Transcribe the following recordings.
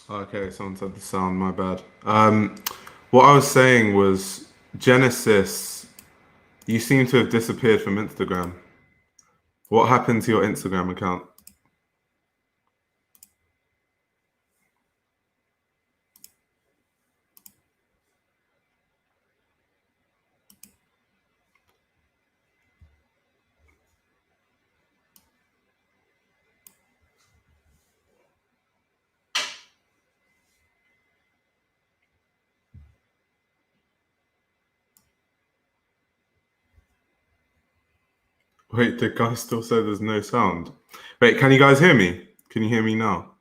Okay, someone said the sound, my bad. What I was saying was Genesis, you seem to have disappeared from Instagram. What happened to your Instagram account? Wait, the guy still said there's no sound. Wait, can you guys hear me? Can you hear me now?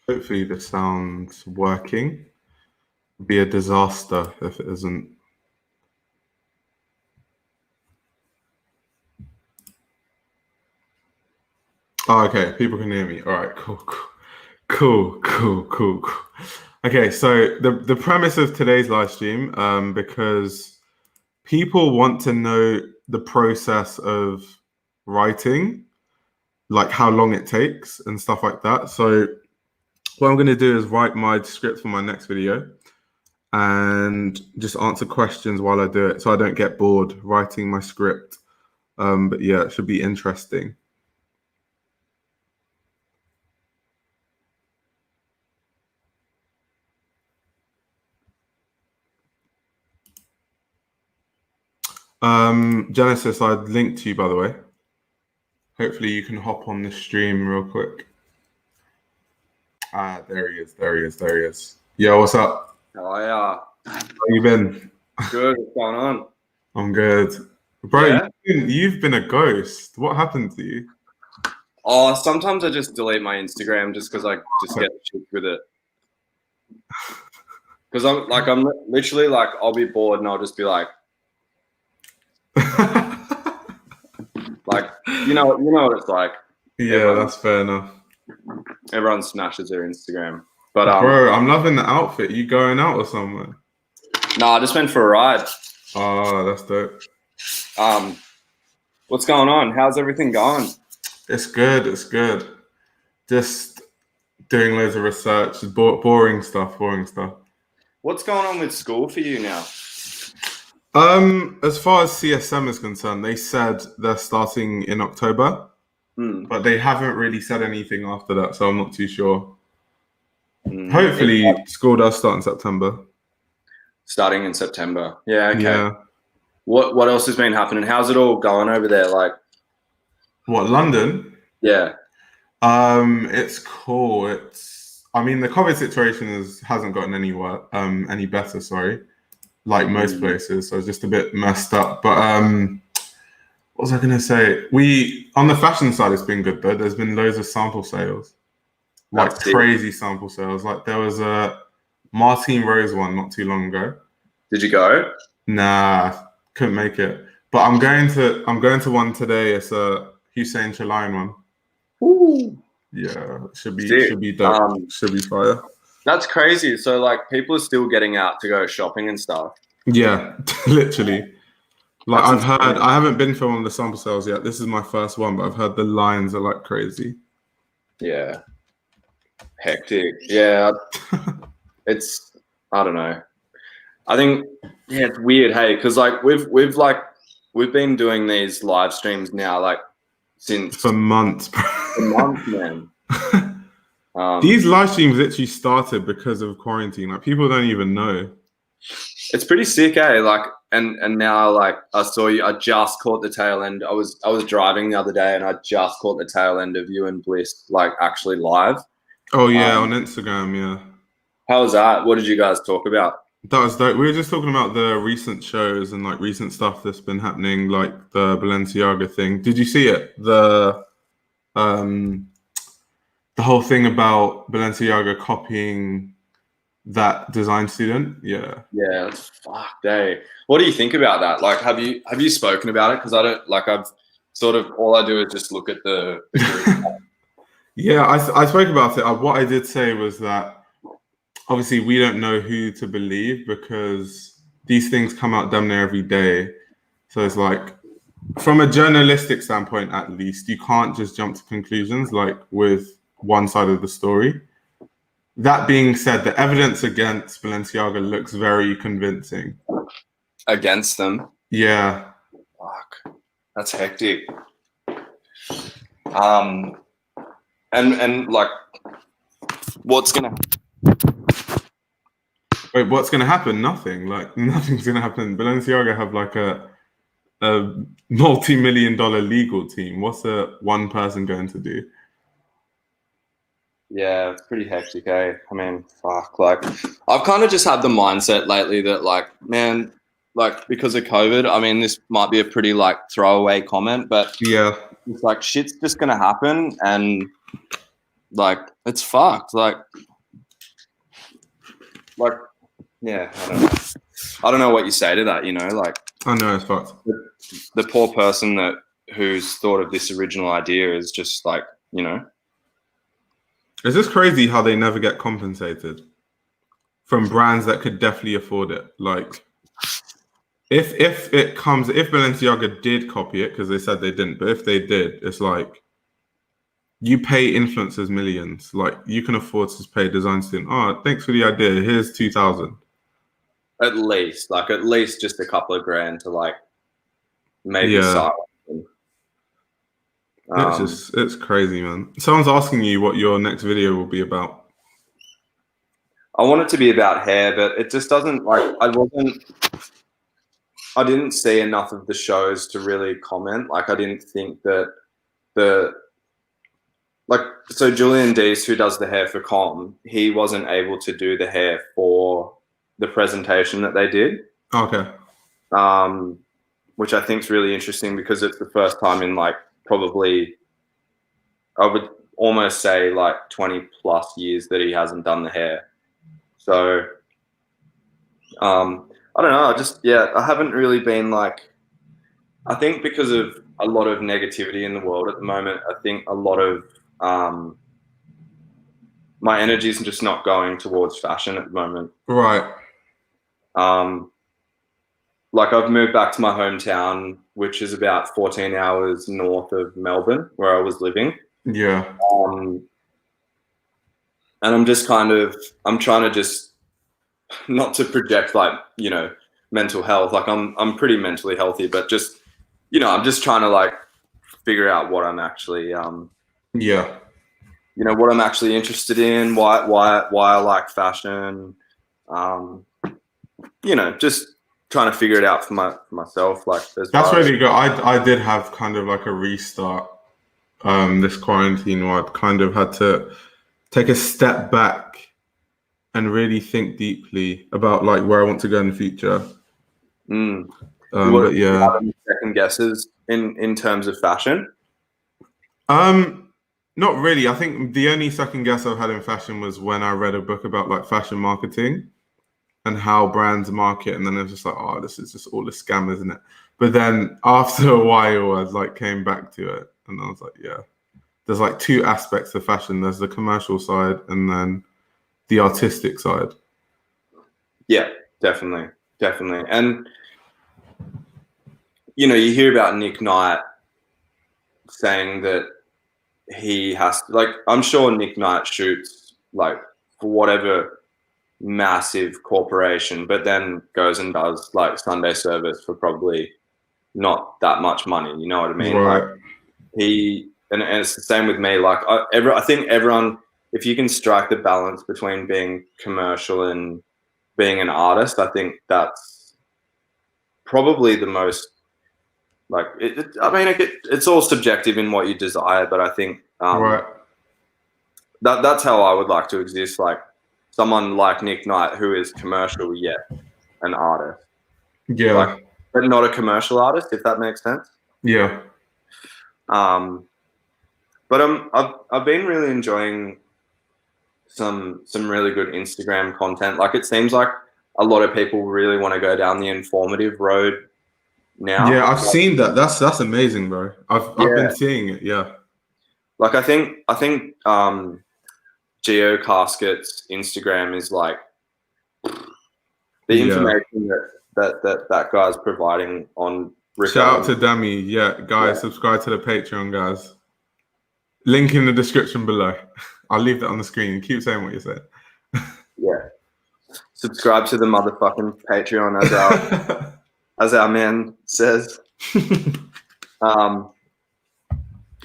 Hopefully the sound's working. It'd be a disaster if it isn't. Oh, okay, people can hear me. All right, cool. Okay, so the premise of today's live stream, because people want to know the process of writing, like how long it takes and stuff like that. So what I'm going to do is write my script for my next video and just answer questions while I do it, so I don't get bored writing my script. But yeah, it should be interesting. Genesis, I'd linked to you, by the way. Hopefully you can hop on the stream real quick. Ah, there he is. Yo, what's up? Oh yeah. How you been? Good. What's going on? I'm good. Bro, Yeah? you've been a ghost. What happened to you? Oh, sometimes I just delete my Instagram just because I just get shit with it. Because I'm literally like, I'll be bored and I'll just be like, you know what it's like. Yeah, that's fair enough. Everyone smashes their Instagram. But bro, I'm loving the outfit. You going out or somewhere? No, I just went for a ride. Oh, that's dope. What's going on? How's everything going? It's good. Just doing loads of research. Boring stuff. What's going on with school for you now? As far as CSM is concerned, they said they're starting in October, but they haven't really said anything after that, so I'm not too sure. Hopefully, school does start in September. Starting in September. Yeah, okay. Yeah. What else has been happening? How's it all going over there? Like, what, London? Yeah. It's cool. I mean, the COVID situation hasn't gotten any better, sorry. Like most places, so it's just a bit messed up. But what was I gonna say? On the fashion side, it's been good though. There's been loads of sample sales, like crazy sample sales. Like there was a Martine Rose one not too long ago. Did you go? Nah, couldn't make it. But I'm going to one today. It's a Hussein Chalayan one. Ooh. Yeah, should be dope. Should be fire. That's crazy. So like people are still getting out to go shopping and stuff. Yeah, literally. Like I haven't been for one of the sample sales yet. This is my first one, but I've heard the lines are like crazy. Yeah. Hectic. Yeah. I don't know. I think it's weird, hey, because like we've been doing these live streams now like for months, bro. For months, man. These live streams literally started because of quarantine. Like people don't even know. It's pretty sick, eh? Like, and now like I saw you. I just caught the tail end. I was driving the other day, and I just caught the tail end of you and Bliss like actually live. Oh yeah, on Instagram, yeah. How was that? What did you guys talk about? That was dope. We were just talking about the recent shows and like recent stuff that's been happening, like the Balenciaga thing. Did you see it? The whole thing about Balenciaga copying that design student. Yeah. Yeah, it's fucked, eh? What do you think about that? Like, have you spoken about it? Because I don't like. I've sort of all I do is just look at the group. Yeah, I spoke about it. What I did say was that obviously we don't know who to believe because these things come out damn near every day. So it's like, from a journalistic standpoint, at least, you can't just jump to conclusions like with one side of the story. That being said, the evidence against Balenciaga looks very convincing. Against them. Yeah. Fuck. That's hectic. And like, what's gonna Wait, what's going to happen? Nothing. Like, nothing's going to happen. Balenciaga have like a multi-million-dollar legal team. What's a one person going to do? Yeah, it's pretty hectic, eh? I mean, fuck. Like, I've kind of just had the mindset lately that, like, man, like, because of COVID, I mean, this might be a pretty, like, throwaway comment, but Yeah. it's like shit's just gonna happen, and like, it's fucked. Like, yeah, I don't know what you say to that, you know, like, I know it's fucked. the poor person who's thought of this original idea is just like, you know. It's just crazy how they never get compensated from brands that could definitely afford it. Like, if Balenciaga did copy it, because they said they didn't, but if they did, it's like you pay influencers millions. Like, you can afford to pay a design student. Oh, thanks for the idea. Here's 2,000. At least just a couple of grand to like maybe Yeah. start. It's crazy, man. Someone's asking you what your next video will be about. I want it to be about hair, but it just doesn't like. I didn't see enough of the shows to really comment. Like, I didn't think that so Julian Deese, who does the hair for Com, he wasn't able to do the hair for the presentation that they did. Okay. Which I think is really interesting because it's the first time in like probably, I would almost say like 20 plus years that he hasn't done the hair. So, I don't know. I haven't really been like, I think because of a lot of negativity in the world at the moment, I think a lot of my energy is just not going towards fashion at the moment. Right. Like, I've moved back to my hometown, which is about 14 hours north of Melbourne, where I was living. Yeah. And I'm trying to just not to project like, you know, mental health. Like, I'm pretty mentally healthy, but just, you know, I'm just trying to like figure out what I'm actually, Yeah. you know, what I'm actually interested in, why I like fashion, you know, just trying to figure it out for myself. Like, That's really good. I did have kind of like a restart this quarantine where I kind of had to take a step back and really think deeply about like where I want to go in the future. But yeah, have any second guesses in terms of fashion? not really. I think the only second guess I've had in fashion was when I read a book about like fashion marketing and how brands market, and then it was just like, oh, this is just all a scam, isn't it? But then after a while, I like came back to it, and I was like, yeah, there's like two aspects of fashion. There's the commercial side, and then the artistic side. Yeah, definitely, and you know, you hear about Nick Knight saying that he has to, like, I'm sure Nick Knight shoots like for whatever massive corporation, but then goes and does like Sunday service for probably not that much money. You know what I mean? Right. Like, and it's the same with me. Like, I think everyone, if you can strike the balance between being commercial and being an artist, I think that's probably the most, like, it's all subjective in what you desire, but I think Right. that's how I would like to exist. Like, someone like Nick Knight, who is commercial yet an artist. Yeah. Like, but not a commercial artist, if that makes sense. Yeah. But I've been really enjoying some really good Instagram content. Like, it seems like a lot of people really want to go down the informative road now. Yeah, I've seen that. That's amazing, bro. I've been seeing it. Yeah. Like I think Geo Casket's Instagram is like the information that guy's providing on Rico. Shout out to Demi. Yeah, guys, subscribe to the Patreon, guys. Link in the description below. I'll leave that on the screen. Keep saying what you said. Yeah. Subscribe to the motherfucking Patreon as our man says.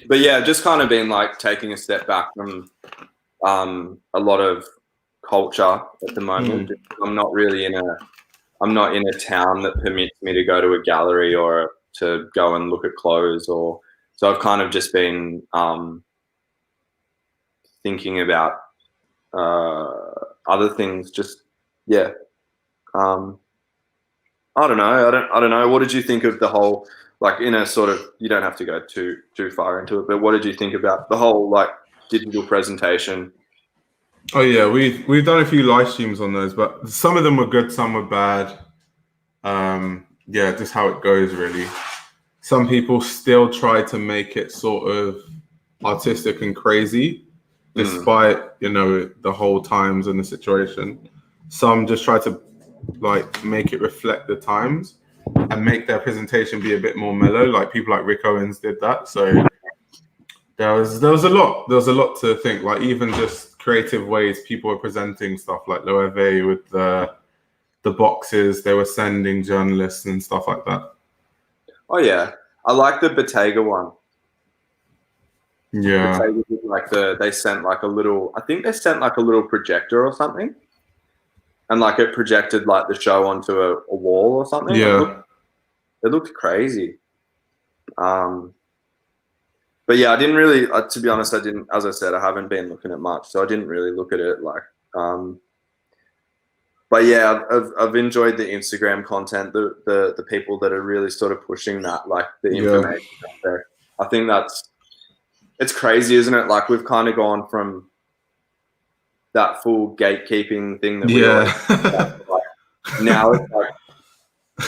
But yeah, just kind of been like taking a step back from a lot of culture at the moment. I'm not in a town that permits me to go to a gallery or to go and look at clothes, or so I've kind of just been thinking about other things. Just I don't know. What did you think of the whole, like, in a sort of, you don't have to go too far into it, but what did you think about the whole like digital presentation? Oh yeah, we've done a few live streams on those, but some of them were good, some were bad. Yeah, just how it goes really. Some people still try to make it sort of artistic and crazy, despite the whole times and the situation. Some just try to like make it reflect the times and make their presentation be a bit more mellow. Like people like Rick Owens did that. So there was a lot to think. Like even just creative ways people were presenting stuff, like Loewe with the boxes they were sending journalists and stuff like that. Oh yeah, I like the Bottega one. Yeah, like they sent like a little. I think they sent like a little projector or something, and like it projected like the show onto a wall or something. Yeah, it looked crazy. But yeah, I didn't really. To be honest, I didn't. As I said, I haven't been looking at much, so I didn't really look at it like. But yeah, I've enjoyed the Instagram content, the people that are really sort of pushing that, like the information out there. I think it's crazy, isn't it? Like we've kind of gone from that full gatekeeping thing that we always like, now it's like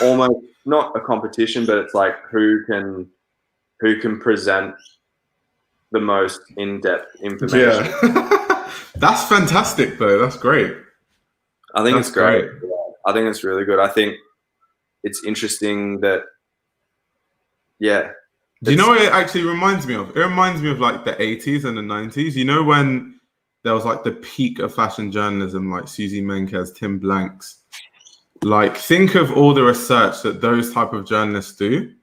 almost not a competition, but it's like who can present the most in-depth information. Yeah. That's fantastic though. That's great. I think it's great. Yeah, I think it's really good. I think it's interesting that, yeah. Do you know what it actually reminds me of? It reminds me of like the 80s and the 90s. You know when there was like the peak of fashion journalism, like Susie Menkes, Tim Blanks. Like think of all the research that those type of journalists do.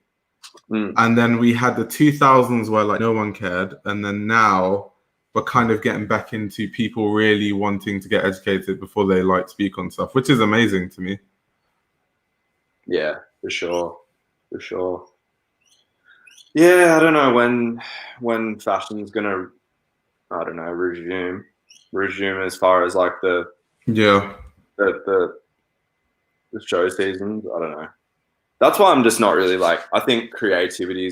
And then we had the 2000s where like no one cared. And then now we're kind of getting back into people really wanting to get educated before they like speak on stuff, which is amazing to me. Yeah, for sure. Yeah, I don't know when fashion's gonna, I don't know, resume as far as like the show seasons. I don't know. That's why I'm just not really like. I think creativity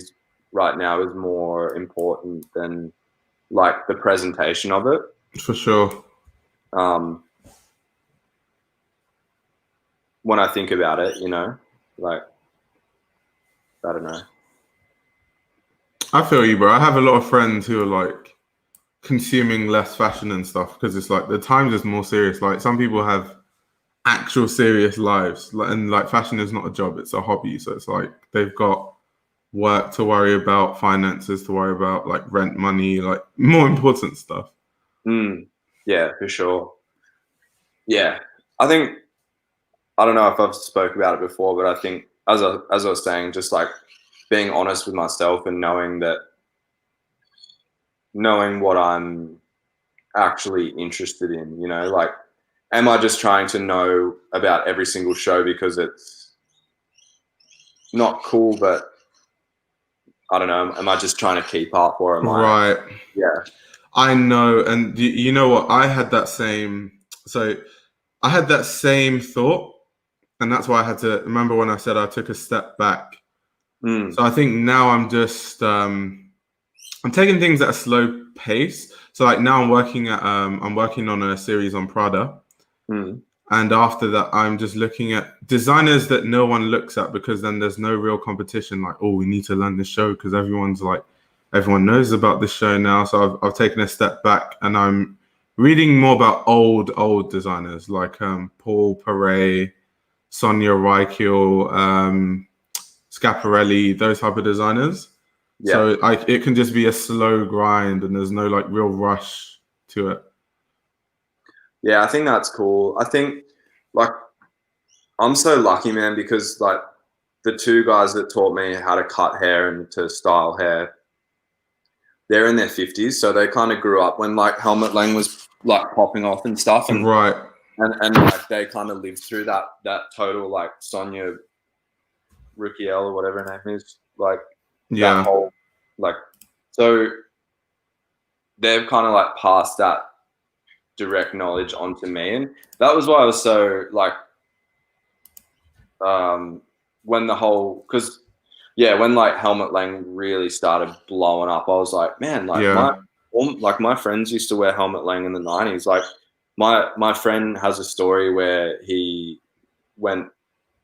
right now is more important than like the presentation of it. For sure. When I think about it, like I don't know. I feel you, bro. I have a lot of friends who are like consuming less fashion and stuff because it's like the times is more serious. Like some people have actual serious lives, and like fashion is not a job, it's a hobby. So it's like they've got work to worry about, finances to worry about, like rent money, like more important stuff. Yeah, for sure. Yeah, I think, I don't know if I've spoke about it before, but I think as I was saying, just like being honest with myself and knowing what I'm actually interested in, like, am I just trying to know about every single show because it's not cool, but I don't know, am I just trying to keep up, or am I? Right. Yeah. I know. And you know what? I had that same thought. And that's why I had to remember when I said I took a step back. So I think now I'm just, I'm taking things at a slow pace. So like now I'm working on a series on Prada. And after that, I'm just looking at designers that no one looks at, because then there's no real competition. Like, oh, we need to land this show because everyone's like everyone knows about this show now. So I've taken a step back and I'm reading more about old designers like Paul Perret, Sonia Rykiel, Schiaparelli, those type of designers. Yeah. So it can just be a slow grind and there's no like real rush to it. Yeah, I think that's cool. I think like I'm so lucky, man, because like the two guys that taught me how to cut hair and to style hair, they're in their 50s, so they kind of grew up when like Helmut Lang was like popping off and stuff, and right, and like they kind of lived through that total like Sonia Rykiel or whatever her name is, like that whole like, so they've kind of like passed that direct knowledge onto me, and that was why I was so like when the whole, because when like Helmut Lang really started blowing up, I was like, man, like my friends used to wear Helmut Lang in the 90s. Like my friend has a story where he went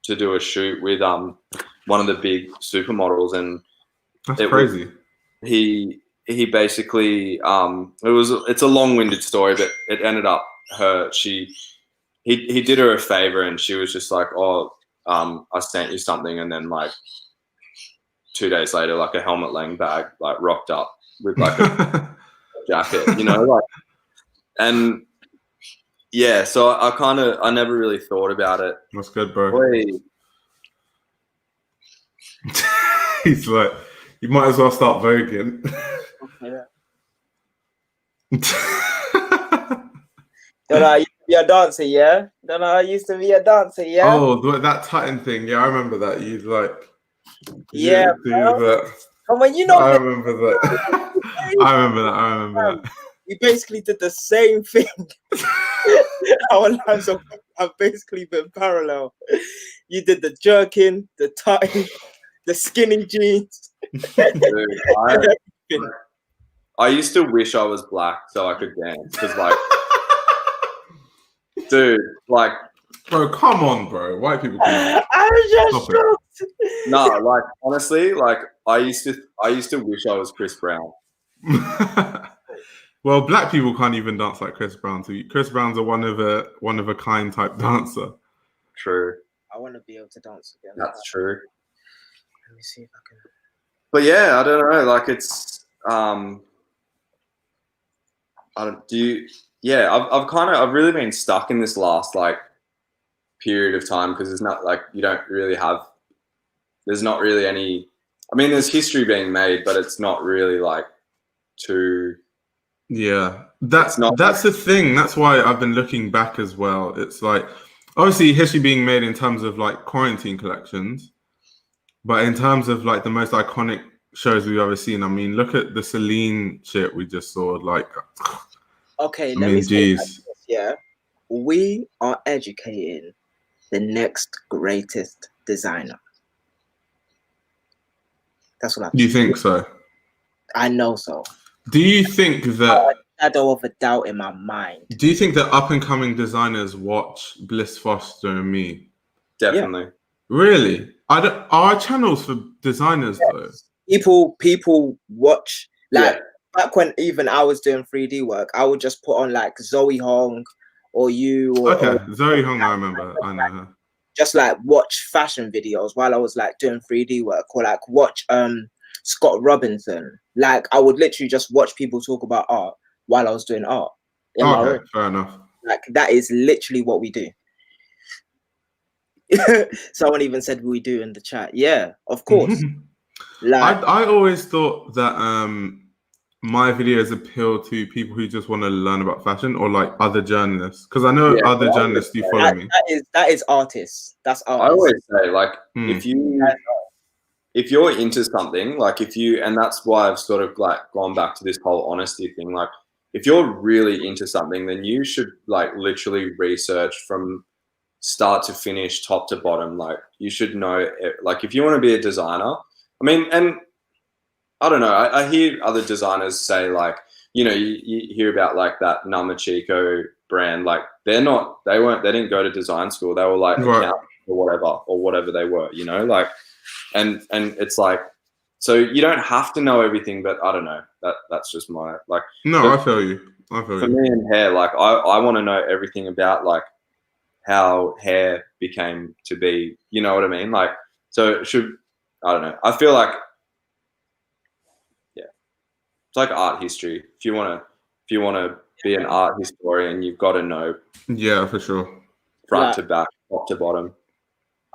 to do a shoot with one of the big supermodels, and that's crazy. He basically it's a long-winded story, but it ended up he did her a favor, and she was just like, oh, I sent you something, and then like 2 days later, like a Helmut Lang bag like rocked up with like a jacket, you know, like, and yeah, so I never really thought about it. That's good, bro. He's like, you might as well start voguing. Don't know, I used to be a dancer, yeah? Don't know, I used to be a dancer, yeah? Oh, that Titan thing. Yeah, I remember that. You like... Yeah, that. Come on, you know... I remember that. I remember that. We basically did the same thing. Our lives have basically been parallel. You did the jerkin, the tie, the skinny jeans. Dude, I used to wish I was black so I could dance, because like, dude, like, bro, come on, bro. White people can... I was just shocked. No, like honestly, like I used to wish I was Chris Brown. Well, black people can't even dance like Chris Brown. So Chris Brown's a one of a kind type dancer. True. I want to be able to dance again. That's true. Let me see if I can. But yeah, I don't know. Like it's I've really been stuck in this last like period of time, because it's not like there's not really any. I mean, there's history being made, but it's not really like too. Yeah, that's the thing. That's why I've been looking back as well. It's like obviously history being made in terms of like quarantine collections, but in terms of like the most iconic shows we've ever seen. I mean, look at the Celine shit we just saw. Like, okay, let me say like this, yeah, we are educating the next greatest designer. That's what I'm. Do you think so? I know so. Do you think that shadow of a doubt in my mind? Do you think that up and coming designers watch Bliss Foster and me? Definitely. Yeah. Really? Are channels for designers though? People watch like back when even I was doing 3D work, I would just put on like Zoe Hong or you. Or Zoe Hong, I remember. I know her. Just like watch fashion videos while I was like doing 3D work, or like watch Scott Robinson. Like I would literally just watch people talk about art while I was doing art. Okay, fair enough. Like that is literally what we do. Someone even said we do in the chat. Yeah, of course. Like I always thought that my videos appeal to people who just want to learn about fashion, or like other journalists, because I know other journalists do follow me. That is artists. That's artists. I always say like if you're into something, like and that's why I've sort of like gone back to this whole honesty thing. Like if you're really into something, then you should like literally research from start to finish, top to bottom. Like you should know it. Like if you want to be a designer, I mean, and I don't know, I hear other designers say like, you know, you hear about like that Namachiko brand, like they didn't go to design school. They were like accountants or whatever they were, you know, like, and it's like, So you don't have to know everything, but I don't know. That's just my like. No, I feel you. For me and hair, like I want to know everything about like how hair became to be. You know what I mean? Like, so I don't know. I feel like, yeah, it's like art history. If you want to be an art historian, you've got to know. Yeah, for sure. Front to back, top to bottom.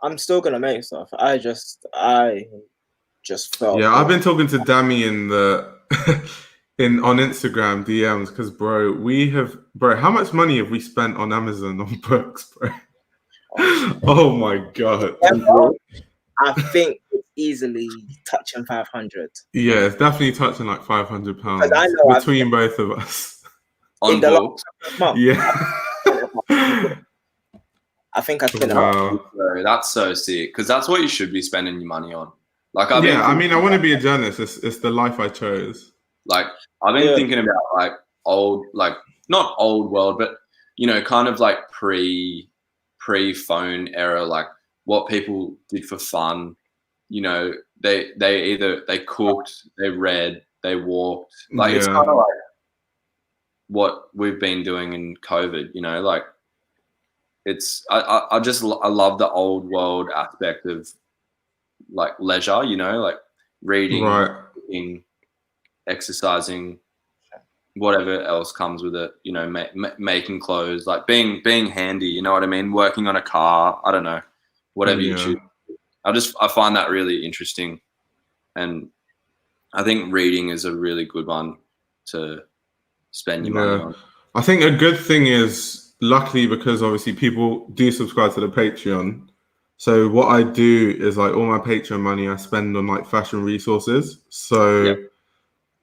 I'm still gonna make stuff. I just felt. Yeah, I've been talking to Dammy in the on Instagram DMs because, bro, how much money have we spent on Amazon on books, bro? Oh my god. I think it's easily touching 500. Yeah, it's definitely touching like £500 between both of us on books. Yeah. I think I spent That's so sick because that's what you should be spending your money on. Like, I want to be a journalist. It's the life I chose. Like, I've been thinking about like old, like not old world, but you know, kind of like pre-phone era, like what people did for fun. You know, they cooked, they read, they walked. Like it's kind of like what we've been doing in COVID. You know, like. I love the old world aspect of like leisure, you know, like reading, cooking, exercising, whatever else comes with it, you know, making clothes, like being handy, you know what I mean? Working on a car, I don't know, whatever you choose. I find that really interesting. And I think reading is a really good one to spend your money on. I think a good thing is, luckily, because obviously people do subscribe to the Patreon. So what I do is like all my Patreon money I spend on like fashion resources. So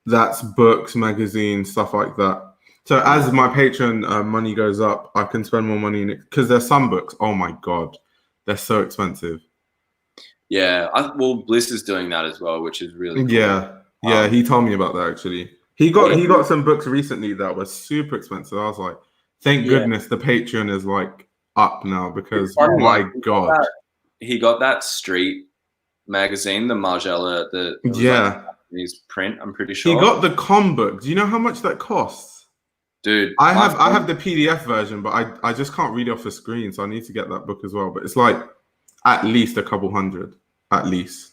that's books, magazines, stuff like that. So as my Patreon money goes up, I can spend more money in it because there's some books. Oh my god, they're so expensive. Yeah, well, Bliss is doing that as well, which is really cool. Yeah. He told me about that actually. He got some books recently that were super expensive. I was like, thank goodness the Patreon is like up now because my god. He got that Street magazine, the Margiela, his print. I'm pretty sure he got the com book. Do you know how much that costs, dude? I have the PDF version, but I just can't read it off the screen, so I need to get that book as well. But it's like at least a couple hundred, at least.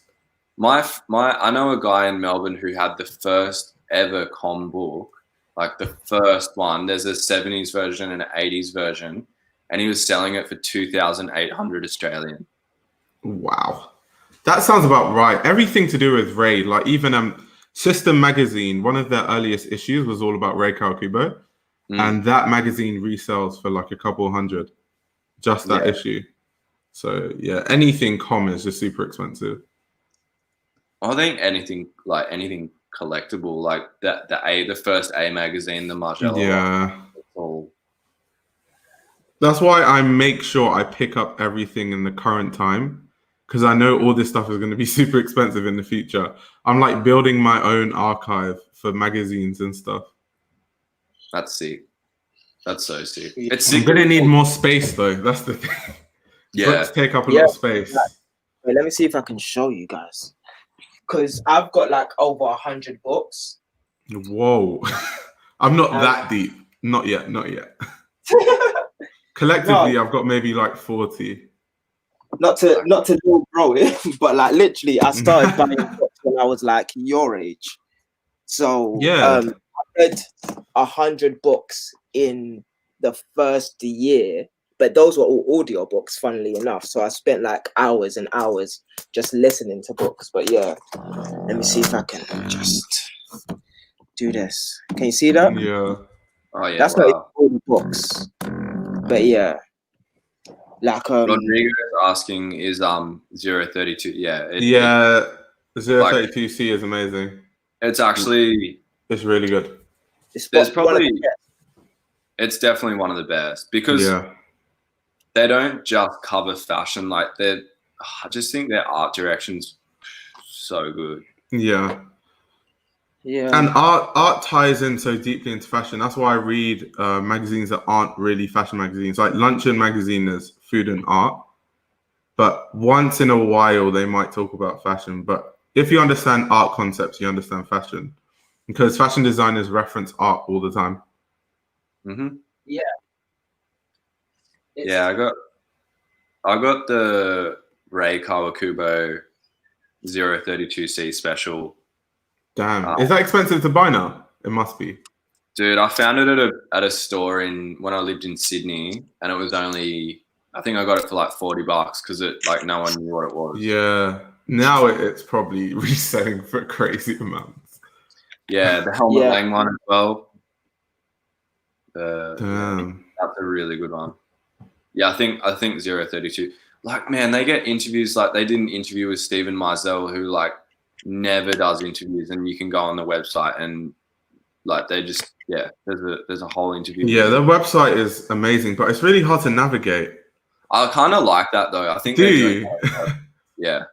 I know a guy in Melbourne who had the first ever com book. Like the first one, there's a 70s version and an 80s version, and he was selling it for 2,800 Australian. Wow, that sounds about right. Everything to do with Ray, like even System Magazine, one of their earliest issues was all about Ray Kawakubo, and that magazine resells for like a couple hundred, just that issue. So yeah, anything com is just super expensive. I think anything collectible, like the first A magazine, the Margiela. Yeah. That's why I make sure I pick up everything in the current time, because I know all this stuff is going to be super expensive in the future. I'm like building my own archive for magazines and stuff. That's sick. That's so sick. I'm going to need more space though. That's the thing. Yeah. Books take up a lot of space. Wait, let me see if I can show you guys. Because I've got like over 100 books. Whoa. I'm not that deep. Not yet. Collectively, I've got maybe like 40. Not to little bro it, but like literally, I started buying books when I was like your age. So I read 100 books in the first year, but those were all audio books, funnily enough. So I spent like hours and hours just listening to books. But yeah, let me see if I can just do this. Can you see that? Yeah. Oh yeah. That's not all the books. But yeah. Like Rodrigo is asking, is 032? Yeah. 032C is amazing. It's actually it's really good. It's definitely one of the best because they don't just cover fashion. Like I just think their art direction's so good. Yeah. Yeah. And art ties in so deeply into fashion. That's why I read magazines that aren't really fashion magazines. Like Luncheon magazine is food and art, but once in a while they might talk about fashion. But if you understand art concepts, you understand fashion, because fashion designers reference art all the time. Yeah. Yeah, I got the Ray Kawakubo 032C special. Damn, is that expensive to buy now? It must be. Dude, I found it at a store when I lived in Sydney, and it was only, I think I got it for like $40 because no one knew what it was. Yeah, now it's probably reselling for crazy amounts. Yeah, the Helmut Lang one as well. Damn, that's a really good one. Yeah, I think 032. Like, man, they get interviews. Like, they did an interview with Stephen Meisel, who like never does interviews, and you can go on the website and like they just there's a whole interview. Yeah, the website is amazing, but it's really hard to navigate. I kind of like that though. I think do you? Yeah,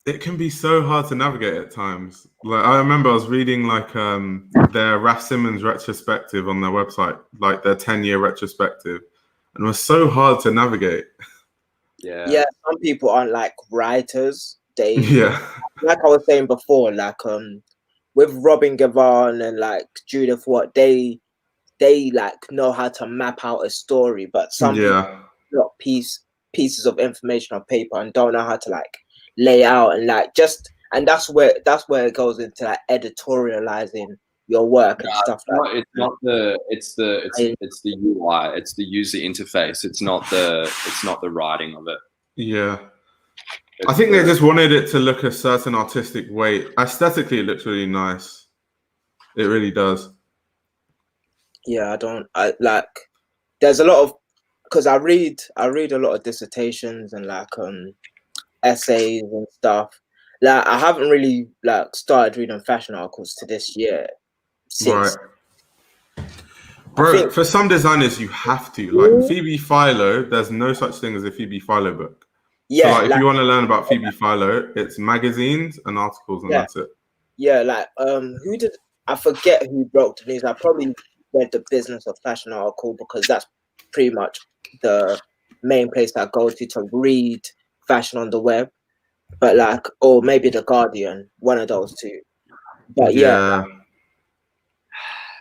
it can be so hard to navigate at times. Like, I remember I was reading like their Raf Simons retrospective on their website, like their 10-year retrospective, and it was so hard to navigate. Yeah, some people aren't like writers. They like I was saying before, like with Robin Gavin and like Judith Watt, they like know how to map out a story, but some people got pieces of information on paper and don't know how to like lay out and like and that's where it goes into like editorializing your work and stuff like that. It's the UI, it's the user interface. It's not the writing of it. Yeah. I think they just wanted it to look a certain artistic way. Aesthetically, it looks really nice. It really does. Yeah, there's a lot of, because I read a lot of dissertations and like essays and stuff. Like, I haven't really like started reading fashion articles to this year. Right. Bro, for some designers, you have to. Like Phoebe Philo, there's no such thing as a Phoebe Philo book. Yeah. So, like, if you want to learn about Phoebe Philo, it's magazines and articles, and that's it. Yeah, like I forget who broke the news. I probably read the Business of Fashion article because that's pretty much the main place I go to read fashion on the web. But like, or maybe the Guardian, one of those two. But yeah.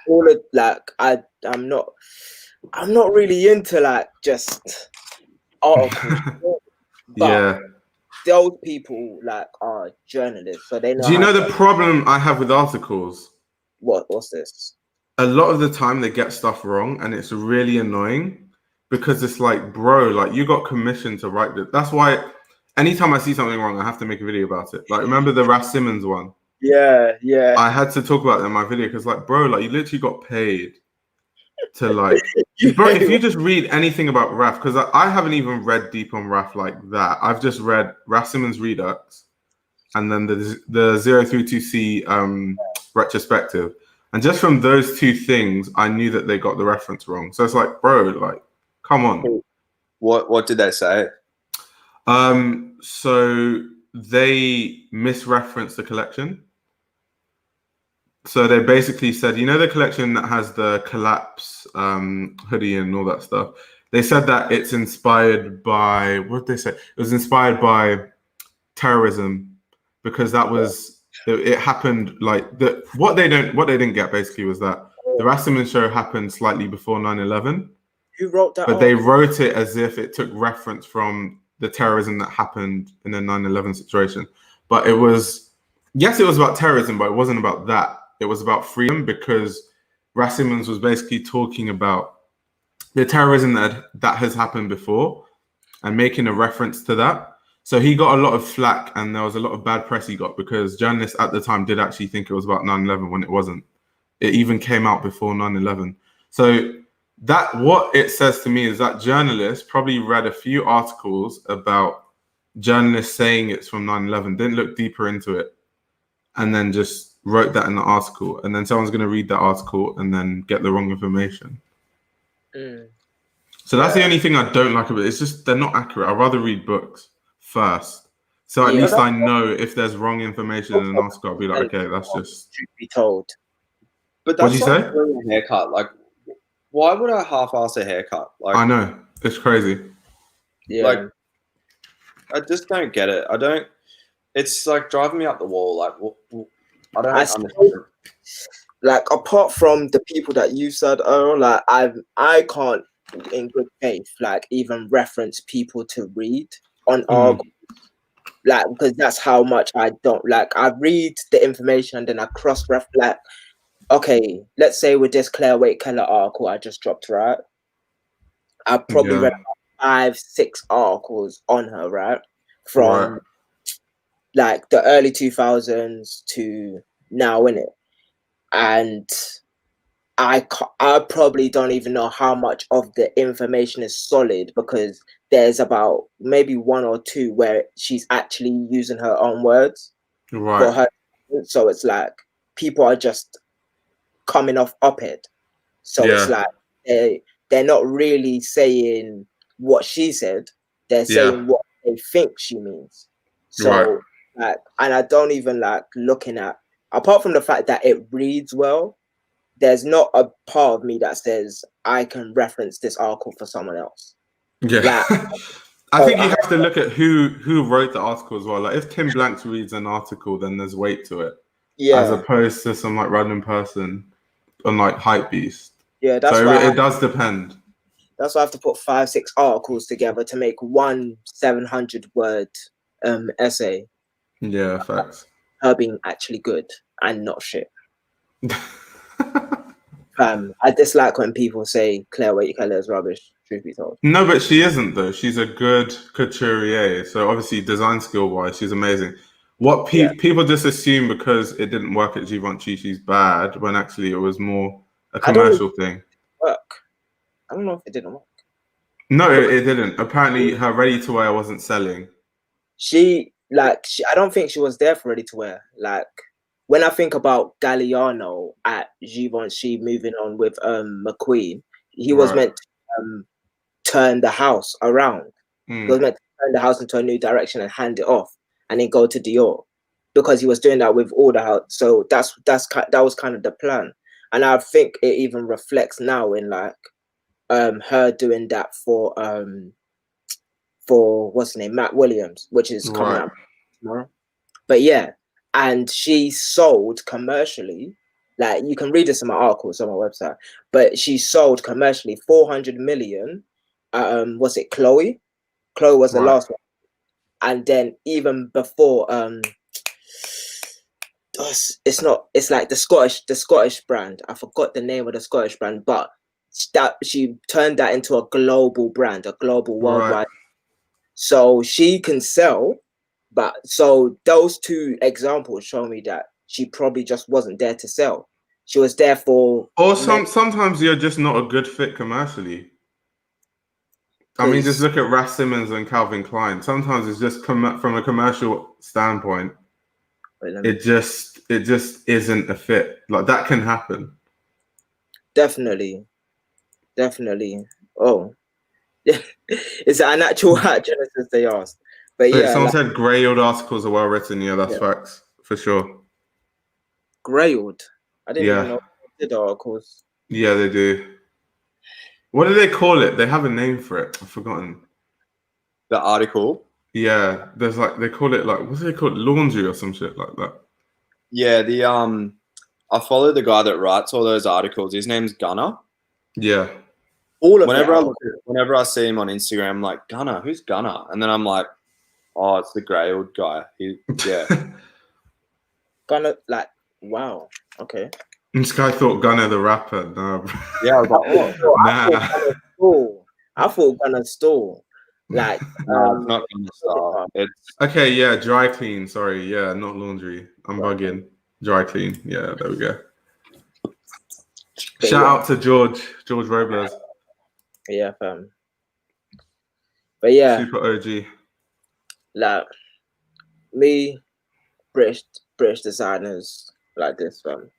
All of like I'm not really into like just articles. But those people like are journalists, so they know. Do you know the problem I have with articles? What's this? A lot of the time they get stuff wrong, and it's really annoying because it's like, bro, like you got commissioned to write this. That's why anytime I see something wrong, I have to make a video about it. Like, remember the Raf Simons one? Yeah. I had to talk about that in my video because, like, bro, like you literally got paid to like, bro. If you just read anything about Raf, because I haven't even read deep on Raf like that. I've just read Raf Simons Redux, and then the 032C retrospective, and just from those two things, I knew that they got the reference wrong. So it's like, bro, like, come on. What did they say? So they misreferenced the collection. So they basically said, you know, the collection that has the collapse hoodie and all that stuff. They said that it's inspired by, what did they say? It was inspired by terrorism because that was it happened like what they didn't get basically was that the Raf Simons show happened slightly before 9/11. Who wrote that? But they wrote it as if it took reference from the terrorism that happened in the 9/11 situation. But it was about terrorism, but it wasn't about that. It was about freedom because Raf Simons was basically talking about the terrorism that has happened before and making a reference to that. So he got a lot of flack and there was a lot of bad press he got because journalists at the time did actually think it was about 9/11 when it wasn't. It even came out before 9/11. So that what it says to me is that journalists probably read a few articles about journalists saying it's from 9/11, didn't look deeper into it, and then just wrote that in the article. And then someone's going to read that article and then get the wrong information. So that's the only thing I don't like about it. It's just they're not accurate. I'd rather read books first. So at least I know if there's wrong information in an article, I'll be like, okay, that's just... Should be told. But that's like a haircut. Like, why would I half-ass a haircut? Like, I know. It's crazy. Yeah. Like, I just don't get it. I don't... it's like driving me up the wall. Like, I don't understand. Like, apart from the people that you said, like I can't, in good faith, like even reference people to read on articles, like, because that's how much I don't like. I read the information and then I cross-ref. Like, okay, let's say with this Claire Waite Keller article I just dropped, right? I probably read 5-6 articles on her, right? From like the early 2000s to now, innit? And I probably don't even know how much of the information is solid, because there's about maybe 1 or 2 where she's actually using her own words for her. So it's like people are just coming off op-ed. So it's like they're not really saying what she said. They're saying what they think she means. So like, and I don't even like looking at, apart from the fact that it reads well, there's not a part of me that says I can reference this article for someone else. Yeah. Like, I think you have to look at who wrote the article as well. Like, if Tim Blanks reads an article, then there's weight to it. Yeah. As opposed to some like random person on like Hypebeast. Yeah, that's so why it does depend. That's why I have to put 5-6 articles together to make one 700-word essay. Yeah, facts. Her being actually good and not shit. I dislike when people say Claire Waite Keller is rubbish, truth be told. No, but she isn't though. She's a good couturier. So obviously design skill wise, she's amazing. What people just assume because it didn't work at Givenchy, she's bad, when actually it was more a commercial thing. I don't know if it didn't work. No, it didn't. Apparently her ready-to-wear wasn't selling. I don't think she was there for ready-to-wear. Like, when I think about Galliano at Givenchy moving on with McQueen, he was meant to turn the house around. He was meant to turn the house into a new direction and hand it off, and then go to Dior, because he was doing that with all the house. So that was kind of the plan, and I think it even reflects now in like her doing that for what's the name, Matt Williams, which is coming out tomorrow. But yeah. And she sold commercially, like you can read this in my articles on my website, but she sold commercially 400 million. Was it Chloe? Chloe was the last one. And then even before, it's like the Scottish brand. I forgot the name of the Scottish brand, but that she turned that into a global brand, a global worldwide. So she can sell. But so those 2 examples show me that she probably just wasn't there to sell. She was there for. Or sometimes you're just not a good fit commercially. I mean, just look at Ras Simmons and Calvin Klein. Sometimes it's just from a commercial standpoint. It just isn't a fit. Like, that can happen. Definitely. Oh, is that an actual Genesis they asked? But yeah, someone said Grailed articles are well written. Yeah, that's facts for sure. Grailed? I didn't even know they did articles. Yeah, they do. What do they call it? They have a name for it. I've forgotten. The article? Yeah, there's like, they call it like, what do they call it? Laundry or some shit like that. Yeah, I follow the guy that writes all those articles. His name's Gunner. Yeah. Whenever I see him on Instagram, I'm like, Gunner, who's Gunner? And then I'm like, oh, it's the Grailed guy. Gunner, like, wow, okay. This guy thought Gunner the rapper. No. Yeah, I was like, oh, I thought Gunner stole. Like, no, it's not Gunner Star. It's okay. Yeah, dry clean. Sorry. Yeah, not laundry. I'm bugging. Dry clean. Yeah, there we go. Shout out to George Robles. Yeah, fam. But yeah, super OG. Like, me, British designers like this, fam.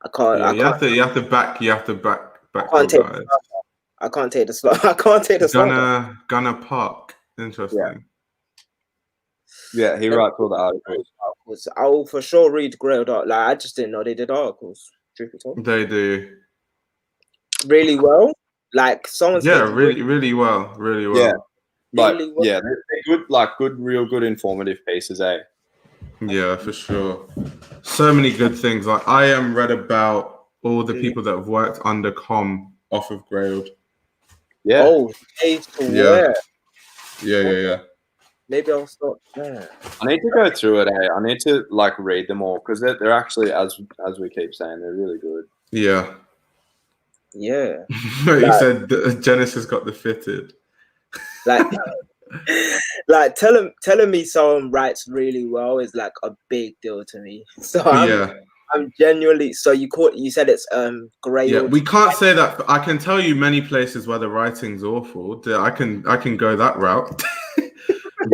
I can't. Yeah, you have to back. I can't take the slot. I can't take the slot. Gunner Park. Interesting. Yeah, he writes all the articles. I will for sure read Grailed art. Like, I just didn't know they did articles. Truth be told. They do. Really well. Like, someone's really well. Really well. Yeah. But yeah, they're good, like real good informative pieces, eh? Yeah, for sure. So many good things. Like I read about all the people that have worked under Com off of Grailed. Yeah. Oh, yeah. Yeah. Maybe I'll start there. I need to go through it, eh? I need to like read them all because they're actually, as we keep saying, they're really good. Yeah. Yeah. You said Genesis got the fitted. Like, like telling me someone writes really well is like a big deal to me. So I'm genuinely. So you said it's Grailed. Yeah, we can't say that. But I can tell you many places where the writing's awful. I can go that route.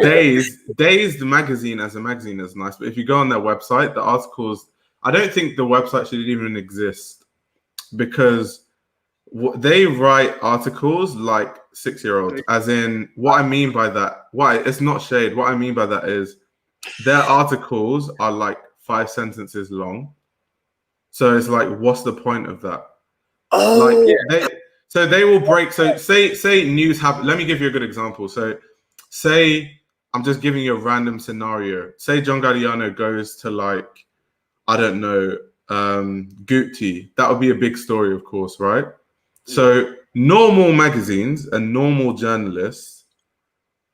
Days, the magazine as a magazine is nice, but if you go on their website, the articles, I don't think the website should even exist because they write articles like 6-year-olds. As in, what I mean by that, it's not shade. What I mean by that is their articles are like 5 sentences long. So it's like, what's the point of that? Oh, like they will break. So say news happen. Let me give you a good example. So say I'm just giving you a random scenario. Say John Galliano goes to like, I don't know, Gucci. That would be a big story, of course, right? So normal magazines and normal journalists,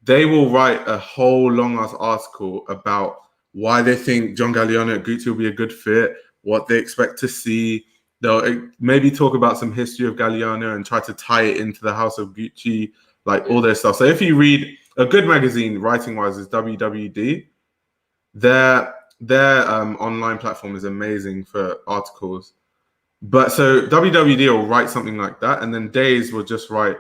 they will write a whole long ass article about why they think John Galliano at Gucci will be a good fit, what they expect to see. They'll maybe talk about some history of Galliano and try to tie it into the house of Gucci, like all their stuff. So if you read a good magazine, writing wise, is WWD. Their online platform is amazing for articles. But so WWD will write something like that, and then Days will just write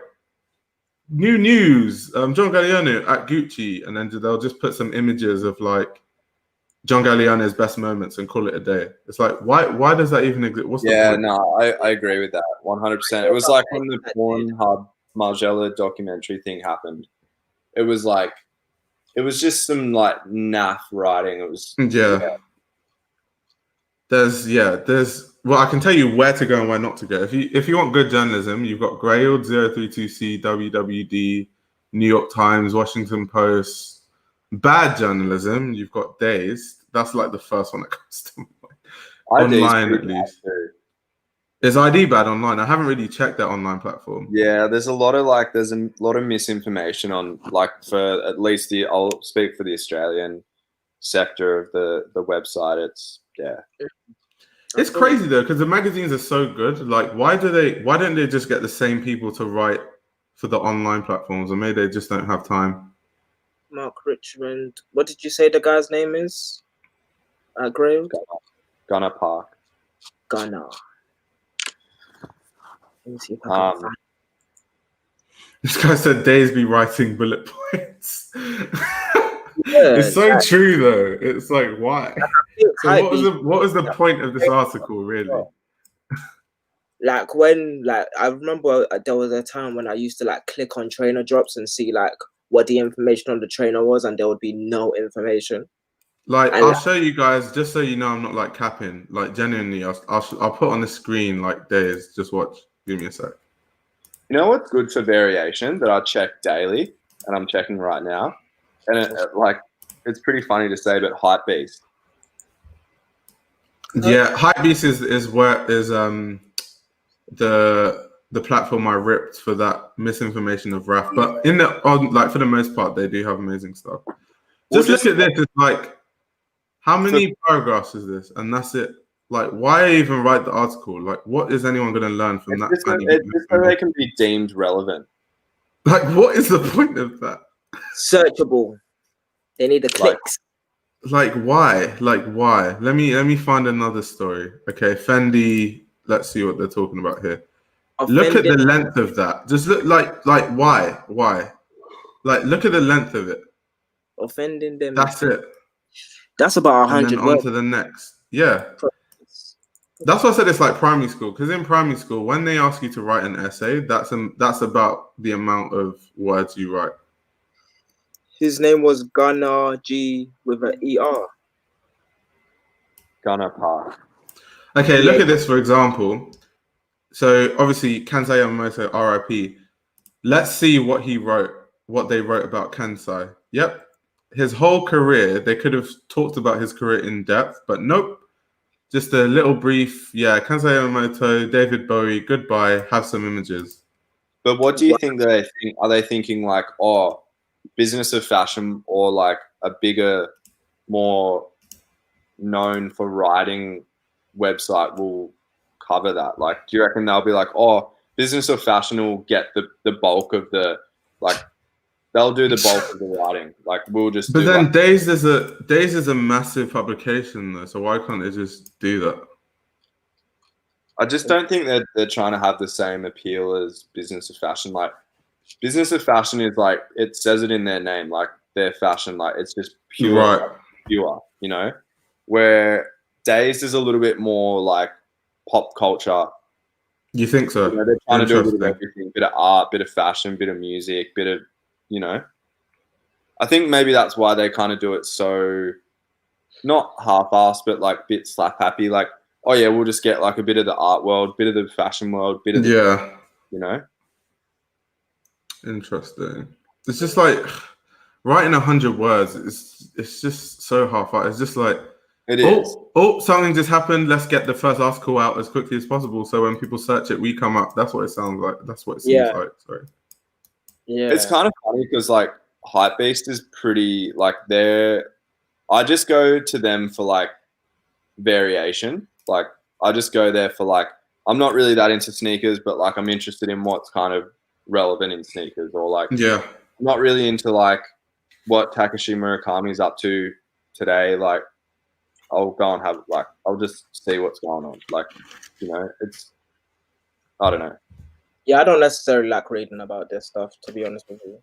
new news, John Galliano at Gucci, and then they'll just put some images of like John Galliano's best moments and call it a day. It's like, why does that even exist? What's the point? No, I agree with that 100%. It was like when the Pornhub Margiela documentary thing happened. It was like, it was just some like naff writing. It was There's well, I can tell you where to go and where not to go. If you want good journalism, you've got Grailed, 032C, WWD, New York Times, Washington Post. Bad journalism, you've got Days. That's like the first one that comes to mind. Online, at least. Is ID bad online? I haven't really checked that online platform. Yeah, there's a lot of misinformation on, like, for at least I'll speak for the Australian sector of the website. It's crazy though, because the magazines are so good. Like, why don't they just get the same people to write for the online platforms, or maybe they just don't have time? Mark Richmond. What did you say the guy's name is? Grailed? Gunnar Park. Gunnar. Let me see if I can find. This guy said Days be writing bullet points. It's so true though. It's like, why? So what was the point of this article, really? Like when, like, I remember there was a time when I used to like click on trainer drops and see like what the information on the trainer was, and there would be no information. Like, I'll show you guys, just so you know I'm not like capping. Like, genuinely, I'll put on the screen like Days. Just watch. Give me a sec. You know what's good for variation that I check daily, and I'm checking right now, and it's pretty funny to say, but Hypebeast. Yeah, Hypebeast is where is the platform I ripped for that misinformation of RAF. But for the most part, they do have amazing stuff. Just look at this. It's like, how many paragraphs is this? And that's it. Like, why even write the article? Like, what is anyone going to learn from that? It's just so they can be deemed relevant. Like, what is the point of that? Searchable. They need the clicks. Like why? Like, why? Let me find another story. Okay, Fendi. Let's see what they're talking about here. Look at the length of that. Just look like why? Like, look at the length of it. Offending them. That's it. That's about 100 words. On to the next. Yeah. That's why I said it's like primary school. Because in primary school, when they ask you to write an essay, that's about the amount of words you write. His name was Gunnar G with an ER. Gunnar Park. Okay, look at this, for example. So, obviously, Kansai Yamamoto, RIP. Let's see what he wrote. what they wrote about Kansai. Yep. His whole career, they could have talked about his career in depth, but nope. Just a little brief, Kansai Yamamoto, David Bowie, goodbye, have some images. But what do you think they think? Are they thinking like, oh, Business of Fashion, or like a bigger, more known for writing website will cover that? Like, do you reckon they'll be like, oh, Business of Fashion will get the bulk of the, like, they'll do the bulk of the writing. Like, we'll just. But then Days is a massive publication though, so why can't they just do that? I just don't think that they're trying to have the same appeal as Business of Fashion. Like, Business of Fashion is like, it says it in their name, like their fashion, like it's just pure, right. like, pure, you know. Where Days is a little bit more like pop culture. You think so? You know, they're trying to do a bit of everything, bit of art, bit of fashion, bit of music, bit of, you know. I think maybe that's why they kind of do it so, not half-assed, but like bit slap happy. Like, oh yeah, we'll just get like a bit of the art world, bit of the fashion world, bit of the, you know. Interesting. It's just like writing 100 words. It's just so half-assed. It's just like, it is. Oh, something just happened. Let's get the first article out as quickly as possible. So when people search it, we come up. That's what it sounds like. That's what it seems like. Sorry. Yeah. It's kind of funny because like Hypebeast is pretty like I just go to them for like variation. Like I just go there for like, I'm not really that into sneakers, but like I'm interested in what's kind of relevant in sneakers, or like I'm not really into like what Takashi Murakami's up to today. Like I'll go and have like, I'll just see what's going on. Like, you know, I don't know. Yeah, I don't necessarily like reading about this stuff, to be honest with you.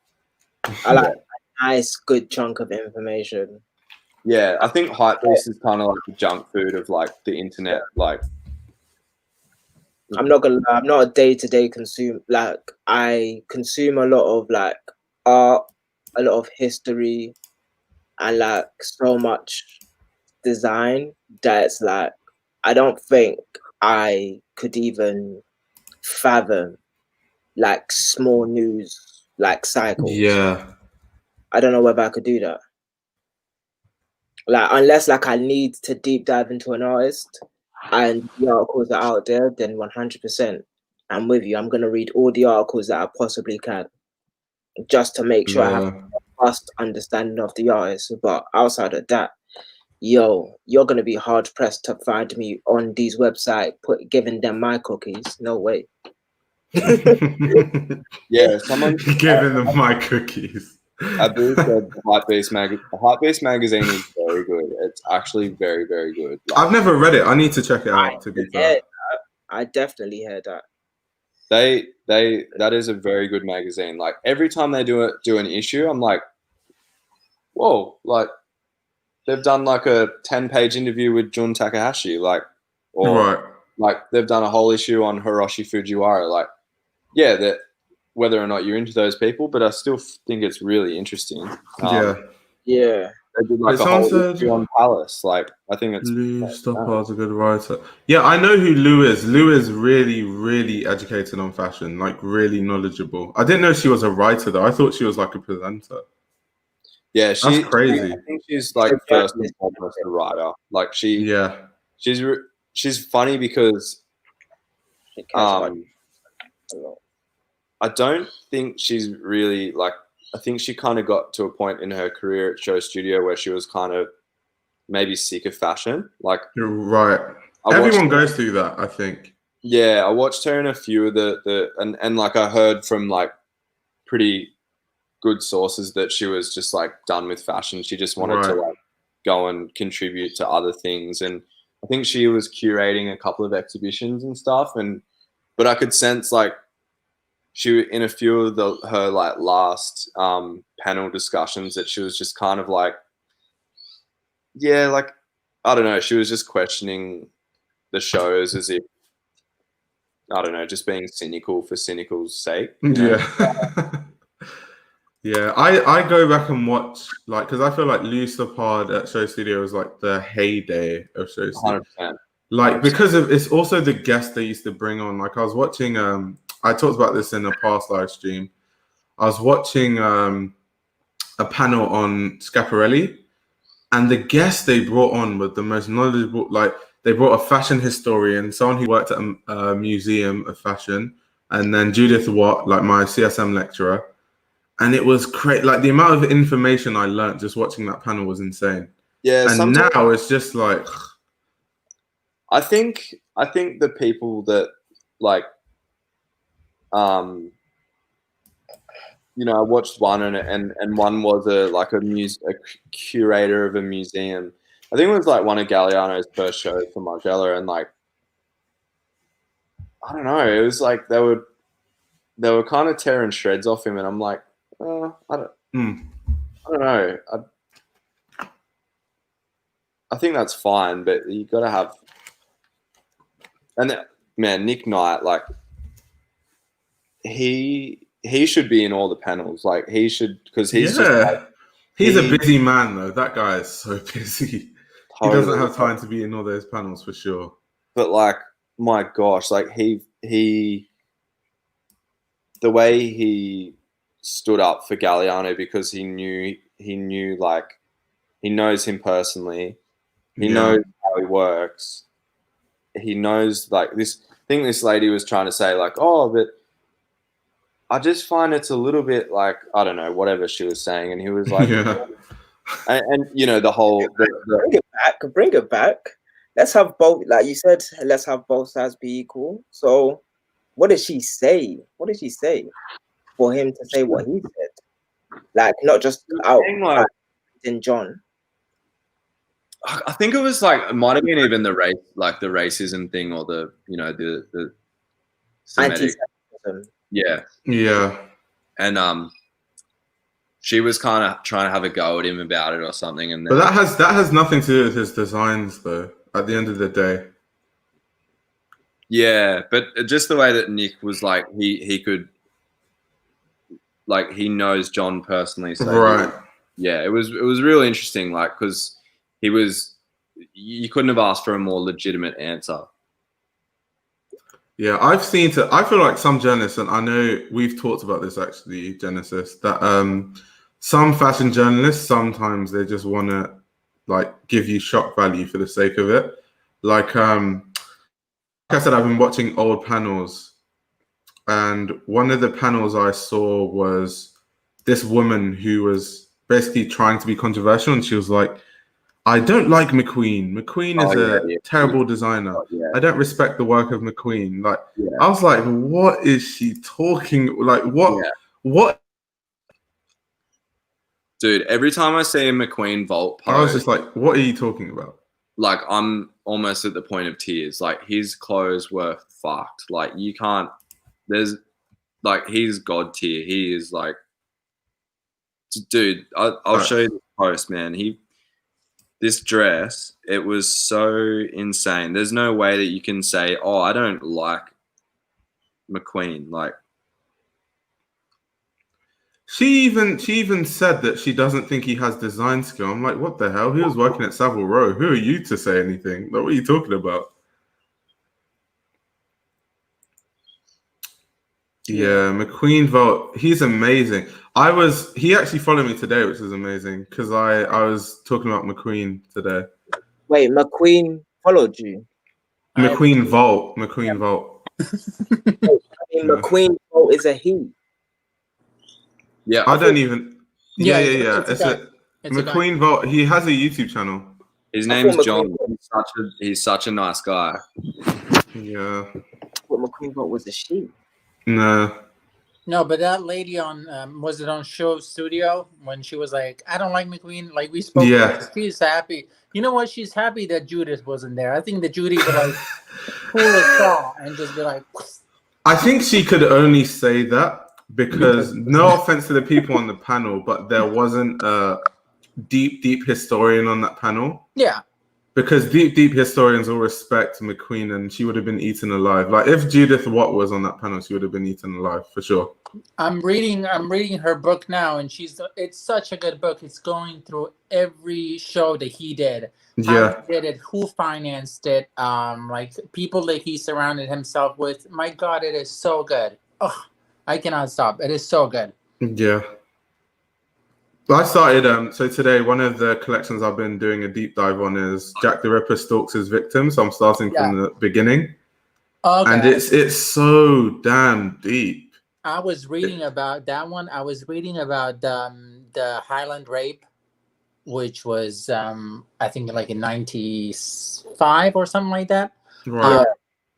I like a nice, good chunk of information. Yeah, I think Hypebeast is kind of like the junk food of like the internet. Like, I'm not gonna lie, I'm not a day-to-day consumer. Like, I consume a lot of like art, a lot of history, and like so much design that it's like I don't think I could even fathom like small news like cycles. Yeah. I don't know whether I could do that. Like, unless like I need to deep dive into an artist and the articles are out there, then 100% I'm with you. I'm gonna read all the articles that I possibly can just to make sure I have a vast understanding of the artist. But outside of that, you're gonna be hard pressed to find me on these websites giving them my cookies. No way. Yeah, someone giving them my cookies. Abloh said Hypebeast magazine is very good. It's actually very, very good. Like, I've never read it. I need to check it out. To be fair, I definitely heard that. That is a very good magazine. Like every time they do an issue, I'm like, whoa! Like they've done like a 10-page interview with Jun Takahashi, like, or like they've done a whole issue on Hiroshi Fujiwara. Like, yeah, that whether or not you're into those people, but I still think it's really interesting. Yeah. They did like a whole issue on Palace. Like, I think it's Lou Stoppard's a good writer. Yeah, I know who Lou is. Lou is really, really educated on fashion, like really knowledgeable. I didn't know she was a writer though. I thought she was like a presenter. Yeah, that's crazy. I think she's like first and foremost a writer. Like she's funny because I don't think she's really like, I think she kind of got to a point in her career at Show Studio where she was kind of maybe sick of fashion. Like, you're right. Everyone goes through that, I think. Yeah, I watched her in a few of and like I heard from like pretty good sources that she was just like done with fashion. She just wanted to like go and contribute to other things. And I think she was curating a couple of exhibitions and stuff. But I could sense like she, in a few of her like last panel discussions, that she was just kind of like, yeah, like, I don't know. She was just questioning the shows as if, I don't know, just being cynical for cynical's sake. You know? Yeah. Yeah, I go back and watch, like, because I feel like Lou Stoppard at Show Studio was like the heyday of Show Studio. 100%. Like, because of it's also the guests they used to bring on. Like, I was watching, I talked about this in a past live stream. I was watching a panel on Schiaparelli, and the guests they brought on were the most knowledgeable. Like, they brought a fashion historian, someone who worked at a museum of fashion, and then Judith Watt, like my CSM lecturer. And it was great. Like, the amount of information I learned just watching that panel was insane. Yeah. And now it's just like, I think the people that like, you know, I watched one and one was a curator of a museum. I think it was like one of Galliano's first shows for Margiela, and like, I don't know, it was like they were kind of tearing shreds off him, and I'm like, I don't know. I think that's fine, but you got to have. And man, Nick Knight, like, he should be in all the panels. Like, he should, because he's just like, he's a busy man though. That guy is so busy. He doesn't have time to be in all those panels for sure. But like, my gosh, like he the way he stood up for Galliano, because he knew like, he knows him personally. He knows how he works. He knows, like, this thing this lady was trying to say, like, oh, but I just find it's a little bit like, I don't know, whatever she was saying. And he was like, and you know, the whole bring it back. Let's have both, like you said, let's have both sides be equal. So what did she say? What did she say for him to say what he said? Like, not just out like, in John. I think it was like, it might have been even the race, like the racism thing, or the, you know, the anti-Semitism. Yeah. And she was kind of trying to have a go at him about it or something. And then, but that has nothing to do with his designs, though. At the end of the day. Yeah, but just the way that Nick was like, he could, like, he knows John personally, so right. It was really interesting, like, because you couldn't have asked for a more legitimate answer. Yeah, I feel like some journalists, and I know we've talked about this actually, Genesis, that some fashion journalists, sometimes they just want to like give you shock value for the sake of it. Like I said, I've been watching old panels, and one of the panels I saw was this woman who was basically trying to be controversial, and she was like, I don't like McQueen. McQueen is a terrible designer. I don't respect the work of McQueen. Like, I was like, what is she talking? Like, what? Dude, every time I see a McQueen vault post, I was just like, what are you talking about? Like, I'm almost at the point of tears. Like, his clothes were fucked. Like, you can't, there's, like, he's God tier. He is like, dude, I'll show you the post, man. This dress, it was so insane. There's no way that you can say, oh, I don't like McQueen. Like, she even said that she doesn't think he has design skill. I'm like, what the hell? He was working at Savile Row. Who are you to say anything? Like, what are you talking about? Yeah, McQueen Vault, he's amazing. He actually followed me today, which is amazing, because I was talking about McQueen today. Wait, McQueen followed you? McQueen Vault. Vault. McQueen Vault is a he. Yeah, I don't even. Yeah. It's McQueen Vault. He has a YouTube channel. His name's John. He's such a nice guy. Yeah. But McQueen Vault was a she. No, but that lady on was it on Show Studio when she was like, I don't like McQueen, like we spoke. Yeah. She's happy. You know what? She's happy that Judith wasn't there. I think that Judy would like pull a saw and just be like. I think she could only say that because no offense to the people on the panel, but there wasn't a deep historian on that panel. Yeah. Because deep historians all respect McQueen, and she would have been eaten alive. Like, if Judith Watt was on that panel, she would have been eaten alive for sure. I'm reading her book now, and it's such a good book. It's going through every show that he did. Yeah. How he did it, who financed it, like people that he surrounded himself with. My God, it is so good. Oh, I cannot stop. It is so good. Yeah. I started, so today, one of the collections I've been doing a deep dive on is Jack the Ripper stalks his victim. So I'm starting from the beginning. Okay. And it's so damn deep. I was reading about that one. I was reading about the Highland rape, which was, I think, like in 95 or something like that. Right.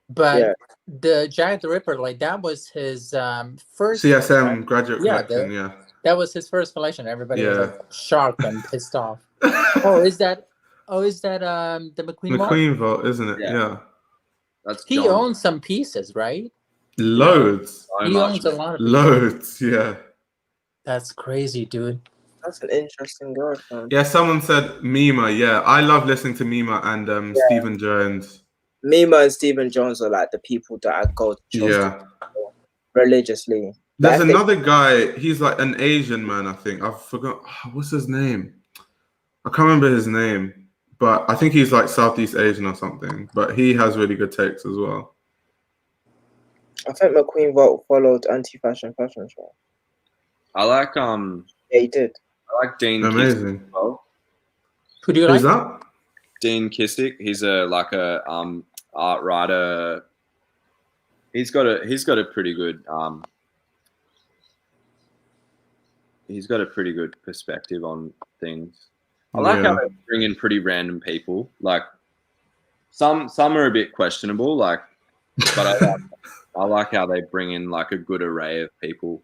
But the Jack the Ripper, like, that was his first CSM graduate collection, that was his first collection. Everybody was like shocked and pissed off. Is that the McQueen vault, isn't it? Yeah. That's he owns some pieces, right? Loads. He owns a lot of pieces. Loads, yeah. That's crazy, dude. That's an interesting guy, man. Yeah, someone said Mima. Yeah, I love listening to Mima and Stephen Jones. Mima and Stephen Jones are like the people that I go to religiously. There's another guy. He's like an Asian man, I think. I forgot. What's his name? I can't remember his name. But I think he's like Southeast Asian or something. But he has really good takes as well. I think McQueen followed anti-fashion fashion show. I like Yeah, he did. I like Dean. Amazing. Kissick as well. Who do you like? Who's that? Dean Kissick. He's a art writer. He's got a pretty good he's got a pretty good perspective on things. I like how they bring in pretty random people. Like some are a bit questionable, like, but I like how they bring in like a good array of people.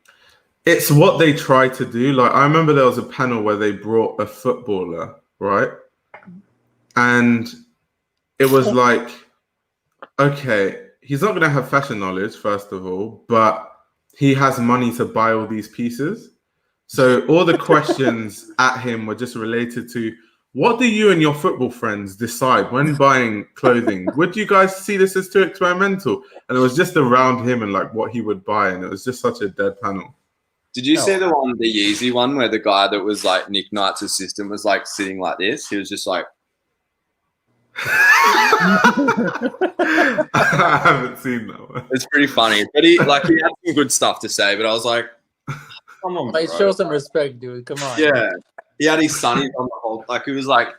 It's what they try to do. Like I remember there was a panel where they brought a footballer, right? And it was like, okay, he's not going to have fashion knowledge, first of all, but he has money to buy all these pieces. So all the questions at him were just related to, what do you and your football friends decide when buying clothing? Would you guys see this as too experimental? And it was just around him and like what he would buy. And it was just such a dead panel. Did you see the Yeezy one where the guy that was like Nick Knight's assistant was like sitting like this? He was just like, I haven't seen that one. It's pretty funny, but he had some good stuff to say. But I was like, come on, like, bro. show some respect, dude. Come on. Yeah, he had his sunnies on the whole. Like he was like,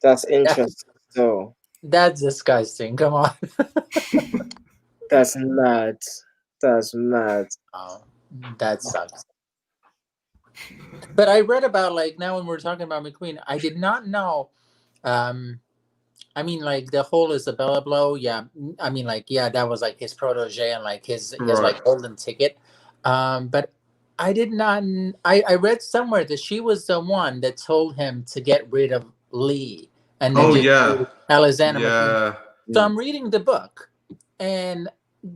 that's interesting. So that's disgusting. Come on. That's mad. That's mad. Oh, that sucks. But I read about, like, now when we're talking about McQueen, I did not know. I mean, like, the whole Isabella Abloh, I mean, like, that was like his protege and like his like golden ticket. But I did not. I read somewhere that she was the one that told him to get rid of Lee and then Alexander McQueen. So I'm reading the book, and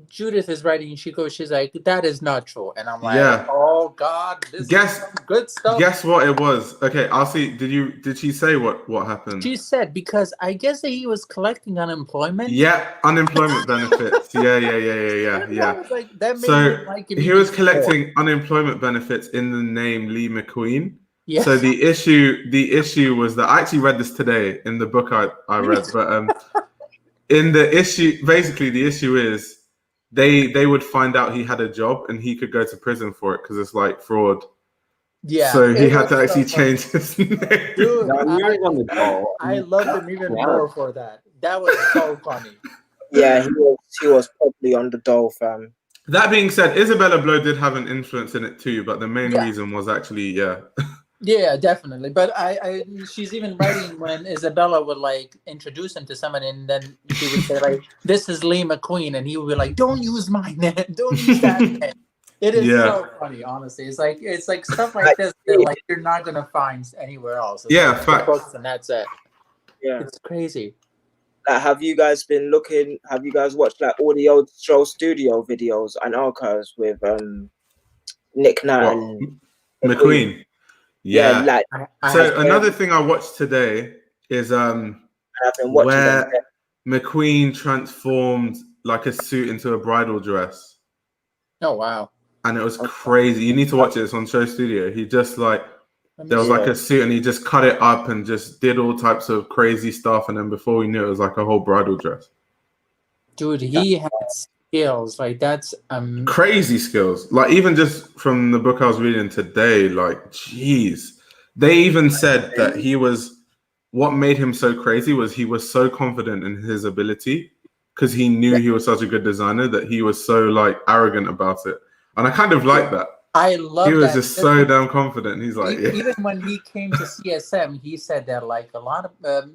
Judith is writing. She's like, that is not true, and I'm like, oh God, this is good stuff. Guess what it was? Okay, I'll see. Did she say what happened? She said, because I guess that he was collecting unemployment. Yeah, unemployment benefits. Yeah. Like, that made so me like him. He was collecting unemployment benefits in the name Lee McQueen. Yeah. So the issue was that I actually read this today in the book I read, but in the issue, basically the issue is they would find out he had a job and he could go to prison for it because it's like fraud. Yeah. So he had to actually change his name. Dude, I loved him even more for that. That was so funny. Yeah, he was probably on the dole, fam. That being said, Isabella Abloh did have an influence in it too, but the main reason was actually Yeah, definitely. But she's even writing when Isabella would like introduce him to someone, and then she would say like, "This is Lee McQueen," and he would be like, "Don't use my name. Don't use that name." It is so funny, honestly. It's like stuff like this that like you're not gonna find anywhere else. It's like facts. books and that's it. Yeah, it's crazy. Have you guys been looking? Have you guys watched like all the old show studio videos and archives with Nick Knight and McQueen? Yeah. Like so another thing I watched today is where McQueen transformed like a suit into a bridal dress. Oh wow! And it was crazy. You need to watch it. It's on Show Studio. He just like there was like a suit and he just cut it up and just did all types of crazy stuff. And then before we knew it was like a whole bridal dress. Dude, he skills. Like that's crazy skills. Like even just from the book I was reading today, like jeez, they even said that what made him so crazy was he was so confident in his ability because he knew he was such a good designer that he was so like arrogant about it, and I kind of like that. I love he was that. just so damn confident. He's like, even when he came to CSM, he said that like a lot of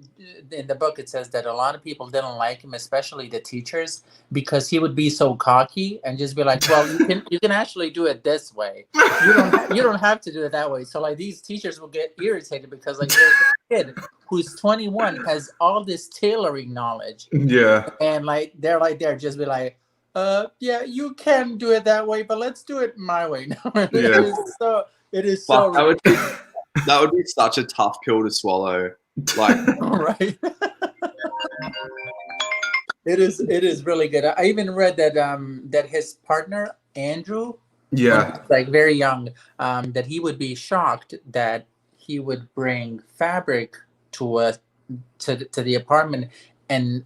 in the book it says that a lot of people didn't like him, especially the teachers, because he would be so cocky and just be like, well, you can actually do it this way. You don't have to do it that way. So like these teachers will get irritated because like there's a kid who's 21 has all this tailoring knowledge. Yeah. And like they're just be like, yeah, you can do it that way, but let's do it my way. It is so that would be such a tough pill to swallow. Like right. It is really good. I even read that that his partner Andrew, like very young, that he would be shocked that he would bring fabric to the apartment, and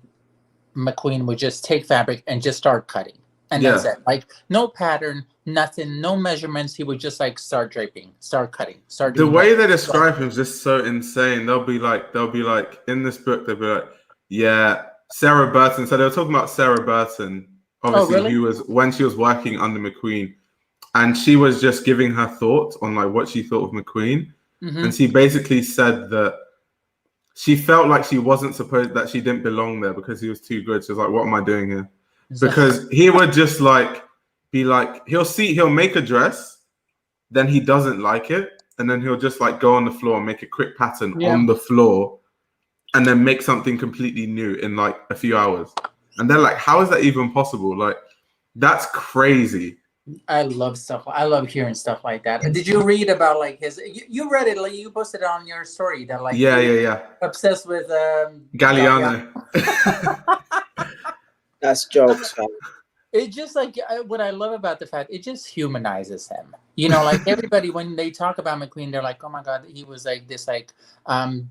McQueen would just take fabric and just start cutting, and that's it. Like no pattern, nothing, no measurements. He would just like start draping, start cutting, start. The way they describe him is just so insane. They'll be like in this book. They'll be like, yeah, Sarah Burton. So they were talking about Sarah Burton, obviously, who was when she was working under McQueen, and she was just giving her thoughts on like what she thought of McQueen, and she basically said that she felt like she wasn't supposed, that she didn't belong there because he was too good. She was like, what am I doing here? Because he would just like be like, he'll make a dress, then he doesn't like it, and then he'll just like go on the floor and make a quick pattern on the floor, and then make something completely new in like a few hours. And they're like, how is that even possible? Like, that's crazy. I love stuff. I love hearing stuff like that. Did you read about like his? You read it, like you posted it on your story that like obsessed with Galliano. That's jokes, man. It just like what I love about the fact it just humanizes him. You know, like everybody when they talk about McQueen, they're like, oh my god, he was like this like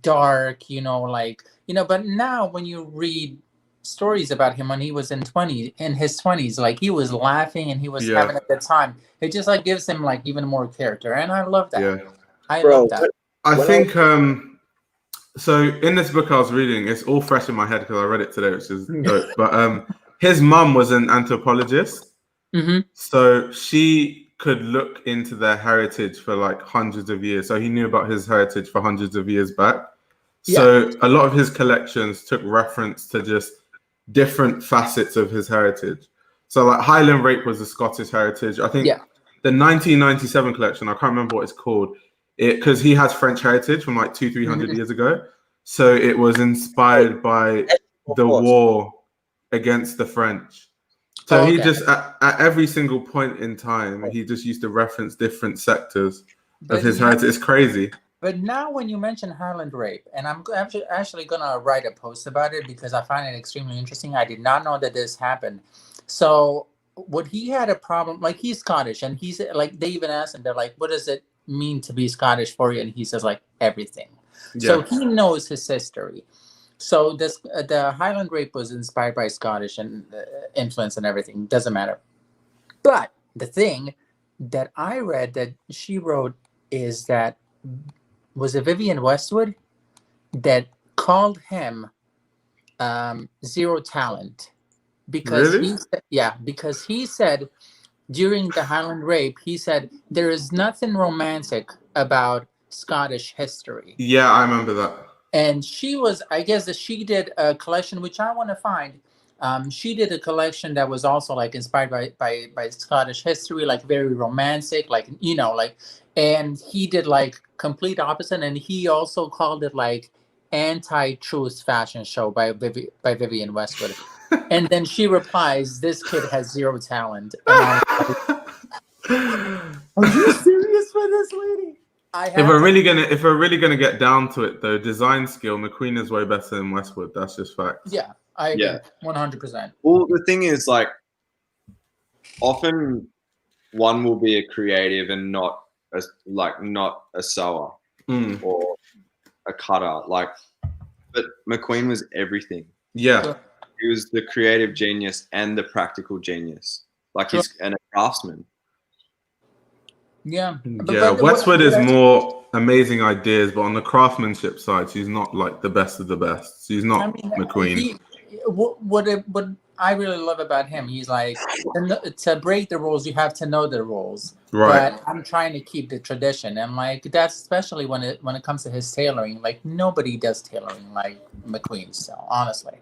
dark, you know, like But now when you read stories about him when he was in his 20s, like he was laughing and he was having a good time. It just like gives him like even more character, and I love that. I love that. I think so in this book I was reading, it's all fresh in my head because I read it today, which is dope. But his mum was an anthropologist, so she could look into their heritage for like hundreds of years. So he knew about his heritage for hundreds of years back. So a lot of his collections took reference to just different facets of his heritage. So like Highland Rape was the Scottish heritage. I think the 1997 collection, I can't remember what it's called, because he has French heritage from like 200-300 years ago. So it was inspired by the war against the French. So he just at every single point in time, he just used to reference different sectors of his heritage. It's crazy. But now when you mention Highland Rape, and I'm actually going to write a post about it because I find it extremely interesting. I did not know that this happened. So what he had a problem, like he's Scottish, and he's like, they even asked him, they're like, what does it mean to be Scottish for you? And he says like everything. So he knows his history. So the Highland Rape was inspired by Scottish and influence and everything. Doesn't matter. But the thing that I read that she wrote is that, was it Vivienne Westwood that called him zero talent because because he said during the Highland Rape, he said there is nothing romantic about Scottish history. Yeah, I remember that. And she was, I guess that she did a collection, which I want to find. She did a collection that was also like inspired by Scottish history, like very romantic, like, and he did like complete opposite. And he also called it like anti-truth fashion show by Vivienne Westwood. And then she replies, this kid has zero talent. And I'm like, are you serious with this lady? If we're really gonna get down to it, though, design skill, McQueen is way better than Westwood. That's just fact. Yeah, I agree, 100%. Well, the thing is, like, often one will be a creative and not a sewer or a cutter. Like, but McQueen was everything. Yeah. He was the creative genius and the practical genius. Like he's a craftsman. Yeah. Yeah, Westwood is more amazing ideas, but on the craftsmanship side, she's not like the best of the best. She's not McQueen. What I really love about him, he's like, to break the rules, you have to know the rules. Right. But I'm trying to keep the tradition, and like that's especially when it comes to his tailoring. Like nobody does tailoring like McQueen. So honestly,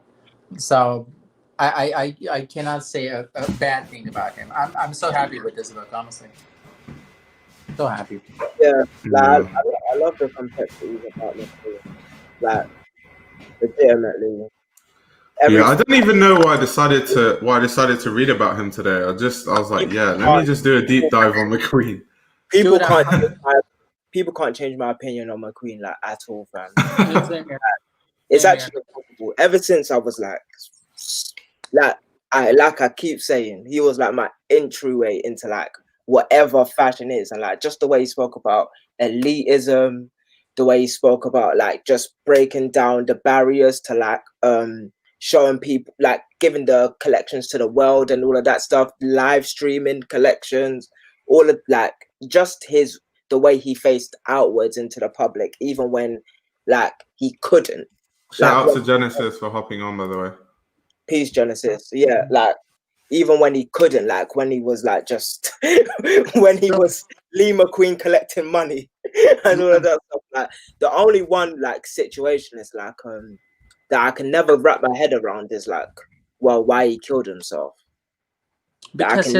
so I cannot say a bad thing about him. I'm so happy with this book, honestly. So happy. Yeah, like, I love the complexities about McQueen. Like, legitimately. Yeah, I don't even know why I decided to read about him today. I was like, yeah, let me just do a deep dive on McQueen. People can't change my opinion on McQueen like at all, fam. It's actually impossible. Ever since I was like I keep saying, he was like my entryway into like whatever fashion is, and like just the way he spoke about elitism, the way he spoke about like just breaking down the barriers to like showing people, like giving the collections to the world and all of that stuff, live streaming collections, all of like just the way he faced outwards into the public, even when like he couldn't. Shout out to Genesis for hopping on, by the way. Peace, Genesis. Yeah, like even when he couldn't, like when he was like just when he was Lee McQueen collecting money and all of that stuff. Like the only one like situation is like that I can never wrap my head around is like, well, why he killed himself. Because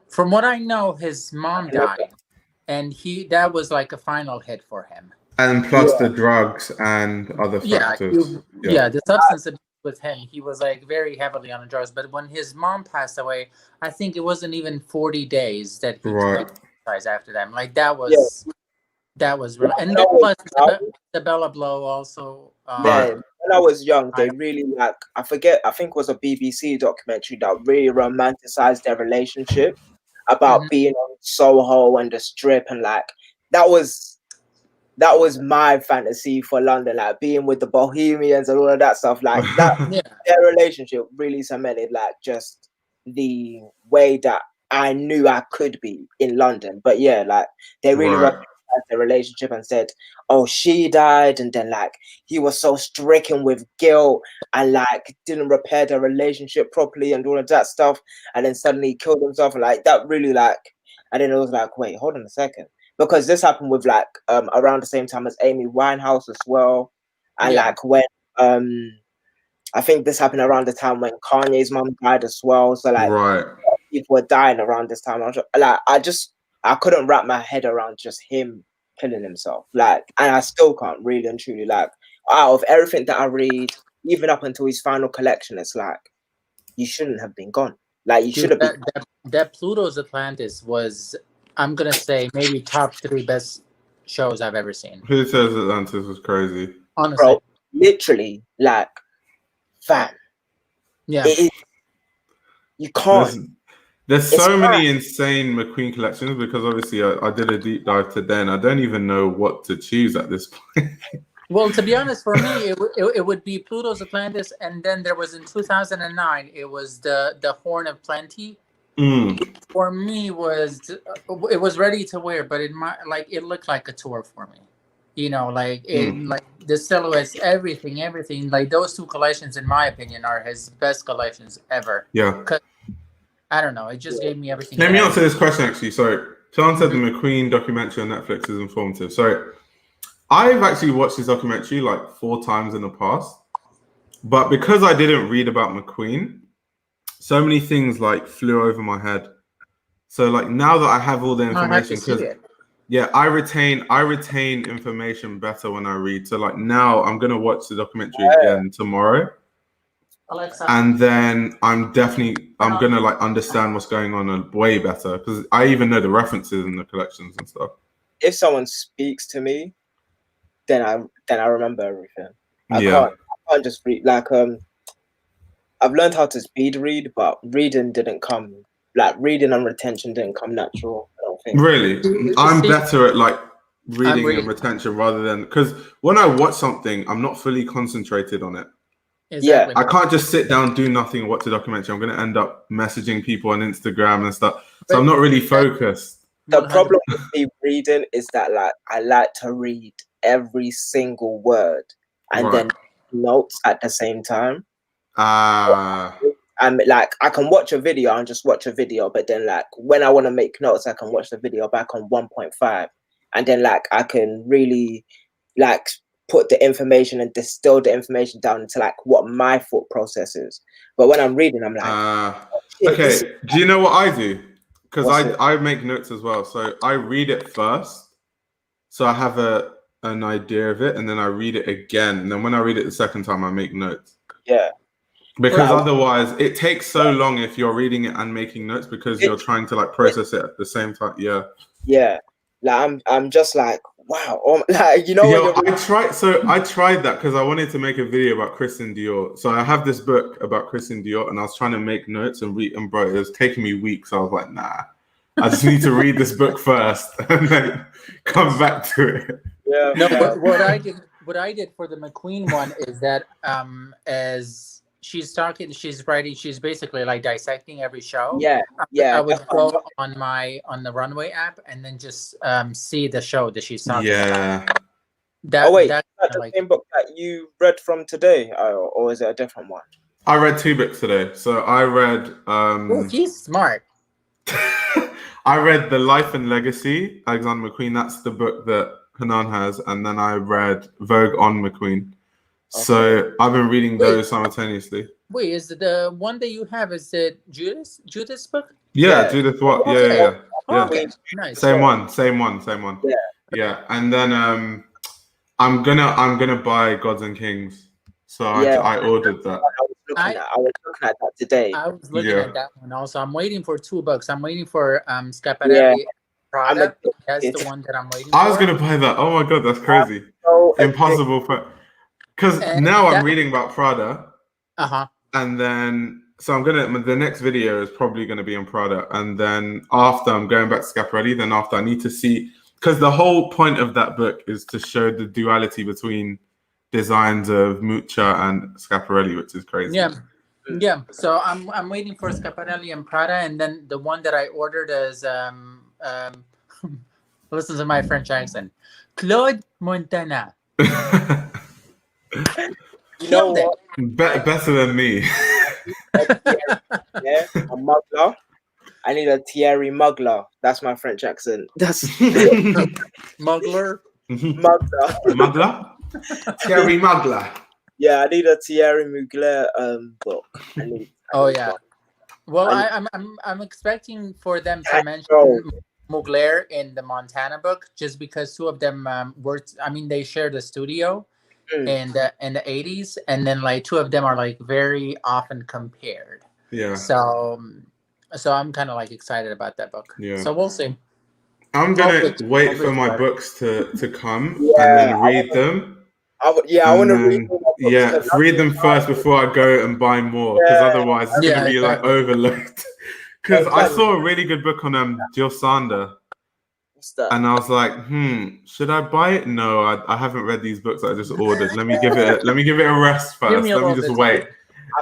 from what I know, his mom died, and that was like a final hit for him. And plus the drugs and other factors. The substance abuse with him, he was like very heavily on the drugs. But when his mom passed away, I think it wasn't even 40 days that he exercised after them. Like that was real. And then plus the Bella Blow also. When I was young, they really like, I think it was a BBC documentary that really romanticized their relationship about being on Soho and the Strip, and like that was my fantasy for London, like being with the Bohemians and all of that stuff. Like that, their relationship really cemented like just the way that I knew I could be in London. But yeah, like they really romanticized their relationship and said, oh, she died, and then like he was so stricken with guilt and like didn't repair their relationship properly and all of that stuff, and then suddenly he killed himself. And like that really like, and then it was like, wait, hold on a second. Because this happened with like around the same time as Amy Winehouse as well, and like when I think this happened around the time when Kanye's mom died as well. So like people were dying around this time. I couldn't wrap my head around just him killing himself. Like, and I still can't really and truly. Like, out of everything that I read, even up until his final collection, it's like you shouldn't have been gone. Like you should have been. That Pluto's Atlantis was, I'm gonna say, maybe top 3 best shows I've ever seen. Who says Atlantis was crazy? Honestly, bro, literally, like, fam. Yeah, you can't. There's so many insane McQueen collections because obviously I did a deep dive today, and I don't even know what to choose at this point. Well, to be honest, for me, it would be Pluto's Atlantis, and then there was in 2009, it was the Horn of Plenty. For me, it was ready to wear, but it looked like a tour for me. You know, like like the silhouettes, everything. Like those 2 collections, in my opinion, are his best collections ever. Yeah. I don't know. It just gave me everything. Let me answer this question actually. So, Sean said the McQueen documentary on Netflix is informative. So, I've actually watched this documentary like 4 times in the past, but because I didn't read about McQueen, so many things like flew over my head. So, like now that I have all the information, because I retain information better when I read. So, like now I'm gonna watch the documentary again tomorrow. Alexa. And then I'm gonna like understand what's going on way better because I even know the references in the collections and stuff. If someone speaks to me, then I remember everything. I can't just read. Like I've learned how to speed read, but reading didn't come. Like reading and retention didn't come natural. I don't think. Really, I'm better at like reading and retention rather than because when I watch something, I'm not fully concentrated on it. Exactly. I can't just sit down, do nothing, and watch a documentary. I'm going to end up messaging people on Instagram and stuff. So I'm not really focused. The problem with me reading is that like I like to read every single word and then notes at the same time. I'm like, I can watch a video and just watch a video, but then like when I want to make notes, I can watch the video back on 1.5, and then like I can really like put the information and distill the information down into like what my thought process is. But when I'm reading, I'm like, okay, do you know what I do? Because I make notes as well. So I read it first, so I have an idea of it, and then I read it again, and then when I read it the second time, I make notes. Yeah. Because otherwise, it takes so long if you're reading it and making notes because you're trying to like process it at the same time. Yeah. Yeah. Like I'm just like, wow. Like, you know. Yo, I tried that because I wanted to make a video about Christian Dior. So I have this book about Christian Dior, and I was trying to make notes and read. And bro, it was taking me weeks. I was like, nah, I just need to read this book first and then come back to it. Yeah. No, but what I did for the McQueen one is that as she's writing, she's basically like dissecting every show. Yeah. I would go on the Runway app and then just see the show that she's talking about. That's the same book that you read from today, or is it a different one? I read 2 books today. So I read he's smart. I read The Life and Legacy, Alexander McQueen. That's the book that Hanan has, and then I read Vogue on McQueen. Okay. So I've been reading those simultaneously. Wait, is the one that you have, is it Judith's book? Yeah, Judith what? Okay. Yeah. Okay. Nice. Same one. Yeah. And then I'm gonna buy Gods and Kings. So I ordered that. I was looking at that today. I was looking at that one also. I'm waiting for 2 books. I'm waiting for Schiaparelli product. That's the one that I'm waiting for. I was gonna buy that. Oh my god, that's crazy. Impossible for. Because now I'm reading about Prada. And then, so the next video is probably going to be on Prada. And then after I'm going back to Schiaparelli, then after I need to see, because the whole point of that book is to show the duality between designs of Mucha and Schiaparelli, which is crazy. Yeah. So I'm waiting for Schiaparelli and Prada. And then the one that I ordered is, listen to my French accent, Claude Montana. You know what? Better than me. A muggler. I need a Thierry Mugler. That's my French accent. That's Muggler. Mugler. Thierry Mugler. Yeah, I need a Thierry Mugler book. Well, I'm expecting for them to mention Mugler in the Montana book, just because 2 of them they share the studio. In the 80s, and then like 2 of them are like very often compared. Yeah. So I'm kind of like excited about that book. Yeah. So we'll see. I'm gonna wait for my books to come and then read them. I want to read them. Yeah, read them first before I go and buy more, because otherwise it's gonna be like overlooked. Because I saw a really good book on Jill Sander. And I was like, should I buy it? No, I haven't read these books that I just ordered. Let me give it a rest first. Let me just wait.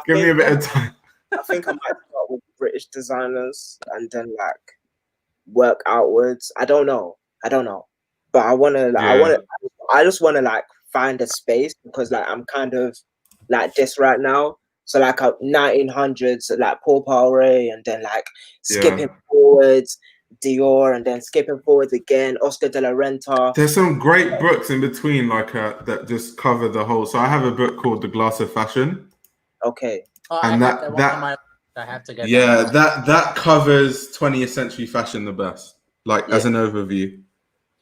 Give me a bit of time. I think I might start with British designers and then like work outwards. I don't know. But I just wanna like find a space, because like I'm kind of like this right now. So like 1900s, like Paul Poiret, and then like skipping forwards, Dior, and then skipping forwards again, Oscar de la Renta. There's some great books in between, like that just cover the whole. So I have a book called The Glass of Fashion. Okay. And I have to get. Yeah, that covers 20th century fashion the best, like as an overview.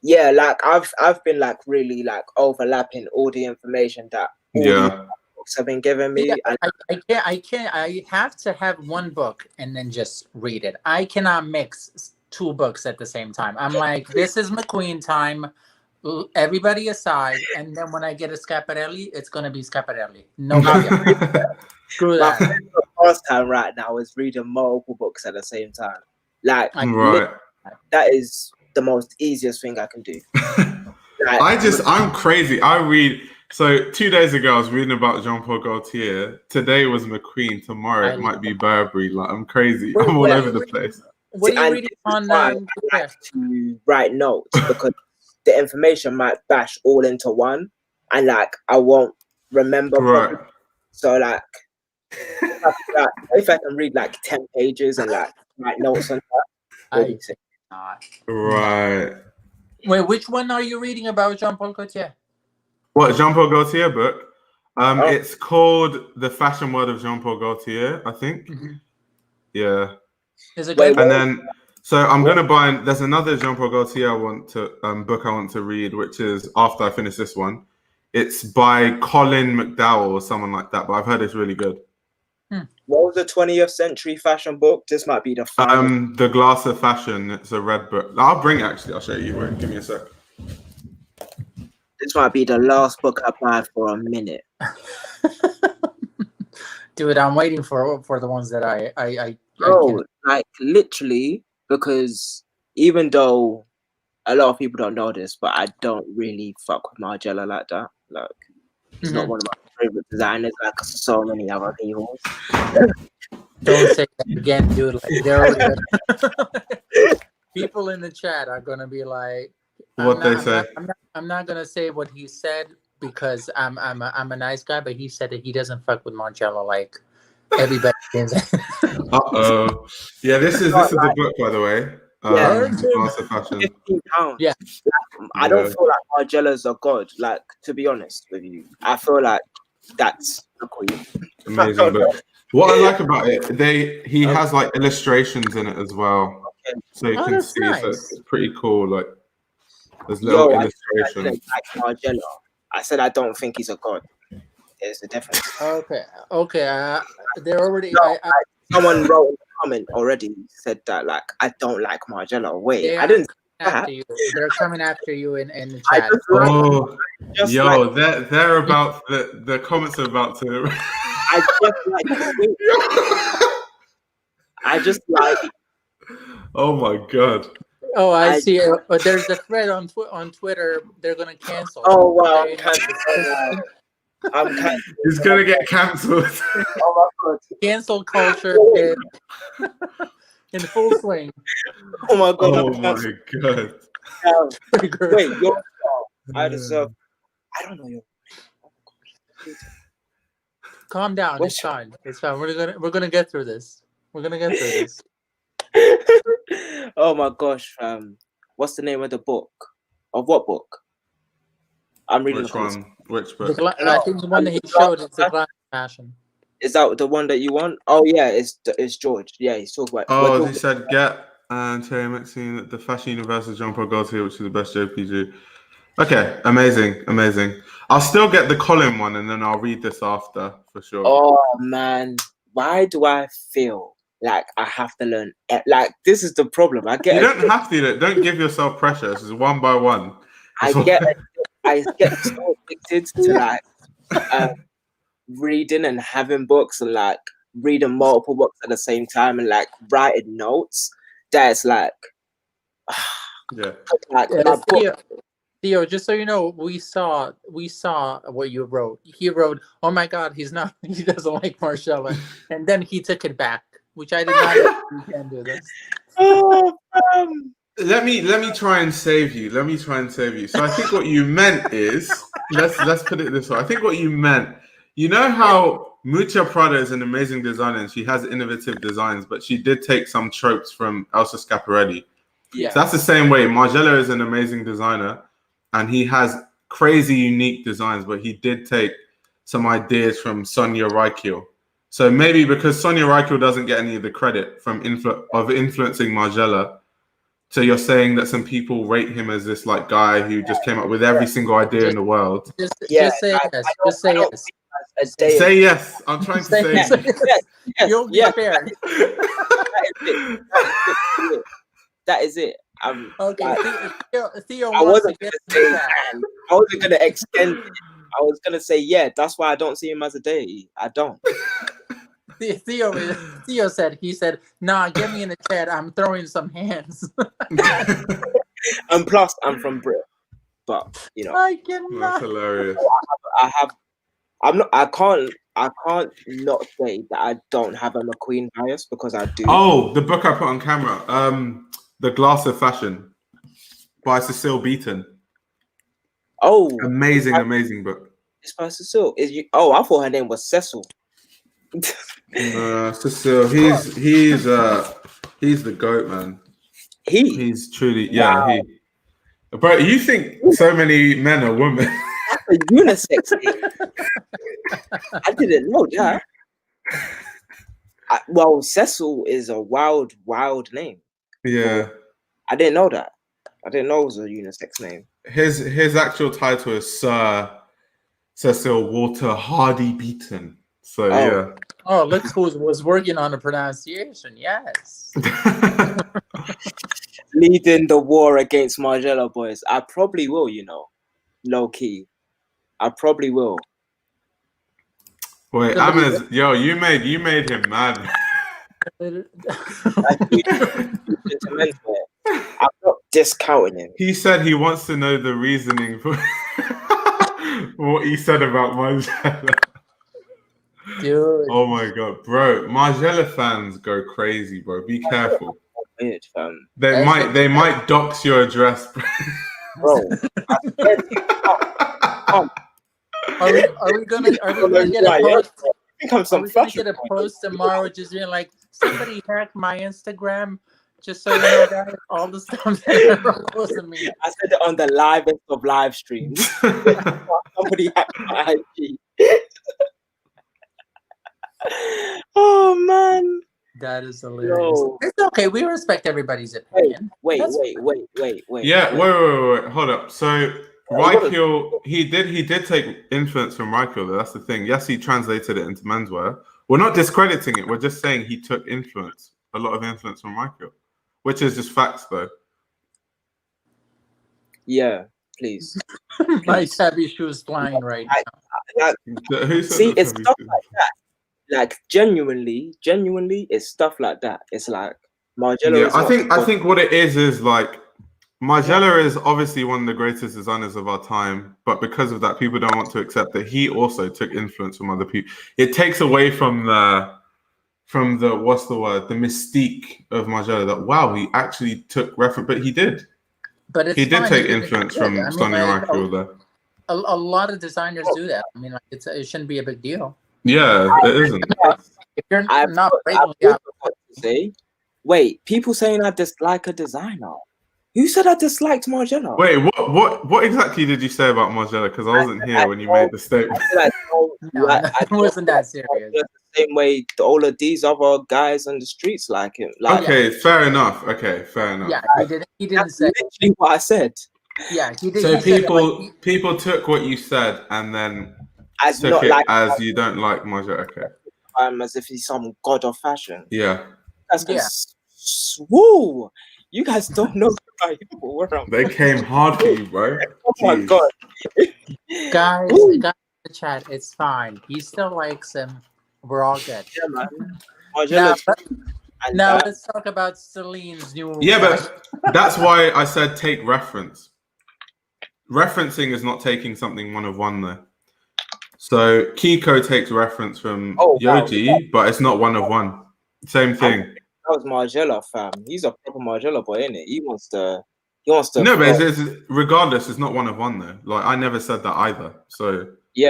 Yeah, like I've been like really like overlapping all the information that books have been giving me. I have to have 1 book and then just read it. I cannot mix 2 books at the same time. I'm like, this is McQueen time, everybody aside, and then when I get a Schiaparelli, it's gonna be Schiaparelli. No problem. Screw that. My first time right now is reading multiple books at the same time. Like that is the most easiest thing I can do. I'm crazy. I read So 2 days ago, I was reading about Jean-Paul Gaultier. Today was McQueen. Tomorrow it might be Burberry. Like, I'm crazy. I'm all over the place. What are you reading on? I like to write notes because the information might bash all into one, and like I won't remember. Right. So like, if I can read like 10 pages and like write notes on that, right. Wait, which one are you reading about Jean-Paul Gaultier? What, Jean-Paul Gaultier book? It's called The Fashion World of Jean-Paul Gaultier, I think. Mm-hmm. Yeah. Is it good? And then, so I'm gonna buy. There's another Jean-Paul Gaultier book I want to read, which is after I finish this one. It's by Colin McDowell or someone like that, but I've heard it's really good. What was the 20th century fashion book? This might be the final. The Glass of Fashion. It's a red book. I'll bring it actually. I'll show you. Wait, give me a sec. This might be the last book I buy for a minute. Dude, I'm waiting for the ones that I like literally, because even though a lot of people don't know this, but I don't really fuck with Margiela like that. Like, it's not one of my favorite designers, like so many other people. Don't say that again, dude. Like, they're already people in the chat are gonna be like, I'm not gonna say what he said because I'm a nice guy, but he said that he doesn't fuck with Margiela like everybody is. Yeah, this is the book, by the way. Glass of Fashion. £15. Yeah. I don't feel like Margiela's a god. Like, to be honest with you, I feel like that's the queen. Amazing book. What I like about it, he has like illustrations in it as well, so you can see. Nice. So it's pretty cool. Like, there's little illustrations. I like Margiela. I said I don't think he's a god. There's a difference. Okay. They're already. Someone wrote in the comment already said that like I don't like Margiela. Wait, I didn't. After you. They're coming after you in the chat. They're about the comments are about to. I just like. Oh my god. Oh, I see it. But there's a thread on Twitter. They're gonna cancel. Oh wow! He's gonna get cancelled. Oh my god! Cancel culture in full swing. Oh my god! Oh my god! Wait, I deserve. I don't know your. Calm down. It's fine. It's fine. We're gonna get through this. We're gonna get through this. Oh my gosh! What's the name of the book? Of what book? I'm reading. Which one? Which book? I think the one that he showed is the Glass of Fashion. Is that the one that you want? Oh yeah, it's George. Yeah, he's talking about. Oh, he said get Terry McQueen, the Fashion Universe of Jean-Paul Gaultier, which is the best JPG. Okay, amazing. I'll still get the Colin one, and then I'll read this after for sure. Oh man, why do I feel like I have to learn? Like, this is the problem. You don't have to. Don't give yourself pressure. This is one by one. I get so addicted to like reading and having books and like reading multiple books at the same time and like writing notes. That's like, Theo, just so you know, we saw what you wrote. He wrote, "Oh my God, he doesn't like Margiela," and then he took it back, which I did not. You can't do this. Let me try and save you. So I think what you meant is, let's put it this way. I think what you meant, you know how Mucha Prada is an amazing designer and she has innovative designs, but she did take some tropes from Elsa Schiaparelli. Yeah. So that's the same way. Margiela is an amazing designer and he has crazy unique designs, but he did take some ideas from Sonia Rykiel. So maybe because Sonia Rykiel doesn't get any of the credit from influencing Margiela, so you're saying that some people rate him as this like guy who just came up with every single idea in the world. Just say yes. Just say yes. Say yes. I'm trying to say yes. You'll be fair. That is it. Okay. Theo I wasn't going to say that. I wasn't going to extend it. I was going to say, yeah, that's why I don't see him as a deity. I don't. Theo said, nah, get me in the chat. I'm throwing some hands. And plus, I'm from Brit. but you know, I cannot. That's hilarious. I can't not say that I don't have a McQueen bias, because I do. Oh, the book I put on camera, The Glass of Fashion by Cecile Beaton. Oh, amazing book. It's by Cecile. Oh, I thought her name was Cecil. Cecile. He's the GOAT, man. He's truly Bro, you think so many men are women? That's a unisex name. I didn't know that. Well, Cecil is a wild name. Yeah. I didn't know that. I didn't know it was a unisex name. His actual title is Sir Cecil Walter Hardy Beaton. So yeah. Oh, look who was working on the pronunciation. Yes. Leading the war against Margiela boys. I probably will, you know. Low key. I probably will. Wait, Amaz, yo, you made him mad. I'm not discounting him. He said he wants to know the reasoning for what he said about Margiela. Dude. Oh my god, bro. Margiela fans go crazy, bro. Be careful. Weird, fam. They might dox your address, bro. Are we gonna get a post? I think I'm some get a post tomorrow just being like, somebody hacked my Instagram, just so you know that all the stuff that posting me. I said it on the livest of live streams. Somebody hacked my IG. Oh man. That is hilarious. No. It's okay. We respect everybody's opinion. Wait. Yeah, wait. Hold up. So Virgil, he did take influence from Virgil. That's the thing. Yes, he translated it into menswear. We're not discrediting it. We're just saying he took a lot of influence from Virgil, which is just facts, though. Yeah, please. My heavy shoes flying right now. See, it's stuff like that. Like genuinely, it's stuff like that. It's like Margiela. Yeah, I think what it is like Margiela is obviously one of the greatest designers of our time, but because of that, people don't want to accept that he also took influence from other people. It takes away from the what's the word? The mystique of Margiela. That wow, he actually took reference, but he did. But he did take influence from Sonia Rykiel there. A lot of designers do that. I mean, like it shouldn't be a big deal. Yeah, it isn't. If you're not say, wait, people saying I dislike a designer. Who said I disliked Margiela? Wait, what exactly did you say about Margiela? Because I wasn't here when you made the statement. I wasn't that serious. The same way all of these other guys on the streets like him. Like, okay, fair enough. Yeah, he didn't say literally what I said. Yeah, he did. So people took what you said and then took it as you don't like Margiela. Okay. As if he's some god of fashion. Yeah. Woo! You guys don't know They came hard for you, bro. Oh my god. Guys, in the chat, it's fine. He still likes him. We're all good. Yeah, man. Now let's talk about Celine's new. Yeah, but that's why I said take reference. Referencing is not taking something one of one though. So Kiko takes reference from Yoji, but it's not one of one. Same thing. That was Margiela, fam. He's a proper Margiela boy, isn't it? He wants to. No, but it's regardless, it's not one of one though. Like I never said that either. So yeah,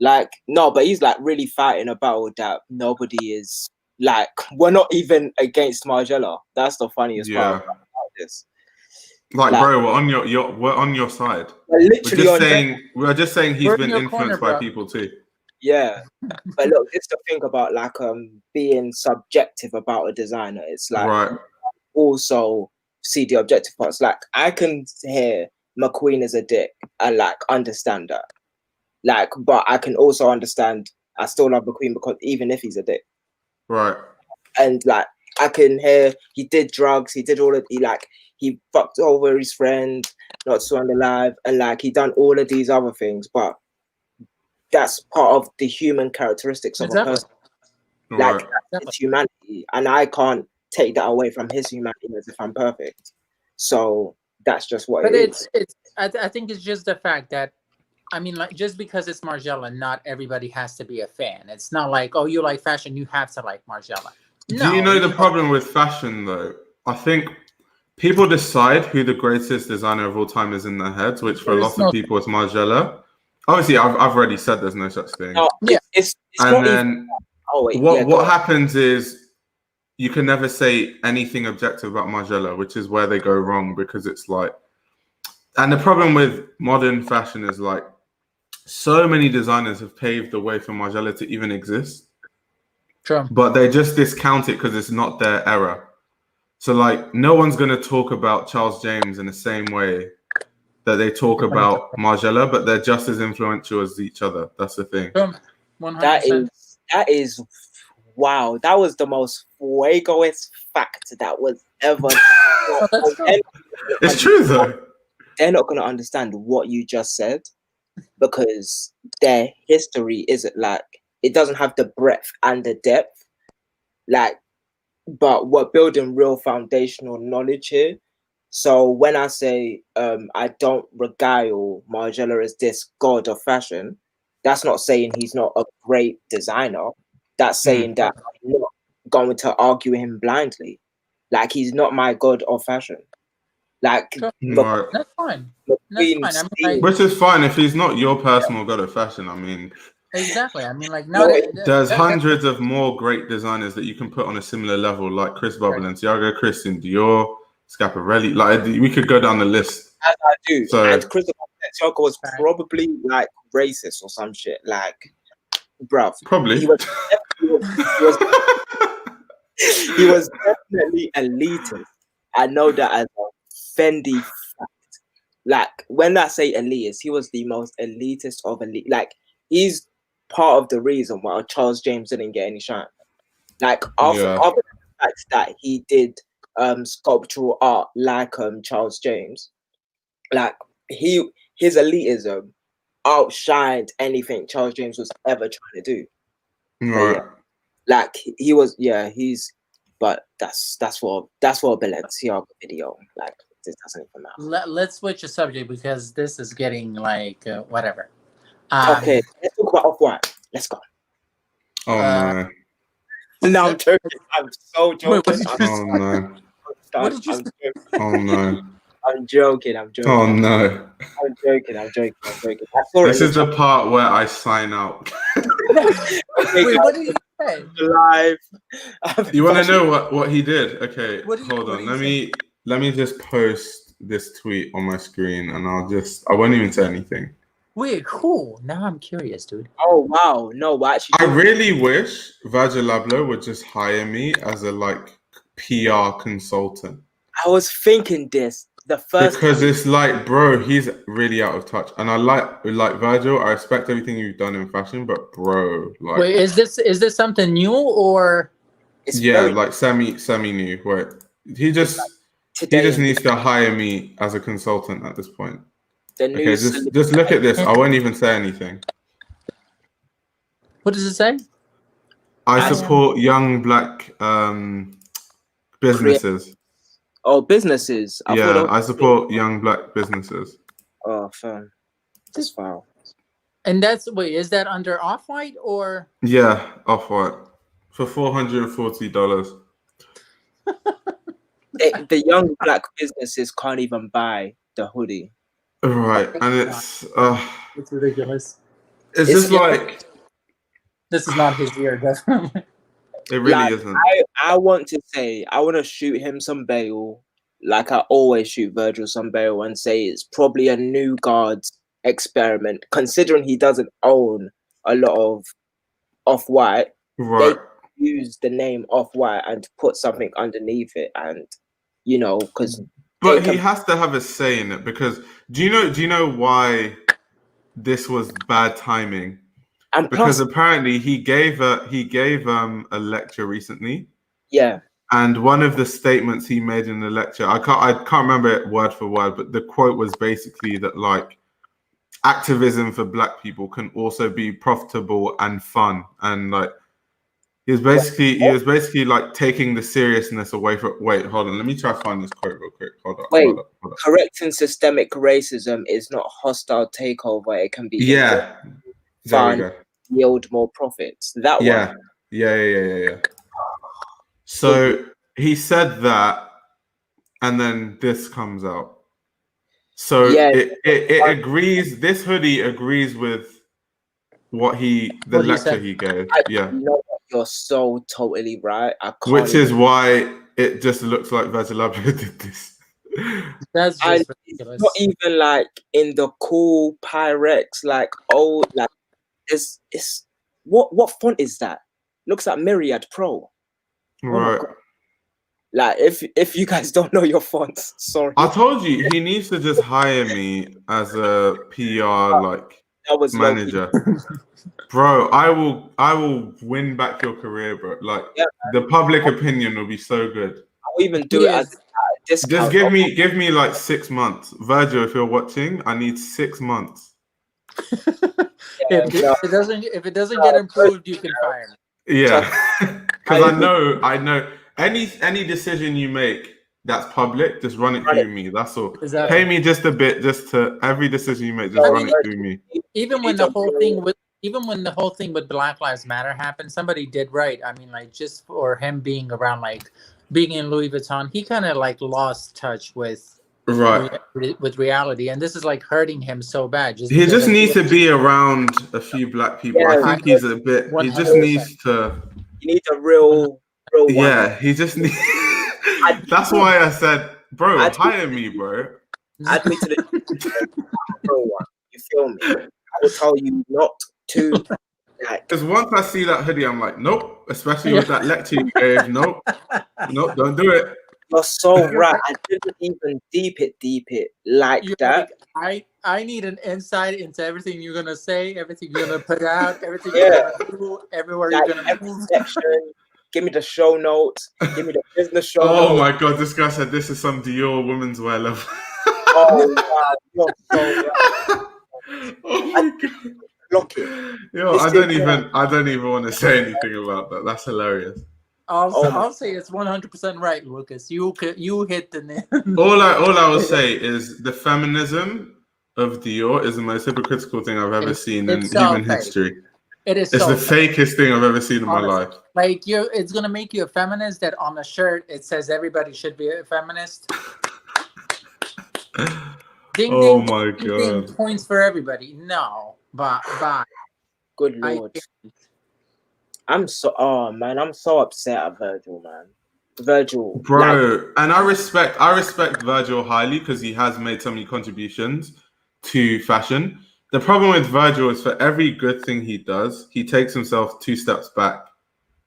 like no, but he's like really fighting a battle that nobody is like. We're not even against Margiela. That's the funniest part about this. Like, bro, we're on your side. We're just saying he's been influenced by people too. Yeah, but look, it's the thing about like being subjective about a designer. It's like also see the objective parts. Like I can hear McQueen is a dick and like understand that. Like, but I can also understand I still love McQueen because even if he's a dick. Right. And like I can hear he did drugs, he did all of he fucked over his friend, not so alive, and like he done all of these other things, but that's part of the human characteristics of a person. Like that's humanity, and I can't take that away from his humanity as if I'm perfect. So that's just what But it is. I think it's just the fact that, I mean, like, just because it's Margiela, not everybody has to be a fan. It's not like, oh, you like fashion, you have to like Margiela. Do you know the problem with fashion, though? I think people decide who the greatest designer of all time is in their heads, which for a lot of people is Margiela. Obviously, I've already said there's no such thing. No, it's and not then even, oh, wait, what happens is you can never say anything objective about Margiela, which is where they go wrong, because it's like, and the problem with modern fashion is like, so many designers have paved the way for Margiela to even exist. True. But they just discount it because it's not their era. So like, no one's going to talk about Charles James in the same way that they talk about Margiela, but they're just as influential as each other. That's the thing. 100%. That is wow. That was the most fuegoest fact that was ever. It's true though. They're not going to understand what you just said, because their history isn't like, it doesn't have the breadth and the depth, like, but we're building real foundational knowledge here. So when I say I don't regale Margiela as this god of fashion, that's not saying he's not a great designer. That's saying that I'm not going to argue him blindly. Like, he's not my god of fashion. Like, right. That's fine. That's fine. I mean, like, which is fine if he's not your personal god of fashion. I mean, exactly. I mean, like, there's hundreds of more great designers that you can put on a similar level, like Chris Balenciaga, Christian Dior, Schiaparelli. Like, we could go down the list. As I do. So, and Chris Balenciaga was probably like racist or some shit. Like, bruv. Probably. He was definitely elitist. I know that as a Fendi fact. Like, when I say elitist, he was the most elitist of elite. Like, he's part of the reason why Charles James didn't get any shine. Like, after the fact that he did sculptural art like Charles James, like, his elitism outshined anything Charles James was ever trying to do. Right. Yeah, like, he was, but that's for a Balenciaga video. Like, this doesn't even matter. Let's switch the subject, because this is getting like whatever. Okay, let's talk about Off-White. Let's go. Oh no. No, I'm joking. I'm so joking. What did you say? Oh no. I'm joking. Oh no. I'm joking. This is the part where I sign out. Okay, wait, what did you say? Live. You want to know what he did? Okay, hold on. Let me just post this tweet on my screen, and I won't even say anything. Wait, cool. Now I'm curious, dude. Oh wow, no, actually, I really wish Virgil Abloh would just hire me as a like PR consultant. I was thinking this the first because it's like, bro, he's really out of touch, and I like Virgil. I respect everything you've done in fashion, but bro, like, wait, is this something new or? Like semi new. Wait, he just needs to hire me as a consultant at this point. Okay, just look at this. I won't even say anything. What does it say? I support young black businesses. Oh, businesses. I support young black businesses. Oh, fun. That's foul. And is that under Off-White or? Yeah, Off-White for $440. The young black businesses can't even buy the hoodie. Right, and it's ridiculous. It's just like, this is not his year, definitely. It really isn't. I want to shoot him some bail, like I always shoot Virgil some bail, and say it's probably a New Guards experiment, considering he doesn't own a lot of Off-White. Right. They use the name Off-White and put something underneath it, and because. But he has to have a say in it, because do you know why this was bad timing? And because apparently he gave a lecture recently. Yeah. And one of the statements he made in the lecture, I can't remember it word for word, but the quote was basically that like activism for black people can also be profitable and fun, and like He was basically like taking the seriousness away from. Wait, hold on. Let me try to find this quote real quick. Hold up. Correcting systemic racism is not hostile takeover. It can be fun, yield more profits. That one. Yeah. So he said that, and then this comes out. So it agrees. This hoodie agrees with what the lecture he gave. You know what? You're so totally right. Which is why it just looks like Virgil Abloh did this. That's just ridiculous. Not even like in the cool Pyrex, like it's what font is that? Looks like Myriad Pro. Right. Like if you guys don't know your fonts, sorry. I told you he needs to just hire me as a PR manager. Bro, I will win back your career, bro. Like the public opinion will be so good. I'll even do it as a discount. Just give me like 6 months. Virgil, if you're watching, I need 6 months. If it doesn't get improved, you can fire me. Yeah. Because I know any decision you make that's public, just run it through me. That's all. Exactly. Pay me just a bit, every decision you make, just run it through me. Even when the whole thing with Black Lives Matter happened, somebody did right. I mean, like just for him being around, like being in Louis Vuitton, he kind of like lost touch with reality, and this is like hurting him so bad. He just needs to be around a few black people. I think he's a bit. 100%. He just needs to. You need a real one. Yeah, he just needs. That's why I said, bro, hire me, bro. Add me to the real one. You feel me? I will tell you not to. Because once I see that hoodie, I'm like, nope. Especially with that lecture you gave, nope, don't do it. You're so right. I didn't even deep it like that. Like, I need an insight into everything you're gonna say, everything you're gonna put out, everything you're gonna do, everywhere you're gonna move. Give me the show notes. Give me the business show notes. Oh my god, this guy said this is some Dior women's wear level. Oh wow, you're so right. Oh my god. Block it. Yo, I don't even want to say anything about that. That's hilarious. I'll say it's 100% right, Lucas. You hit the nail. All I will say is the feminism of Dior is the most hypocritical thing I've ever seen in human history. It's the fakest thing I've ever seen in my life. Like it's gonna make you a feminist that on the shirt it says everybody should be a feminist. Ding, oh ding, my ding, god! Ding, points for everybody. No, but good lord. I'm so upset at Virgil, man. Virgil, bro, and I respect Virgil highly because he has made so many contributions to fashion. The problem with Virgil is for every good thing he does, he takes himself 2 steps back.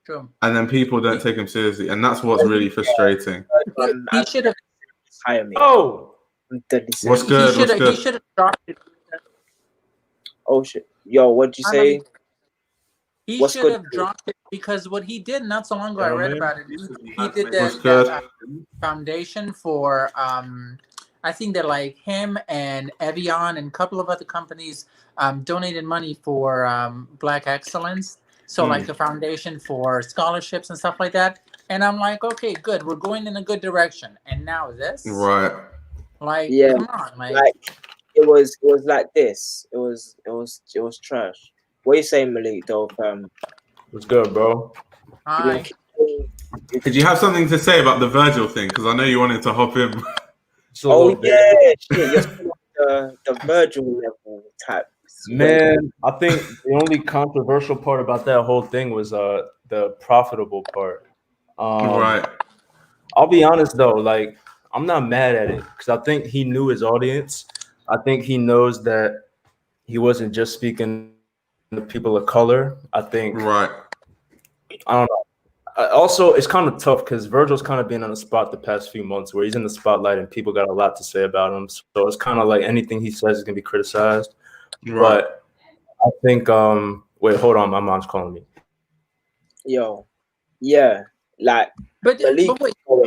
True. And then people don't take him seriously, and that's what's really frustrating. He should have hired me. Oh, what's good? He should have dropped it. Oh shit! Yo, what'd you say? He should have dropped it because what he did not so long ago, I read about it. He did that foundation for I think that like him and Evian and a couple of other companies donated money for Black excellence. So like a foundation for scholarships and stuff like that. And I'm like, okay, good. We're going in a good direction. And now this, right? Like, come on, like it was like this. It was trash. What are you saying, Malik? Though, what's good, bro? Hi. Did you have something to say about the Virgil thing? Because I know you wanted to hop in. Oh yeah, shit. You're still on the Virgil level type. Man, I think the only controversial part about that whole thing was the profitable part. Right. I'll be honest though, like I'm not mad at it because I think he knew his audience. I think he knows that he wasn't just speaking to people of color. I think. Right. I don't know. Also, it's kind of tough because Virgil's kind of been on the spot the past few months where he's in the spotlight and people got a lot to say about him. So it's kind of like anything he says is gonna be criticized. Right. But I think wait, hold on, my mom's calling me. Yo, yeah, like but wait,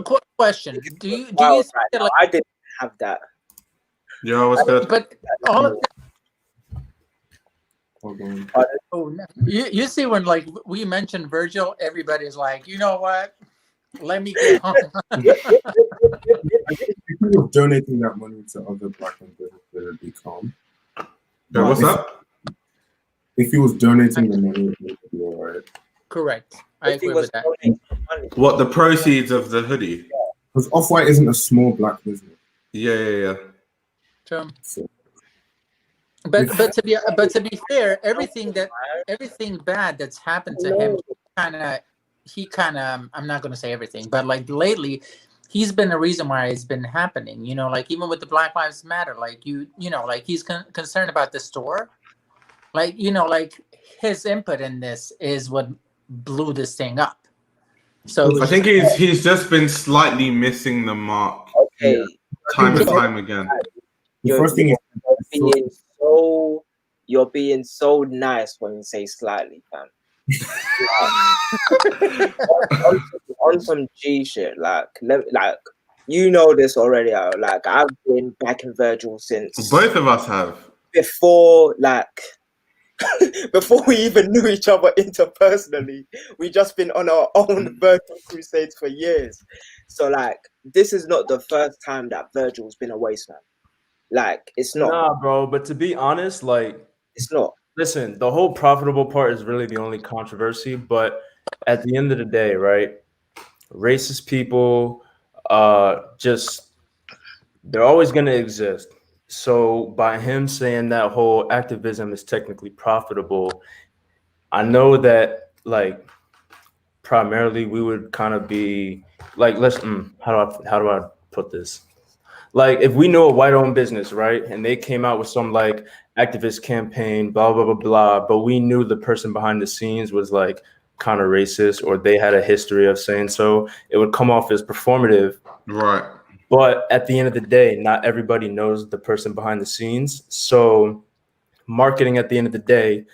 quick question. Do you think like, I didn't have that? Yeah, what's good? But all of Oh, no. You see, when like we mentioned Virgil, everybody's like, you know what? Let me get on. If he was donating that money to other black businesses, it would be calm. What's up? If he was donating the money, it would be all right. Correct. I agree with that. What, the proceeds of the hoodie? Because Off-White isn't a small black business. Yeah. True. But to be fair, everything bad that's happened to him, he kind of I'm not gonna say everything, but like lately, he's been the reason why it's been happening. You know, like even with the Black Lives Matter, like you know, like he's concerned about the store, like you know, like his input in this is what blew this thing up. So I think he's just been slightly missing the mark. Okay. Time and time again. The first thing is you're being so nice when you say slightly, fam. on some G shit, like you know this already. Like I've been back in Virgil since both of us have before we even knew each other interpersonally. We just been on our own Virgil crusades for years. So like this is not the first time that Virgil's been a waste man. Like it's not. Nah, bro. But to be honest, like it's not. Listen, the whole profitable part is really the only controversy. But at the end of the day, right? Racist people, they're always going to exist. So by him saying that whole activism is technically profitable, I know that like primarily we would kind of be like, how do I put this? Like if we know a white-owned business, right, and they came out with some like activist campaign, blah, blah, blah, blah, but we knew the person behind the scenes was like kind of racist or they had a history of saying so, it would come off as performative. Right. But at the end of the day, not everybody knows the person behind the scenes. So marketing at the end of the day,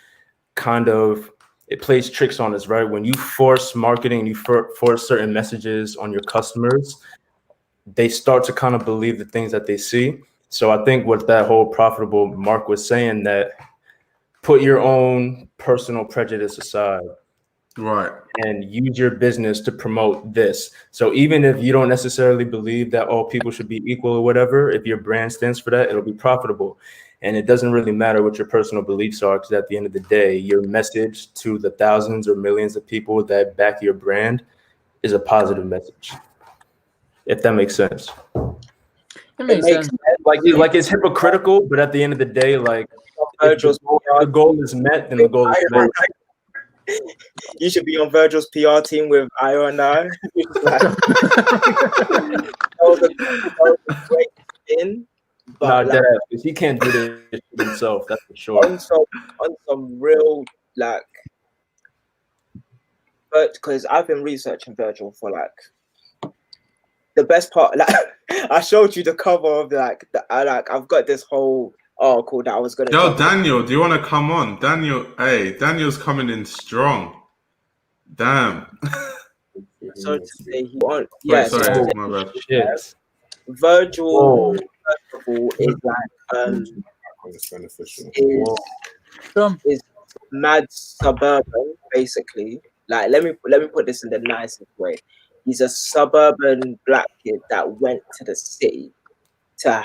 kind of, it plays tricks on us, right? When you force marketing, you force certain messages on your customers, they start to kind of believe the things that they see. So I think what that whole profitable Mark was saying, that put your own personal prejudice aside. Right. And use your business to promote this. So even if you don't necessarily believe that all people should be equal or whatever, if your brand stands for that, it'll be profitable. And it doesn't really matter what your personal beliefs are, because at the end of the day, your message to the thousands or millions of people that back your brand is a positive message. If that makes sense. It makes sense. Like it's hypocritical, but at the end of the day, like if the goal is met, then the goal is met. You should be on Virgil's PR team with Io and I. That was a great spin, but nah, because he can't do this himself. That's for sure. On some real like, but because I've been researching Virgil for like the best part. Like I showed you the cover of I've got this whole article that I was gonna. Yo, Daniel, do you want to come on? Daniel's coming in strong. Damn. So today he wants. Yeah, sorry, my bad. Yes. Virgil, first of all, is like is mad suburban, basically. Like let me put this in the nicest way. He's a suburban black kid that went to the city to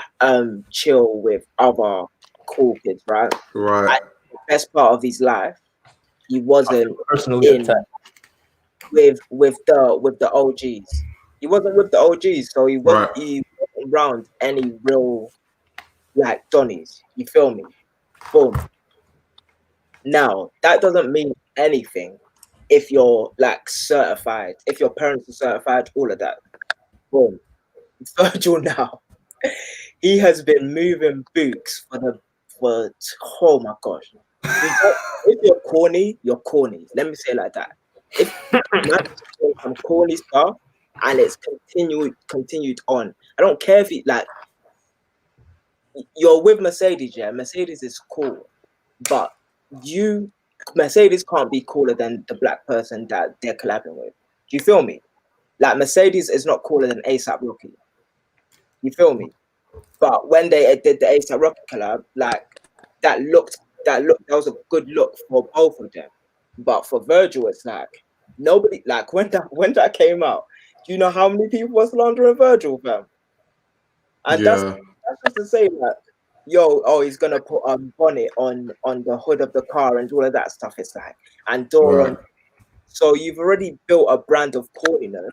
chill with other cool kids, right? Right. And the best part of his life, he wasn't personally with the OGs. He wasn't with the OGs, so he wasn't around any real like Johnnies. You feel me? Boom. Now that doesn't mean anything if you're like certified, if your parents are certified, all of that. Boom. Virgil now, he has been moving books for oh my gosh. If you're corny, you're corny. Let me say it like that. If some corny stuff and it's continued on. I don't care if you're with Mercedes, yeah. Mercedes is cool, but Mercedes can't be cooler than the black person that they're collabing with. Do you feel me? Like Mercedes is not cooler than ASAP Rocky. You feel me? But when they did the ASAP Rocky collab, like that looked that was a good look for both of them. But for Virgil, it's like nobody, like when that came out, do you know how many people were slandering Virgil, fam? And that's just to say that, he's gonna put bonnet on the hood of the car and all of that stuff. It's like, and door on. So you've already built a brand of corniness.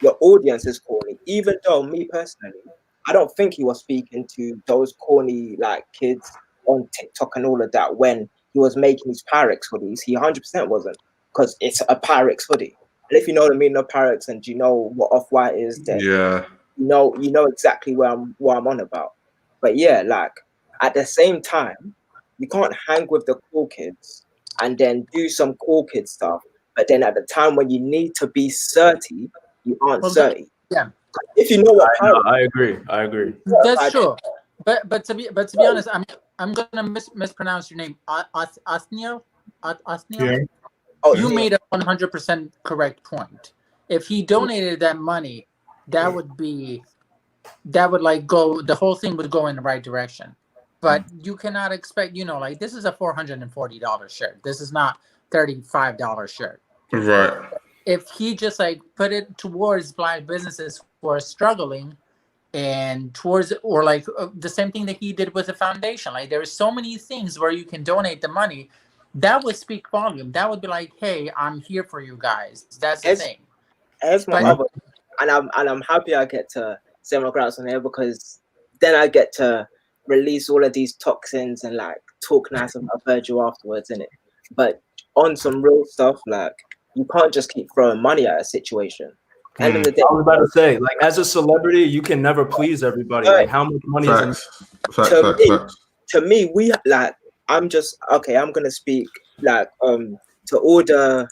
Your audience is corny. Even though me personally, I don't think he was speaking to those corny like kids on TikTok and all of that when he was making his Pyrex hoodies. He 100% wasn't, because it's a Pyrex hoodie. And if you know the meaning of Pyrex and you know what Off-White is, then you know exactly what I'm on about. But yeah, like at the same time, you can't hang with the cool kids and then do some cool kid stuff. But then at the time when you need to be 30, you aren't 30. Yeah. If you know what I agree. That's true. But to be honest, I'm gonna mispronounce your name. Othniel? Yeah. Oh, you made a 100% correct point. If he donated that money, that would like go, the whole thing would go in the right direction. But you cannot expect, like this is a $440 shirt. This is not $35 shirt. Right. If he just like put it towards Black businesses who are struggling, and towards, or like the same thing that he did with the foundation, like there are so many things where you can donate the money, that would speak volume. That would be like, hey, I'm here for you guys. That's the thing. Here's my other, and I'm happy I get to say my gripes on here, because then I get to release all of these toxins and like talk nice about Virgil afterwards, innit? But on some real stuff, like you can't just keep throwing money at a situation. End of the day, I was about to say, like, as a celebrity, you can never please everybody. Like, how much money is to me, we like. I'm gonna speak like to all the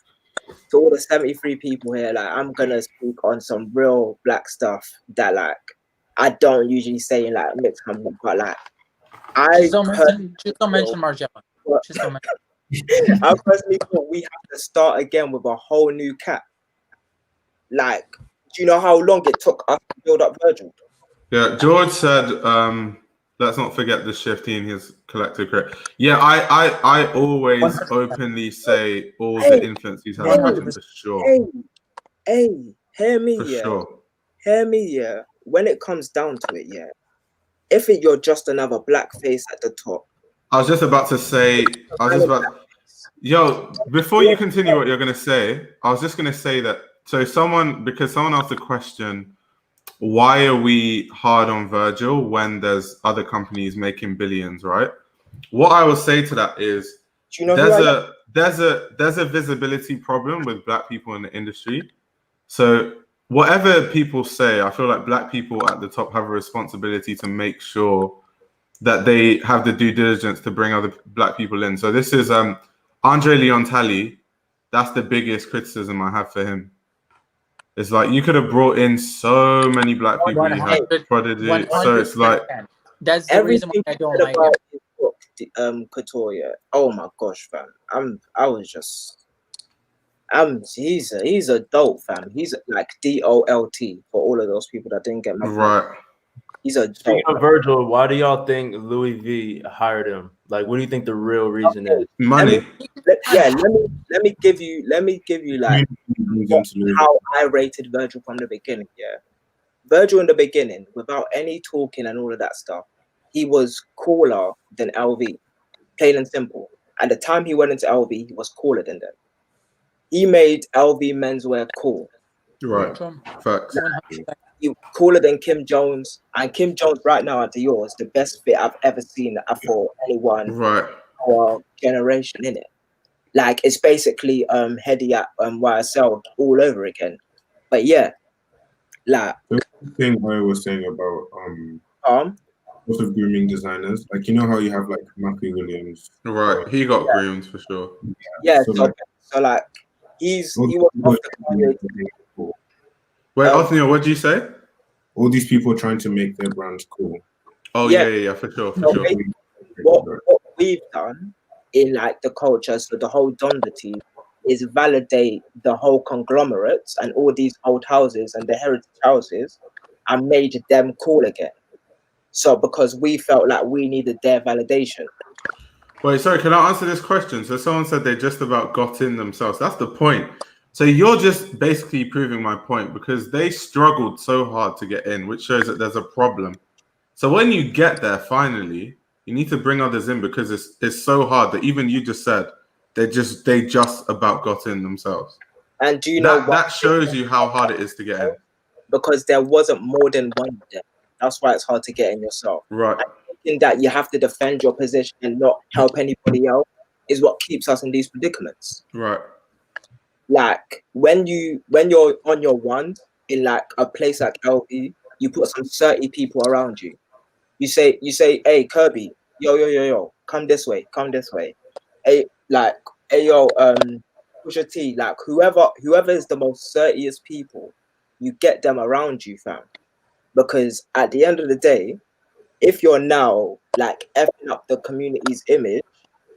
73 people here. Like, I'm gonna speak on some real Black stuff that like I don't usually say in like mixed company, but like just don't mention Margiela. Just don't mention. I personally thought we have to start again with a whole new cap. Like, do you know how long it took us to build up Virgil? Yeah, George said, let's not forget the shifty in his collective career. Yeah, I always 100%. Openly say all the influence he's had on fashion, for sure. Hey, hear me, for sure. Hear me, yeah. When it comes down to it, yeah. If you're just another Black face at the top. I was just about to say, before you continue what you're going to say, I was just going to say that, because someone asked a question, why are we hard on Virgil when there's other companies making billions, right? What I will say to that is, there's a visibility problem with Black people in the industry. So whatever people say, I feel like Black people at the top have a responsibility to make sure that they have the due diligence to bring other Black people in. So this is Andre Leon Talley. That's the biggest criticism I have for him. It's like you could have brought in so many Black people. You had Prodigy, so it's like that's the reason why I don't like him. Couture, yeah. Oh my gosh, fam. He's a dope, fam. He's like DOLT for all of those people that didn't get my right. He's a Speaking of Virgil, why do y'all think Louis V hired him? Like, what do you think the real reason is? Money. Let me give you like how I rated Virgil from the beginning. Yeah, Virgil in the beginning, without any talking and all of that stuff, he was cooler than LV, plain and simple. At the time he went into LV, he was cooler than them. He made LV menswear cool. Right. Facts. You cooler than Kim Jones, and Kim Jones right now at Dior is the best fit I've ever seen for anyone our generation, in it. Like, it's basically Hedy at YSL all over again. But yeah, like the thing I was saying about lots of grooming designers, like, you know how you have like Matthew Williams, right? He got groomed for sure. Yeah, so like he was off the Wait, Othniel, what did you say? All these people trying to make their brands cool. Oh yeah, for sure. What we've done in like the culture, so the whole Donda team, is validate the whole conglomerates and all these old houses and the heritage houses and made them cool again. So because we felt like we needed their validation. Wait, sorry, can I answer this question? So someone said they just about got in themselves. That's the point. So you're just basically proving my point because they struggled so hard to get in, which shows that there's a problem. So when you get there, finally, you need to bring others in because it's so hard that even you just said they just about got in themselves. And do you know what? That shows you how hard it is to get in. Because there wasn't more than one of them. That's why it's hard to get in yourself. Right. And thinking that you have to defend your position and not help anybody else is what keeps us in these predicaments. Right. Like when you're on your wand in like a place like LV, you put some 30 people around you. You say, hey Kirby, yo, come this way. Hey, yo, Pusha T, like whoever is the most 30th people, you get them around you, fam. Because at the end of the day, if you're now like effing up the community's image,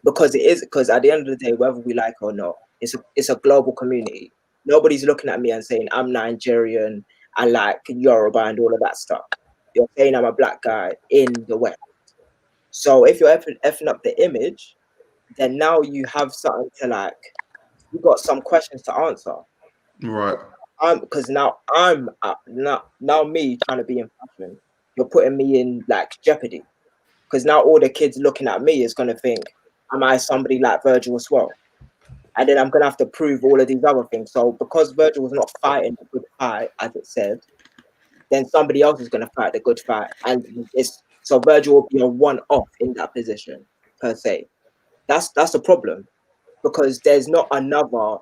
because at the end of the day, whether we like or not, it's a global community. Nobody's looking at me and saying I'm Nigerian and like Yoruba and all of that stuff. You're saying I'm a black guy in the West. So if you're effing up the image, then now you have something to like, you got some questions to answer. Right. Because now I'm now me trying to be in fashion, you're putting me in like jeopardy. Because now all the kids looking at me is gonna think, am I somebody like Virgil as well? And then I'm gonna have to prove all of these other things. So because Virgil was not fighting the good fight, as it said, then somebody else is gonna fight the good fight. And so Virgil will be a one-off in that position, per se. That's the problem. Because there's not another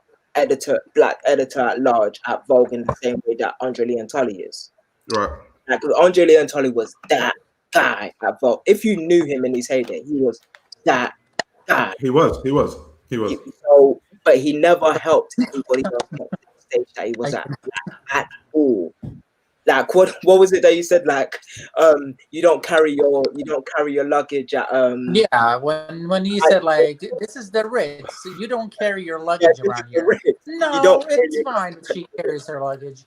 black editor at large at Vogue in the same way that Andre Leon Tully is. Right. Like Andre Leon Tully was that guy at Vogue. If you knew him in his heyday, he was that guy. He was. So, but he never helped anybody else get to the stage that he was at all. Like what was it that you said? Like, you don't carry your luggage at Yeah, when you said like this is the Ritz, you don't carry your luggage around here. No, it's fine if she carries her luggage.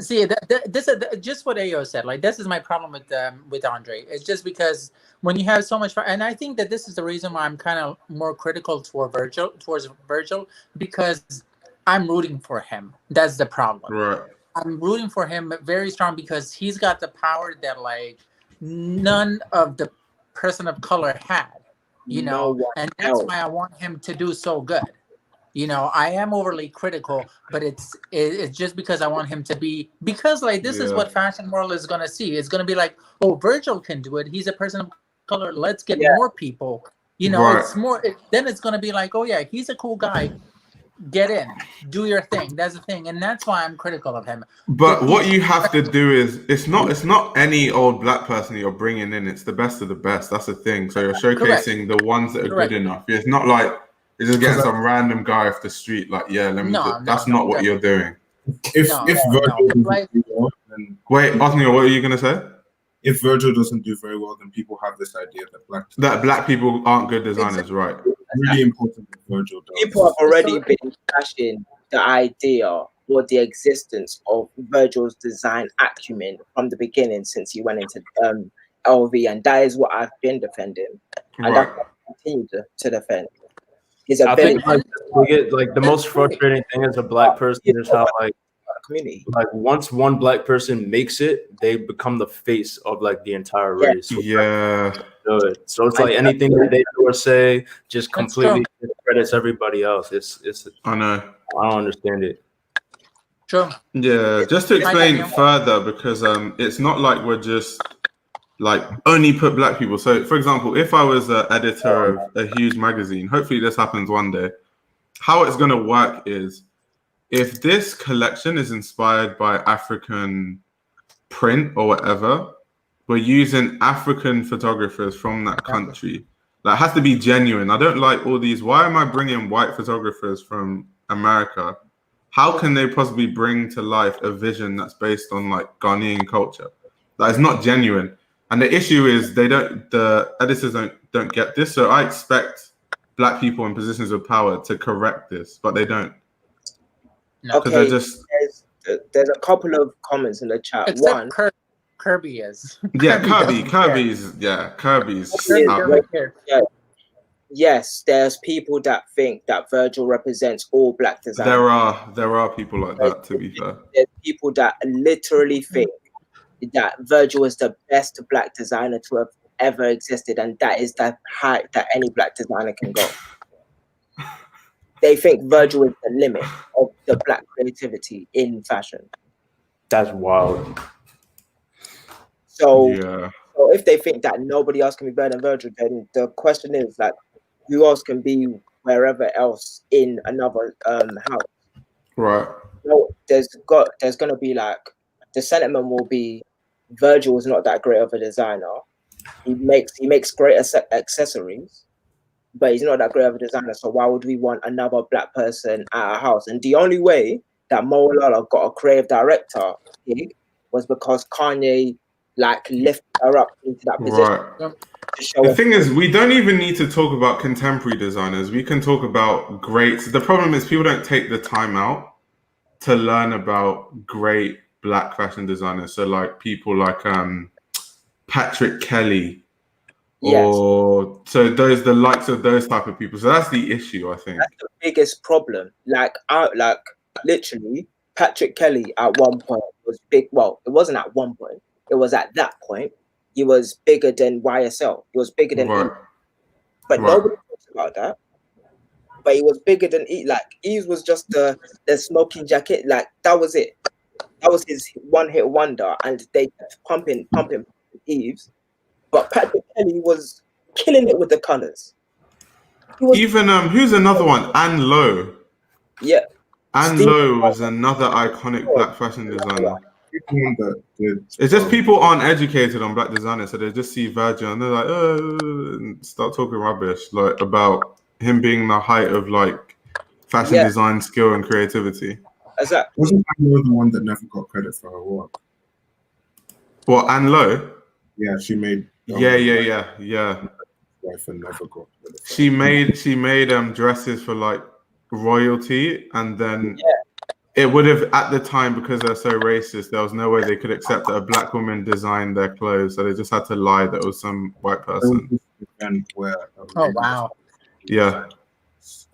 See, this is just what Ayo said. Like, this is my problem with Andre. It's just because when you have so much, and I think that this is the reason why I'm kind of more critical towards Virgil, because I'm rooting for him. That's the problem. Right. I'm rooting for him very strong because he's got the power that like none of the person of color had, you know, and that's why I want him to do so good. You know, I am overly critical, but it's just because I want him to be, because like this is what fashion world is gonna see. It's gonna be like, oh, Virgil can do it. He's a person of color. Let's get more people. You know, it's more. Then it's gonna be like, oh yeah, he's a cool guy. Get in, do your thing. That's the thing, and that's why I'm critical of him. But what you have to do is, it's not any old black person you're bringing in. It's the best of the best. That's the thing. So you're showcasing the ones that are good enough. It's not like you're just getting some random guy off the street. Like, yeah, let me. That's not what you're doing. If Virgil doesn't do well, then wait, Othniel, what are you gonna say? If Virgil doesn't do very well, then people have this idea that black people aren't good designers, right? Really important that Virgil does. People have already been trashing the idea or the existence of Virgil's design acumen from the beginning since he went into LV, and that is what I've been defending, and that's what I continue to defend. I think like the most frustrating thing as a black person is how community. Like once one black person makes it, they become the face of like the entire race. Yeah. So it's like anything that they do or say just completely discredits everybody else. It's I know. I don't understand it. True. Yeah, just to explain further, because it's not like we're just like only put black people. So for example, if I was an editor of a huge magazine, hopefully this happens one day, how it's gonna work is, if this collection is inspired by African print or whatever, we're using African photographers from that country. That has to be genuine. I don't like all these. Why am I bringing white photographers from America? How can they possibly bring to life a vision that's based on like Ghanaian culture? That is not genuine. And the issue is the editors don't get this. So I expect black people in positions of power to correct this, but they don't. Okay, there's a couple of comments in the chat. Except Kirby is. Yeah, Kirby's Kirby's Kirby cares. Yes, there's people that think that Virgil represents all black designers. There are people like that, to be fair. There's people that literally think that Virgil is the best black designer to have ever existed, and that is the height that any black designer can go. They think Virgil is the limit of the black creativity in fashion. That's wild. So if they think that nobody else can be better than Virgil, then the question is like, who else can be wherever else in another house? Right. No, there's gonna be like, the sentiment will be, Virgil is not that great of a designer. He makes great accessories, but he's not that great of a designer. So why would we want another black person at our house? And the only way that Mo Lala got a creative director gig was because Kanye like lifted her up into that position. Right. The thing is, we don't even need to talk about contemporary designers. We can talk about great. The problem is people don't take the time out to learn about great black fashion designers. So like people like Patrick Kelly, or so the likes of those type of people. So that's the issue, I think. That's the biggest problem. Like literally, Patrick Kelly at one point was big. Well, it wasn't at one point. It was at that point. He was bigger than YSL. He was bigger than Eve. But nobody talks about that. But he was bigger than Eve. Like Eve was just the smoking jacket. Like that was it. That was his one-hit wonder, and they kept pumping Eve's. But Patrick Kelly was killing it with the colors. Even who's another one? Anne Lowe. Yeah. Anne Lowe was another iconic black fashion designer. It's just people aren't educated on black designers, so they just see Virgil and they're like, and start talking rubbish like about him being the height of like fashion design skill and creativity. Exactly. Wasn't Anne Lowe the one that never got credit for her work? What, Anne Lowe? Yeah, she made. Wife and never got credit. She made dresses for like royalty, and then it would have at the time, because they're so racist, there was no way they could accept that a black woman designed their clothes, so they just had to lie that it was some white person. Oh wow! Yeah.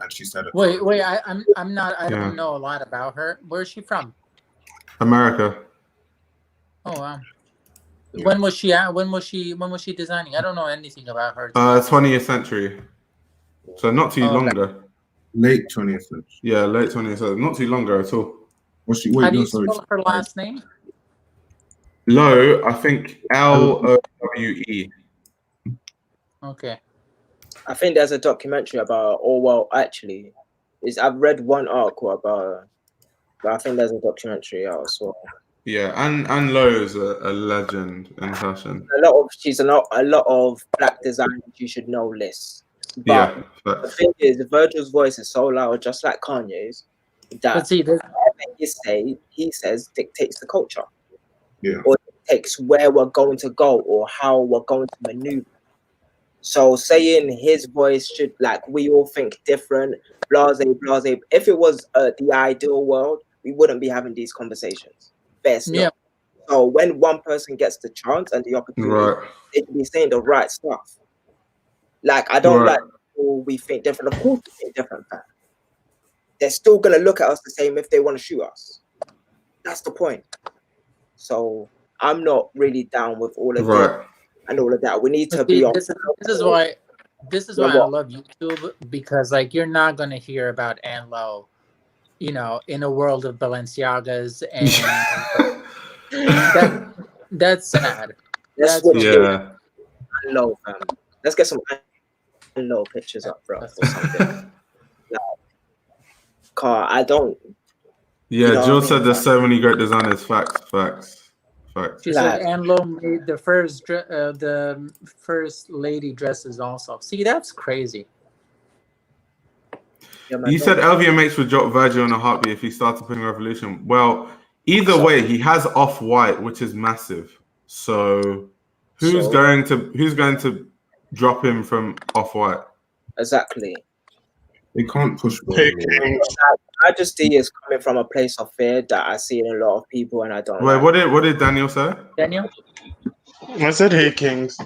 And she said, "Wait, I'm not. I don't know a lot about her. Where is she from?" America. Oh wow! Yeah. When was she at? When was she designing? I don't know anything about her. 20th century. So not too long ago. Late 20th century. Yeah, late 20th century. Not too long ago at all. Was she? How do you spell her last name? Lowe, I think Lowe. Okay. I think there's a documentary about, actually, I've read one article about her, but I think there's a documentary out as well. Yeah, and Lowe is a legend in fashion. She's a lot of black designers you should know lists. But the thing is, Virgil's voice is so loud, just like Kanye's, that everything he says dictates the culture. Yeah. Or dictates where we're going to go or how we're going to maneuver. So saying his voice should, like, we all think different, blase. If it was the ideal world, we wouldn't be having these conversations. Best not. So when one person gets the chance and the opportunity, they can be saying the right stuff. Like, I don't like people we think different. Of course we think different, man. They're still going to look at us the same if they want to shoot us. That's the point. So I'm not really down with all of that. And all of that, we need to be on. This is why I love YouTube, because like you're not gonna hear about Anne Lowe, in a world of Balenciagas, and that's sad. That's Anne Lowe, fam. Let's get some Anne Lowe pictures up, bro, or something. I don't. Yeah, George said there's so many great designers. Facts. She said Anne Lowe made the first lady dresses also. See, that's crazy. You said LVMH would drop Virgil in a heartbeat if he started putting Revolution. Well, either way, he has Off-White, which is massive. So who's going to drop him from Off-White? Exactly. They can't push. Majesty is coming from a place of fear that I see in a lot of people, and I don't. Wait, what did Daniel say? Daniel? I said, hey, Kings.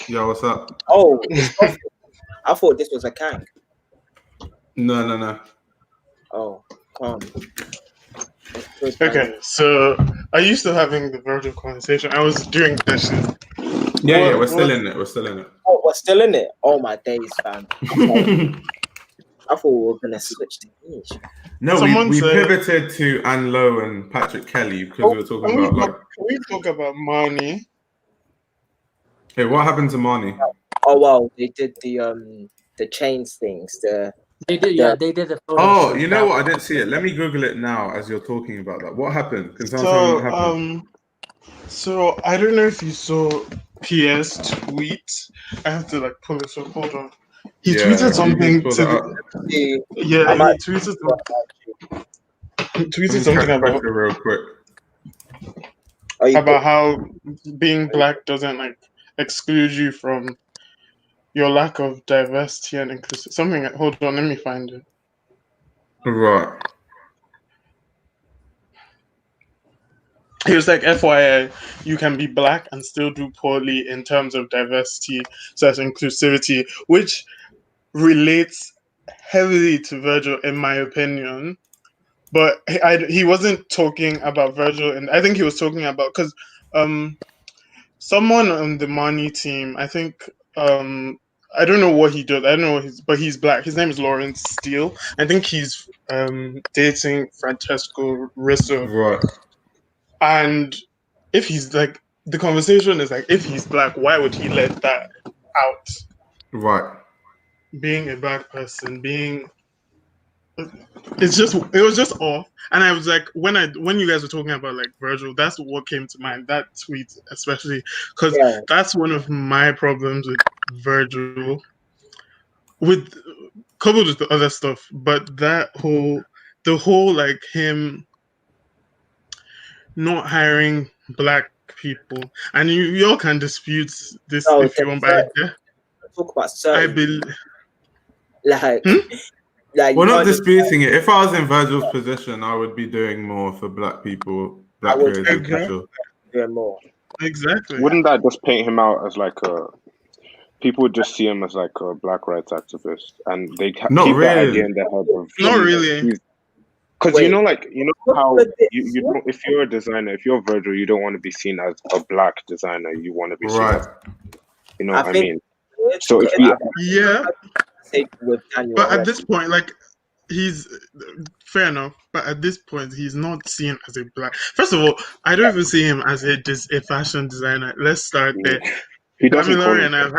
Yo, what's up? Oh, I thought this was a Kang. No. Oh, calm. Okay, so are you still having the Virgil conversation? I was doing that shit. Yeah, we're still in it. We're still in it. Oh, we're still in it? Oh, my days, fam. I thought we were going to switch to English. No, we pivoted to Anne Lowe and Patrick Kelly because we were talking about like... Can we talk about Marnie? Hey, what happened to Marnie? Oh, well, they did the chains things. They did the photo. Oh, you know what? I didn't see it. Let me Google it now as you're talking about that. What happened? Can someone tell me what happened? So I don't know if you saw PS tweet. I have to like pull it up. Hold on. He tweeted something to he tweeted something about real quick. About how being black doesn't like exclude you from your lack of diversity and inclusivity. Something. Hold on, let me find it. Right. He was like, FYI, you can be black and still do poorly in terms of diversity, such inclusivity, which relates heavily to Virgil, in my opinion. But he wasn't talking about Virgil, and I think he was talking about because someone on the Marnie team, I think I don't know what he does. I don't know but he's black. His name is Lawrence Steele. I think he's dating Francesco Risso. Right. And if he's like, the conversation is like, if he's black, why would he let that out? Right. Being a black person, it was just off. And I was like, when you guys were talking about like Virgil, that's what came to mind, that tweet especially, because that's one of my problems with Virgil, coupled with the other stuff. But the whole like him not hiring black people, and you all can dispute this if you want, but talk about certain, I believe like we're not disputing it. If I was in Virgil's position, I would be doing more for black people, black creative people. Doing more. Exactly. Wouldn't that just paint him out as like people would just see him as like a black rights activist, and they keep that idea in their head of not really. Because you know how you don't, if you're a designer, if you're Virgil, you don't want to be seen as a black designer. You want to be seen as, you know what I mean? So if but at this point, like, he's fair enough. But at this point, he's not seen as a black. First of all, I don't even see him as a fashion designer. Let's start there. Damilare and I have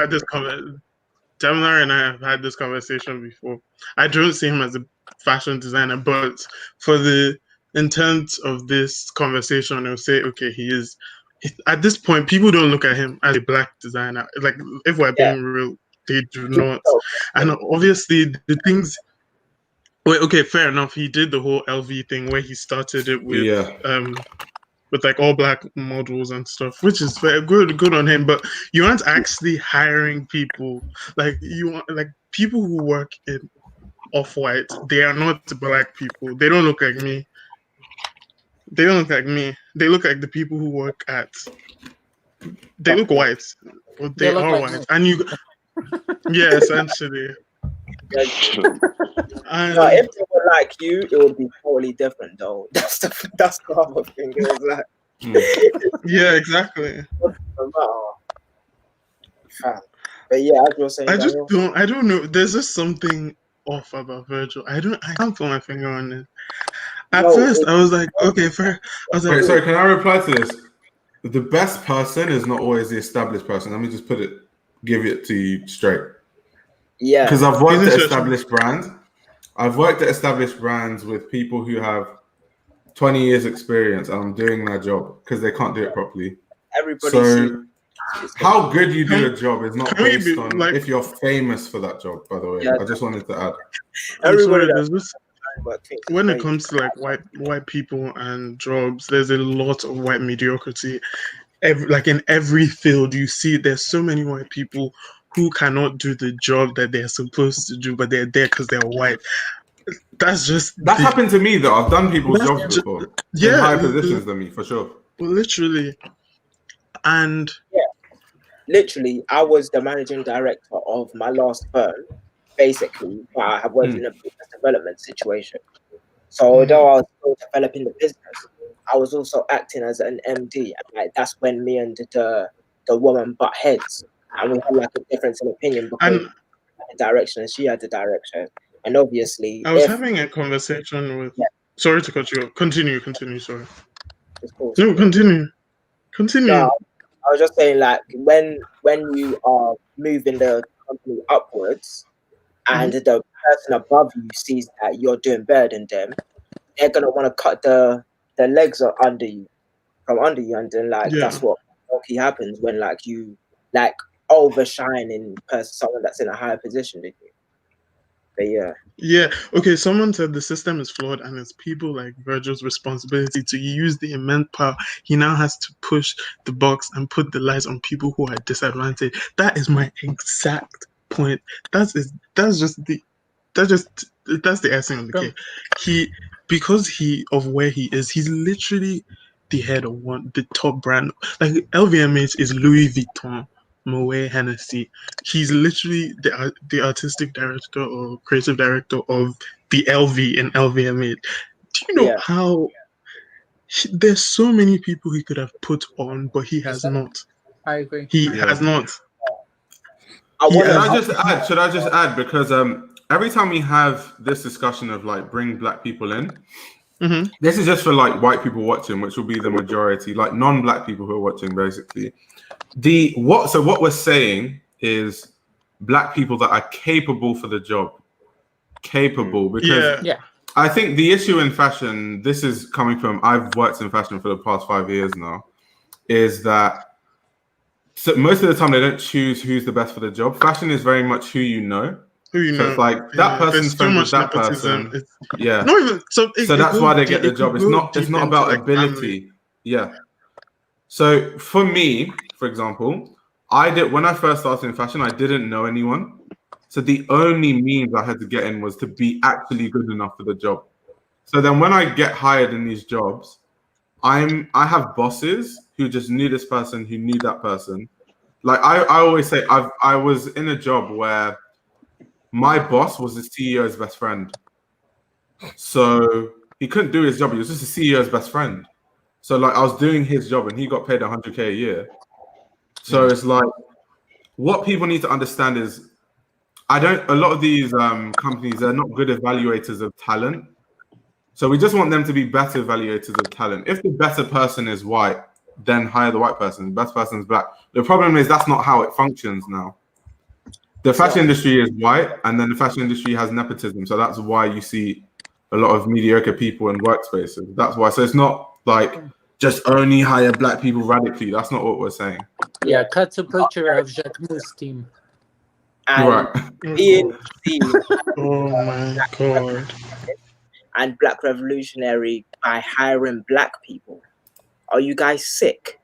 had this conversation before. I don't see him as a fashion designer, but for the intent of this conversation, I'll say, okay, he is. At this point, people don't look at him as a black designer. Like, if we're being real, they do not. And obviously, the things. Wait, okay, fair enough. He did the whole LV thing where he started it with like all black models and stuff, which is very good on him. But you aren't actually hiring people. Like, you want like people who work in Off-White. They are not black people. They don't look like me. They don't look like me. They look like the people who work at. They look white, but they are like white. Me. And you, yeah, essentially. No, if they were like you, it would be totally different, though. That's the other thing. It was like, yeah, exactly. But yeah, as you were saying, I don't know. There's just something off about Virgil. I can't put my finger on it. At first, I was like, okay, fair. I was like, wait, sorry, can I reply to this? The best person is not always the established person. Let me just give it to you straight. Yeah. Because I've worked at established brands. I've worked at established brands with people who have 20 years experience, and I'm doing their job because they can't do it properly. How good you do a job is not based on like, if you're famous for that job, by the way. Yeah. I just wanted to add. When it comes to like white people and jobs, there's a lot of white mediocrity. Like in every field, you see there's so many white people who cannot do the job that they're supposed to do, but they're there because they're white. That's happened to me though. I've done people's jobs before. In higher positions than me, for sure. Literally. And literally, I was the managing director of my last firm, basically, but I have worked in a business development situation. So although I was still developing the business, I was also acting as an MD. And like, that's when me and the woman butt heads, and we had like a difference in opinion because I had the direction and she had the direction. And obviously, I was having a conversation with. Sorry to cut you off. Continue. Sorry. No, continue. No, I was just saying, like, when you are moving the company upwards, and the person above you sees that you're doing better than them, they're gonna want to cut the legs under you, and then like that's what happens when like you like overshine in someone that's in a higher position than you. But okay, someone said the system is flawed and it's people like Virgil's responsibility to use the immense power he now has to push the box and put the lights on people who are disadvantaged. That is my exact point. That's the essence of the case. Because of where he is, he's literally the head of the top brand. Like LVMH is Louis Vuitton, Moet Hennessy. He's literally the artistic director or creative director of the LV and LVMH. Do you know how there's so many people he could have put on, but he has not. I agree. He has not. Should I just add? Because every time we have this discussion of like bring black people in, this is just for like white people watching, which will be the majority, like non-black people who are watching, basically. What we're saying is black people that are capable for the job. Capable, because I think the issue in fashion, this is coming from, I've worked in fashion for the past 5 years now, is that most of the time they don't choose who's the best for the job. Fashion is very much who you know. It's like that person's friends with that person. So that's why they get the job. It's not about ability. Yeah. So for me, for example, when I first started in fashion, I didn't know anyone. So the only means I had to get in was to be actually good enough for the job. So then when I get hired in these jobs, I have bosses who just knew this person, who knew that person. Like I always say, I was in a job where my boss was the CEO's best friend. So he couldn't do his job. He was just the CEO's best friend. So like I was doing his job and he got paid $100K a year. So it's like, what people need to understand is a lot of these companies, they're not good evaluators of talent. So we just want them to be better evaluators of talent. If the better person is white, then hire the white person. The best person is black. The problem is that's not how it functions now. The fashion industry is white, and then the fashion industry has nepotism. So that's why you see a lot of mediocre people in workspaces. That's why. So it's not like just only hire black people radically. That's not what we're saying. Yeah, cut a picture of Jacquemus' team. And being seen oh my god. And Black Revolutionary by hiring black people. Are you guys sick?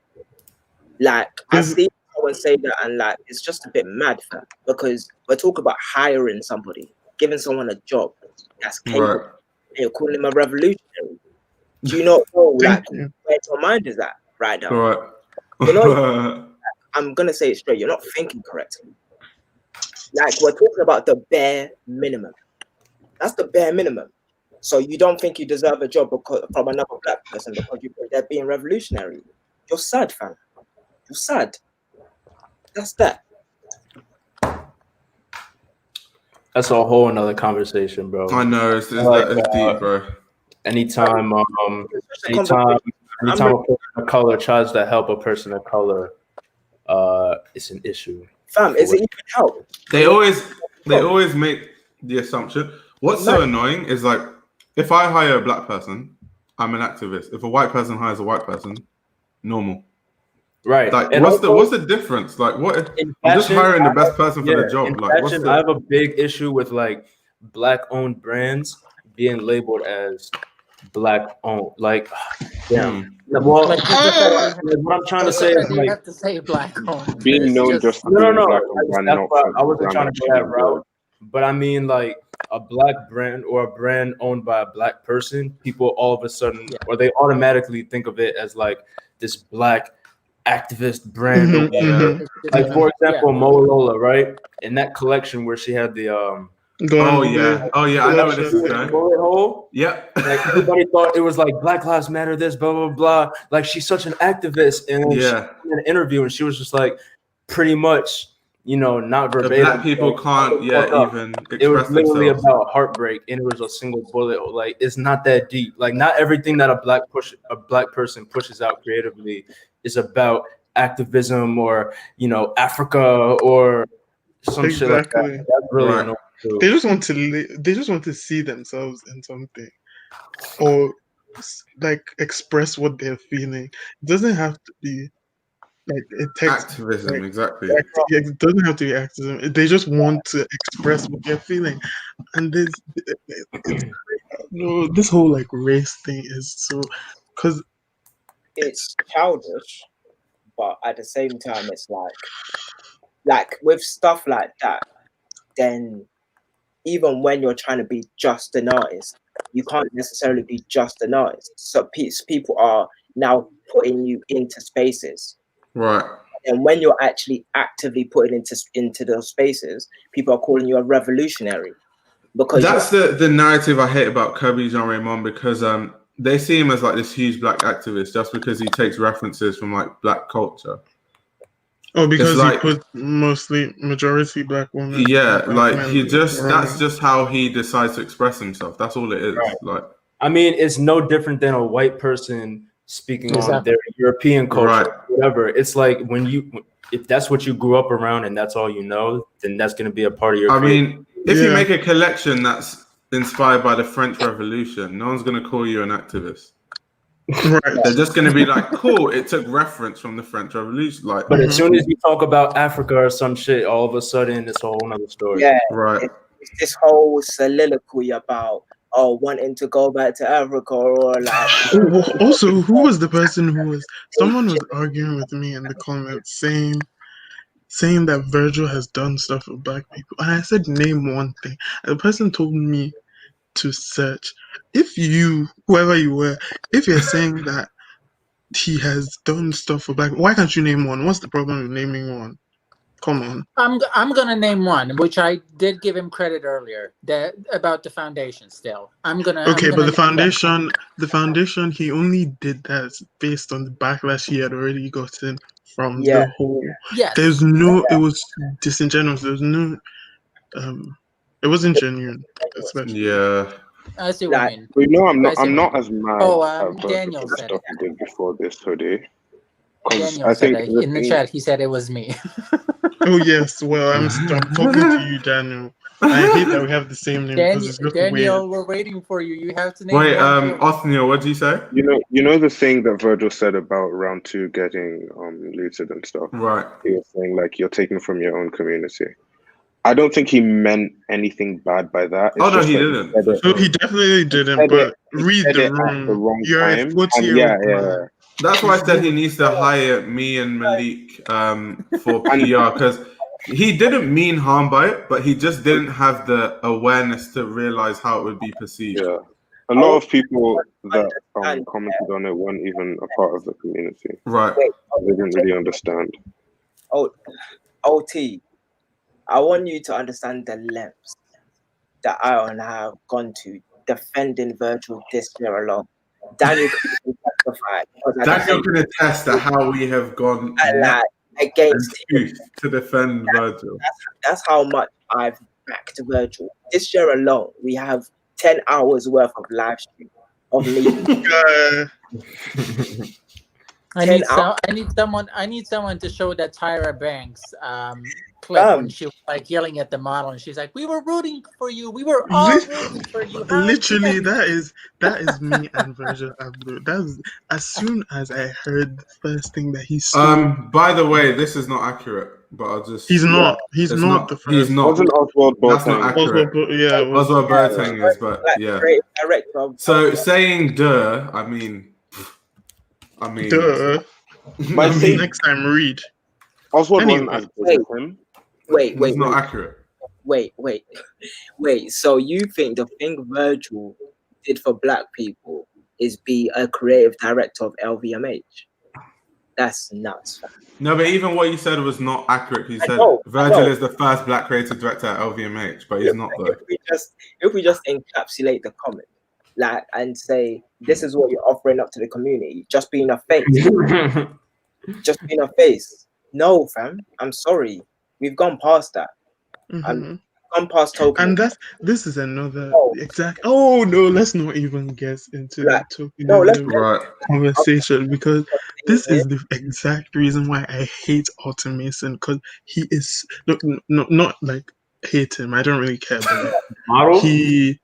Like, I see someone say that, and like, it's just a bit mad, fam, because we're talking about hiring somebody, giving someone a job that's capable, and you're calling him a revolutionary. Do you not know, like, where your mind is at right now? You know, I'm gonna say it straight. You're not thinking correctly. Like, we're talking about the bare minimum. That's the bare minimum. So you don't think you deserve a job from another black person because you think they're being revolutionary? You're sad, fam. You're sad. That's that. That's a whole another conversation, bro. I know it's deep, bro. Anytime a person of color tries to help a person of color, it's an issue. Fam, is it even help? They always make the assumption. What's so annoying is like, if I hire a black person, I'm an activist. If a white person hires a white person, normal. Right. Like, and what's the difference? Like, what? I'm just hiring the best person for the job. Like, I have a big issue with like black-owned brands being labeled as black-owned. Like, well, like, what I'm trying to say is you like, have to say black-owned. Being known just no. I wasn't trying to go that route. But I mean, like, a black brand or a brand owned by a black person, people all of a sudden, or they automatically think of it as like this black activist brand or whatever. Like for example, Motorola, right? In that collection where she had the oh yeah, I know where this is going. Bullet hole. Yep. Like everybody thought it was like Black Lives Matter, this blah blah blah. Like she's such an activist, and then she in an interview, and she was just like, pretty much, not verbatim. Black people can't even express it was literally themselves. about heartbreak, and it was a single bullet. Like it's not that deep. Like not everything that a black person pushes out creatively is about activism or Africa or some shit like that. That's really annoying. They just want to see themselves in something, or like express what they're feeling. It doesn't have to be like it takes activism, exactly. It doesn't have to be activism. They just want to express what they're feeling, and this whole like race thing is so because it's childish, but at the same time, it's like with stuff like that, then even when you're trying to be just an artist, you can't necessarily be just an artist. So people are now putting you into spaces. Right. And when you're actually actively putting into those spaces, people are calling you a revolutionary. Because that's the narrative I hate about Kirby Jean Raymond, because they see him as like this huge black activist just because he takes references from like black culture. Oh, because he put mostly majority black women. Yeah, like that's just how he decides to express himself. That's all it is. Right. Like, I mean, it's no different than a white person speaking on their European culture, whatever. It's like if that's what you grew up around and that's all you know, then that's going to be a part of your. I mean, if you make a collection that's inspired by the French Revolution, no one's going to call you an activist. Right. They're just going to be like, cool, it took reference from the French Revolution. Like, but as soon as you talk about Africa or some shit, all of a sudden it's a whole other story. Yeah, right. It's this whole soliloquy about wanting to go back to Africa or like. Also, who was the person someone was arguing with me in the comments saying that Virgil has done stuff for black people, and I said name one thing, and the person told me to search. Whoever you were, if you're saying that he has done stuff for black, why can't you name one? What's the problem with naming one? Come on. I'm gonna name one, which I did give him credit earlier. About the foundation. Still, but the foundation, he only did that based on the backlash he had already gotten from the whole. Yes. There's no. It was disingenuous. There's no. It wasn't genuine, especially. Yeah. I see what you mean. We know I'm not as mad at Daniel the said stuff he did before this hoodie. Daniel said it in the chat. He said it was me. Oh yes, well I'm talking to you, Daniel. I hate that we have the same name because it's just Daniel, weird. we're waiting for you. You have to name. Wait, Othniel, what did you say? You know the thing that Virgil said about round 2 getting looted and stuff. Right. He was saying like you're taking from your own community. I don't think he meant anything bad by that. It's no, he didn't. No, he definitely didn't. But read the room. You're time. a 40-year-old. That's why I said he needs to hire me and Malik for PR, because he didn't mean harm by it, but he just didn't have the awareness to realize how it would be perceived. Yeah. A lot of people that commented on it weren't even a part of the community. Right. They didn't really understand. OT, I want you to understand the lengths that I have gone to defending Virgil this year alone. Daniel can testify. Daniel can attest to how we have gone against him to defend Virgil. That's how much I've backed Virgil. This year alone, we have 10 hours worth of live stream of me. I need someone to show that Tyra Banks clip when she was like yelling at the model, and she's like, "We were rooting for you. We were all rooting for you." Literally, that is me and Virgil Abloh. That's as soon as I heard the first thing that he saw. By the way, this is not accurate. But I'll just. He's not the first. He's not. Wasn't Oswald Boateng? That's not accurate. Oswald Boateng is, but yeah. So saying duh, I mean. Duh. Next time, read. Oswald wasn't as good as him. Wait. It's not accurate. Wait. So you think the thing Virgil did for black people is be a creative director of LVMH? That's nuts, fam. No, but even what you said was not accurate. You said Virgil is the first black creative director at LVMH, but he's not though. If we just encapsulate the comment, like, and say this is what you're offering up to the community, just being a face, just being a face. No, fam. I'm sorry, we've gone past that. Gone past token. And this is another exact. Oh no, let's not even get into that tokenism conversation, because this is the exact reason why I hate automation. Because he is not like hate him. I don't really care. But he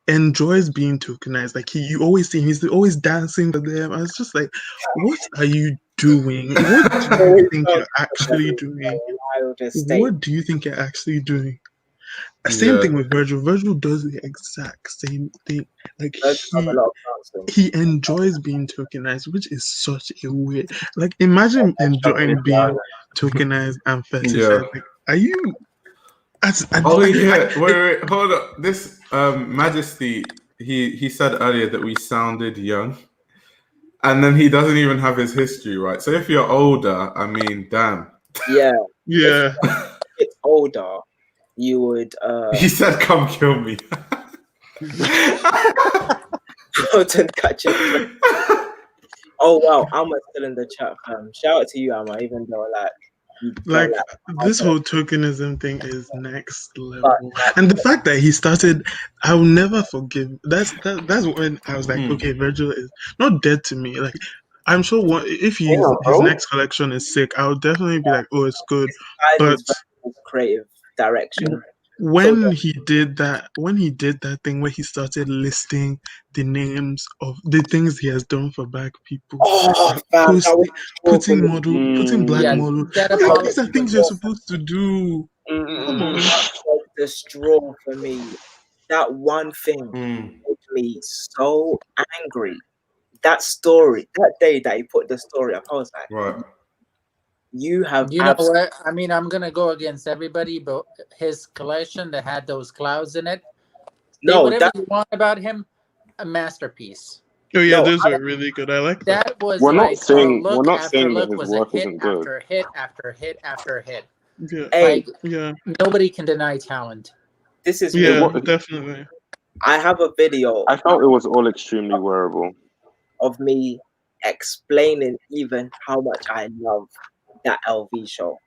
enjoys being tokenized. Like you always see him, he's always dancing to them. I was just like, what are you doing? What do you think you're actually doing? What do you think you're actually doing? Same thing with Virgil. Virgil does the exact same thing. Like he enjoys being tokenized, which is such a weird. Like imagine enjoying being tokenized and fetishized. Like, are you? Wait, hold up. This Majesty, he said earlier that we sounded young, and then he doesn't even have his history right. So if you're older, I mean, damn. Yeah. Yeah. If it's older, you would. He said, "Come kill me." Catch it. Oh wow, Alma's still in the chat, fam. Shout out to you, Alma. Even though like this whole tokenism thing is next level, and the fact that he started, I'll never forgive. That's when I was like, okay, Virgil is not dead to me. Like, I'm sure if his next collection is sick, I'll definitely be like, oh, it's good. But creative direction. When he did that thing where he started listing the names of the things he has done for black people, putting black model. These are things you're supposed to do. Come on. The straw for me. That one thing made me so angry. That story, that day that he put the story up, I was like, right. You know what? I mean, I'm gonna go against everybody, but his collection that had those clouds in it. Whatever you want about him, a masterpiece. Oh yeah, those are really good. I like that. That was we're like not saying that his work isn't good. After hit after hit after hit. Yeah. Nobody can deny talent. This is definitely. I have a video. I felt it was all extremely wearable. Of me explaining even how much I love that LV show.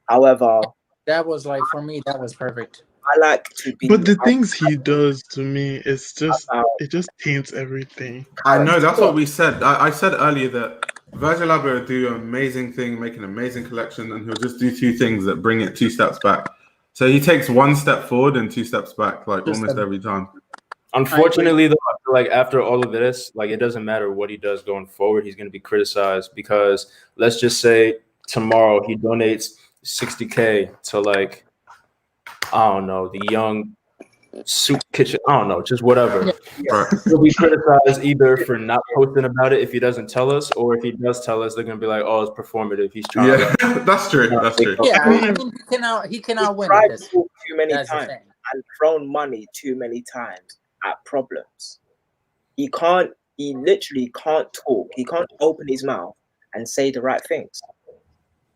However, that was like, for me, that was perfect. I like to be. But the things he does to me, it's just it just taints everything. I know, that's what we said. I said earlier that Virgil Abloh will do an amazing thing, make an amazing collection, and he'll just do two things that bring it 2 steps back. So he takes 1 step forward and 2 steps back, like almost every time. Unfortunately, though, I feel like after all of this, like it doesn't matter what he does going forward, he's going to be criticized, because let's just say tomorrow he donates $60K to, like, I don't know, the young soup kitchen. I don't know, just whatever. Right. He'll be criticized either for not posting about it if he doesn't tell us, or if he does tell us, they're gonna be like, "Oh, it's performative. He's trying." Yeah, that's true. That's true. Yeah, I mean, he cannot win at this. Too many times and thrown money too many times at problems. He literally can't talk. He can't open his mouth and say the right things.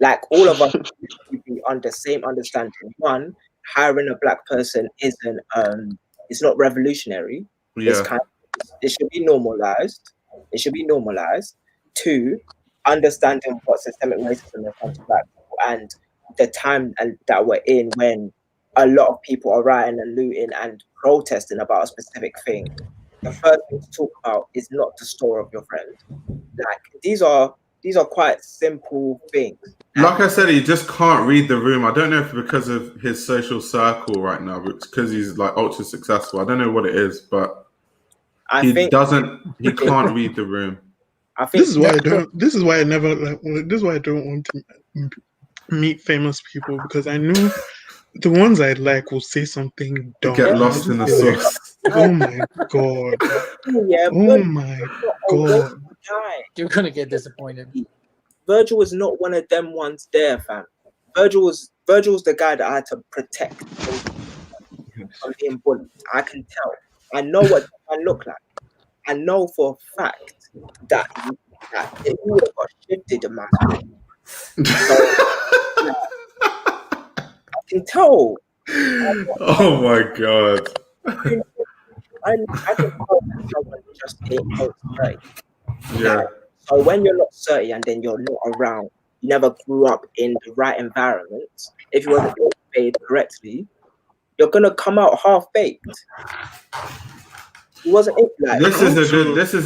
Like, all of us should be on the same understanding. One, hiring a black person isn't it's not revolutionary. Yeah. It should be normalized. It should be normalized. 2, understanding what systemic racism comes to black people and the time that we're in, when a lot of people are rioting and looting and protesting about a specific thing. The first thing to talk about is not the story of your friend. Like, these are quite simple things. Like I said, he just can't read the room. I don't know if because of his social circle right now, but because he's like ultra successful. I don't know what it is, but he can't read the room. I think this is why I don't want to meet famous people, because I know the ones I like will say something dumb. Get lost in the sauce. Oh my god. Oh my god. You're gonna get disappointed. Virgil was not one of them ones there, fam. Virgil was the guy that I had to protect from being bullied. I can tell. I know what I look like. I know for a fact that It would have got shifted a massive. So, I can tell. Oh my god. I can tell that someone just ain't 30. Yeah. So when you're not 30 and then you're not around, you never grew up in the right environment. If you wasn't paid correctly, you're gonna come out half baked. He wasn't like This is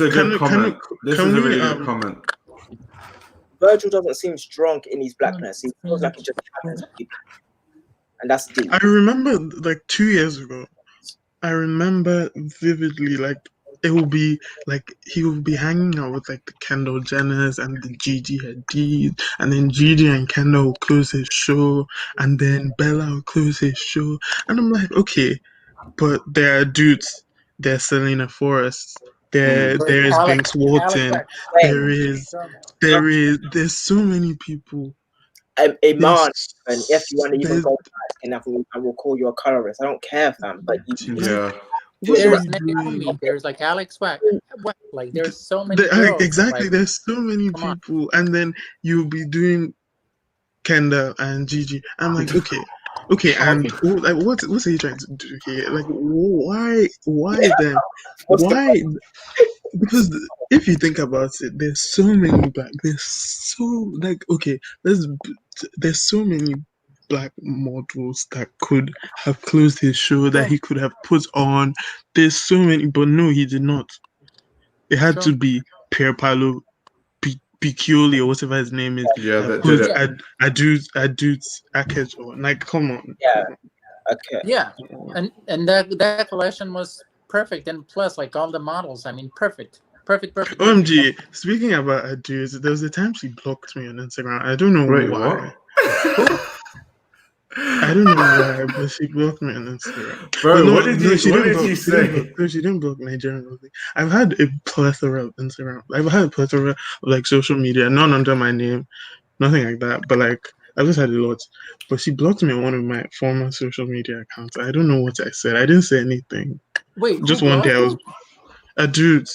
a good comment. This is a really good comment. Virgil doesn't seem strong in his blackness. He feels like he just happens to be black. And that's deep. I remember like 2 years ago. I remember vividly, like it will be like he will be hanging out with like the Kendall Jenners and the Gigi Hadid, and then Gigi and Kendall will close his show, and then Bella will close his show, and I'm like, okay, but there are dudes, there's Selena Forrest, there's Banks Walton, there's so many people. A man, and if you want to even go back, I will call you a colorist. I don't care, fam. But there's like Alex Wack. Like there's so many girls. Exactly, like, there's so many people, and then you'll be doing Kendall and Gigi. I'm like, okay, and like, what's he trying to do here? Like, why them? Why? Because if you think about it, there's so many black. There's so there's so many black models that could have closed his show that he could have put on. There's so many, but no, he did not. It had to be Pier Paolo Piccioli or whatever his name is. Yeah, that did it. Adut Akejo. Like, come on. Yeah. Okay. Yeah, and that collection was perfect, and plus, like all the models, I mean, perfect. OMG, speaking about Adut, there was a time she blocked me on Instagram. I don't know why. I don't know why, but she blocked me on Instagram. Bro, what did you say? No, she didn't block Nigerian music. I've had a plethora of Instagram. I've had a plethora of like social media, none under my name, nothing like that. But like, I just had a lot. But she blocked me on one of my former social media accounts. I don't know what I said. I didn't say anything. Wait, just one day I was a dude.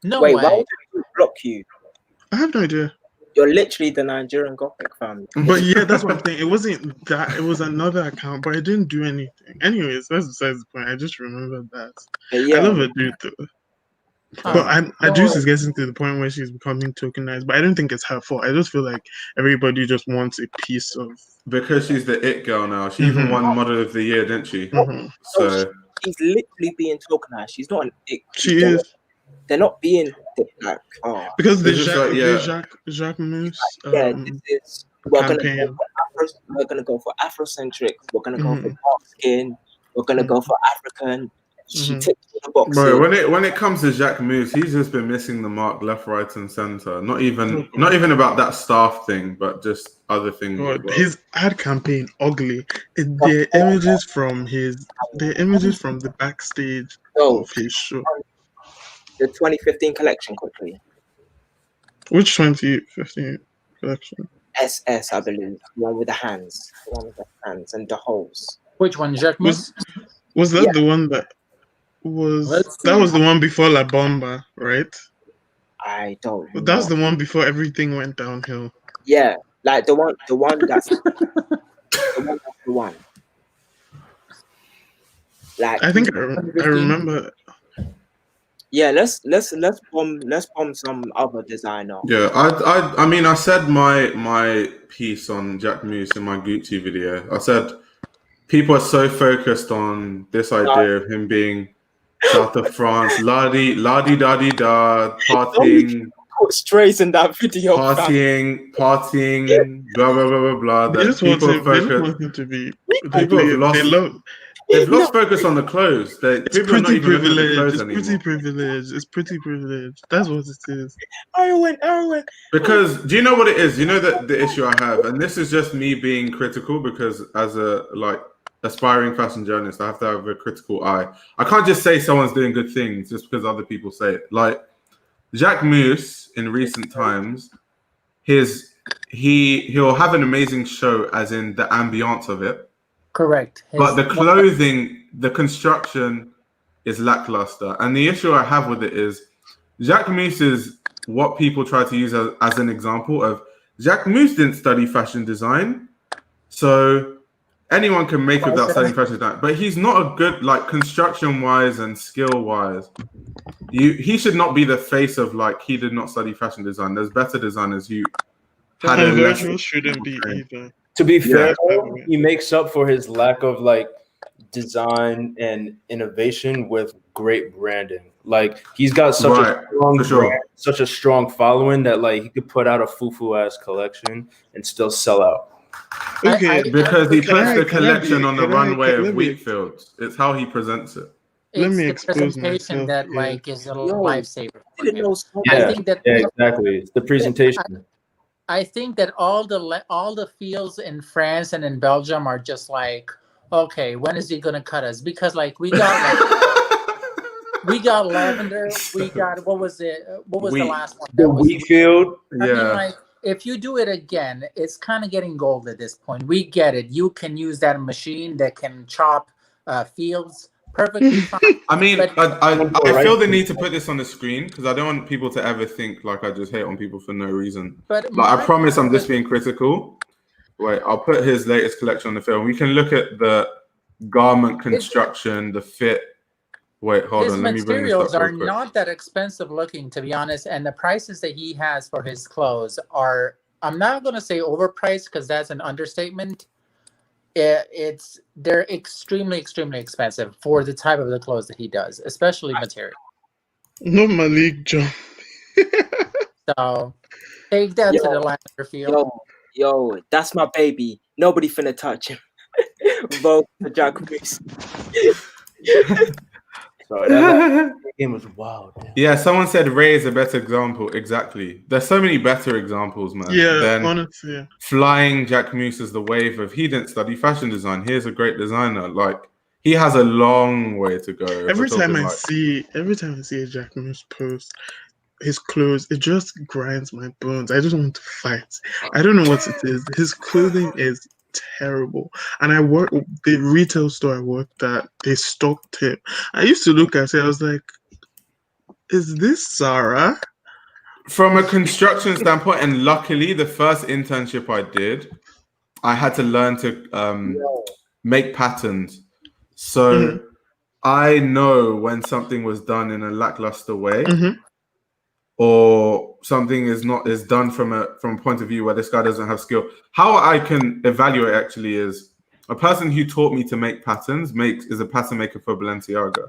No way. Why would she block you? I have no idea. You're literally the Nigerian Gothic family. But yeah, that's what I'm saying. It wasn't that. It was another account, but I didn't do anything. Anyways, that's besides the point. I just remembered that. Yeah. I love Adut though. But Adut is getting to the point where she's becoming tokenized. But I don't think it's her fault. I just feel like everybody just wants a piece of. Because she's the it girl now. She even won Model of the Year, didn't she? So she's literally being tokenized. She's not an it. She is. They're not being like because the Jacquemus we're gonna go for Afrocentric, we're gonna go for dark skin, we're gonna go for African. She ticks the box. Bro, when it comes to Jacquemus, he's just been missing the mark left, right, and center. Not even about that staff thing, but just other things. God, well. His ad campaign ugly. The images from the backstage of his show. The 2015 collection, quickly. Which 2015 collection? SS, I believe. The one with the hands. The one with the hands and the holes. Which one, Jacquemus? Was that the one that was... That was the one before La Bomba, right? I don't know. That's the one before everything went downhill. Yeah, like the one that's... the one. Like, I think I remember... Yeah, let's bomb some other designer. Yeah, I mean, I said my piece on Jacquemus in my Gucci video. I said people are so focused on this idea of him being south of France, la di da di da, partying. Strays in that video. Partying, blah blah blah blah blah. That people want him to be. They've lost focus on the clothes. It's pretty privileged. It's pretty privileged. That's what it is. Erwin. Because do you know what it is? You know that the issue I have, and this is just me being critical because as a aspiring fashion journalist, I have to have a critical eye. I can't just say someone's doing good things just because other people say it. Like Jacquemus in recent times, he'll have an amazing show, as in the ambiance of it. Correct. But the clothing, the construction is lackluster. And the issue I have with it is Jacquemus is what people try to use as an example of Jacquemus didn't study fashion design, so anyone can make it without studying fashion design. But he's not a good, like, construction-wise and skill-wise. He should not be the face of, like, he did not study fashion design. There's better designers who had a Virgil shouldn't be either. To be fair, he makes up for his lack of, like, design and innovation with great branding. Like, he's got such a strong brand, such a strong following that, like, he could put out a foo-foo ass collection and still sell out. Okay, because he puts the collection on the runway of Wheatfields. It's how he presents it. Let me expose the presentation that like is a lifesaver. I think that exactly. It's the presentation. I think that all the fields in France and in Belgium are just like, okay, when is he gonna cut us? Because like we got we got lavender, we got what was the last one? The wheat field. I mean, like, if you do it again, it's kind of getting gold at this point. We get it. You can use that machine that can chop fields perfectly fine. I mean, I feel the need to put this on the screen because I don't want people to ever think like I just hate on people for no reason. But I promise I'm just being critical. Wait, I'll put his latest collection on the film. We can look at the garment construction, the fit. Wait, hold on. Let me bring this up. His materials are not that expensive looking, to be honest, and the prices that he has for his clothes are, I'm not going to say overpriced because that's an understatement. They're extremely expensive for the type of the clothes that he does, especially material. No, Malik John. So take that to the lavender field. Yo, that's my baby. Nobody finna touch him. Vote for Jacquemus. So that game was wild. Man. Yeah, someone said Ray is a better example. Exactly. There's so many better examples, man. Yeah, honestly. Yeah. Flying Jacquemus is the wave of he didn't study fashion design. Here's a great designer. Like, he has a long way to go. Every time I see a Jacquemus post, his clothes, it just grinds my bones. I just want to fight. I don't know what it is. His clothing is terrible. And the retail store I worked at, they stocked him. I used to look at it, I was like, is this Sarah? From a construction standpoint, and luckily the first internship I did, I had to learn to make patterns. So I know when something was done in a lackluster way, or something is done from a point of view where this guy doesn't have skill. How I can evaluate actually is a person who taught me to make patterns is a pattern maker for Balenciaga.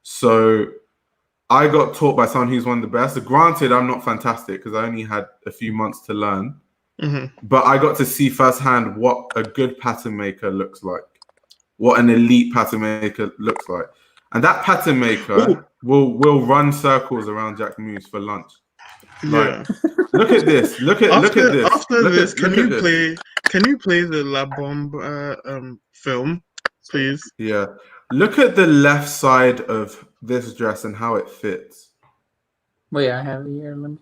So I got taught by someone who's one of the best. Granted, I'm not fantastic because I only had a few months to learn, but I got to see firsthand what a good pattern maker looks like, what an elite pattern maker looks like. And that pattern maker will run circles around Jacquemus for lunch. Like, look at this. Look at this. After this, can you play the La Bombe film, please? Yeah. Look at the left side of this dress and how it fits. Wait, I have it here. Let me...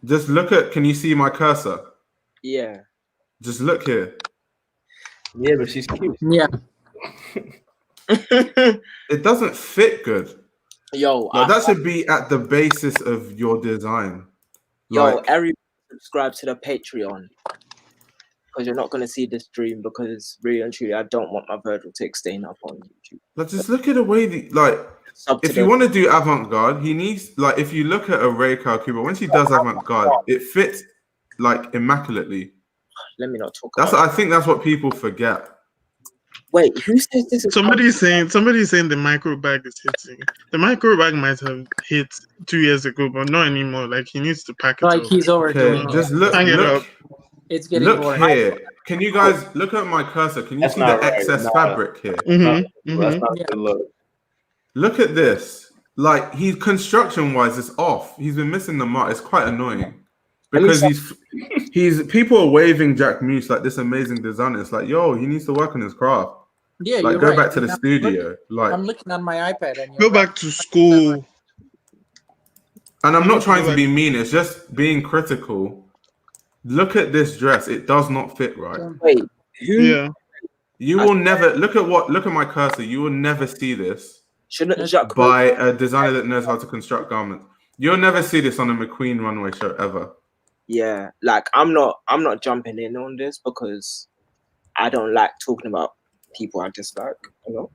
Just look at. Can you see my cursor? Yeah. Just look here. Yeah, but she's cute. Yeah. It doesn't fit good. Yo, that should be at the basis of your design. Yo, everyone subscribe to the Patreon because you're not going to see this stream because really and truly, I don't want my Virgil take staying up on YouTube. Like, just look at the way if you want to do avant-garde, he needs, like, if you look at a Ray Kawakubo, when she does avant-garde, it fits like immaculately. Let me not talk. I think that's what people forget. Wait, who says this? Somebody's saying the micro bag is hitting. The micro bag might have hit 2 years ago, but not anymore. Like, he needs to pack it like up. He's overdoing just it. Hang it up. It's getting look boring. Here. Can you guys look at my cursor? Can you see the excess fabric here? That's not good look. Look at this. Like, he's construction-wise, it's off. He's been missing the mark. It's quite annoying. Because he's people are waving Jacquemus like this amazing designer. It's like, yo, he needs to work on his craft. Yeah, like, go back to the studio. I'm looking on my iPad and go back to school. And I'm not trying to be mean. It's just being critical. Look at this dress. It does not fit right. Wait, yeah. You will never look at my cursor. You will never see this Shouldn't by a designer that knows how to construct garments. You'll never see this on a McQueen runway show ever. Yeah, like I'm not jumping in on this because I don't like talking about people I dislike. You know.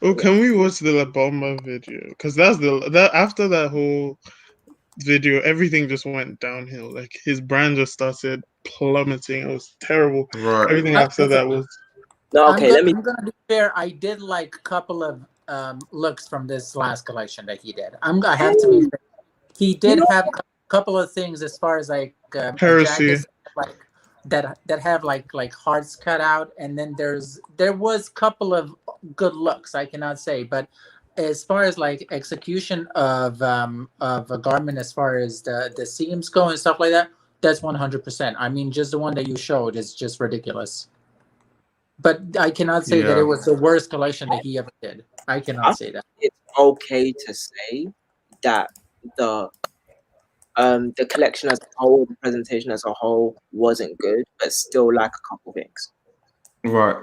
Oh, can we watch the La Bomba video? Because that after that whole video, everything just went downhill. Like his brand just started plummeting. It was terrible. Right. Everything after that was. No, okay. I'm gonna be fair. I did like a couple of looks from this last collection that he did. I have to be fair. He did have a couple of things as far as like jackets, like that have like hearts cut out, and then there was a couple of good looks. I cannot say, but as far as like execution of a garment, as far as the seams go and stuff like that, that's 100%. I mean, just the one that you showed is just ridiculous. But I cannot say that it was the worst collection that he ever did. I cannot say that. It's okay to say that the collection as a whole, the presentation as a whole wasn't good, but still like a couple things. Right.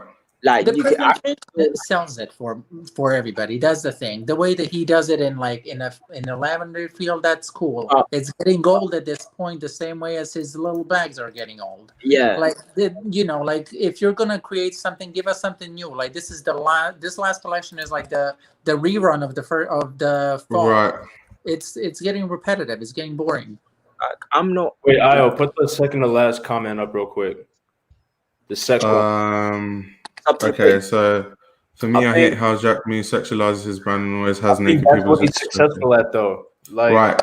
Like the presentation sells it for everybody. That's the thing. The way that he does it in a lavender field, that's cool. It's getting old at this point, the same way as his little bags are getting old. Yeah. Like like if you're gonna create something, give us something new. Like this is this last collection is like the rerun of the fall. Right. It's getting repetitive. It's getting boring. I'm not. Wait, Io, put the second to last comment up real quick. The sex one. Okay, so for me, I hate how Jacquemus sexualizes his brand and always has naked people. That's what he's successful at, though. Like, right.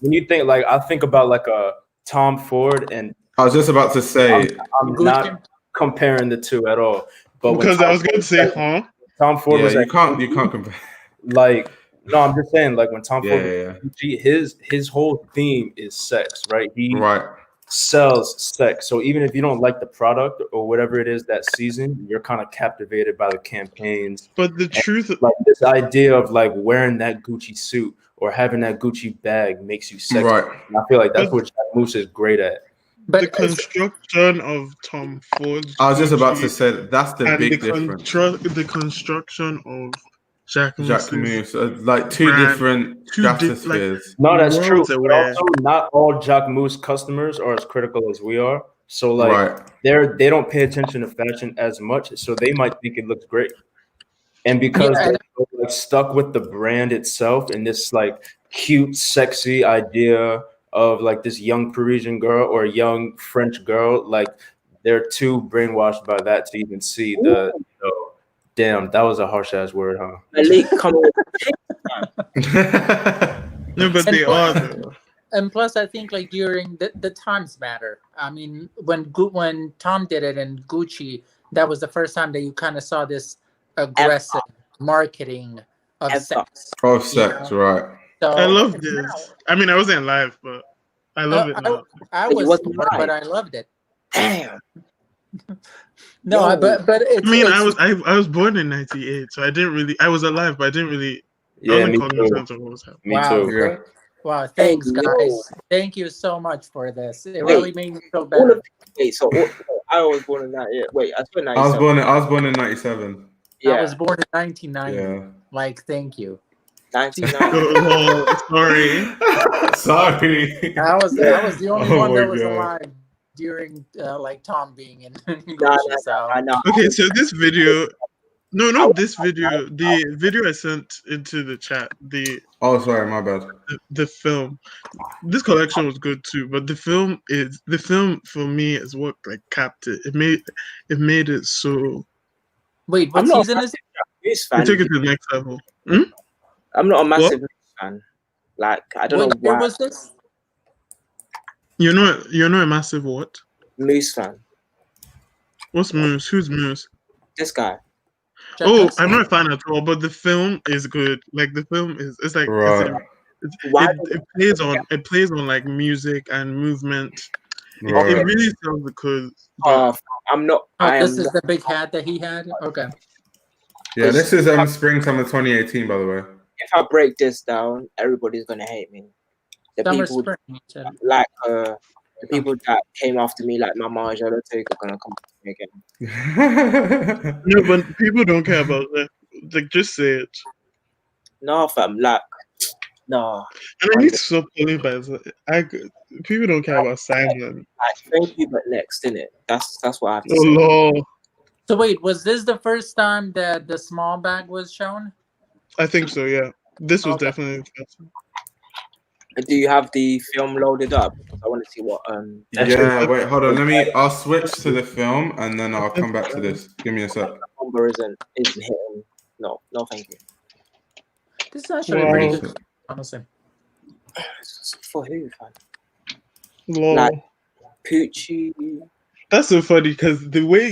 When you think, like, I think about like a Tom Ford, and I was just about to say, I'm not comparing the two at all. But because I was going to say, Tom Ford was you can't compare. Like, no, I'm just saying, like when Tom Ford, his whole theme is sex, right? He sells sex. So even if you don't like the product or whatever it is that season, you're kind of captivated by the campaigns. But the truth, like this idea of like wearing that Gucci suit or having that Gucci bag makes you sexy. Right. And I feel like that's what Jacquemus is great at. But the construction of Tom Ford. I was just about to say that's the big difference. The construction of Jacquemus, like two different stratospheres. No, that's true. But also, not all Jacquemus customers are as critical as we are. So, like, they don't pay attention to fashion as much, so they might think it looks great. And because they're like stuck with the brand itself and this like cute, sexy idea of like this young Parisian girl or young French girl, like they're too brainwashed by that to even see the. Damn, that was a harsh ass word, huh? No, but they are. And plus, I think like during the times matter. I mean, when Tom did it in Gucci, that was the first time that you kind of saw this aggressive marketing of sex. Of sex, right? So I love this. I mean, I wasn't live, but I love it now. I was, but I loved it. Damn. No, but it's, I mean, I was born in '98, so I didn't really. I was alive, but I didn't really. Yeah, me too. Wow, thanks, guys. Thank you so much for this. It really made me feel better. I was born in '98. Wait, I was born in '97. Yeah. I was born in 1990. Yeah. Like, thank you. 1990. Sorry. I was the only one that was alive during like Tom being in I know. Okay, so this video, not this video, the video I sent into the chat, sorry, my bad. The film. This collection was good too, but the film for me is what like capped it. It made it so. Wait, what season is it? We took it to the next level. I'm not a massive fan. Like, I don't know why. Where was this? You're not a massive what? Moose fan. What's Moose? Who's Moose? This guy. I'm not a fan at all, but the film is good. Like the film it's like it plays on like music and movement. Right. It really sounds because I'm not. This is the big hat that he had. Okay. Yeah, this is spring summer 2018, by the way. If I break this down, everybody's gonna hate me. The people that came after me, like Mama Angelou, are gonna come to me again. No, but people don't care about that. Like, just say it. No, fam. Like, No. And I need to stop calling by. People don't care about Simon. Thank you, but next, innit? That's what I have to Oh say. Lord. So wait, was this the first time that the small bag was shown? I think so. Yeah, this was definitely the first one. Do you have the film loaded up? I want to see what. Yeah, wait, hold on. I'll switch to the film and then I'll come back to this. Give me a sec. Number isn't hitting. No, thank you. This is actually pretty good, honestly. For who, fam? Lol. Like Poochie. That's so funny because the way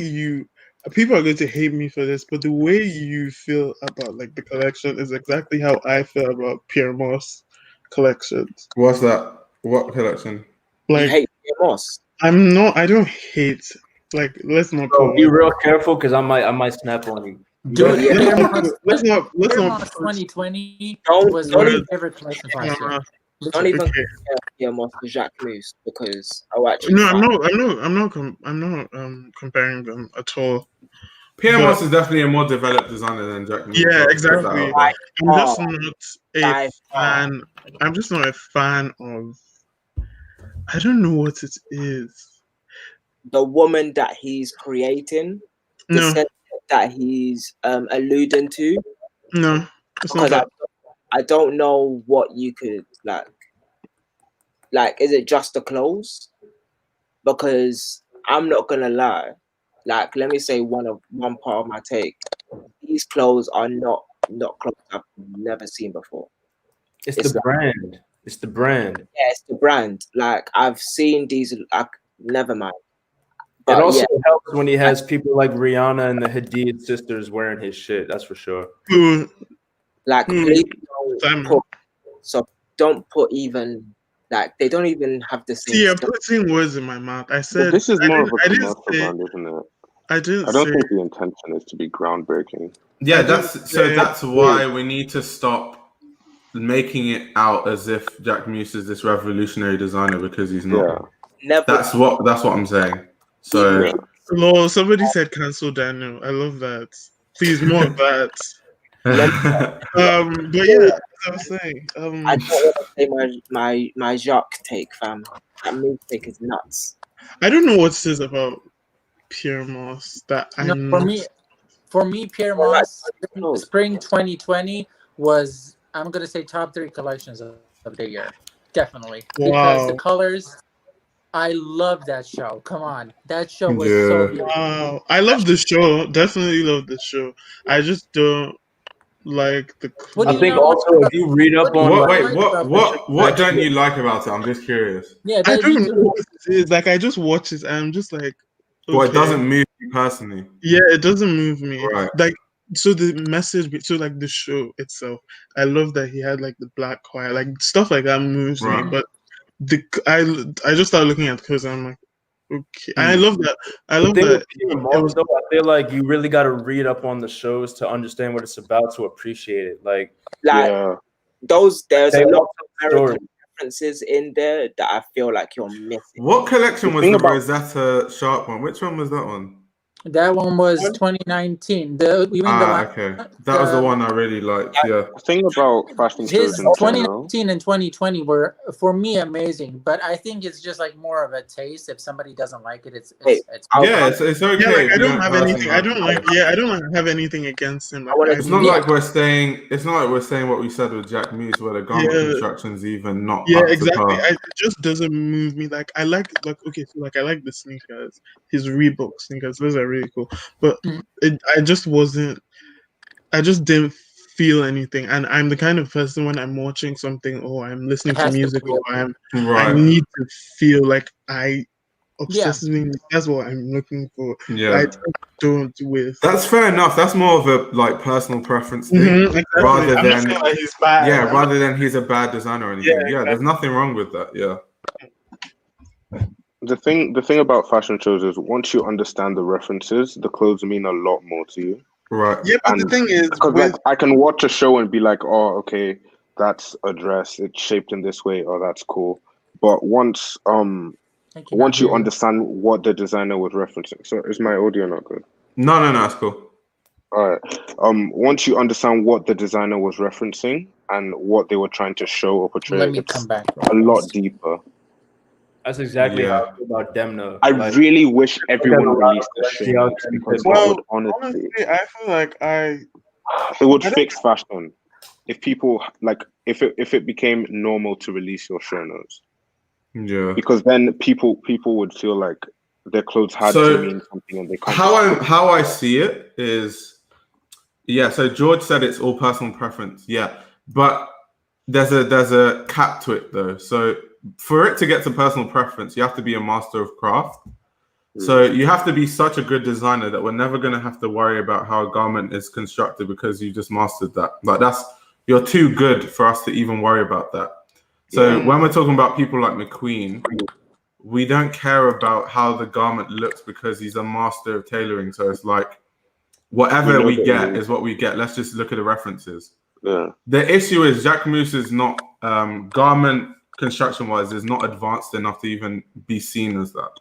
people are going to hate me for this, but the way you feel about like the collection is exactly how I feel about Pierre Moss collections. What's that? What collection? Like, you hate Pierre Moss? I don't hate. Like, let's not. Be real careful because I might snap on you. Dude, let's not. 2020 was one of my favorite collections last year. Don't even compare Pierre Moss to Jacquemus because actually. No, I'm not comparing them at all. Pierre Moss is definitely a more developed designer than Jacquemus. Yeah, exactly. I'm just not a fan of. I don't know what it is. The woman that he's creating. No. That he's alluding to. No. Because I don't know what you could like is it just the clothes? Because I'm not gonna lie, like let me say one part of my take. These clothes are not clothes I've never seen before. It's the brand. It's the brand. Yeah, it's the brand. Like I've seen these. Never mind. But it also helps when he has people like Rihanna and the Hadid sisters wearing his shit. That's for sure. Like, please don't put even like they don't even have the same. See, I'm putting words in my mouth. I said this is more of a commercial brand, isn't it? I don't think the intention is to be groundbreaking. Yeah, that's why we need to stop making it out as if Jacquemus is this revolutionary designer because he's not. Never. That's what I'm saying. So, Lord, somebody said cancel Daniel. I love that. Please, more of that. But yeah, as I was saying, I don't want to say my Jacques take, fam. That move take is nuts. I don't know what it is about Pierre Moss that for me, Pierre Moss, spring 2020 was, I'm gonna say, top 3 collections of the year, definitely. Wow. Because the colors. I love that show. Come on. That show was so beautiful. Wow. I love the show. Definitely love the show. I just don't like the I think also if you read up on what don't you like about it? I'm just curious. Yeah, I don't know what it is. Like I just watch it and I'm just like well, it doesn't move you personally. Yeah, it doesn't move me. Right. Like so the message, so like the show itself, I love that he had like the black choir, like stuff like that moves me. But I just started looking at because I'm like, okay. And I love that. I love that. Though, I feel like you really got to read up on the shows to understand what it's about to appreciate it. Like there's a lot of American references in there that I feel like you're missing. What collection was the Rosetta Sharp one? Which one was that one? That one was 2019. Okay, that was the one I really liked. Yeah. The thing about fashion shows in 2019 and 2020 were for me amazing, but I think it's just like more of a taste. If somebody doesn't like it, it's okay. Yeah, like, I don't have anything. I don't have anything against him. It's not like we're saying what we said with Jacquemus, where the garment construction's even not. Yeah, exactly. It just doesn't move me. Like I like I like the sneakers, his Reebok sneakers. Those are really cool, but I just didn't feel anything. And I'm the kind of person when I'm watching something or I'm listening to music or I need to feel like I obsessively that's what I'm looking for. I don't with that's fair enough. That's more of a like personal preference thing, exactly. rather than like he's bad. rather than he's a bad designer or anything. There's nothing wrong with that. The thing about fashion shows is once you understand the references, the clothes mean a lot more to you. Right. Yeah, but the thing is, because I can watch a show and be like, oh, okay, that's a dress, it's shaped in this way, or that's cool. But once you understand what the designer was referencing, so is my audio not good? No, it's cool. All right. Once you understand what the designer was referencing, and what they were trying to show or portray. Let me come back. A lot deeper. That's exactly how I feel about Demna. I really wish everyone released the show notes because it would honestly, I feel like it would fix fashion if people like if it became normal to release your show notes. Yeah, because then people would feel like their clothes had to mean something, and they can't. How I see it is, yeah. So George said it's all personal preference, yeah, but there's a cap to it though. So for it to get to personal preference, you have to be a master of craft. So you have to be such a good designer that we're never going to have to worry about how a garment is constructed because you just mastered that. Like you're too good for us to even worry about that. So when we're talking about people like McQueen, we don't care about how the garment looks because he's a master of tailoring. So it's like whatever we get is what we get. Let's just look at the references. Yeah. The issue is Jacquemus is not garment construction wise is not advanced enough to even be seen as that.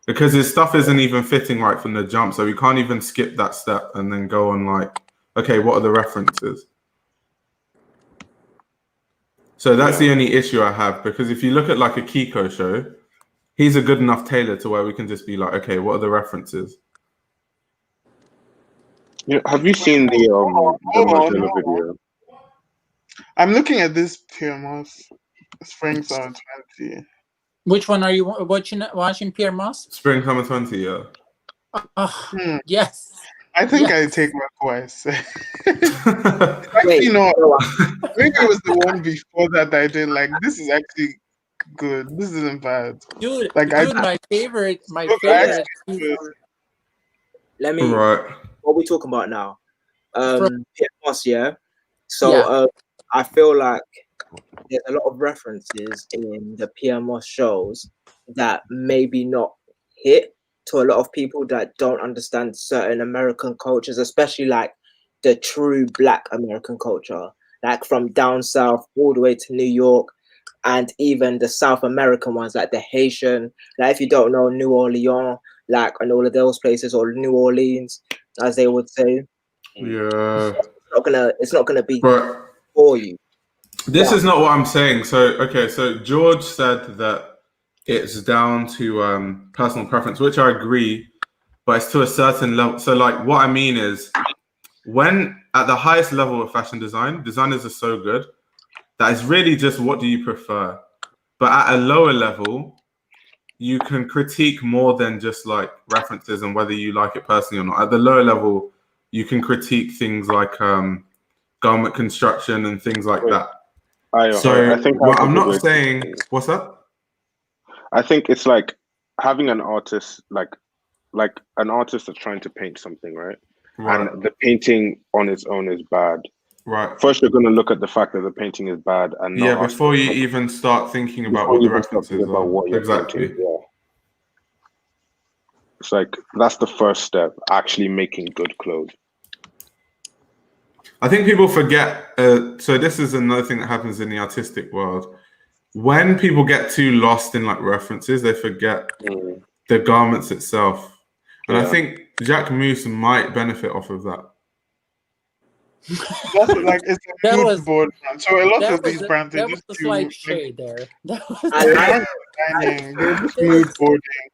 Because his stuff isn't even fitting right from the jump, so we can't even skip that step and then go on like, okay, what are the references? So that's the only issue I have, because if you look at like a Kiko show, he's a good enough tailor to where we can just be like, okay, what are the references? Yeah, have you seen the Mozilla video? I'm looking at this PMOS Spring Summer 20. Which one are you watching, Pierre Moss? Spring Summer 20, yeah. Yes. I think I take my twice. Actually, no. Maybe it was the one before that I did. Like, this is actually good. This isn't bad. Dude, like, my favorite. Let me. Right. What are we talking about now? Pierre Moss, yeah. So I feel like there's a lot of references in the Pierre Moss shows that maybe not hit to a lot of people that don't understand certain American cultures, especially like the true Black American culture, like from down south all the way to New York, and even the South American ones like the Haitian, like if you don't know New Orleans, like and all of those places, or New Orleans, as they would say. Yeah. It's not gonna be for you. This is not what I'm saying. So, okay, so George said that it's down to personal preference, which I agree, but it's to a certain level. So, like, what I mean is when at the highest level of fashion design, designers are so good that it's really just what do you prefer. But at a lower level, you can critique more than just like references and whether you like it personally or not. At the lower level, you can critique things like garment construction and things like that. I think I'm not saying what's that? I think it's like having an artist, like an artist that's trying to paint something, right? And the painting on its own is bad. Right. First, you're going to look at the fact that the painting is bad, and before you even start thinking about what the references are. Exactly. Painting, yeah. It's like that's the first step, actually making good clothes. I think people forget. So this is another thing that happens in the artistic world. When people get too lost in like references, they forget the garments itself. And I think Jacquemus might benefit off of that. That's like it's a mood board. So a lot of these brands, they just do slight shade there. That was mood boarding.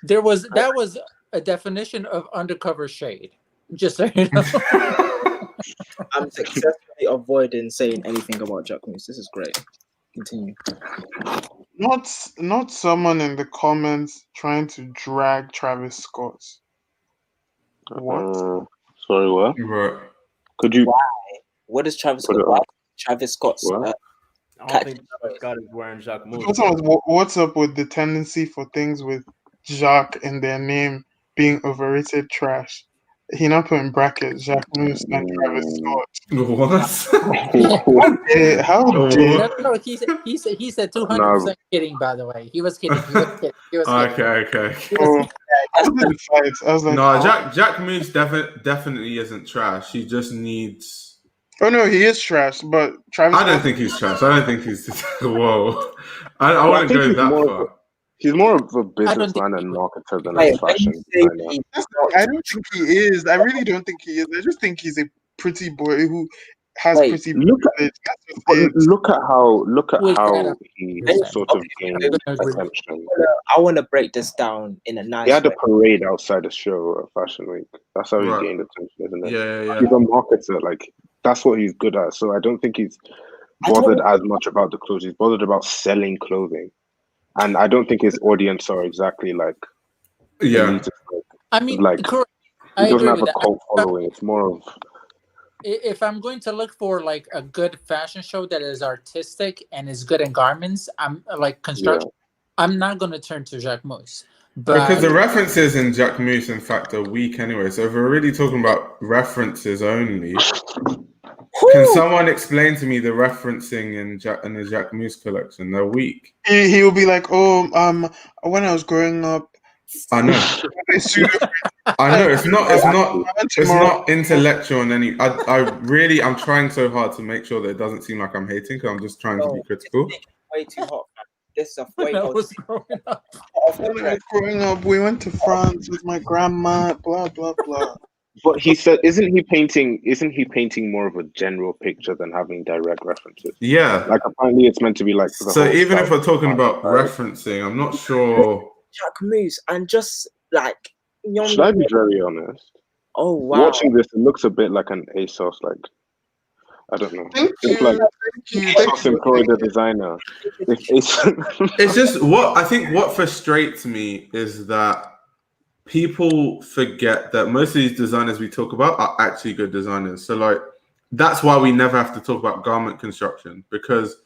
That was a definition of undercover shade. Just so you know. I'm successfully avoiding saying anything about Jacquemus. This is great. Continue. Not someone in the comments trying to drag Travis Scott. What? Sorry, what? Right. Could you? Why? What is Travis Scott? Travis Scott's. I don't think Scott is wearing Jacquemus. What's up with the tendency for things with Jacques in their name being overrated trash? He not put in brackets Jacquemus and Travis Scott. What? How dare? No, he said 200% kidding. By the way, he was kidding. Okay. I was like, no, Jacquemus definitely isn't trash. He just needs. Oh no, he is trash. But Travis. I don't think he's trash. I don't think he's. Whoa. I wouldn't go that far. He's more of a businessman and marketer than a fashion designer. I don't think he is. I really don't think he is. I just think he's a pretty boy who has pretty. Look at how he sort of gained attention. I want to break this down in a nice way. He had a parade outside the show at Fashion Week. That's how he gained attention, isn't it? Yeah. He's a marketer. Like, that's what he's good at. So I don't think he's bothered as much about the clothes. He's bothered about selling clothing. And I don't think his audience are exactly like... elitist, I mean, like, he doesn't have a cult following. It's more of... If I'm going to look for like a good fashion show that is artistic and is good in garments, I'm like construction. Yeah. I'm not going to turn to Jacquemus. Because the references in Jacquemus, in fact, are weak anyway. So if we're really talking about references only, can someone explain to me the referencing in the Jacquemus collection? They're weak. He will be like, when I was growing up. I know. I know it's not intellectual in any. I'm trying so hard to make sure that it doesn't seem like I'm hating, because I'm just trying to be critical. Way too hot, man. This stuff way too hot. When I was growing up, we went to France with my grandma. Blah blah blah. But he said, isn't he painting more of a general picture than having direct references? Yeah. Like, apparently it's meant to be like. So even if we're talking about referencing, I'm not sure. Jacquemus, and just like. Should I be very honest? Oh wow! Watching this, it looks a bit like an ASOS, like, I don't know. It's like ASOS employed a designer. It's just what frustrates me is that people forget that most of these designers we talk about are actually good designers. So like, that's why we never have to talk about garment construction, because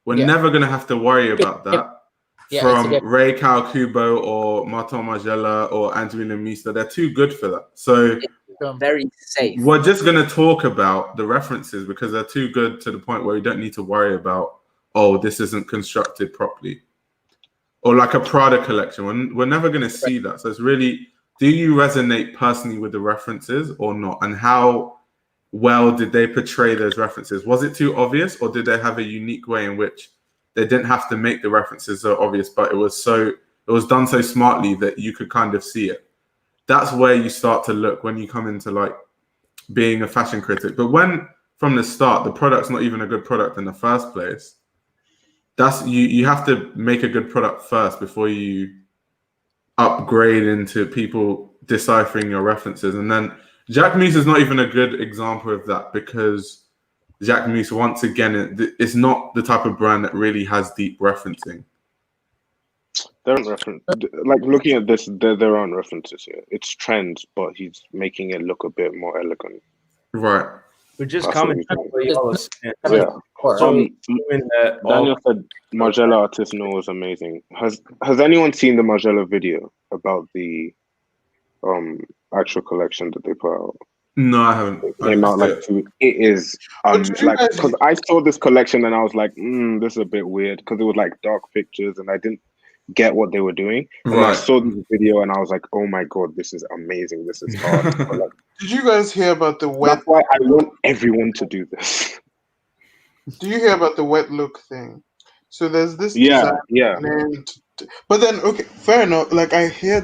we're never going to have to worry about that. From Ray Kawakubo or Martin Margiela or Angelina Mista. They're too good for that. So very safe. We're just going to talk about the references because they're too good to the point where we don't need to worry about, this isn't constructed properly. Or like a Prada collection. We're never going to see that. So it's really, do you resonate personally with the references or not? And how well did they portray those references? Was it too obvious, or did they have a unique way in which they didn't have to make the references so obvious, but it was done so smartly that you could kind of see it? That's where you start to look when you come into like being a fashion critic. But when from the start the product's not even a good product in the first place, that's you have to make a good product first before you upgrade into people deciphering your references. And then Jacquemus is not even a good example of that, because Jacquemus, once again, it's not the type of brand that really has deep referencing. There aren't like looking at this, there aren't references here. It's trends, but he's making it look a bit more elegant. Right. We're just commenting on what y'all was saying. Yeah. Daniel said Margiela Artisanal was amazing. Has anyone seen the Margiela video about the actual collection that they put out? No, I haven't. It came out like it is like, because I saw this collection and I was like, this is a bit weird, because it was like dark pictures and I didn't get what they were doing. And I saw this video and I was like, oh my god, this is amazing. This is hard. Like, did you guys hear about the wet? That's why I want everyone to do this. Do you hear about the wet look thing? So there's this named, but then okay, fair enough. Like I hear,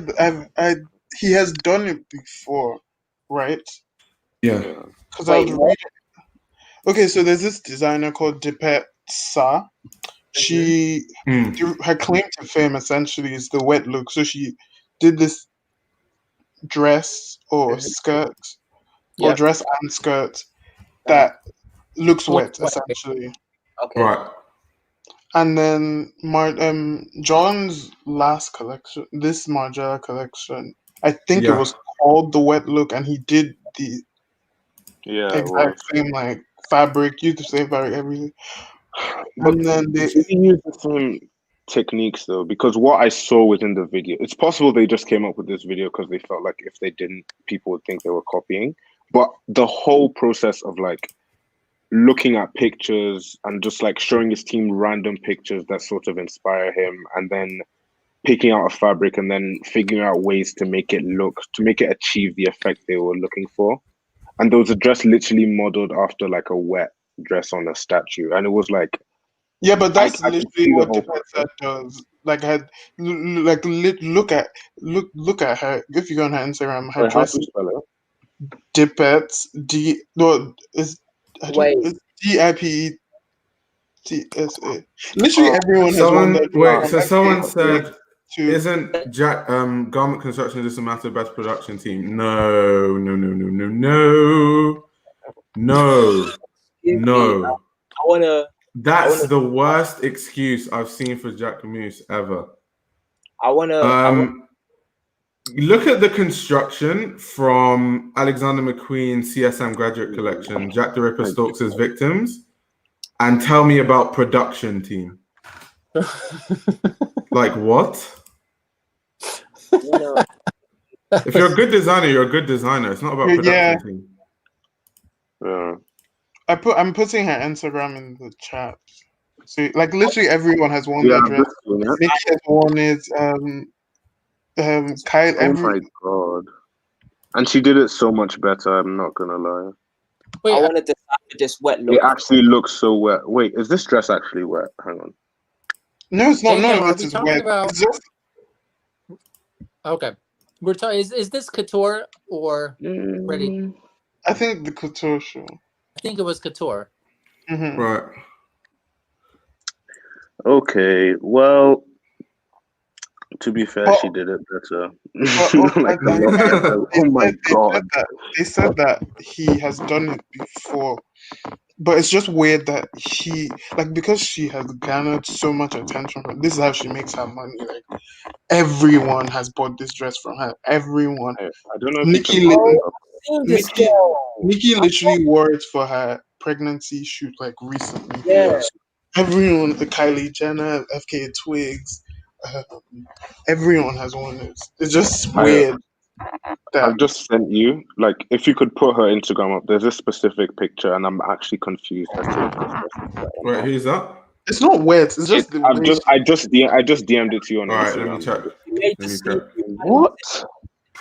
he has done it before, right? Yeah. Because I was reading. Okay, so there's this designer called Dipet Sa. She, her claim to fame essentially is the wet look. So she did this dress or skirt, or dress and skirt that looks wet essentially. Okay. Right. And then John's last collection, this Margiela collection, I think it was called the wet look, and he did the exact same like fabric, used the same fabric, everything. But then they use the same techniques though, because what I saw within the video, it's possible they just came up with this video because they felt like if they didn't, people would think they were copying. But the whole process of like looking at pictures and just like showing his team random pictures that sort of inspire him, and then picking out a fabric and then figuring out ways to make it achieve the effect they were looking for. And there was a dress literally modeled after like a wet dress on a statue, and it was like, but that's literally what Dipet does. Like, look at her. If you go on her Instagram, her dress. Dipet It's DIPETSA. Literally everyone has won that. Wait, so someone said, isn't garment construction just a matter of best production team? No. That's the worst excuse I've seen for Jacquemus ever. Look at the construction from Alexander McQueen CSM Graduate Collection, Jack the Ripper Stalks His Victims, and tell me about production team. Like what? If you're a good designer, you're a good designer. It's not about production team. Yeah. I'm putting her Instagram in the chat. So like literally everyone has won that dress. Nikki has won it. Kyle. My god! And she did it so much better. I'm not gonna lie. Wait, I wanted to decide this wet look. It actually looks so wet. Wait, is this dress actually wet? Hang on. No, it's not. None of it is wet. It's just... Okay, we're talking. Is this couture or ready? I think the couture show. I think it was couture. Mm-hmm. Right. Okay. Well, to be fair, she did it better. Oh my god! They said that he has done it before, but it's just weird that he because she has garnered so much attention. This is how she makes her money. Like everyone has bought this dress from her. Everyone. I don't know. Nikki literally wore it for her pregnancy shoot recently. Yeah. Everyone, the Kylie Jenner, FK Twigs, everyone has worn it. It's just weird. I've just sent you, if you could put her Instagram up, there's a specific picture, and I'm actually confused as to Wait, who's that? It's not wet. It's just I just DM'd it to you on Instagram. Instagram. Let me check. What?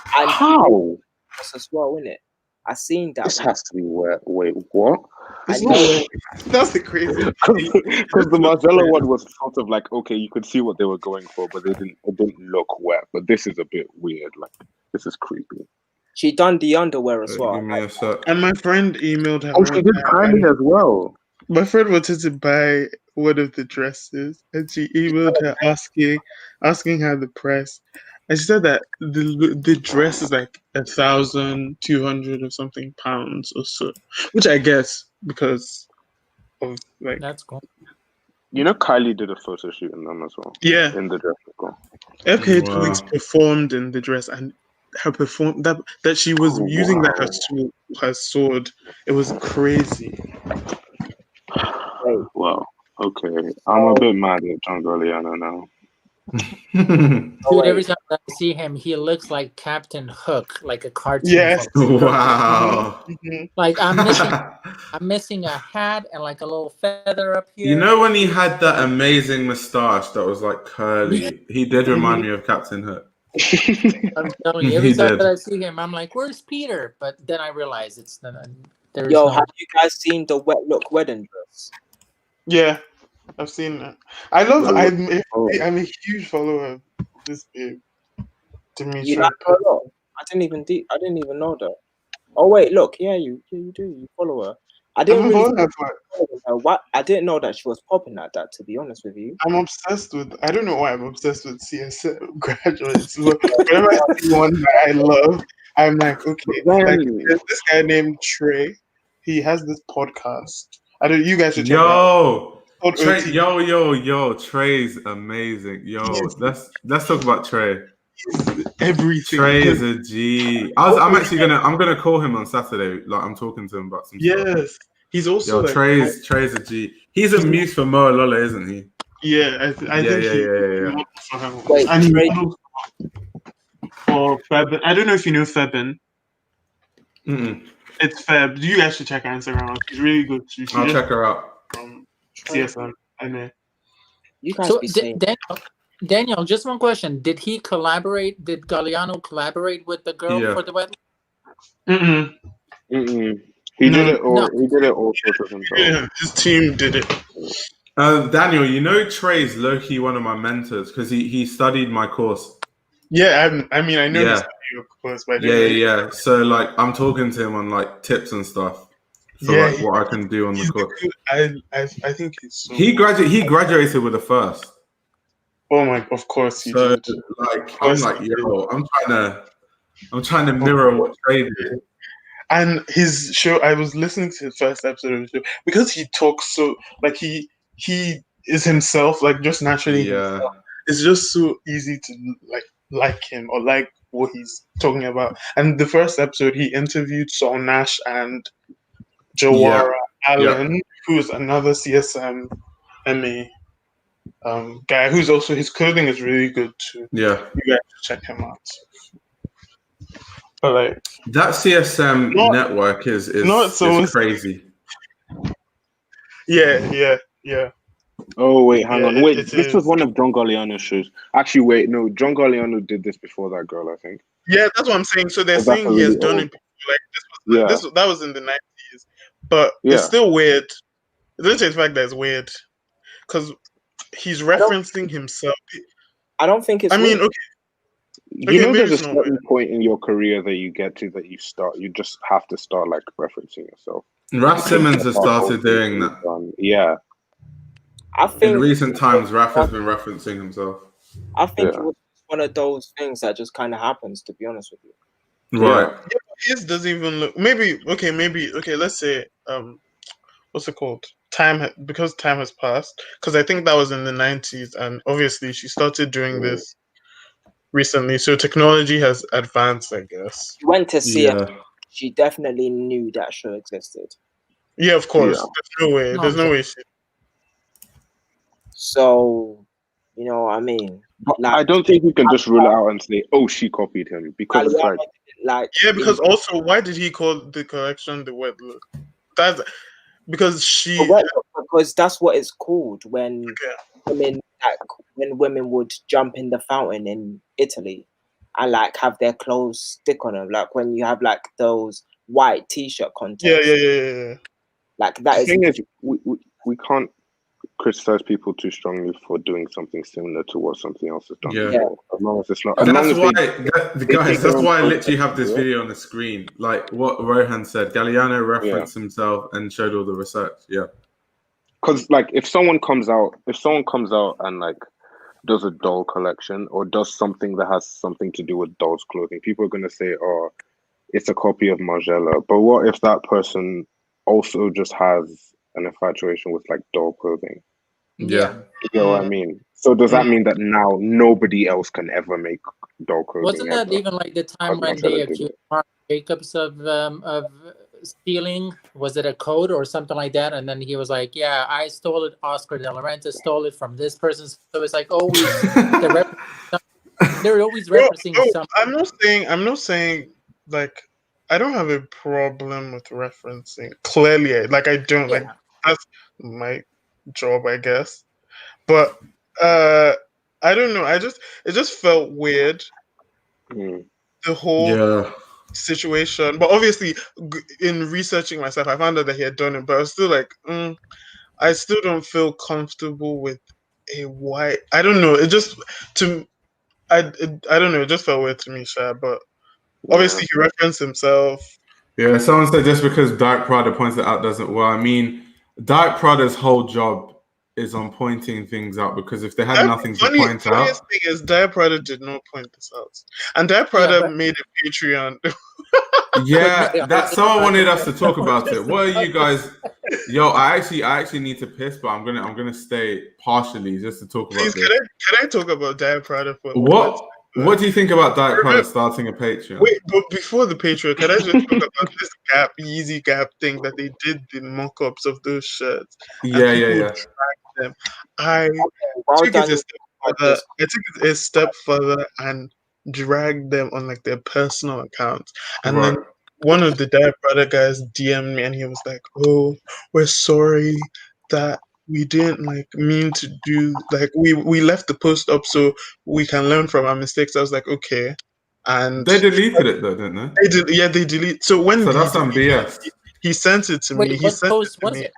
How? As well, isn't it? I seen that. This has to be wet. Wait, what? That's the crazy. Because the Marcella one was sort of okay, you could see what they were going for, but it didn't look wet. But this is a bit weird. This is creepy. She done the underwear as well. Give me a sec. And my friend emailed her. Oh, she did Kylie as well. My friend wanted to buy one of the dresses, and she emailed her asking her the price. And she said that the dress is 1,200 or something pounds or so, which I guess because of that's cool. You know, Kylie did a photo shoot in them as well. Yeah, in the dress as well. FK Twigs performed in the dress, and her that she was using that as her sword. It was crazy. Wow. Okay, I'm a bit mad at John Galliano now. Dude, every time I see him, he looks like Captain Hook, like a cartoon. Yes. Wow. I'm missing a hat and a little feather up here. You know when he had that amazing moustache that was curly? He did remind me of Captain Hook. I'm telling you, every time that I see him, I'm like, "Where's Peter?" But then I realize it's not. Have you guys seen the wet look wedding dress? Yeah. I've seen that. I'm a huge follower of this babe, Dimitri. You like her a lot? I didn't even know that. Oh wait, look, you do. You follow her. I didn't know that she was popping at that. To be honest with you, I'm obsessed with. I don't know why I'm obsessed with CSM graduates. Whenever I see one that I love, I'm like, okay. There's this guy named Trey. He has this podcast. You guys should check it out. Trey's amazing. Let's talk about Trey. Everything. Trey is a G. I'm gonna call him on Saturday. I'm talking to him about some stuff. Yes, he's also Trey's a G. He's a muse for Mo Lola, isn't he? Yeah, I think yeah. Wait, and for Febin. I don't know if you know Febin. It's Feb. You guys should check her Instagram out. She's really good. I'll check her out. CSM. I know. You guys Daniel, just one question. Did he collaborate? Did Galliano collaborate with the girl for the wedding? He did it all. He did it all sorts of himself. Yeah, his team did it. Daniel, you know Trey's low-key one of my mentors because he studied my course. Yeah, I know he studied your course, but yeah. So I'm talking to him on tips and stuff. for like what I can do on the court. I think he's so he graduated with a first. Oh my! Of course he so, did. Like I'm like, yo, I'm trying to mirror what Trey did. And his show, I was listening to his first episode of the show because he talks so like he is himself, like just naturally himself. It's just so easy to like him or like what he's talking about. And the first episode, he interviewed Saul Nash and Jawara Allen, who's another CSM MA guy who's also, his clothing is really good too. Yeah, you guys should check him out. But like that CSM network is crazy. Yeah. Oh wait, hang on. Wait, this was one of John Galliano's shows. Actually, wait, no, John Galliano did this before that girl, I think. Yeah, that's what I'm saying. So they're saying he has done it before. Like that was in the 90s, but it's still weird. It doesn't change the fact that it's weird because he's referencing himself. I don't think it's. I mean, you know, there's a certain point in your career that you get to that you just have to start like referencing yourself. Raph Simmons has started doing that. Yeah. I think in recent times, Raph has been referencing himself. I think it was one of those things that just kind of happens, to be honest with you. Right. Yeah, his doesn't even look. Maybe. Let's say, what's it called? Because time has passed. Because I think that was in the 90s, and obviously she started doing this recently. So technology has advanced, I guess. She went to see it. She definitely knew that show existed. Yeah, of course. There's no way. There's no way she. So, you know what I mean? Like, I don't think we can just rule it out and say, "Oh, she copied him," because because also, why did he call the collection the wet look? That's because because that's what it's called when women would jump in the fountain in Italy and like have their clothes stick on them, like when you have like those white t-shirt contests. Yeah. Like that. The thing is, we can't criticize people too strongly for doing something similar to what something else has done. Yeah. As long as it's not. That's why I literally have this video on the screen. Like what Rohan said, Galliano referenced himself and showed all the research. Yeah. Because like if someone comes out and like does a doll collection or does something that has something to do with dolls' clothing, people are gonna say, "Oh, it's a copy of Margiela." But what if that person also just has an infatuation with like doll clothing? Yeah. You know what I mean? So does that mean that now nobody else can ever make doll clothing? Wasn't that even like the time when they accused Mark Jacobs of stealing? Was it a code or something like that? And then he was like, "Yeah, I stole it. Oscar De La Renta stole it from this person." So it's like always they're always referencing something. I'm not saying like I don't have a problem with referencing. Clearly, like I don't like that's my job, I guess. But I don't know. It just felt weird. The whole situation. But obviously, in researching myself, I found out that he had done it. But I was still like, I still don't feel comfortable with a white. I don't know. It just I don't know. It just felt weird to me, Sha. But obviously, he referenced himself. Yeah, someone said just because Dark Prada points it out doesn't. Well, I mean, Dark Prada's whole job is on pointing things out, because if they had nothing to point out. The funniest thing is Dark Prada did not point this out, and Dark Prada made a Patreon. Yeah, that someone wanted us to talk about it. What are you guys? Yo, I actually need to piss, but I'm gonna stay partially just to talk about this. Can I talk about Dark Prada for What do you think about Dark Prada starting a Patreon? Wait, but before the Patreon, can I just talk about this Yeezy Gap thing that they did the mock-ups of those shirts? Yeah. Them. I took it a step further and dragged them on like their personal accounts, and then one of the Dark Prada guys DM'd me, and he was like, "Oh, we're sorry that we didn't like mean to do, like we left the post up so we can learn from our mistakes." I was like, okay. And they deleted it though, didn't they? They deleted. So when that's some BS. He sent it to me. What post was it?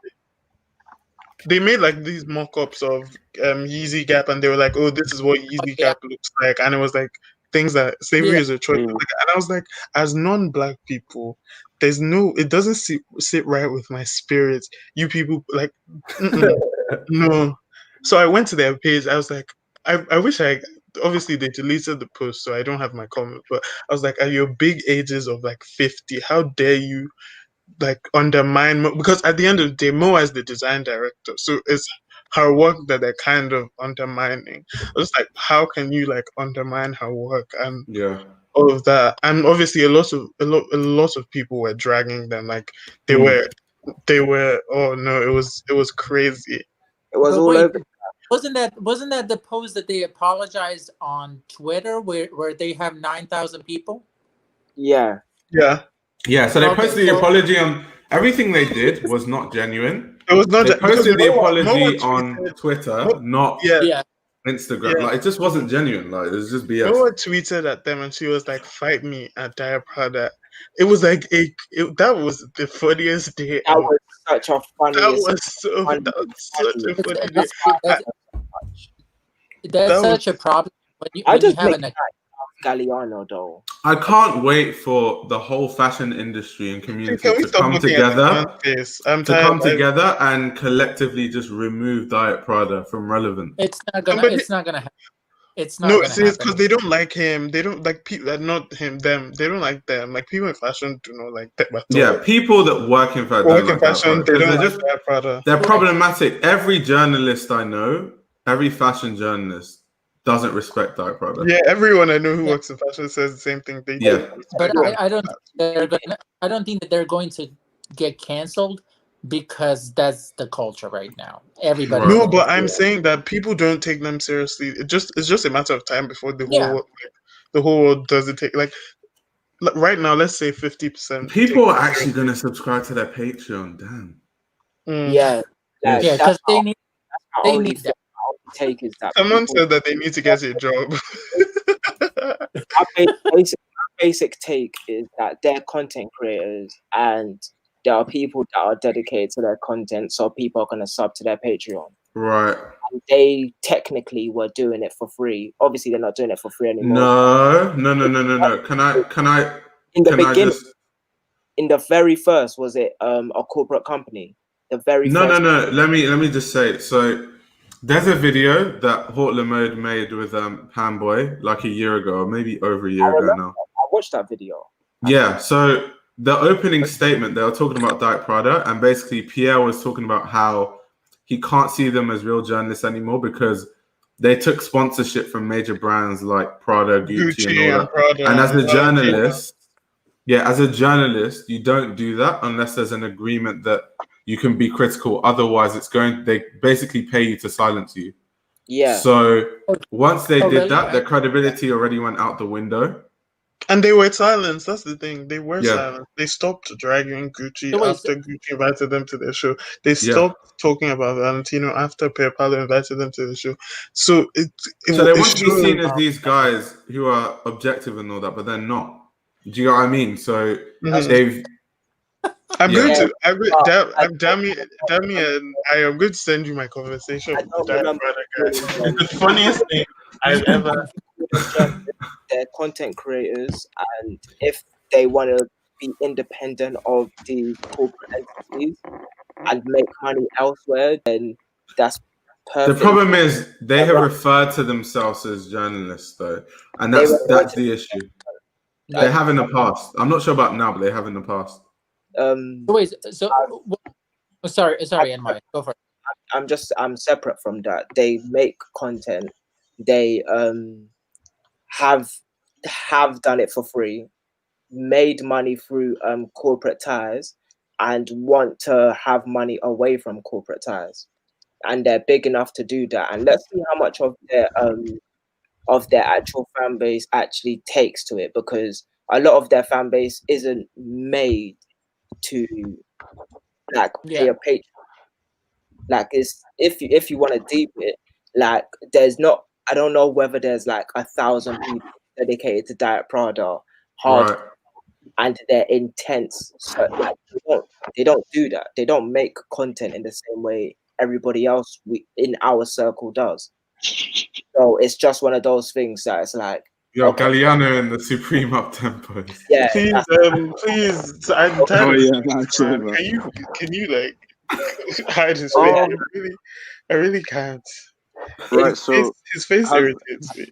They made like these mock-ups of Yeezy Gap, and they were like, "Oh, this is what Yeezy Gap looks like," and it was like things that slavery is a choice. And I was like, as non-black people, it doesn't sit right with my spirit. You people like, no. So I went to their page. I was like, I wish obviously they deleted the post, so I don't have my comment, but I was like, at your big ages of like 50, how dare you like undermine Mo? Because at the end of the day, Mo is the design director, so it's her work that they're kind of undermining. I was like, how can you like undermine her work and all of that? And obviously a lot of people were dragging them, like they were oh no, it was crazy. It was all over. Wasn't that the post that they apologized on Twitter where they have 9,000 people? Yeah. So they posted the apology on everything they did was not genuine. It was not. They posted the apology on Twitter, not Instagram. Like it just wasn't genuine. Like it was just BS. No one tweeted at them, and she was like, "Fight me at Diet Prada." It was like that was the funniest day. That was such a funny. That was such a funny day. That's such a problem. When you have an Galliano though. I can't wait for the whole fashion industry and community to come together and collectively just remove Diet Prada from relevance. It's not gonna happen. It's not gonna happen. It's because they don't like him. They don't like people. Not him. Them. They don't like them. Like people in fashion do not like them. Yeah, people that work in fashion, they don't like Diet Prada. They're problematic. Every journalist I know, every fashion journalist, doesn't respect Diet Prada. Yeah, everyone I know who works in fashion says the same thing. But I don't think that they're going to get canceled because that's the culture right now. Everybody. No, but I'm saying that people don't take them seriously. It's just a matter of time before the whole world doesn't take like right now. Let's say 50%. People are actually going to subscribe to their Patreon. Damn. Yeah, because they need that. Take is that someone said that they need to get a job. My basic take is that they're content creators and there are people that are dedicated to their content, so people are going to sub to their Patreon. Right. And they technically were doing it for free. Obviously, they're not doing it for free anymore. No. Can I? In the beginning, in the very first, was it a corporate company? The very first. No. Let me just say. So there's a video that Haute Lamode made with Panboy like a year ago, or maybe over a year ago now. I watched that video. Yeah. So the opening statement, they were talking about Diet Prada, and basically Pierre was talking about how he can't see them as real journalists anymore because they took sponsorship from major brands like Prada, Gucci and all that. Prada, and as a journalist, you don't do that unless there's an agreement that you can be critical. Otherwise, they basically pay you to silence you. Yeah. So once they did that, their credibility already went out the window. And they were silenced. That's the thing. They were silenced. They stopped dragging Gucci after Gucci invited them to their show. They stopped talking about Valentino after Pierpaolo invited them to the show. So they want to be seen as these guys who are objective and all that, but they're not. Do you know what I mean? So they've. Damien, I am going to send you my conversation with that brother guy. It's the funniest thing I've ever. They're content creators, and if they want to be independent of the corporate entities and make money elsewhere, then that's perfect. The problem is they have referred to themselves as journalists, though, and that's the issue. They have in the past. I'm not sure about now, but they have in the past. Sorry, Enmai, go for it. I'm separate from that. They make content. They have done it for free, made money through corporate ties, and want to have money away from corporate ties, and they're big enough to do that. And let's see how much of their actual fan base actually takes to it, because a lot of their fan base isn't made to pay a Patreon. Like, it's if you want to deep it, like there's not. I don't know whether there's like 1,000 people dedicated to Diet Prada, hard, and they're intense. So like they don't do that. They don't make content in the same way everybody else in our circle does. So it's just one of those things that it's like Yo, okay. Galliano and the Supreme up tempos. Yeah. Please. I'm tired. That's it, man. Can you like hide his face? I really can't. Right. So his face irritates me.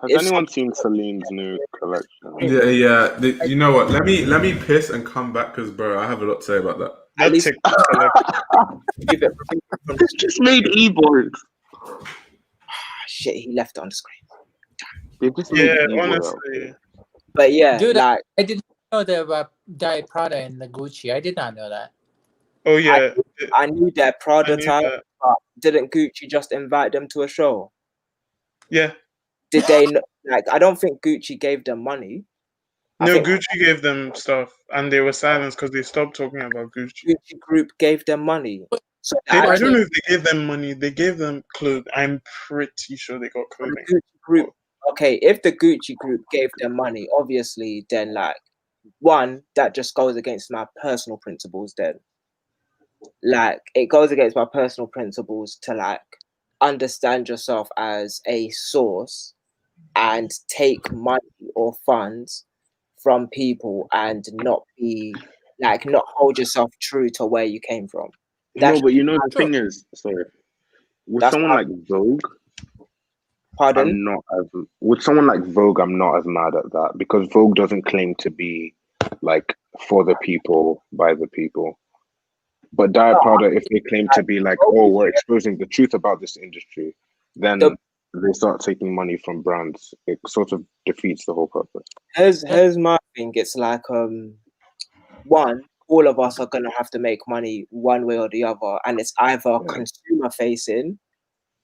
Has anyone seen Celine's new collection? Yeah. You know what? Let me piss and come back because, bro, I have a lot to say about that. At least it's just made e-boards. Shit, he left it on the screen. They just made honestly. But yeah, dude, like I didn't know the Diet Prada and the Gucci. I did not know that. Oh yeah, I knew that Prada type, but didn't Gucci just invite them to a show? Yeah. Did they like? I don't think Gucci gave them money. No, Gucci gave them stuff, and they were silenced because they stopped talking about Gucci. Gucci Group gave them money. So I don't know if they gave them money. They gave them clothes. I'm pretty sure they got clothing. Gucci Group. Okay, if the Gucci Group gave them money, obviously, then like one that just goes against my personal principles. Then, like, it goes against my personal principles to like understand yourself as a source and take money or funds from people and not hold yourself true to where you came from. No, but you know the thing is, sorry, with someone like Vogue, pardon? With someone like Vogue, I'm not as mad at that because Vogue doesn't claim to be like for the people, by the people. But Diet Prada, if they claim to be like, oh, we're exposing the truth about this industry, then they start taking money from brands. It sort of defeats the whole purpose. Here's my thing. It's like one, all of us are gonna have to make money one way or the other, and it's either consumer facing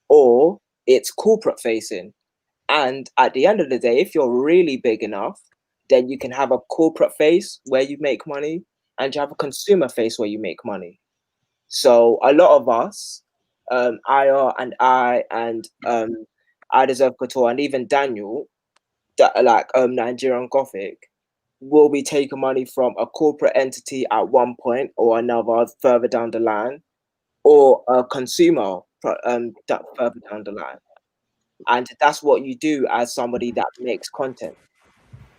or it's corporate facing. And at the end of the day, if you're really big enough, then you can have a corporate face where you make money, and you have a consumer face where you make money. So a lot of us, IR and I Deserve Couture and even Daniel, that like Nigerian Gothic, will be taking money from a corporate entity at one point or another further down the line, or a consumer that further down the line. And that's what you do as somebody that makes content.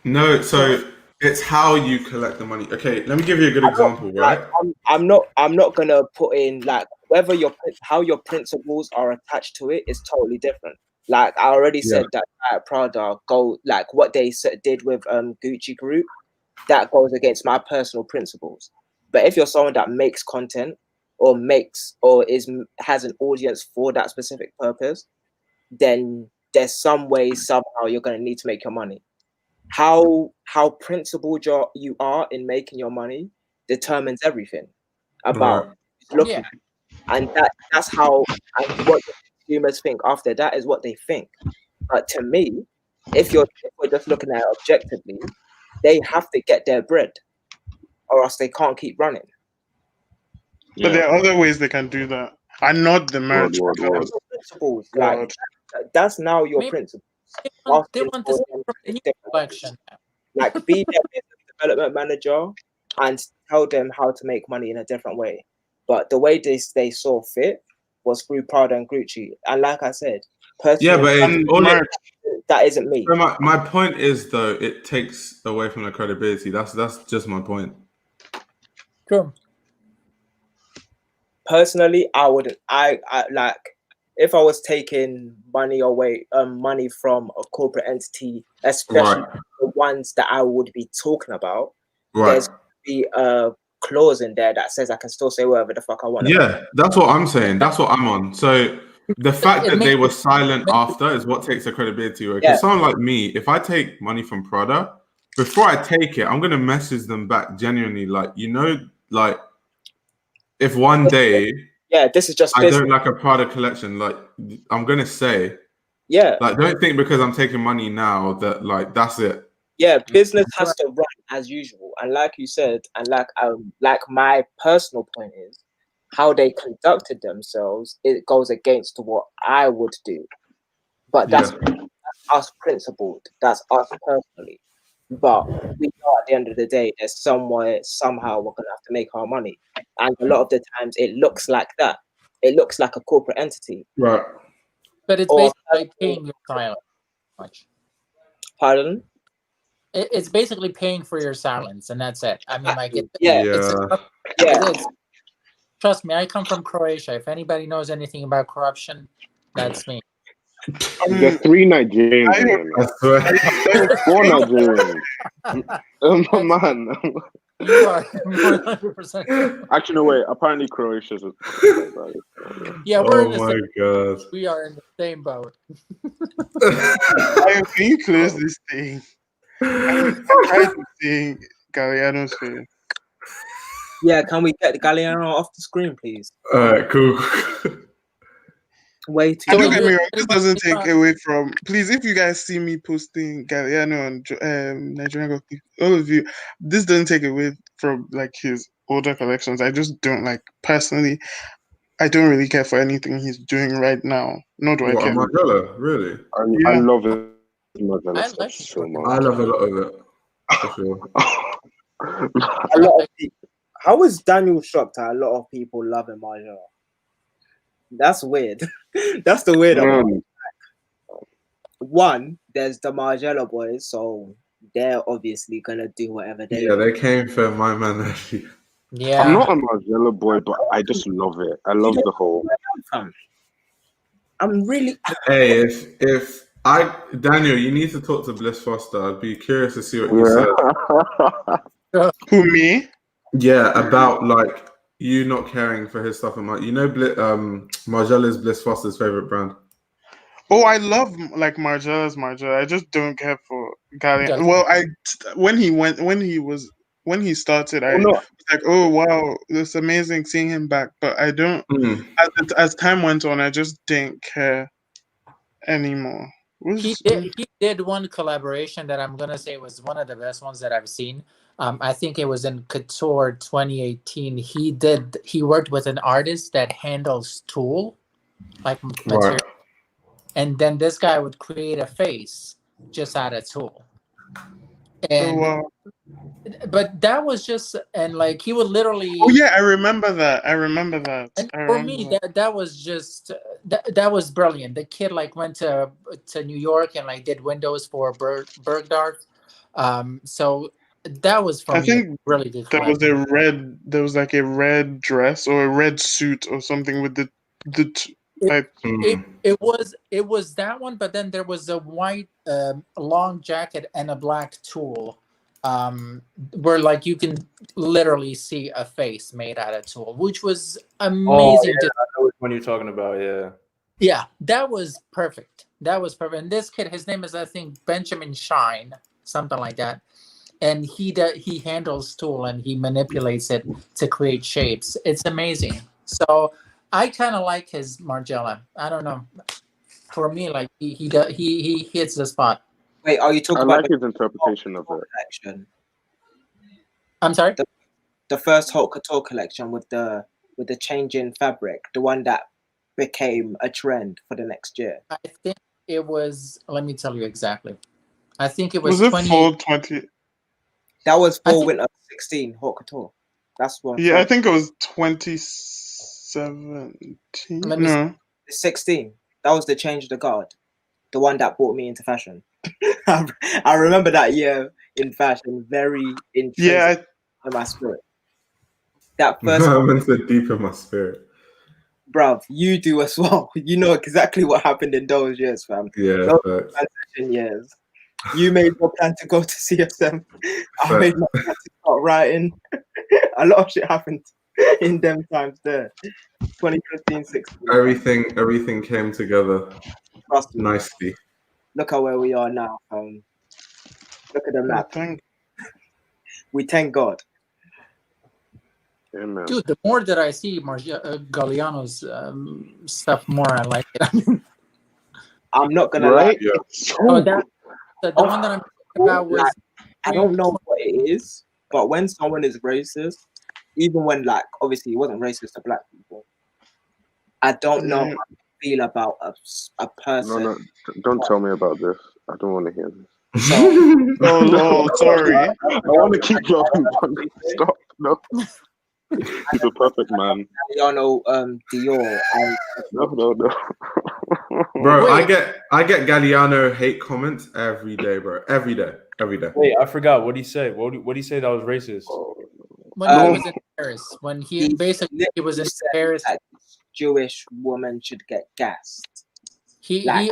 No, so it's how you collect the money. Okay, let me give you a good example, right? I'm not gonna put in like whether how your principles are attached to it is totally different. Like I already said that Prada go like what they did with Gucci Group, that goes against my personal principles. But if you're someone that makes content or has an audience for that specific purpose, then there's some way somehow you're going to need to make your money. How principled you are in making your money determines everything about looking. And that's how what consumers think after that is what they think. But to me, if we're just looking at it objectively, they have to get their bread or else they can't keep running. But there are other ways they can do that. And not the merch. Principles. Like, that's now your principle. They want this collection. Like be their business development manager and tell them how to make money in a different way. But the way they saw fit was through Prada and Gucci. And like I said, personally, that isn't me. My point is though, it takes away from the credibility. That's just my point. Sure. Personally, I wouldn't. I like if I was taking money from a corporate entity, especially the ones that I would be talking about. There's be a clause in there that says I can still say whatever the fuck I want. Yeah, that's what I'm saying. That's what I'm on. So the fact that they were silent after is what takes the credibility away. Because someone like me, if I take money from Prada, before I take it, I'm gonna message them back genuinely, like, like if one day this is just I don't like a Prada collection, like I'm gonna say like don't think because I'm taking money now that like that's it. Yeah, business has to run as usual, and like you said, and like my personal point is how they conducted themselves. It goes against what I would do, but that's us principled. That's us personally. But we know at the end of the day, there's somehow we're gonna have to make our money, and a lot of the times it looks like that. It looks like a corporate entity, right? But it's basically paying your style much. Pardon? It's basically paying for your silence, and that's it. I mean, like, trust me, I come from Croatia. If anybody knows anything about corruption, that's me. The 3 Nigerians. I swear. 4 Nigerians. Man. You are 100%. Actually, no, wait. Apparently, Croatia's. Yeah, we're in Oh the my same. God. We are in the same boat. Can you close this thing? I'm trying to see Galliano's face. Yeah, can we get Galliano off the screen, please? All right, cool. Wait. Don't get me wrong. This doesn't take away from. Please, if you guys see me posting Galliano and Nigerian Gothic, all of you, this doesn't take away from like his older collections. I just don't like personally. I don't really care for anything he's doing right now. Nor do I care. Margiela, really? I love it. I like so much. I love a lot of it. For sure. A lot of people. How is Daniel shocked that a lot of people love Margiela? That's weird. That's the weird one. One, there's the Margiela boys, so they're obviously gonna do whatever they. Yeah, they came for my man. Yeah, I'm not a Margiela boy, but I just love it. I love the whole. I'm really. Hey, if Daniel, you need to talk to Bliss Foster. I'd be curious to see what you said. Who, me? Yeah, about like you not caring for his stuff and Margiela is Bliss Foster's favorite brand. Oh, I love like Margiela's Margiela. I just don't care for Galliano. Well, when he started, I was like, oh wow, it's amazing seeing him back. But I don't. As time went on, I just didn't care anymore. He did one collaboration that I'm gonna say was one of the best ones that I've seen. I think it was in Couture 2018. He worked with an artist that handles tool, like material. Right. And then this guy would create a face just out of tool. And but that was just, and like he would literally. Oh yeah, I remember that. And for me, that was just that was brilliant. The kid like went to New York and like did windows for Bergdorf. So that was for me really good. There was like a red dress or a red suit or something with the it was that one, but then there was a white long jacket and a black tulle, where like you can literally see a face made out of tulle, which was amazing. Oh, yeah, I know which one you're talking about. Yeah, that was perfect. And this kid, his name is I think Benjamin Shine, something like that. And he handles tool and he manipulates it to create shapes. It's amazing. So I kind of like his Margiela. I don't know. For me, like he hits the spot. Wait, are you talking about? I like his interpretation of it. Collection? I'm sorry. The first haute couture collection with the change in fabric, the one that became a trend for the next year. I think it was. Let me tell you exactly. I think it was. Was it fall 20? That was fall winter 16 haute couture. That's what. Yeah, I think it was 2017. No, 16. That was the change of the guard, the one that brought me into fashion. I remember that year in fashion, very intrinsic in my spirit. That first. I went so deep in my spirit. Bruv, you do as well. You know exactly what happened in those years, fam. Yeah, those transition years. You made your plan to go to CSM. I made my plan to start writing. A lot of shit happened in them times there. 2015, 16. Everything came together nicely. Look at where we are now. Look at the map. We thank God. Amen. Dude, the more that I see Galliano's stuff, more I like it. I'm not gonna lie. Yeah. The one that I'm talking about was. I don't know what it is, but when someone is racist, even when like obviously he wasn't racist to black people, I don't know how I feel about a person. No, don't tell me about this. I don't want to hear this. Oh, sorry. I want to keep laughing. Stop. No. He's a perfect man. Dior. No. Bro, I get Galliano hate comments every day, bro. Every day. Wait, I forgot what he said. What did he say that was racist? When he was in Paris, when he was in Paris, that Jewish woman should get gassed. He said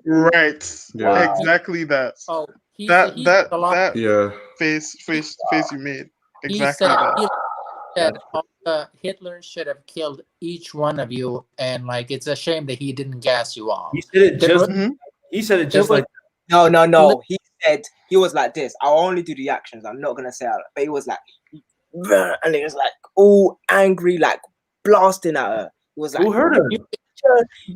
right. Yeah. Exactly that. Oh, that face you made. Exactly he said Hitler should have killed each one of you, and like it's a shame that he didn't gas you all. He said it just. He said it just like. No. He said he was like this. I'll only do the actions. I'm not gonna say it, but he was like, and he was like all angry, like blasting at her. He was like, who heard him?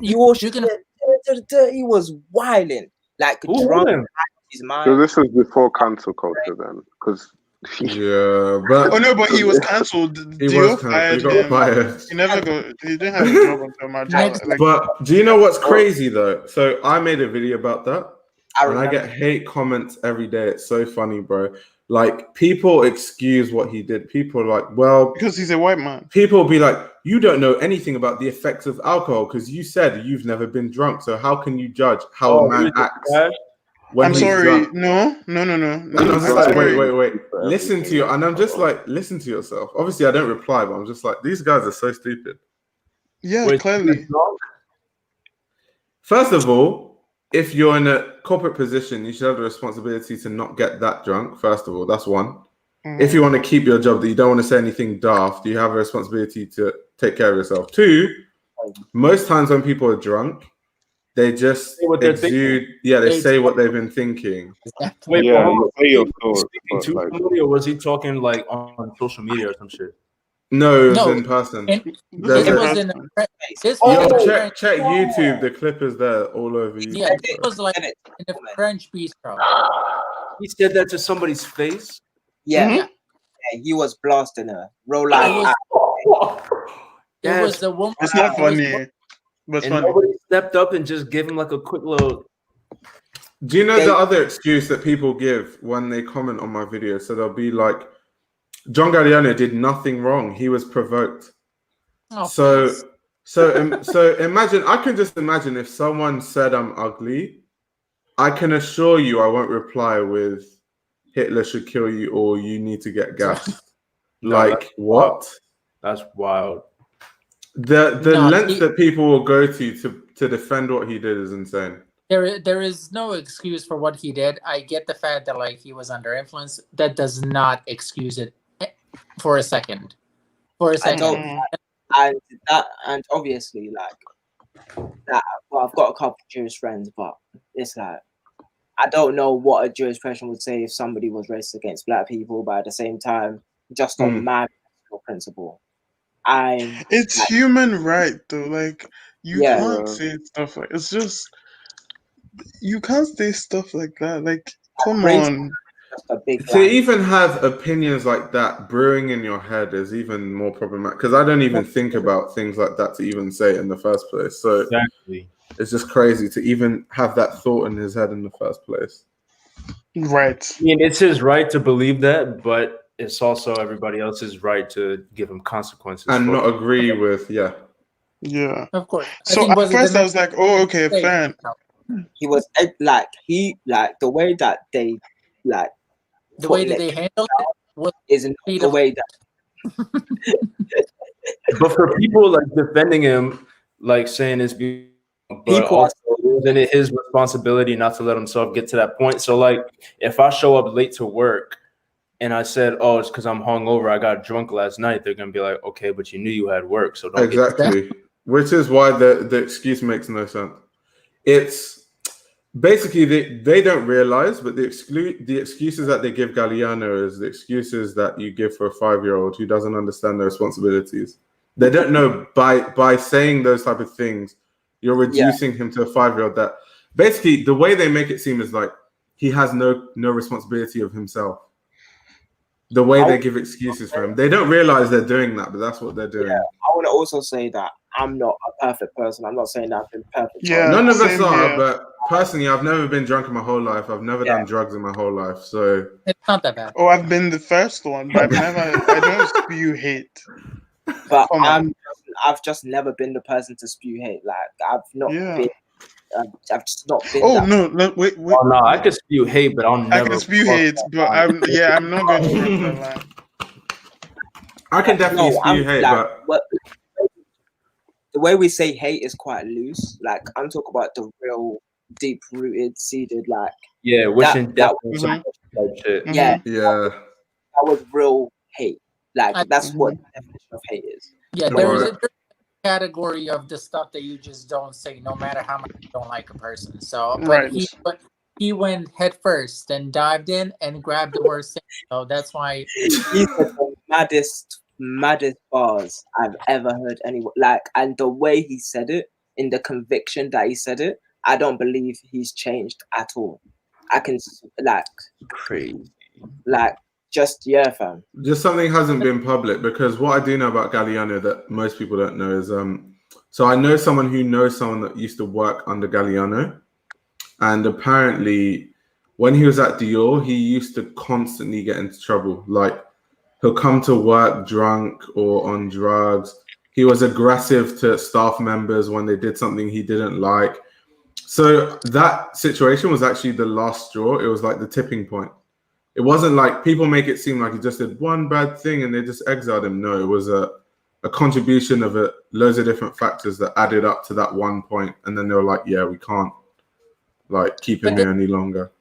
He was wilding, like drunk out of his mind. So this was before cancel culture then, because. Yeah, but but he was cancelled. He got fired. He never got. He didn't have a job until March. But do you know what's crazy though? So I made a video about that, and I get hate comments every day. It's so funny, bro. Like people excuse what he did. People are like, well, because he's a white man. People be like, you don't know anything about the effects of alcohol because you said you've never been drunk. So how can you judge how a man acts? I'm sorry. Drunk? No. Wait. Listen to you, and I'm just like, listen to yourself. Obviously, I don't reply, but I'm just like, these guys are so stupid. Yeah, clearly. First of all, if you're in a corporate position, you should have the responsibility to not get that drunk. First of all, that's one. If you want to keep your job, that you don't want to say anything daft, you have a responsibility to take care of yourself. Two, most times when people are drunk, they just exude. Yeah, they say what they've been thinking. Wait, speaking to somebody, or was he talking like on social media or some shit? No, it was in person. Check YouTube. The clip is there all over YouTube. Yeah, it was like in a French bistro. He said that to somebody's face. Yeah, he was blasting her. Roll out. It was the woman. It's not funny. But nobody stepped up and just gave him like a quick little. Do you know the other excuse that people give when they comment on my video? So they'll be like, John Galliano did nothing wrong. He was provoked. Oh, so imagine, I can just imagine if someone said I'm ugly, I can assure you I won't reply with Hitler should kill you or you need to get gassed. Like, what? That's wild. The length that people will go to defend what he did is insane. There is no excuse for what he did. I get the fact that like he was under influence. That does not excuse it for a second. And obviously like that. Well, I've got a couple of Jewish friends, but it's like I don't know what a Jewish person would say if somebody was racist against black people, but at the same time, just on my principle. It's like, human right though. Like you can't say stuff like it's just you can't say stuff like that. Like come on. To even have opinions like that brewing in your head is even more problematic because I don't even think about things like that to even say it in the first place. So exactly. It's just crazy to even have that thought in his head in the first place. Right. I mean, it's his right to believe that, but it's also everybody else's right to give him consequences and not agree with, Yeah, of course. So at first I was like, "Oh, okay, fine." He was like the way that they like the way that they handled it isn't the way that. But for people like defending him, like saying it's people isn't it his responsibility not to let himself get to that point? So like, if I show up late to work. And I said, "Oh, it's because I'm hungover. I got drunk last night." They're gonna be like, "Okay, but you knew you had work, so don't." Exactly, which is why the excuse makes no sense. It's basically they don't realize, but the excuses that they give Galliano is the excuses that you give for a 5-year-old who doesn't understand their responsibilities. They don't know by saying those type of things, you're reducing him to a 5-year-old. That basically the way they make it seem is like he has no responsibility of himself. The way they give excuses for him. They don't realize they're doing that, but that's what they're doing. Yeah, I want to also say that I'm not a perfect person. I'm not saying that I've been perfect. Yeah, none of us are, but personally, I've never been drunk in my whole life. I've never done drugs in my whole life, so it's not that bad. Oh, I've been the first one, but I don't spew hate. But I'm I've just never been the person to spew hate. Like I've not been. I've just not been. Oh no! Wait. Oh no, I can spew hate, but I'll never. I can spew hate, but I'm not going to cross that line. I can definitely spew hate, like, but the way we say hate is quite loose. Like I'm talking about the real deep-rooted, seeded, like wishing death on that shit. Yeah, that was real hate. Like that's what the definition of hate is. Yeah, there's a category of the stuff that you just don't say, no matter how much you don't like a person. So, but he went head first and dived in and grabbed the worst thing. So that's why he's the maddest bars I've ever heard anyone like, and the way he said it, in the conviction that he said it, I don't believe he's changed at all. I can like crazy, like just fam. Just something hasn't been public, because what I do know about Galliano that most people don't know is so I know someone who knows someone that used to work under Galliano, and apparently when he was at Dior, he used to constantly get into trouble. Like he'll come to work drunk or on drugs. He was aggressive to staff members when they did something he didn't like. So that situation was actually the last straw. It was like the tipping point. It wasn't like people make it seem like he just did one bad thing and they just exiled him. No, it was a contribution of loads of different factors that added up to that one point. And then they were like, yeah, we can't like keep him here any longer.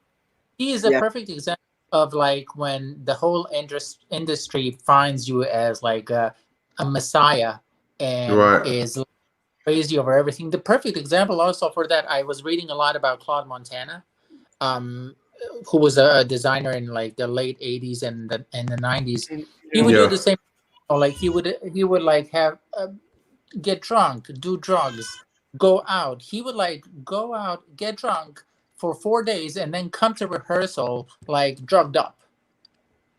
He is a perfect example of like when the whole industry finds you as like a messiah and is crazy over everything. The perfect example also for that, I was reading a lot about Claude Montana, who was a designer in like the late 80s and the 90s. He would do the same, like he would like have get drunk, do drugs, go out. He would like go out, get drunk for 4 days and then come to rehearsal like drugged up,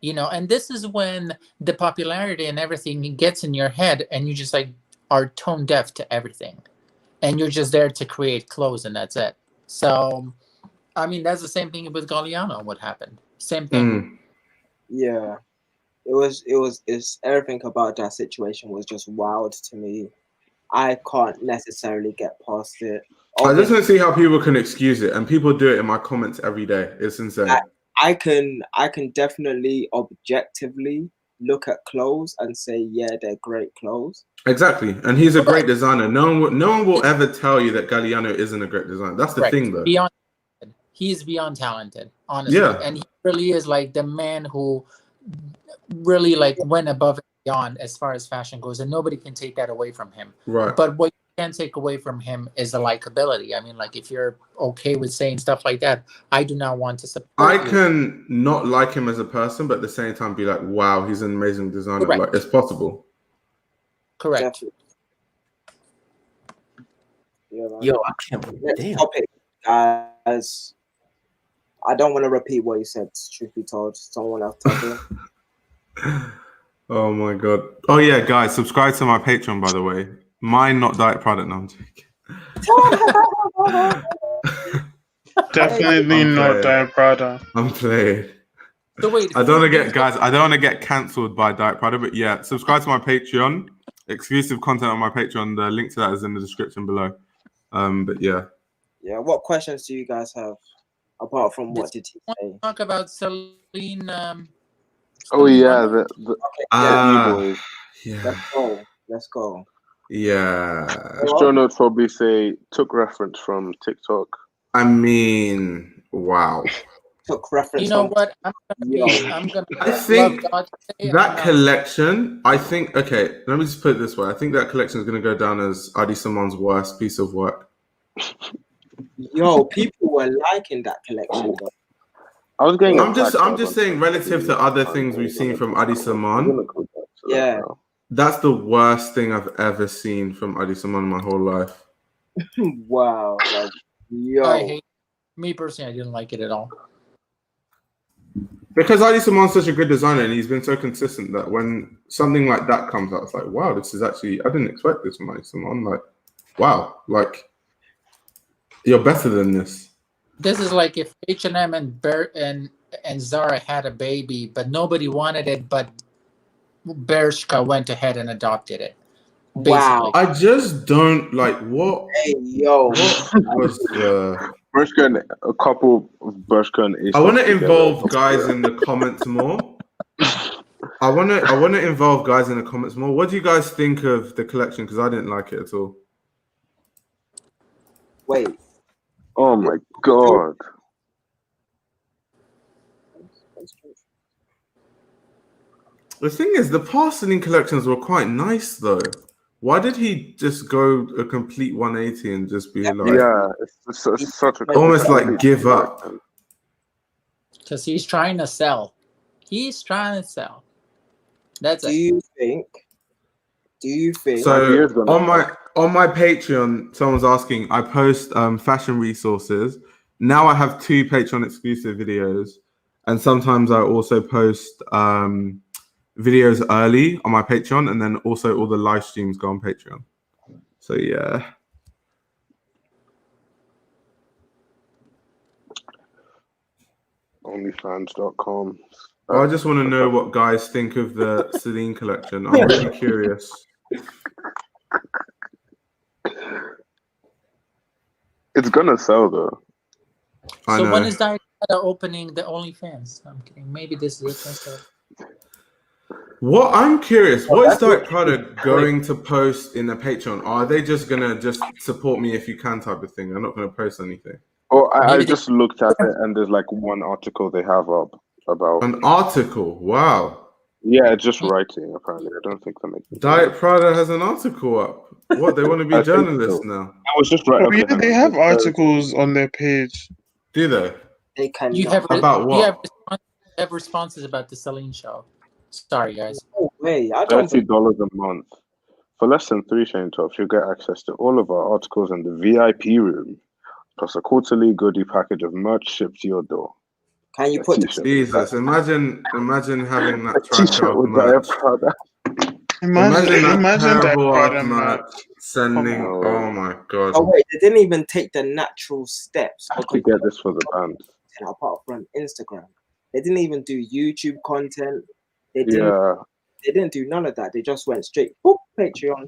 and this is when the popularity and everything gets in your head and you just like are tone deaf to everything and you're just there to create clothes and that's it. So I mean, that's the same thing with Galliano. What happened? Same thing. Yeah, it's everything about that situation was just wild to me. I can't necessarily get past it. I just don't see how people can excuse it, and people do it in my comments every day. It's insane. I can definitely objectively look at clothes and say, yeah, they're great clothes. Exactly, and he's a great designer. No one will ever tell you that Galliano isn't a great designer. That's the thing, though. He's beyond talented, honestly. Yeah. And he really is like the man who really like went above and beyond as far as fashion goes, and nobody can take that away from him. Right. But what you can take away from him is the likability. I mean, like if you're okay with saying stuff like that, I do not want to support you. Can not like him as a person, but at the same time be like, wow, he's an amazing designer. Correct. Like it's possible. Correct. Yo, I can't believe it. Topic, guys. I don't want to repeat what you said, truth be told. Someone else tell me. Oh my god. Oh yeah, guys, subscribe to my Patreon, by the way. Mine, not diet product. No, I'm joking. Definitely not diet product. I'm playing. So wait, I don't want to get cancelled by diet product, but yeah, subscribe to my Patreon. Exclusive content on my Patreon. The link to that is in the description below. But yeah. Yeah, what questions do you guys have? Apart from what did he say? Talk about Celine. Oh yeah, the E-boys. Yeah. Let's go. Yeah. Show notes probably say took reference from TikTok. I mean, wow. Took reference. You know what? I'm gonna. I think that collection. Okay, let me just put it this way. I think that collection is going to go down as Adi Simon's worst piece of work. Yo, people were liking that collection. Though. I'm just saying, relative to other things we've seen from Adi Simon. Yeah, that's the worst thing I've ever seen from Adi Simon in my whole life. Wow, like, yo. Me personally, I didn't like it at all. Because Adi Simon's such a good designer and he's been so consistent that when something like that comes out, it's like, wow, this is actually, I didn't expect this from Adi Simon. Like, wow, like, you're better than this. This is like if H&M and Zara had a baby, but nobody wanted it, but Bershka went ahead and adopted it. Wow. I just don't like what. Hey, yo. What was the? A couple of Bershka and I want to involve guys in the comments more. I want to involve guys in the comments more. What do you guys think of the collection? Because I didn't like it at all. Wait. Oh my god. The thing is, the porcelain collections were quite nice, though. Why did he just go a complete 180 and just be like... Yeah, it's such a... Almost like give up. Because he's trying to sell. He's trying to sell. That's Do you think... So, on my Patreon, someone's asking, I post fashion resources. Now I have 2 Patreon exclusive videos. And sometimes I also post... videos early on my Patreon, and then also all the live streams go on Patreon. So yeah. Onlyfans.com. I just want to know what guys think of the Celine collection. I'm really curious. It's gonna sell though. So when is Diet opening the OnlyFans? I'm kidding. Maybe this is it. What I'm curious, what is Diet Prada going to post in the Patreon? Are they just gonna support me if you can type of thing? They're not gonna post anything. Oh, I just looked at it and there's like one article they have up about an article. Wow. Yeah, just writing apparently. I don't think they're making Diet Prada has an article up. What, they want to be journalists now? I was just right. Okay, they have articles on their page. Do they? They can. You have about what? You have responses about the Celine show. Sorry, guys. Oh, wait, I don't $30 a month. For less than 3 chain tops, you'll get access to all of our articles in the VIP room, plus a quarterly goodie package of merch shipped to your door. Can you put Jesus? Imagine having that track of merch. Imagine that terrible Prada merch sending. Oh my god! Oh wait, they didn't even take the natural steps to get this for the band. Apart from Instagram, they didn't even do YouTube content. They didn't do none of that. They just went straight boop, Patreon.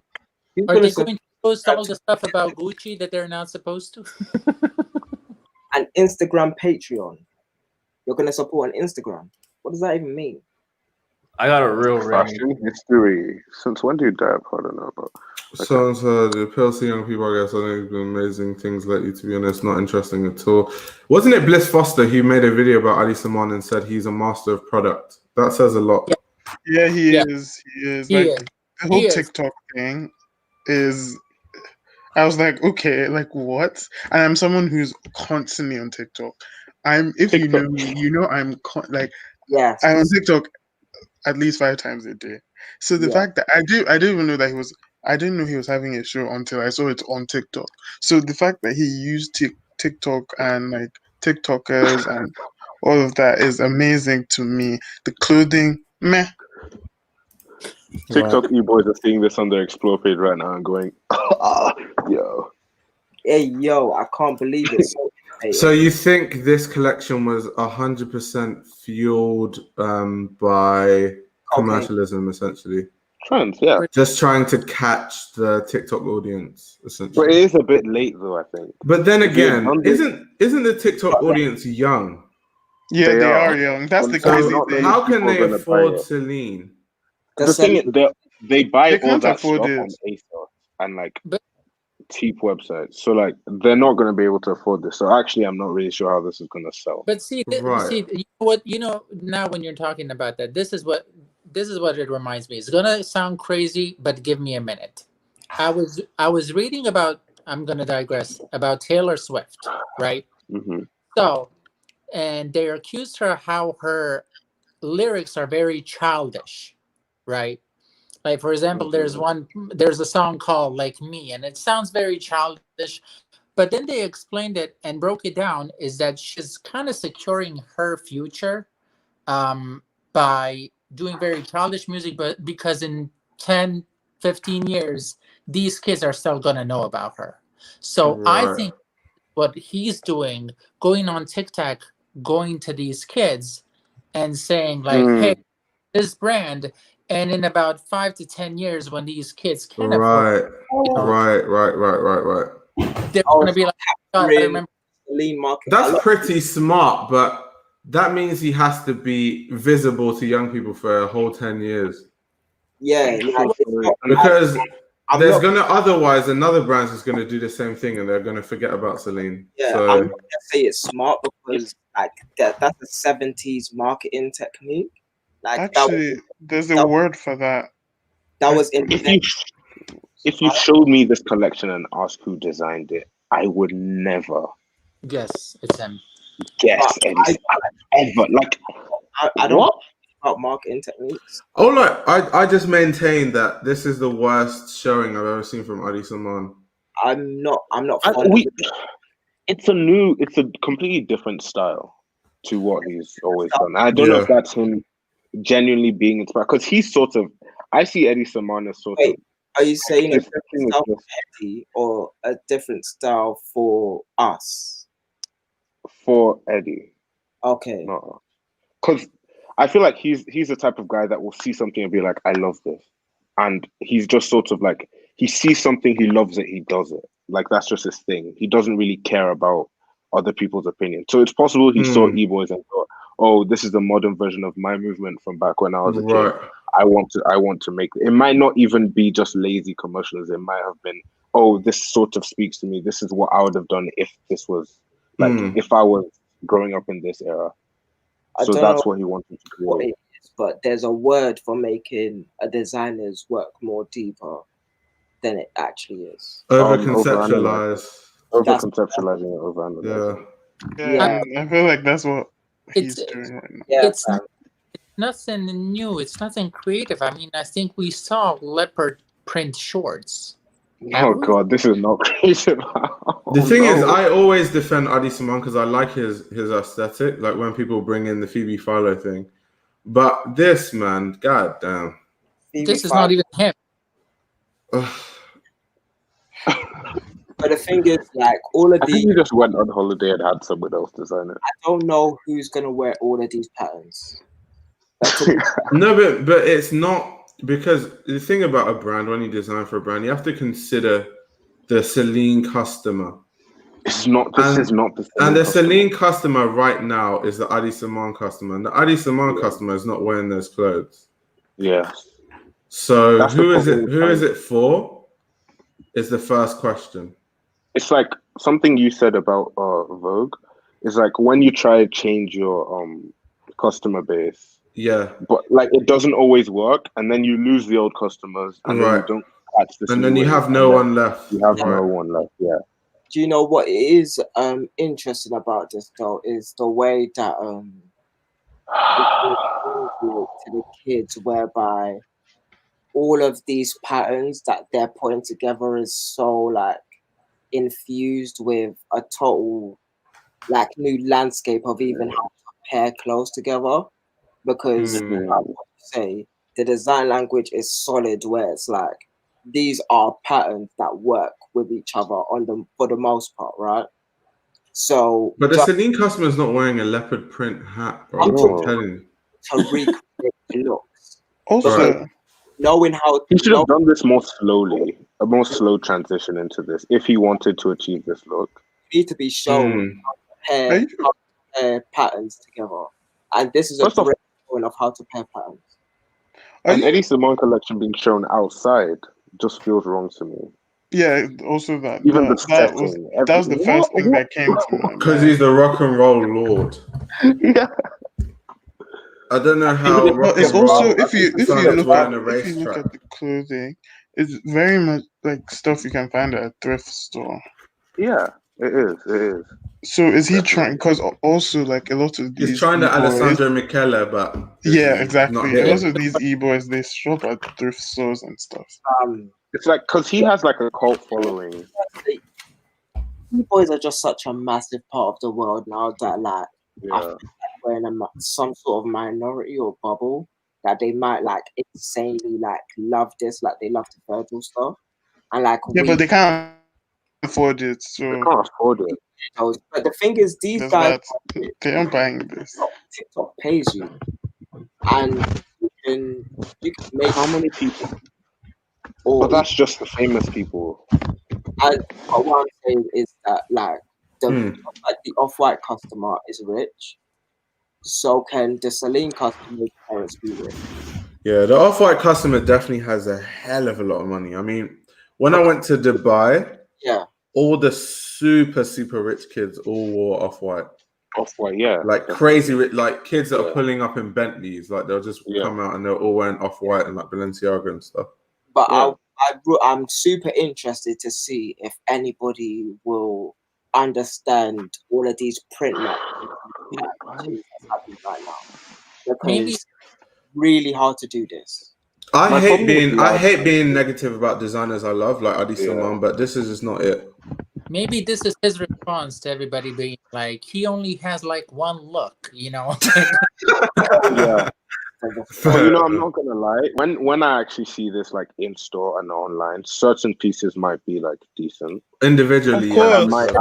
Are they going to post all the stuff about Gucci that they're not supposed to? An Instagram Patreon. You're going to support an Instagram. What does that even mean? I got a real fashion history. Since when do you die? I don't know about. Sounds the PLC young people, I guess, I think amazing things lately, to be honest, not interesting at all. Wasn't it Bliss Foster who made a video about Ali Saman and said he's a master of product? That says a lot. Yeah, he is. The whole TikTok thing is... I was like, okay, like what? And I'm someone who's constantly on TikTok. If you know me, you know I'm I'm on TikTok at least 5 times a day. So the fact that I didn't even know that I didn't know he was having a show until I saw it on TikTok. So the fact that he used TikTok and like TikTokers and all of that is amazing to me. The clothing, meh. TikTok e-boys are seeing this on their Explore page right now and going, yo. Hey, yo, I can't believe it. So you think this collection was 100% fueled by commercialism, essentily? Trends, yeah. Just trying to catch the TikTok audience, essentially. But it is a bit late, though, I think. But then again, isn't the TikTok audience young? Yeah, they are young. That's the crazy thing. How can they afford Celine? The thing is, they buy all that stuff on ASOS and like cheap websites. So like they're not going to be able to afford this. So actually, I'm not really sure how this is going to sell. But see, you know what? You know, now when you're talking about that, this is what it reminds me. It's gonna sound crazy, but give me a minute. I was reading about. I'm gonna digress about Taylor Swift, right? Mm-hmm. So, and they accused her how her lyrics are very childish, right? Like, for example, there's a song called Like Me, and it sounds very childish, but then they explained it and broke it down is that she's kind of securing her future by doing very childish music, but because in 10, 15 years, these kids are still going to know about her. So I think what he's doing, going on TikTok, going to these kids and saying like, hey, this brand And in about 5 to 10 years, when these kids can right, afford, right. they're going to be like, God, I remember. That's pretty smart, but that means he has to be visible to young people for a whole 10 years. Yeah, because there's gonna otherwise another brand is gonna do the same thing and they're gonna forget about Celine. Yeah, so, I'm not gonna say it's smart because like that's a 70s marketing technique. Like actually, there's a word for that. That was if you showed me this collection and asked who designed it, I would never guess it's him. Guess ever. Like I don't know about marketing techniques. Oh, look, I just maintain that this is the worst showing I've ever seen from Adi Saman. I'm not it's a completely different style to what he's always done. I don't know if that's him genuinely being inspired, because he's sort of, I see Eddie Saman as sort of. Are you saying a different style for Eddie or a different style for us? For Eddie. Okay. No. Because I feel like he's the type of guy that will see something and be like, I love this. And he's just sort of like, he sees something, he loves it, he does it. Like, that's just his thing. He doesn't really care about other people's opinion. So it's possible he saw E-Boys and thought, oh, this is the modern version of my movement from back when I was a kid. I want to make it. It might not even be just lazy commercials. It might have been, oh, this sort of speaks to me. This is what I would have done if this was like if I was growing up in this era. So that's what he wanted to create. But there's a word for making a designer's work more deeper than it actually is. Over-conceptualize. Over-conceptualizing it, over-analyzing. Yeah, I feel like that's what he's doing right now. Yeah, it's nothing new. It's nothing creative. I mean, I think we saw leopard print shorts. Oh God, this is not creative. The thing is, I always defend Adi Saman because I like his aesthetic. Like when people bring in the Phoebe Philo thing, but this man, god damn, this is not even him. But the thing is, like all of these, I think he just went on holiday and had someone else design it. I don't know who's gonna wear all of these patterns. No, but it's not, because the thing about a brand, when you design for a brand, you have to consider the Celine customer. It's not. This is not the. And the Celine customer right now is the Adi Saman customer, and the Adi Saman customer is not wearing those clothes. Yes. So that's who is it? Who is it for? Is the first question. It's like something you said about Vogue. It's like when you try to change your customer base. Yeah. But like it doesn't always work, and then you lose the old customers, and then you don't catch this. And then you have no one left. You have no one left. Yeah. Do you know what is interesting about this though is the way that to the kids, whereby all of these patterns that they're putting together is so like infused with a total like new landscape of even how to pair clothes together, because like what you say, the design language is solid, where it's like these are patterns that work with each other on them for the most part, right? So, but the Celine customer is not wearing a leopard print hat, bro. I'm telling you. To recreate the looks. Also, knowing how he should have done this more slowly, a more slow transition into this, if he wanted to achieve this look. You need to be shown how to pair patterns together, and this is a great point of how to pair patterns. And Eddie Saman collection being shown outside just feels wrong to me. Yeah, also that. Even that was the first thing that came to mind. Because he's the rock and roll lord. Yeah. I don't know how. It's also if you look at the clothing, it's very much like stuff you can find at a thrift store. Yeah, it is. It is. So is he trying? Because also like a lot of these, he's trying to Alessandro Michele, but yeah, exactly. A lot of these e-boys, they shop at thrift stores and stuff. It's like because he has like a cult following. E-boys are just such a massive part of the world now that like I feel like we're in some sort of minority or bubble that they might like insanely like love this, like they love the Virgil stuff, and like but they can't afford it, so they can't afford it. But the thing is, these guys they aren't buying this. TikTok pays you, and can make how many people? But that's just the famous people. And what I'm saying is that like the Off-White customer is rich, so can the Celine customer's parents be rich? Yeah, the Off-White customer definitely has a hell of a lot of money. I mean, when I went to Dubai, all the super rich kids all wore Off-White. Off-White, yeah. Like crazy rich, like kids that are pulling up in Bentleys, like they'll just come out and they're all wearing Off-White and like Balenciaga and stuff. But I'm super interested to see if anybody will understand all of these print matches that's happening right now. Because it's really hard to do this. I hate being negative about designers I love, like Adi Salman, but this is just not it. Maybe this is his response to everybody being like, he only has like one look, you know? Yeah. Well, you know, I'm not gonna lie. When I actually see this like in store and online, certain pieces might be like decent. Individually, I might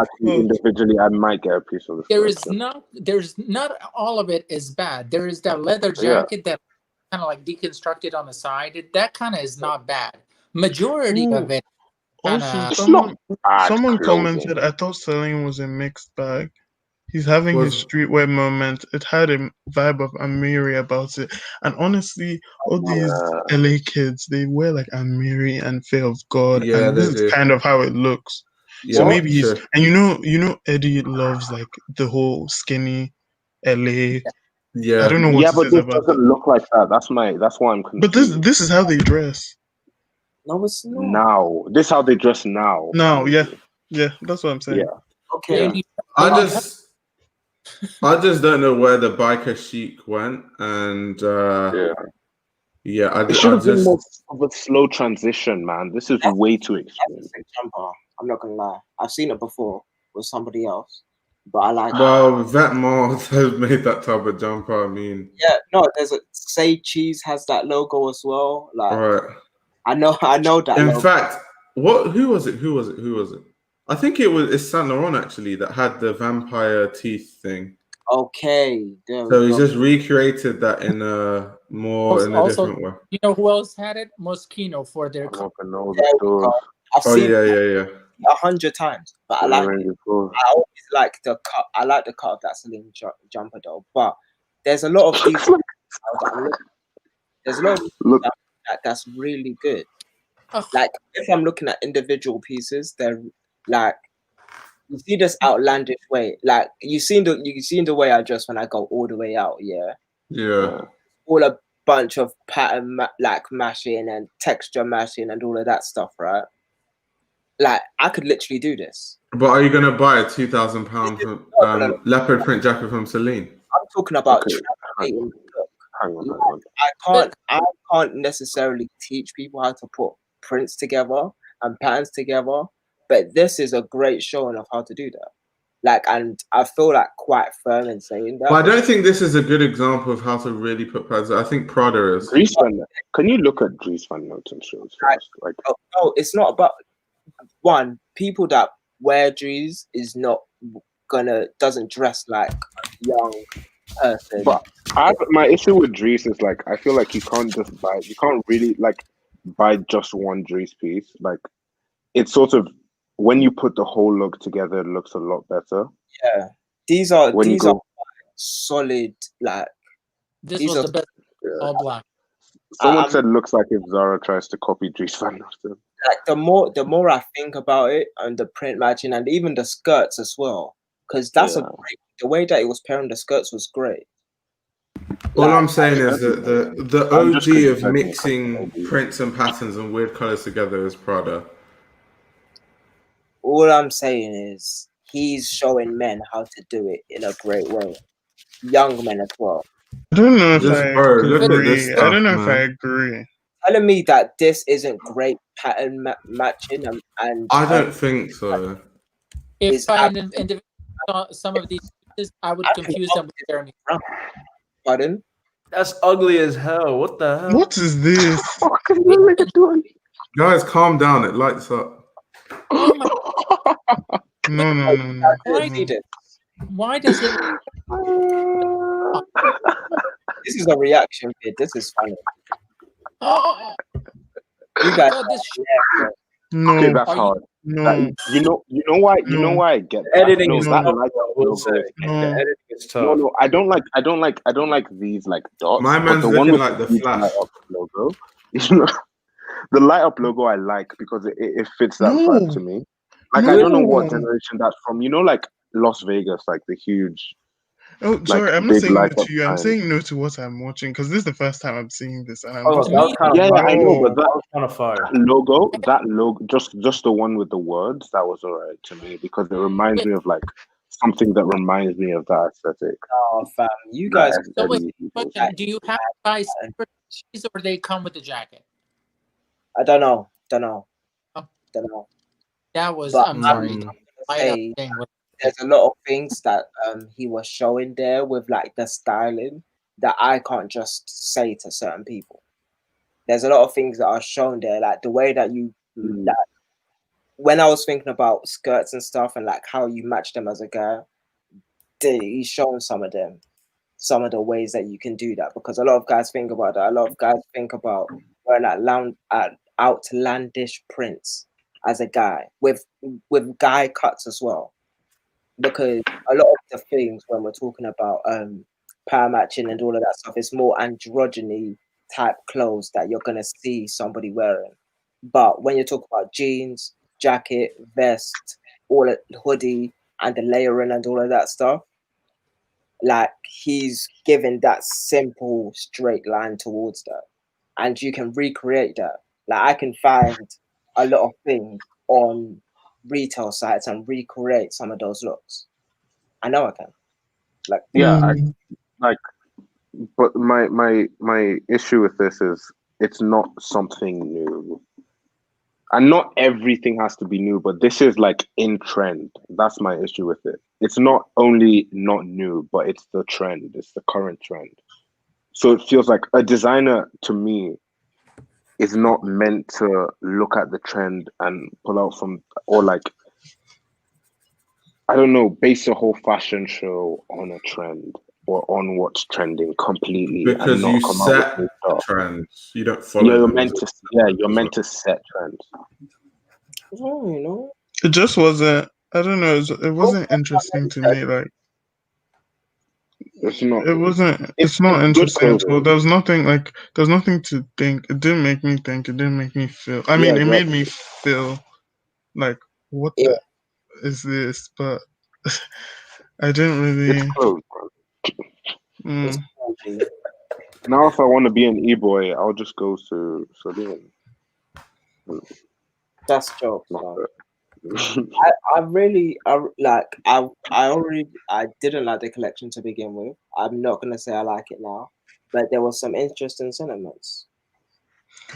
get a piece of the there's not all of it is bad. There is that leather jacket that kind of like deconstructed on the side. That kind of is not bad. Majority of it. Also, someone commented, I thought Celine was a mixed bag. He's having his streetwear moment. It had a vibe of Amiri about it. And honestly, all these LA kids, they wear like Amiri and Fear of God. Yeah, and this is kind of how it looks. Yeah, so maybe he's... And you know Eddie loves like the whole skinny LA. Yeah. I don't know what but this doesn't look like that. That's why I'm confused. But this is how they dress. No, it's not. Now. This is how they dress now. Now, yeah. Yeah, that's what I'm saying. Yeah. Okay. I just don't know where the biker chic went, and it should have been more of a slow transition, man. This is way too extreme. I'm not gonna lie, I've seen it before with somebody else, but I like. Well, Vetmar has made that type of jumper. I mean, there's a Say Cheese has that logo as well. Like, right. I know that. In fact, who was it? I think it's Saint Laurent actually that had the vampire teeth thing. Okay. So he's just recreated that in a different way. You know who else had it? Moschino for their. I've seen it 100 times, but I like it. I always like the cut. I like the cut of that Celine jumper though. But there's a lot of these. There's a lot of that's really good. Like if I'm looking at individual pieces, they're like, you see this outlandish way, like you seen the way I dress when I go all the way out, all a bunch of pattern mashing and texture mashing and all of that stuff, right? Like I could literally do this. But are you gonna buy a £2,000 leopard print jacket from Celine? I'm talking about hang on. I can't necessarily teach people how to put prints together and patterns together. But this is a great showing of how to do that. Like, and I feel like quite firm in saying that. But I don't think this is a good example of how to really put patterns. I think Prada is. Can you look at Dries Van Noten shows first? Like, no, it's not about people that wear Dries doesn't dress like a young person. But my issue with Dries is like I feel like you can't really like buy just one Dries piece. Like it's sort of when you put the whole look together, it looks a lot better. Yeah, these are solid. Like this was the best. All black. Someone said looks like if Zara tries to copy Dries Van Noten. Like the more I think about it, and the print matching, and even the skirts as well, because that's the way that it was pairing the skirts was great. All I'm saying is that the OG of mixing prints and patterns and weird colors together is Prada. All I'm saying is he's showing men how to do it in a great way. Young men as well. I don't know if I agree. I don't know if I agree. Telling me that this isn't great pattern matching and I don't think so. If I individually saw some of these pieces, I would confuse them with Jeremy. Pardon? That's ugly as hell. What the hell? What is this? Guys, calm down. It lights up. Oh my. No. Why does it? This is a reaction vid. This is funny. Oh, You guys, no. Okay, that's hard. No, you know why? You know why I get that? Editing No, is that tough. light up logo. The editing is tough. No, I don't like these like dots. My man's but the one looking with like the huge Flash. light up logo. You know, the light up logo I like because it fits that vibe to me. Like I don't know what generation that's from. You know, like Las Vegas, like the huge. Oh, sorry, like, I'm not saying no light up to you. I'm sign. saying no to what I'm watching because this is the first time I'm seeing this, and I'm Oh, just that was kind of fire. I know, but that was kind of fire. That logo, just the one with the words, that was alright to me because it reminds me of like something that reminds me of that aesthetic. Oh, fam, you guys. So wait, do you have to buy separate cheese or they come with the jacket? I don't know. That was. But I'm sorry. There's a lot of things that he was showing there with like the styling that I can't just say to certain people. There's a lot of things that are shown there, like the way that you that when I was thinking about skirts and stuff and like how you match them as a guy, he's shown some of the ways that you can do that, because a lot of guys think about that. A lot of guys think about wearing outlandish prints as a guy with guy cuts as well. Because a lot of the things when we're talking about power matching and all of that stuff, it's more androgyny type clothes that you're gonna see somebody wearing. But when you talk about jeans, jacket, vest, hoodie, and the layering and all of that stuff, like he's given that simple straight line towards that, and you can recreate that. Like I can find a lot of things on retail sites and recreate some of those looks. I know I can. But my issue with this is it's not something new. And not everything has to be new, but this is like in trend. That's my issue with it. It's not only not new, but it's the trend. It's the current trend. So it feels like a designer to me is not meant to look at the trend and pull out from, or like, I don't know, base a whole fashion show on a trend or on what's trending completely. Because and not you come set out with new stuff. trends. You don't follow you're them. meant to set trends. Oh, you know, it just wasn't. I don't know. It wasn't interesting to me. Like it's not. It wasn't. It's not interesting at all. There's nothing like. There's nothing to think. It didn't make me think. It didn't make me feel. I mean, it made me feel like what the is this? But I didn't really. It's clothes, bro. Now, if I want to be an e-boy, I'll just go to Celine. That's jokes. I didn't like the collection to begin with. I'm not gonna say I like it now, but there was some interesting sentiments.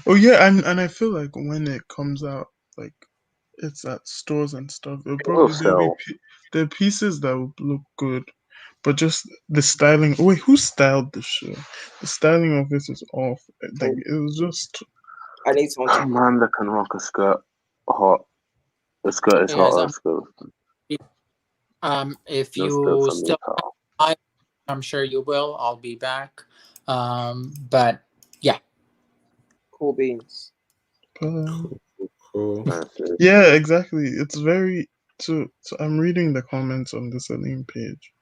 Oh yeah, and I feel like when it comes out, like it's at stores and stuff, there'll be pieces that will look good, but just the styling. Oh, wait, who styled the show? The styling of this is off. Like it was just. I need someone. A man that can rock a skirt hot. The skirt is hot. If you still, I'm sure you will. I'll be back. But yeah, cool beans. Cool. Yeah, exactly. It's very. So I'm reading the comments on the Celine page.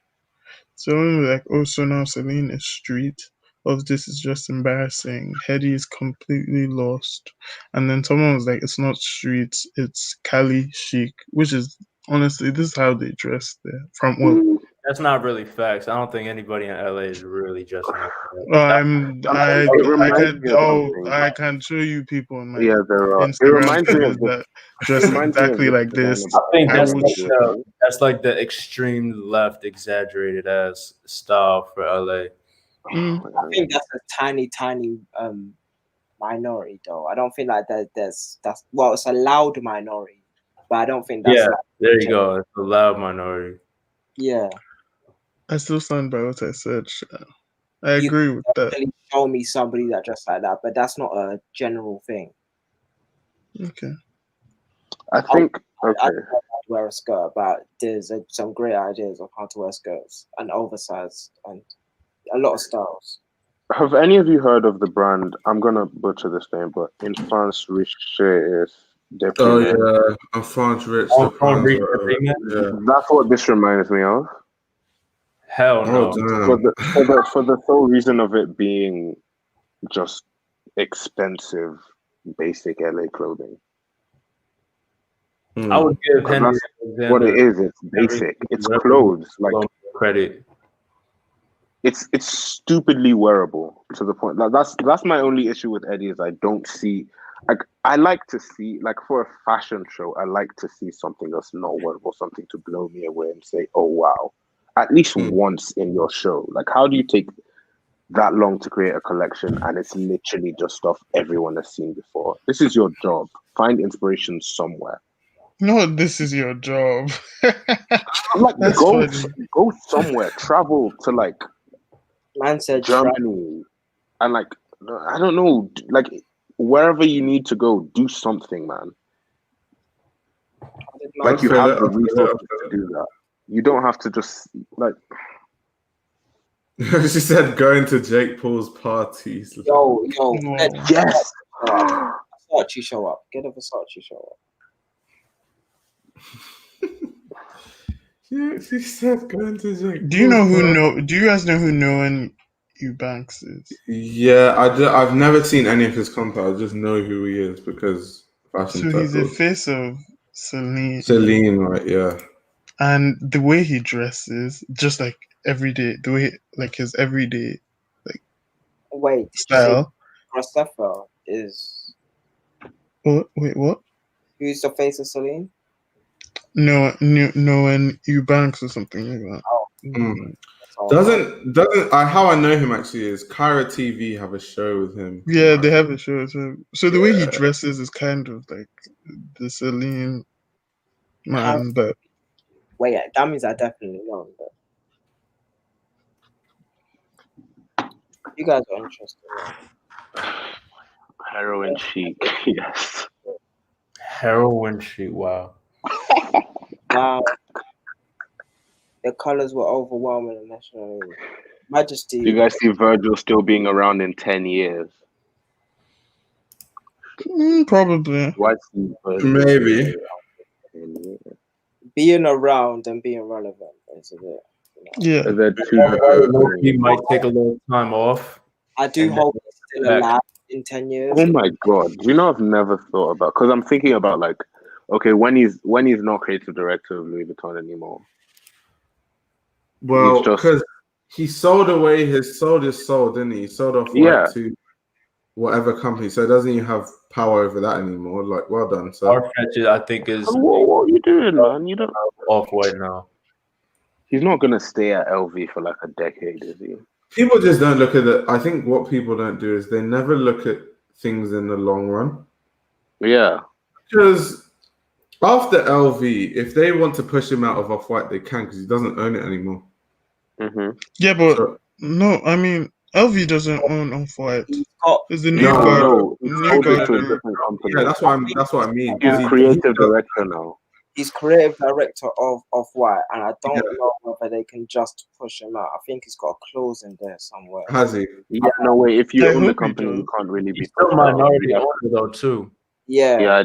So like, oh, so now Celine is street. Oh, this is just embarrassing. Hetty is completely lost. And then someone was like, it's not streets, it's Cali chic, which is honestly, this is how they dress there. That's not really facts. I don't think anybody in LA is really dressing like that. I can show you people in my Instagram that dress exactly like this. I think that's like the extreme left exaggerated ass style for LA. I think that's a tiny minority though. I don't think like that's it's a loud minority, but I don't think that's there you go. It's a loud minority. Yeah. I still stand by what I said. I agree with that. Show me somebody that dressed like that, but that's not a general thing. Okay. I think I wear a skirt, but there's some great ideas of how to wear skirts and oversized and a lot of styles. Have any of you heard of the brand? I'm gonna butcher this name, but in France, Richer is Oh yeah, and France Rich. Oh, Yeah. That's what this reminds me of. Hell no. For the sole reason of it being just expensive, basic LA clothing. I would give Henry what it is. It's basic. It's clothes. Like credit. It's stupidly wearable to the point. Like that's my only issue with Eddie is I don't see. Like I like to see, like for a fashion show, I like to see something that's not wearable, something to blow me away and say, "Oh wow!" At least once in your show. Like, how do you take that long to create a collection and it's literally just stuff everyone has seen before? This is your job. Find inspiration somewhere. No, this is your job. Like, go somewhere. Travel to like Germany and like I don't know, like wherever you need to go, do something, man. Like you have the resources to do that. You don't have to just like. She said going to Jake Paul's parties. Yo, yes. Versace show up. Get a Versace show up. Yeah, she said going to Jake. Do you guys know who Noah Eubanks is? Yeah, I've never seen any of his content. I just know who he is because fashion. So he's the face of Celine. Celine, right? Yeah. And the way he dresses, just like everyday, the way like his everyday, like style. Christopher is. What? Wait, what? Who's the face of Celine? Noah Eubanks or something like that. Oh. Doesn't how I know him actually is Kyra TV have a show with him. Yeah, they have a show. So the way he dresses is kind of like the Celine man, but wait, that means I definitely know. But you guys are interested. Right? Heroin chic, yes. Heroin chic, wow. Wow. The colors were overwhelming in National Majesty. You guys see Virgil still being around in 10 years? Probably. Maybe. Being around and being relevant is a bit. Yeah. He might take a little time off. I do hope he's still alive in 10 years. Oh my god! You know, I've never thought about, because I'm thinking about like, okay, when he's not creative director of Louis Vuitton anymore. Well, because he sold his soul, didn't he? He sold off to whatever company, so doesn't he have power over that anymore? Like, well done, sir. Farfetch, I think, is. What are you doing, man? You don't Off-White now. He's not gonna stay at LV for like a decade, is he? People just don't look at it. I think what people don't do is they never look at things in the long run. Yeah. Because after LV, if they want to push him out of Off-White, they can, because he doesn't own it anymore. Mm-hmm. Yeah, but no, I mean, LV doesn't own Off-White. It's the new guard. Yeah, that's what I mean. He's creative director now. He's creative director of Off-White, and I don't know whether they can just push him out. I think he's got a clause in there somewhere. Has he? Yeah, no way. If you own the company, you can't really be still minority owner though too. Yeah. Yeah, I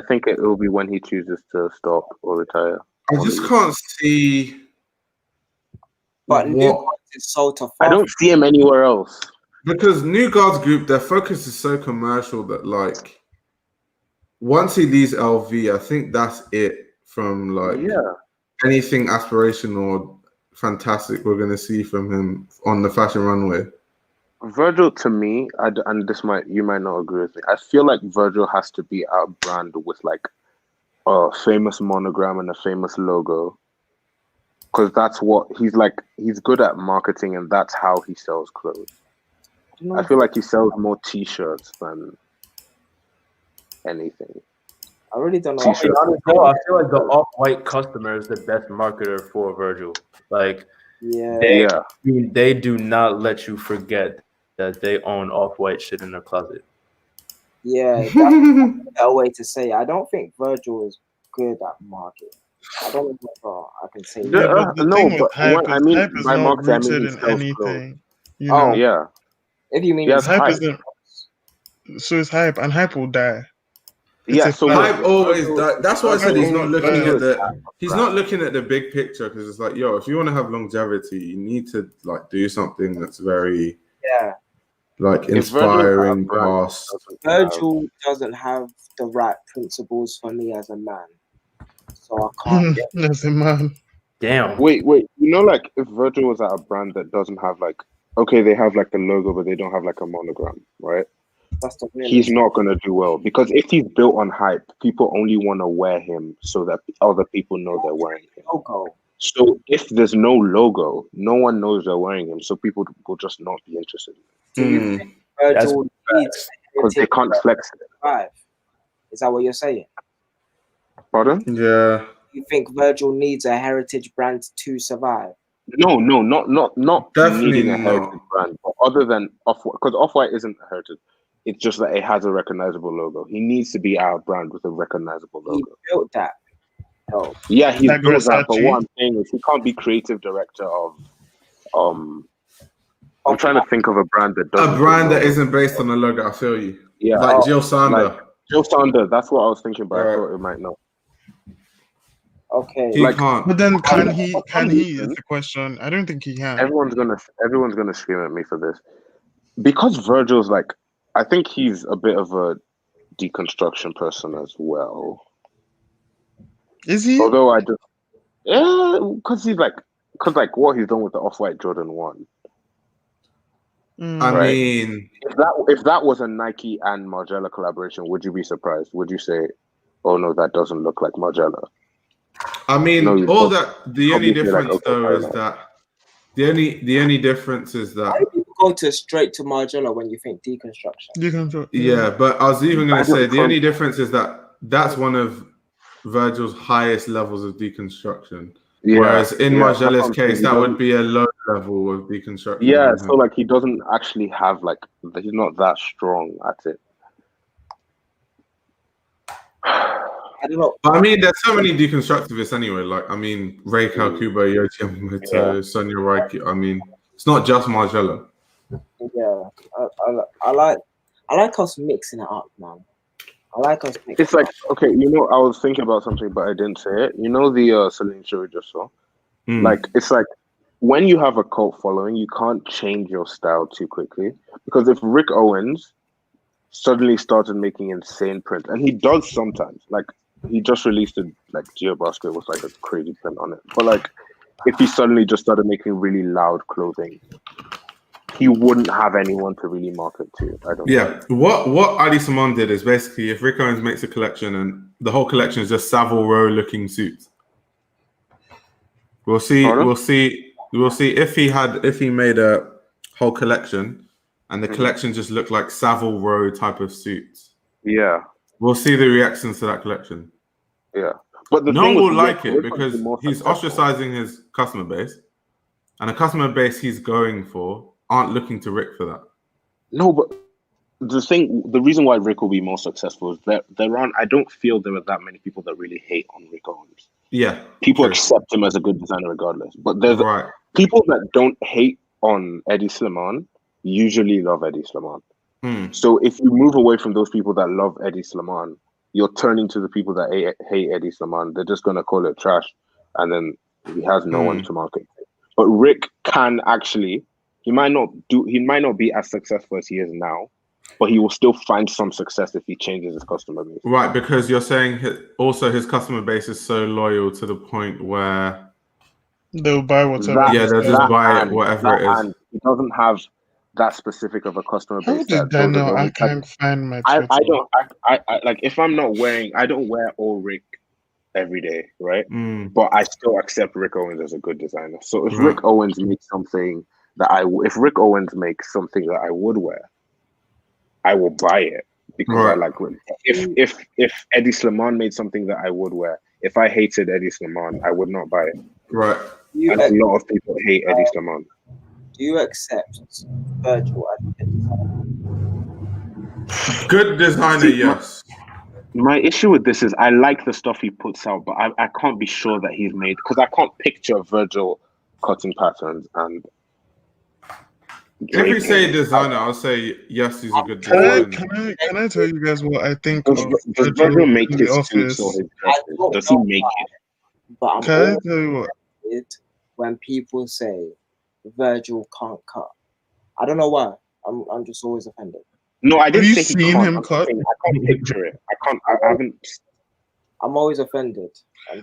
think it will be when he chooses to stop or retire. I just can't see. But New Guards is so tough. I don't see him anywhere else. Because New Guards Group, their focus is so commercial that like once he leaves LV, I think that's it from like anything aspirational or fantastic we're gonna see from him on the fashion runway. Virgil, to me, and you might not agree with me. I feel like Virgil has to be our brand with like a famous monogram and a famous logo, because that's what he's like. He's good at marketing, and that's how he sells clothes. I feel like he sells more T-shirts than anything. I really don't know. I feel like the Off-White customer is the best marketer for Virgil. Like, they do not let you forget that they own Off-White shit in their closet. Yeah, that's a way to say it. I don't think Virgil is good at marketing. I don't know if I can say that. Hype is not rooted in anything. You know? Yeah. If you mean Yes, hype isn't. So it's hype, and hype will die. Yeah, so hype always dies. That's why I said he's not looking at the big picture, because it's like, yo, if you want to have longevity, you need to like do something that's very like inspiring. Virgil doesn't have the right principles for me as a man, so I can't get as a man. Damn. Wait. You know, like if Virgil was at a brand that doesn't have like, okay, they have like the logo, but they don't have like a monogram, right? He's not going to do well, because if he's built on hype, people only want to wear him so that other people know they're wearing him. So if there's no logo, no one knows they're wearing him, so people will just not be interested in it. Do you think Virgil needs because they can't flex it. Is that what you're saying? Pardon? Yeah. You think Virgil needs a heritage brand to survive? No, not definitely needing a heritage brand, but other than Off-White, because Off-White isn't a heritage. It's just that it has a recognizable logo. He needs to be our brand with a recognizable logo. He built that. Oh. Yeah, he's built that, but what I'm saying is he can't be creative director of I'm trying to think of a brand that doesn't. A brand that isn't based on a logo, I feel you. Yeah. Like Jill Sander. Like Jill Sander, that's what I was thinking, but I thought it might not. Okay. He can't. But then can he is the question. I don't think he can. Everyone's gonna scream at me for this. Because Virgil's like, I think he's a bit of a deconstruction person as well. Is he? Although because what he's done with the Off-White Jordan 1. I mean, if that was a Nike and Margiela collaboration, would you be surprised? Would you say, "Oh no, that doesn't look like Margiela"? I mean, the only difference though is that the only difference is that. Why do people go straight to Margiela when you think deconstruction? Yeah, but I was even going to say the only difference is that that's one of Virgil's highest levels of deconstruction. Yeah, whereas in Margiela's case, that would be a low level of deconstruction. Yeah, so like he doesn't actually have he's not that strong at it. I don't know. I mean, there's so many deconstructivists anyway. Like, I mean, Ray Kawakubo, Yoji Yamamoto, Sonia Raiki. I mean, it's not just Margiela. Yeah, I like us mixing it up, man. I like us mixing It's like, okay, I was thinking about something, but I didn't say it. The Celine show we just saw? Like, it's like, when you have a cult following, you can't change your style too quickly. Because if Rick Owens suddenly started making insane print, and he does sometimes, like, he just released GeoBasket with like a crazy print on it. But like, if he suddenly just started making really loud clothing, he wouldn't have anyone to really market to. I don't know. What Adi Simon did is basically, if Rick Owens makes a collection and the whole collection is just Savile Row looking suits, we'll see if he made a whole collection and the collection just looked like Savile Row type of suits. Yeah. We'll see the reactions to that collection. Yeah. But no one will like it because he's ostracizing his customer base, and the customer base he's going for aren't looking to Rick for that. No, but the reason why Rick will be more successful is that I don't feel there are that many people that really hate on Rick Owens. Yeah. People accept him as a good designer regardless. But there's people that don't hate on Eddie Slimane usually love Eddie Slimane. So if you move away from those people that love Eddie Slimane, you're turning to the people that hate Eddie Slimane. They're just gonna call it trash, and then he has no one to market. But Rick can actually. He might not be as successful as he is now, but he will still find some success if he changes his customer base. Right, because you're saying also his customer base is so loyal to the point where they'll buy whatever. They'll just buy whatever it is. And he doesn't have that specific of a customer base. How did I know? I can't find my. I like if I'm not wearing. I don't wear all Rick every day, right? But I still accept Rick Owens as a good designer. So if Rick Owens makes something if Rick Owens makes something that I would wear, I will buy it because I like Rick. If Eddie Slimane made something that I would wear, if I hated Eddie Slimane, I would not buy it. Right. And a lot of people hate Eddie Slimane. Do you accept Virgil as a good designer? Yes. My issue with this is I like the stuff he puts out, but I can't be sure that he's made, because I can't picture Virgil cutting patterns and If we say designer, I'll say yes, he's a good designer. Can I tell you guys what I think Does Virgil make his office? suits or his dresses? Does he make it? But Can I tell you what? When people say Virgil can't cut, I don't know why. I'm just always offended. No, I didn't Have say you he seen can't. him cut? I can't picture it. I haven't. I'm always offended.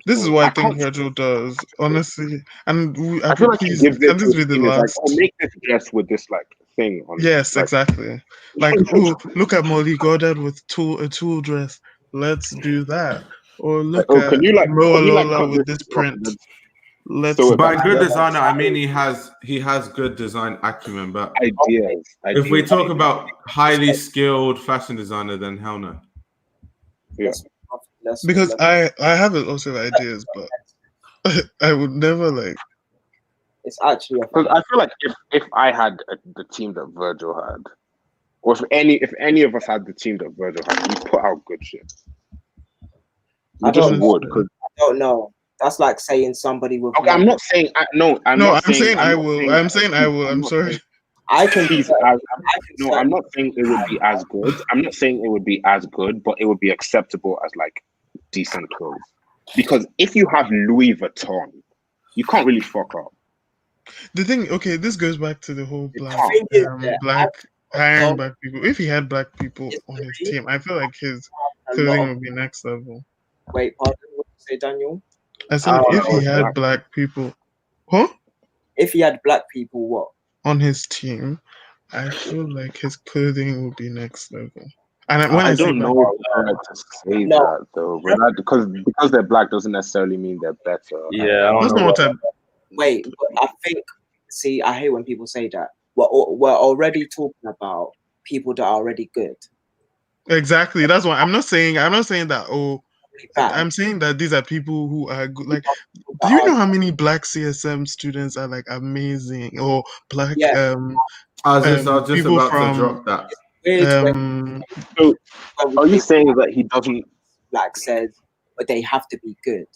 This is what I think Virgil does, honestly. And I feel like he gives it can this be the last? like, oh, make this dress with this like thing on. Yes, like, exactly. Like, oh, look at Molly Goddard with a tool dress. Let's do that. Or look at Lola with this print. By good designer, I mean he has good design acumen. But ideas. If we talk about highly skilled fashion designer, then hell no. Yeah. Because I have also ideas, but I would never like. It's actually because I feel like if I had the team that Virgil had, or if any of us had the team that Virgil had, we put out good shit. We just would. I don't know. That's like saying somebody with. Okay, I'm not saying I will. I'm saying I will. I'm sorry. I'm not saying it would be as good. I'm not saying it would be as good, but it would be acceptable as like decent clothes. Because if you have Louis Vuitton, you can't really fuck up. The thing, okay, this goes back to the whole hiring black people. If he had black people on his team, I feel like his clothing would be next level. Wait, pardon? What did you say, Daniel? I said if he had black people, huh? If he had black people, what? On his team, I feel like his clothing will be next level. And I don't know to say that though, but because they're black doesn't necessarily mean they're better. Yeah, I don't know. Wait, I think. See, I hate when people say that. We're already talking about people that are already good. Exactly. That's why I'm not saying that. Oh, I'm saying that these are people who are good. Like, do you know how many black CSM students are like amazing, or black I was just about to drop that. So, are you saying that he doesn't? Black says, but they have to be good.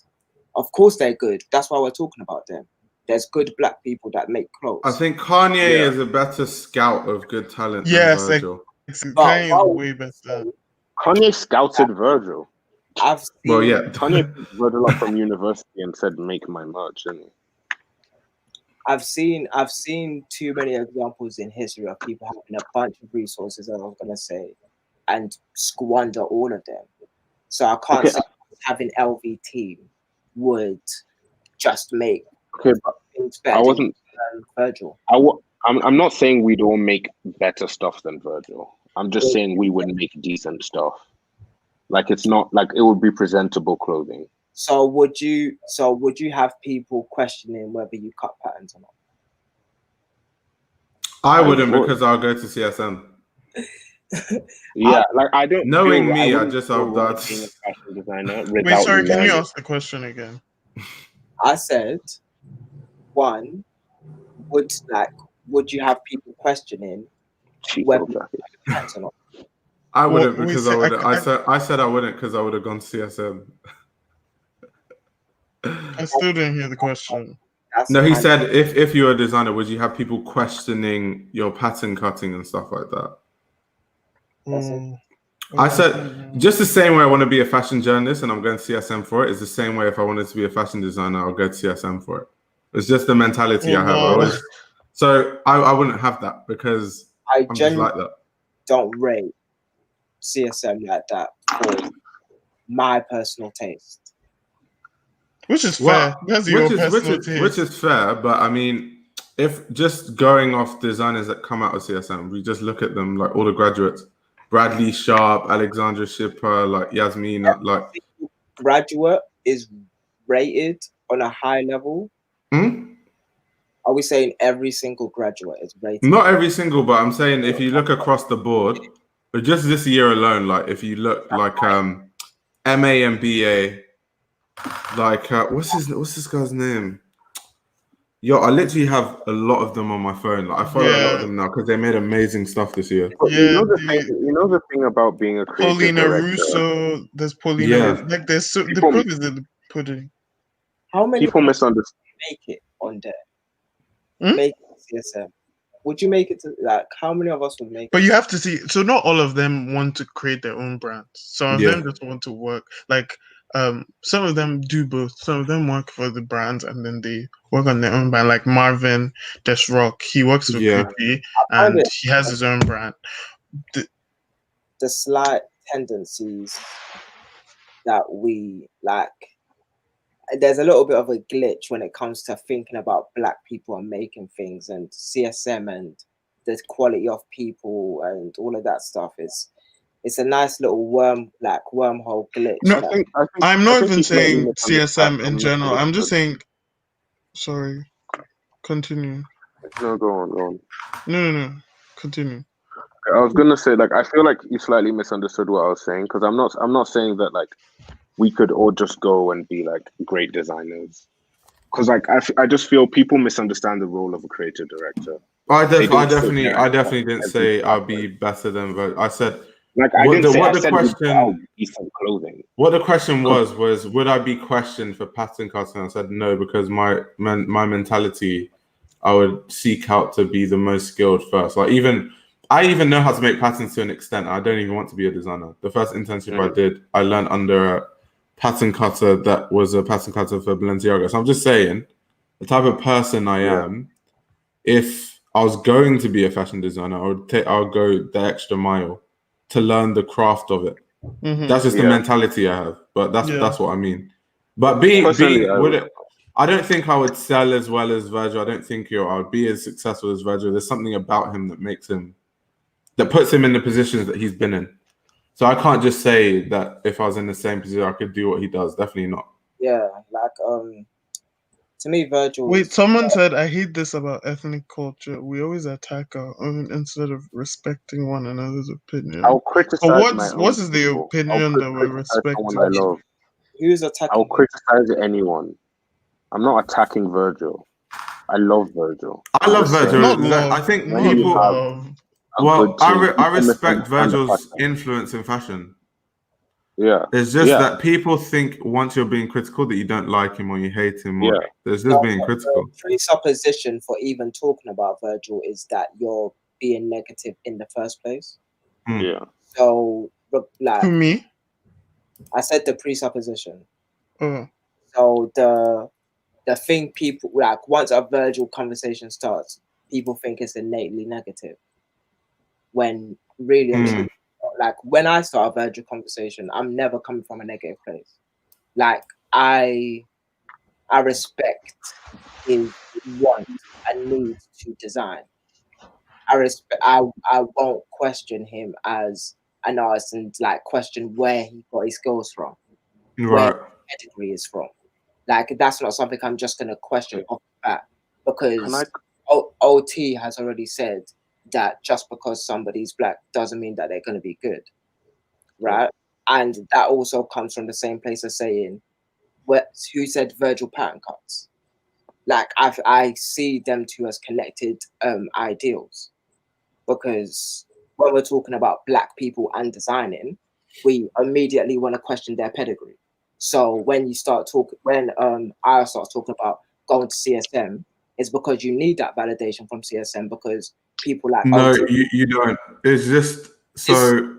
Of course, they're good. That's why we're talking about them. There's good black people that make clothes. I think Kanye is a better scout of good talent than Virgil. Kanye is way better. Kanye scouted Virgil. Kanye picked Virgil up from university and said, "Make my merch." And I've seen too many examples in history of people having a bunch of resources, as I was gonna say, and squander all of them. So I can't say having LV team would just make things better. I wasn't Virgil. I'm not saying we'd all make better stuff than Virgil. I'm just saying we would make decent stuff. Like it's not like it would be presentable clothing. So would you have people questioning whether you cut patterns or not? I wouldn't because I'll go to CSM. Yeah, like I don't. Knowing me, I just have that. Being a fashion designer. Wait, sorry. Can you ask the question again? I said, one, would you have people questioning whether you cut patterns or not? I wouldn't because I would. I said I wouldn't because I would have gone CSM. I still didn't hear the question. No, he said if you're a designer, would you have people questioning your pattern cutting and stuff like that? I said just the same way I want to be a fashion journalist and I'm going to CSM for it is the same way if I wanted to be a fashion designer, I'll go to CSM for it. It's just the mentality I have. I wouldn't have that because I'm just like that. Don't rate CSM like that for my personal taste. Which is fair. Which is fair, but I mean, if just going off designers that come out of CSM, we just look at them like all the graduates: Bradley Sharp, Alexandra Schipper, like Yasmin. Like graduate is rated on a high level. Are we saying every single graduate is rated? Not every single, but I'm saying if you look across the board, but just this year alone, like if you look like MA and BA. Like what's this guy's name? Yo, I literally have a lot of them on my phone. Like I follow a lot of them now because they made amazing stuff this year. You know the thing about being a creative Paulina director. Russo, there's Paulina. Yeah. Like there's the proof is in the pudding. How many people misunderstand? Make it on there. Make it CSM. would you make it to like how many of us would make it? But you have to see, so not all of them want to create their own brands. Some of them just want to work. Like some of them do both. Some of them work for the brands and then they work on their own brand. Like Marvin Rock, he works for Pretty and he has his own brand. The slight tendencies that we like, there's a little bit of a glitch when it comes to thinking about Black people and making things, and CSM and the quality of people and all of that stuff is, it's a nice little wormhole glitch. No, I'm not even saying CSM in general. I'm just saying, sorry, continue. No, go on. No, continue. I was gonna say, like, I feel like you slightly misunderstood what I was saying, because I'm not saying that like we could all just go and be like great designers, because like I just feel people misunderstand the role of a creative director. I definitely didn't say I'll be better than Virgil. I said like I didn't say what the question decent clothing. What the question was would I be questioned for pattern cutting? I said no, because my mentality, I would seek out to be the most skilled first. Like I even know how to make patterns to an extent. I don't even want to be a designer. The first internship I did, I learned under a pattern cutter that was a pattern cutter for Balenciaga. So I'm just saying, the type of person I am, if I was going to be a fashion designer, I'll go the extra mile to learn the craft of it. That's just the mentality I have. But that's what I mean. But I don't think I would sell as well as Virgil. I don't think I would be as successful as Virgil. There's something about him that puts him in the positions that he's been in. So I can't just say that if I was in the same position, I could do what he does. Definitely not. Yeah, like to me, Virgil. Wait, someone said, I hate this about ethnic culture. We always attack our own instead of respecting one another's opinion. I'll criticize what is the opinion that we're respecting? Who's attacking? I'll criticize anyone. I'm not attacking Virgil. I love Virgil. I love Virgil. I think people. Well, I respect Virgil's influence in fashion. Yeah. It's just that people think once you're being critical that you don't like him or you hate him. Or there's just being critical. The presupposition for even talking about Virgil is that you're being negative in the first place. Yeah. So, like, to me, I said the presupposition. So the thing people like, once a Virgil conversation starts, people think it's innately negative. When really, like when I start a Virgil conversation, I'm never coming from a negative place. Like I respect his want and need to design. I won't question him as an artist and like question where he got his skills from, where his pedigree is from. Like that's not something I'm just gonna question off the bat, because OT has already said that just because somebody's Black doesn't mean that they're going to be good, right? And that also comes from the same place as saying, who said Virgil pattern cuts? Like I see them two as connected ideals, because when we're talking about Black people and designing, we immediately want to question their pedigree. So when you start talking, when I start talking about going to CSM, it's because you need that validation from CSM, because people like you don't. It's just so.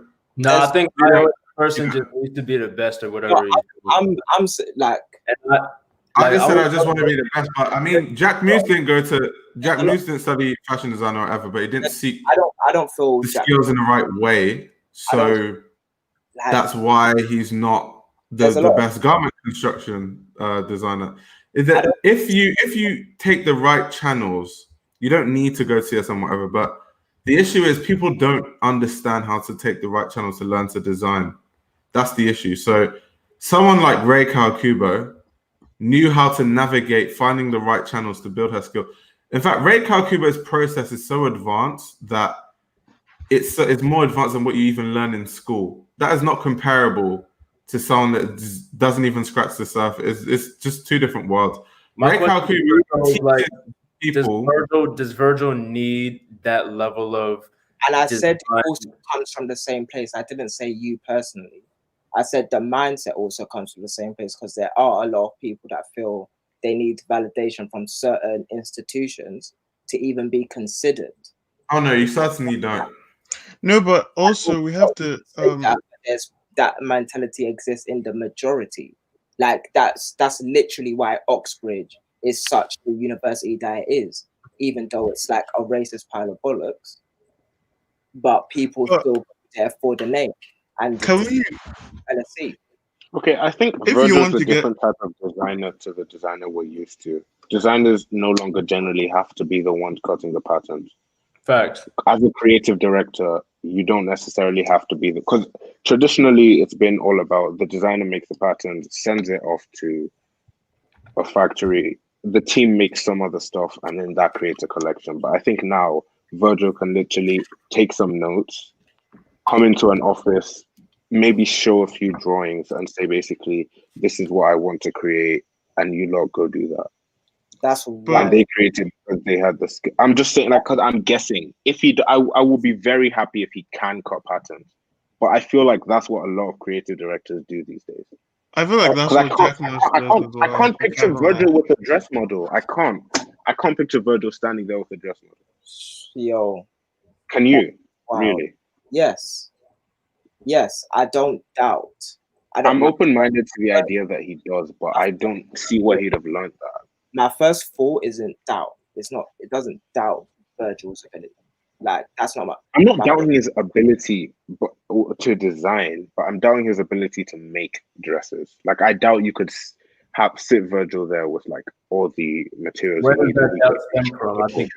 I think the person just needs to be the best at whatever. I'm like. I just said I just want to be the best, but I mean, Jacquemus didn't study fashion design or whatever, but he didn't seek. I don't feel the skills in the right way, so that's why he's not the best garment construction designer. Is that if you take the right channels, you don't need to go to CSM whatever. But the issue is people don't understand how to take the right channels to learn to design. That's the issue. So someone like Rei Kawakubo knew how to navigate finding the right channels to build her skill. In fact, Rei Kawakubo's process is so advanced that it's more advanced than what you even learn in school. That is not comparable to someone that doesn't even scratch the surface. It's just two different worlds. Rei Kawakubo like, does Virgil need that level of? And I said it also comes from the same place. I didn't say you personally. I said the mindset also comes from the same place, because there are a lot of people that feel they need validation from certain institutions to even be considered. Oh no, you certainly don't. No, but also we have to. That mentality exists in the majority. Like that's literally why Oxbridge is such the university that it is, even though it's like a racist pile of bollocks. But people still go there for the name and LSE. Okay, I think Virgil's a different type of designer to the designer we're used to. Designers no longer generally have to be the ones cutting the patterns. Fact. As a creative director, you don't necessarily have to be because traditionally it's been all about the designer makes the patterns, sends it off to a factory. The team makes some other stuff, and then that creates a collection. But I think now Virgil can literally take some notes, come into an office, maybe show a few drawings and say, basically, this is what I want to create, and you lot go do that. That's why they created because they had the skill. I'm just saying, like, because I'm guessing if I will be very happy if he can cut patterns, but I feel like that's what a lot of creative directors do these days. I feel like that's what Jacquemus does. I can't picture Virgil with a dress model. I can't picture Virgil standing there with a dress model. Yo, can you really? Yes, I don't doubt. I'm open-minded to the idea that he does, but I don't see where he'd have learned that. My first thought isn't doubt. It doesn't doubt Virgil's ability. Like that's not my. I'm not doubting his ability to design, but I'm doubting his ability to make dresses. Like I doubt you could sit Virgil there with like all the materials. Where does that doubt stem from? I think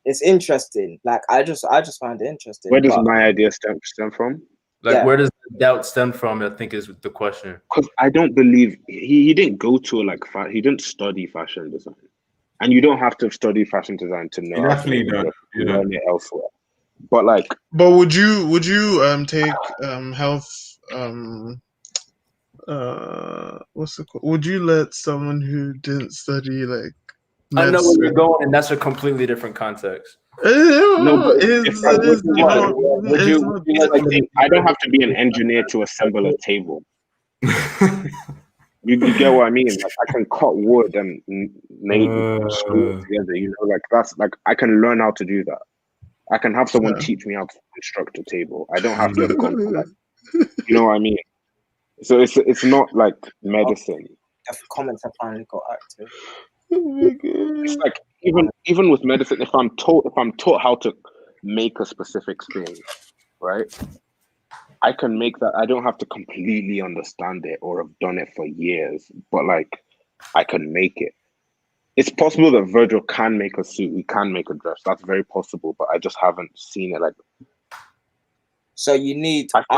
it's interesting. Like I just find it interesting. Where does my idea stem from? Like where does the doubt stem from? I think is the question. Because I don't believe he didn't go to he didn't study fashion design, and you don't have to study fashion design to know. You definitely don't. You learn it elsewhere. But like, would you take health what's it called? Would you let someone who didn't study like? I know where you're going, and that's a completely different context. No, I don't have to be an engineer to assemble a table. You get what I mean? Like I can cut wood and make screw it together. You know, like that's like I can learn how to do that. I can have someone teach me how to construct a table. I don't have to have gone for that. You know what I mean? So it's not like medicine. The comments have finally got active. Oh my God. It's like even with medicine, if I'm taught how to make a specific thing, right? I can make that. I don't have to completely understand it or have done it for years, but like I can make it. It's possible that Virgil can make a suit. He can make a dress. That's very possible, but I just haven't seen it. Like, so you need. I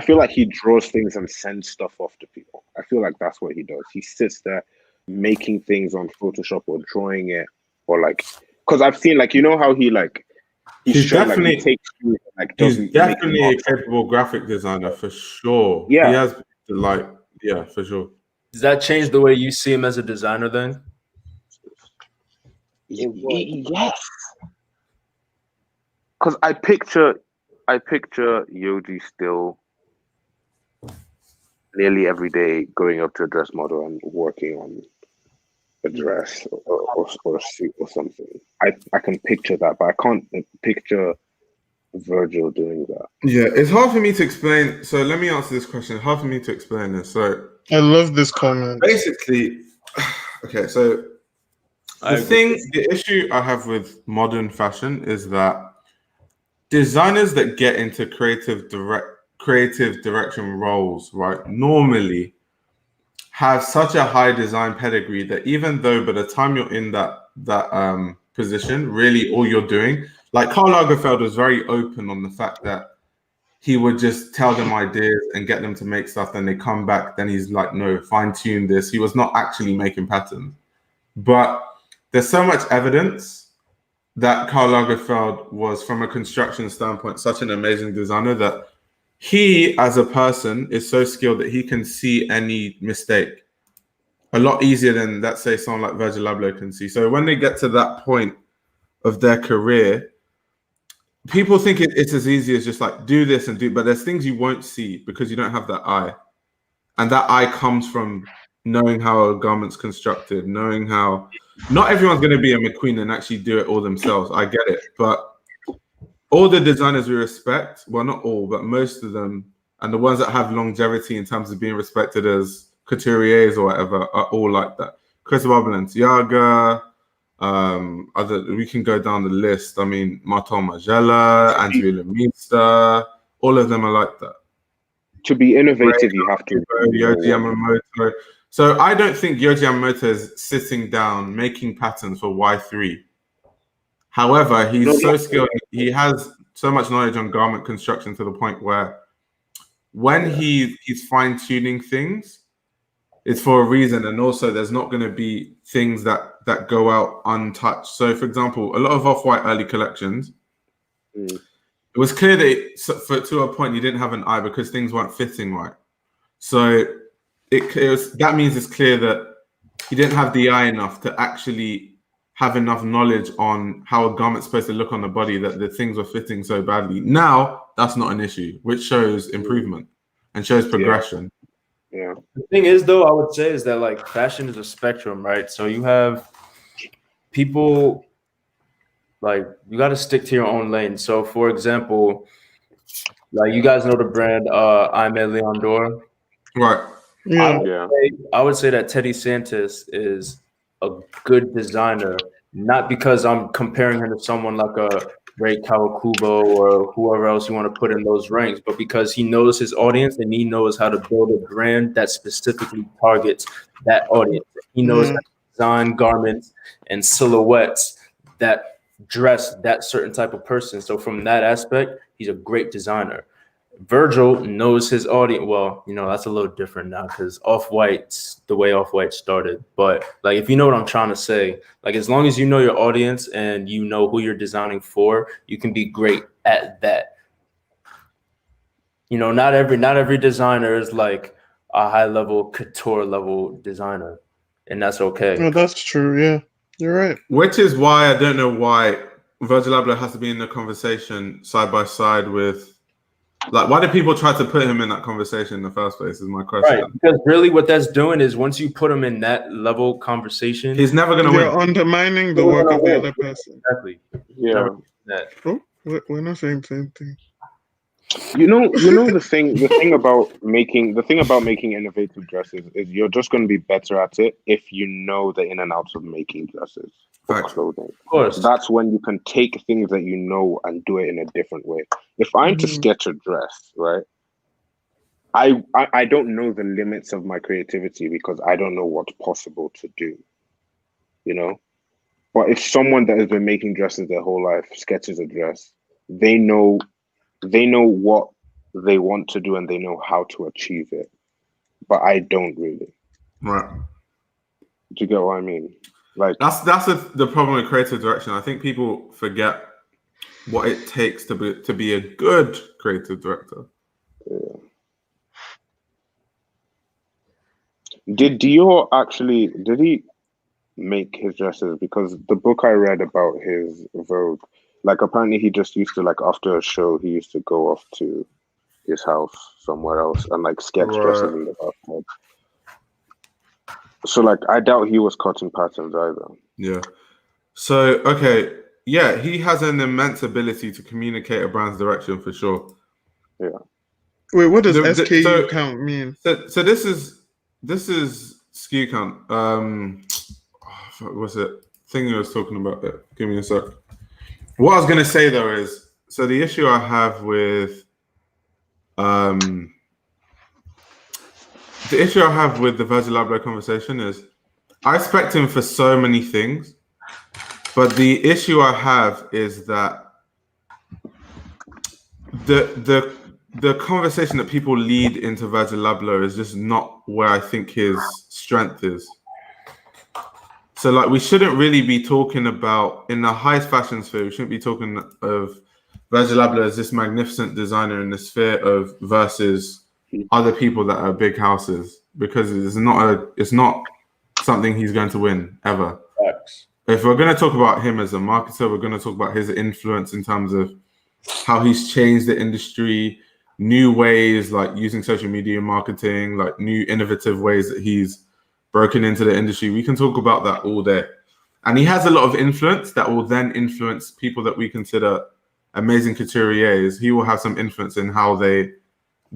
feel like he draws things and sends stuff off to people. I feel like that's what he does. He sits there making things on Photoshop or drawing it, or like, because I've seen like, you know how he like. He's definitely a capable graphic designer for sure. Yeah, he has for sure. Does that change the way you see him as a designer then? Yes, because I picture Yoji still nearly every day going up to a dress model and working on a dress or a suit or something. I can picture that, but I can't picture Virgil doing that. Yeah, it's hard for me to explain. So let me answer this question. It's hard for me to explain this. So I love this comment. Basically, okay, so the issue I have with modern fashion is that designers that get into creative direction roles, right, normally have such a high design pedigree that even though by the time you're in that position, really all you're doing, like Karl Lagerfeld was very open on the fact that he would just tell them ideas and get them to make stuff, then they come back, then he's like, no, fine tune this. He was not actually making patterns. But there's so much evidence that Karl Lagerfeld was, from a construction standpoint, such an amazing designer that he, as a person, is so skilled that he can see any mistake a lot easier than, let's say, someone like Virgil Abloh can see. So when they get to that point of their career, people think it's as easy as just like do this and do, but there's things you won't see because you don't have that eye. And that eye comes from knowing how a garment's constructed, knowing how not everyone's going to be a McQueen and actually do it all themselves. I get it, but all the designers we respect, well, not all, but most of them, and the ones that have longevity in terms of being respected as couturiers or whatever, are all like that. Christopher Balenciaga, we can go down the list. I mean, Martin Margiela, Andrea Lemista, all of them are like that. To be innovative, you have to. Yohji Yamamoto. So I don't think Yohji Yamamoto is sitting down making patterns for Y3. However, he's so skilled. He has so much knowledge on garment construction to the point where when he's fine-tuning things, it's for a reason. And also there's not going to be things that go out untouched. So for example, a lot of Off-White early collections, it was clear that to a point, you didn't have an eye because things weren't fitting right. So that means it's clear that he didn't have the eye enough to actually have enough knowledge on how a garment's supposed to look on the body that the things were fitting so badly. Now, that's not an issue, which shows improvement and shows progression. Yeah. The thing is, though, I would say is that like fashion is a spectrum, right? So you have people like you got to stick to your own lane. So, for example, like you guys know the brand Aimé Leon Dore, right? Yeah. I would say that Teddy Santis is a good designer, not because I'm comparing him to someone like a Ray Kawakubo or whoever else you want to put in those ranks, but because he knows his audience and he knows how to build a brand that specifically targets that audience. He knows how to design garments and silhouettes that dress that certain type of person. So from that aspect, he's a great designer. Virgil knows his audience. Well, you know, that's a little different now because Off-White's the way Off-White started. But like, if you know what I'm trying to say, like as long as you know your audience and you know who you're designing for, you can be great at that. You know, not every designer is like a high level couture level designer, and that's okay. No, that's true. Yeah, you're right. Which is why I don't know why Virgil Abloh has to be in the conversation side by side with. Like, why do people try to put him in that conversation in the first place is my question. Right, because really what that's doing is once you put him in that level conversation, he's never going to win. You're undermining the work of the other person. Exactly. Yeah. Oh, we're not saying the same thing. You know the thing about making innovative dresses is you're just going to be better at it if you know the in and outs of making dresses for clothing. Of course. That's when you can take things that you know and do it in a different way. If I'm to sketch a dress, right, I don't know the limits of my creativity because I don't know what's possible to do, you know? But if someone that has been making dresses their whole life sketches a dress, they know what they want to do and they know how to achieve it. But I don't really. Right. Do you get what I mean? Like that's the problem with creative direction. I think people forget what it takes to be a good creative director. Yeah. Did he make his dresses? Because the book I read about his Vogue, like apparently he just used to, like after a show, he used to go off to his house somewhere else and like sketch dresses in the bathtub. So like I doubt he was cutting patterns either. Yeah. So okay, yeah, he has an immense ability to communicate a brand's direction for sure. Yeah. Wait, what does SKU count mean? So this is SKU count. What's it? Thing I was talking about there. Give me a sec. What I was gonna say though is, so the issue I have with the Virgil Abloh conversation is I expect him for so many things, but the issue I have is that the conversation that people lead into Virgil Abloh is just not where I think his strength is. So like we shouldn't really be talking about, in the highest fashion sphere, we shouldn't be talking of Virgil Abloh as this magnificent designer in the sphere of versus other people that are big houses, because it's not something he's going to win ever. Facts. If we're going to talk about him as a marketer, we're going to talk about his influence in terms of how he's changed the industry, new ways like using social media marketing, like new innovative ways that he's broken into the industry. We can talk about that all day. And he has a lot of influence that will then influence people that we consider amazing couturiers. He will have some influence in how they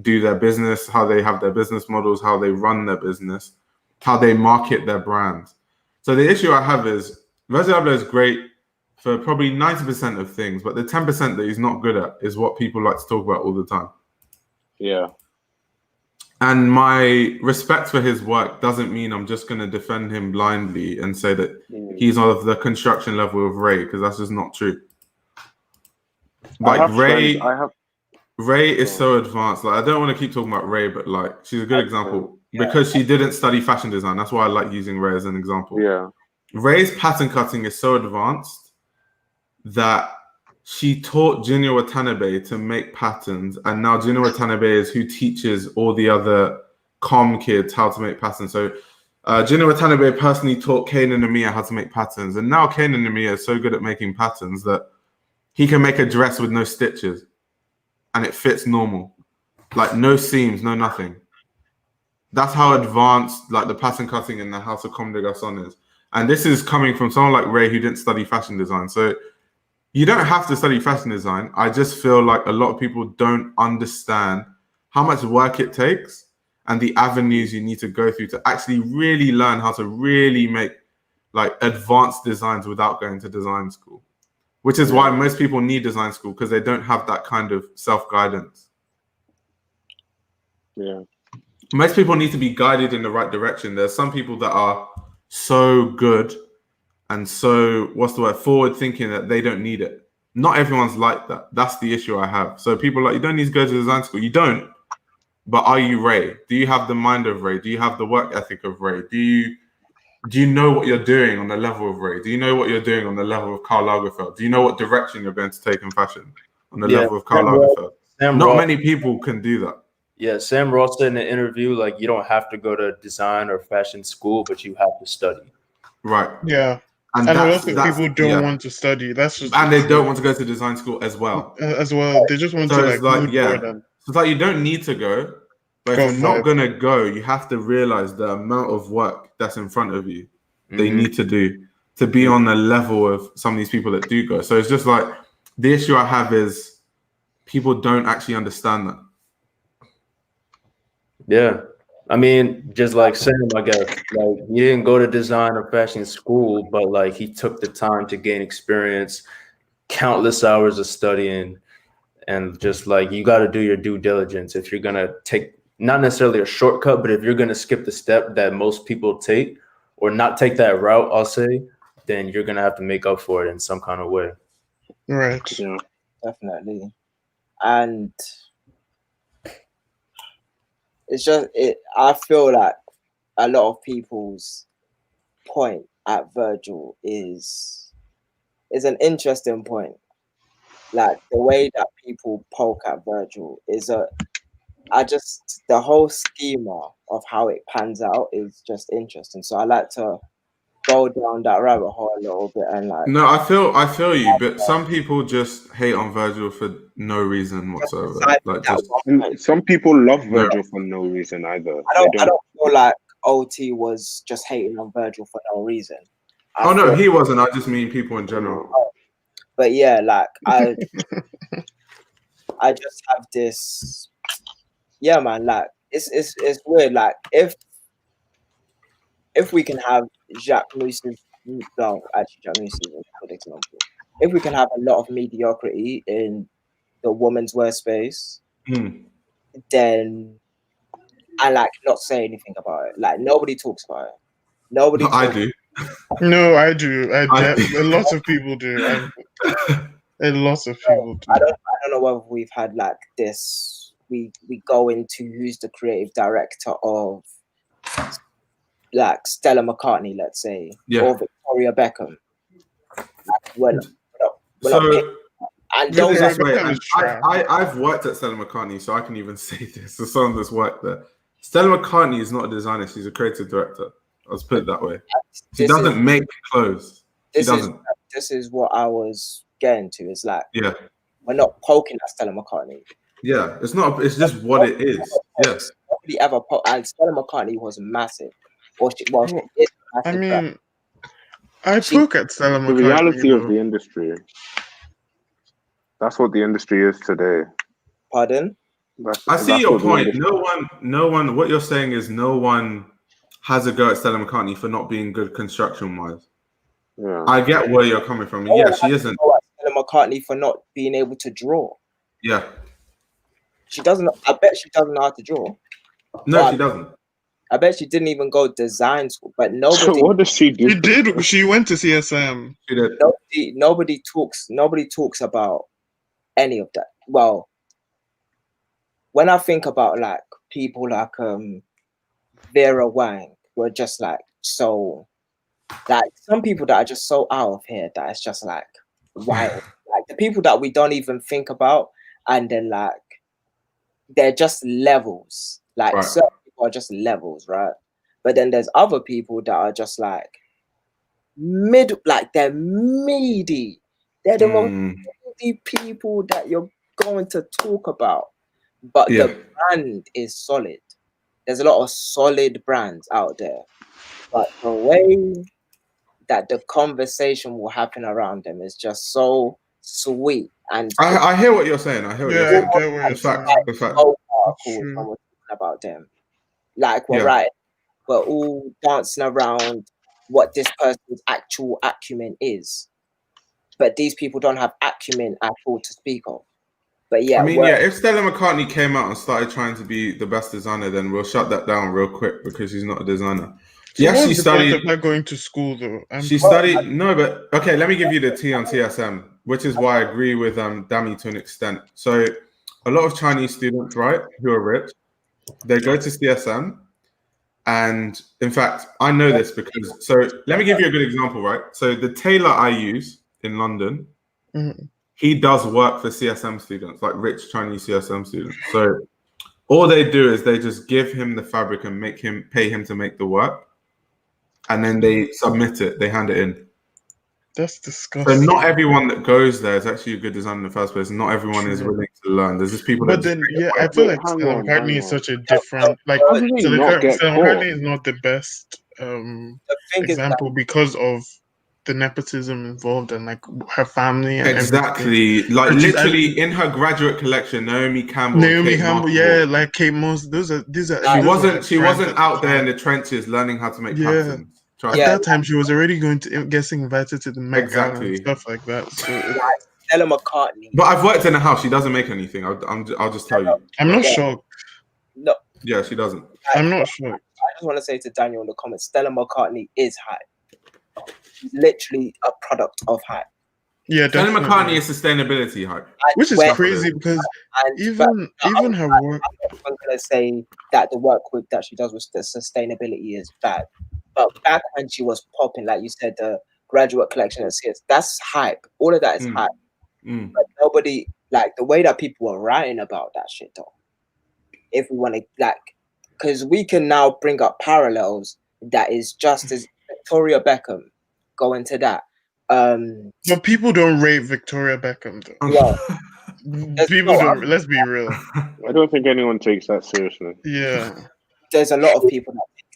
do their business, how they have their business models, how they run their business, how they market their brands. So the issue I have is Virgil Abloh is great for probably 90% of things, but the 10% that he's not good at is what people like to talk about all the time. Yeah. And my respect for his work doesn't mean I'm just going to defend him blindly and say that he's of the construction level of Ray, because that's just not true. Like Ray is so advanced. Like, I don't want to keep talking about Ray, but like she's a good example because she didn't study fashion design. That's why I like using Ray as an example. Yeah. Ray's pattern cutting is so advanced that she taught Junior Watanabe to make patterns, and now Junior Watanabe is who teaches all the other comm kids how to make patterns. So Junior Watanabe personally taught Kane and Namiya how to make patterns, and now Kane and Namiya are so good at making patterns that he can make a dress with no stitches, and it fits normal, like no seams, no nothing. That's how advanced like the pattern cutting in the House of Comme des Garçons is, and this is coming from someone like Ray who didn't study fashion design. So you don't have to study fashion design. I just feel like a lot of people don't understand how much work it takes and the avenues you need to go through to actually really learn how to really make like advanced designs without going to design school, which is why most people need design school, because they don't have that kind of self-guidance. Yeah. Most people need to be guided in the right direction. There's some people that are so good and so, forward thinking that they don't need it. Not everyone's like that. That's the issue I have. So people are like, you don't need to go to design school. You don't. But are you Ray? Do you have the mind of Ray? Do you have the work ethic of Ray? Do you know what you're doing on the level of Ray? Do you know what you're doing on the level of Karl Lagerfeld? Do you know what direction you're going to take in fashion on the level of Karl Lagerfeld? Not many people can do that. Yeah, Sam Ross said in an interview, like, you don't have to go to design or fashion school, but you have to study. Right. Yeah. And a lot of people don't want to study. That's just and they don't want to go to design school as well. They just want to it's like So it's like you don't need to go, but if you're not gonna go, you have to realize the amount of work that's in front of you. They need to do to be on the level of some of these people that do go. So it's just like the issue I have is people don't actually understand that. Yeah. I mean, just like Sam, I guess, like he didn't go to design or fashion school, but like he took the time to gain experience, countless hours of studying, and just like you got to do your due diligence if you're gonna take not necessarily a shortcut, but if you're gonna skip the step that most people take or not take that route, I'll say, then you're gonna have to make up for it in some kind of way. Right. Yeah, definitely. And it's just I feel like a lot of people's point at Virgil is an interesting point. Like the way that people poke at Virgil is the whole schema of how it pans out is just interesting. So I like to go down that rabbit hole a little bit and like. No, I feel you, but some people just hate on Virgil for no reason whatsoever. Like some people love Virgil for no reason either. I don't feel like OT was just hating on Virgil for no reason. No, he wasn't. I just mean people in general. But yeah, like I just have this. Yeah, man. Like it's weird. Like if we can have Jacquemus, Jacquemus is a good example. If we can have a lot of mediocrity in the women's wear space, then I like not say anything about it. Like nobody talks about it. I do. No, I do. A lot of people do. A lot of people do. I don't know whether we've had like this. We go into who's the creative director of like Stella McCartney, let's say, or Victoria Beckham. I've worked at Stella McCartney, so I can even say this as someone that's worked there. Stella McCartney is not a designer; she's a creative director. Let's put it that way. She doesn't make clothes. She doesn't. This is what I was getting to. It's like we're not poking at Stella McCartney. Yeah, it's not. It's just what it is. Yes. Nobody ever and Stella McCartney was massive. or she is a massive I mean, brand. I spoke at Stella McCartney. The reality of the industry. That's what the industry is today. Pardon? I see your point. No one. What you're saying is no one has a go at Stella McCartney for not being good construction-wise. Yeah. I get where you're coming from. Yeah, she isn't. Stella McCartney for not being able to draw. Yeah. She doesn't. I bet she doesn't know how to draw. No, she doesn't. I bet she didn't even go design school. But nobody. So what does she do? She did. She went to CSM. She did. Nobody talks about any of that. Well, when I think about like people like Vera Wang, who are just like so, like some people that are just so out of here that it's just like wild. Like the people that we don't even think about, and then like they're just levels. Like right. Certain people are just levels, right? But then there's other people that are just like they're meaty. They're the most meaty people that you're going to talk about. But the brand is solid. There's a lot of solid brands out there. But the way that the conversation will happen around them is just so sweet. And I hear what you're saying. I hear what you're saying. I get what you're saying. The fact. So cool when we're talking about them. Like we're right. We're all dancing around what this person's actual acumen is. But these people don't have acumen at all to speak of. But yeah, I mean, if Stella McCartney came out and started trying to be the best designer, then we'll shut that down real quick because she's not a designer. She actually studied. Not going to school though. Studied. No, but okay. Let me give you the T on TSM, which is why I agree with Dami to an extent. So, a lot of Chinese students, right, who are rich, they go to CSM, and in fact, I know this because. So, let me give you a good example, right? So, the tailor I use in London. Mm-hmm. He does work for CSM students, like rich Chinese CSM students. So all they do is they just give him the fabric and pay him to make the work. And then they submit it, they hand it in. That's disgusting. So not everyone that goes there is actually a good designer in the first place. Not everyone is willing to learn. There's just people but then I feel like Stella McCartney is such a different Stella McCartney is not the best example because of the nepotism involved and like her family and everything. Like literally in her graduate collection, Naomi Campbell, like Kate Moss. These are. She wasn't out there in the trenches learning how to make patterns. At that time, she was already getting invited to the Met Gala and stuff like that. So Stella McCartney. But I've worked in a house. She doesn't make anything. I'll just tell you. I'm not shocked. No. Yeah, she doesn't. I'm not sure. I just want to say to Daniel in the comments, Stella McCartney is hype. She's literally a product of hype. Yeah, Stella McCartney is sustainability hype, which is crazy because even her work. I'm not going to say that the work that she does with the sustainability is bad, but back when she was popping, like you said, the graduate collection and skits, that's hype. All of that is hype. But nobody like the way that people were writing about that shit though. If we want to because we can now bring up parallels that is just as Victoria Beckham. Go into that. But people don't rate Victoria Beckham though. Yeah. People don't. Let's be real. I don't think anyone takes that seriously. Yeah. There's a lot of people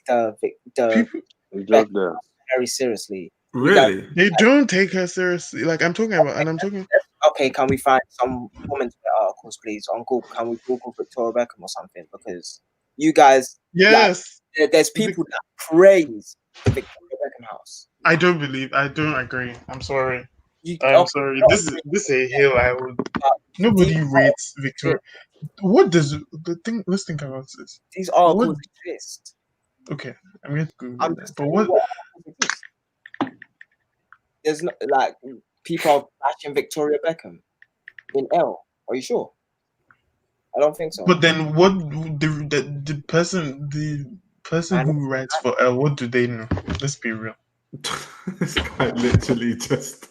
that take the Beckham very seriously. Really? They don't take her seriously. Like I'm talking about, and I'm talking. Okay, can we find some comments articles, please, on Google? Can we Google Victoria Beckham or something? Because you guys, yes, there's people that praise the Victoria Beckham house. I don't agree. I'm sorry. Sorry. This is a hill I would. Nobody rates Victoria. What does the thing? Let's think about this. These articles exist. Okay, I'm going to Google that. But what? There's not like people are bashing Victoria Beckham in L. Are you sure? I don't think so. But then, what the person who writes for L? What do they know? Let's be real. This guy literally just.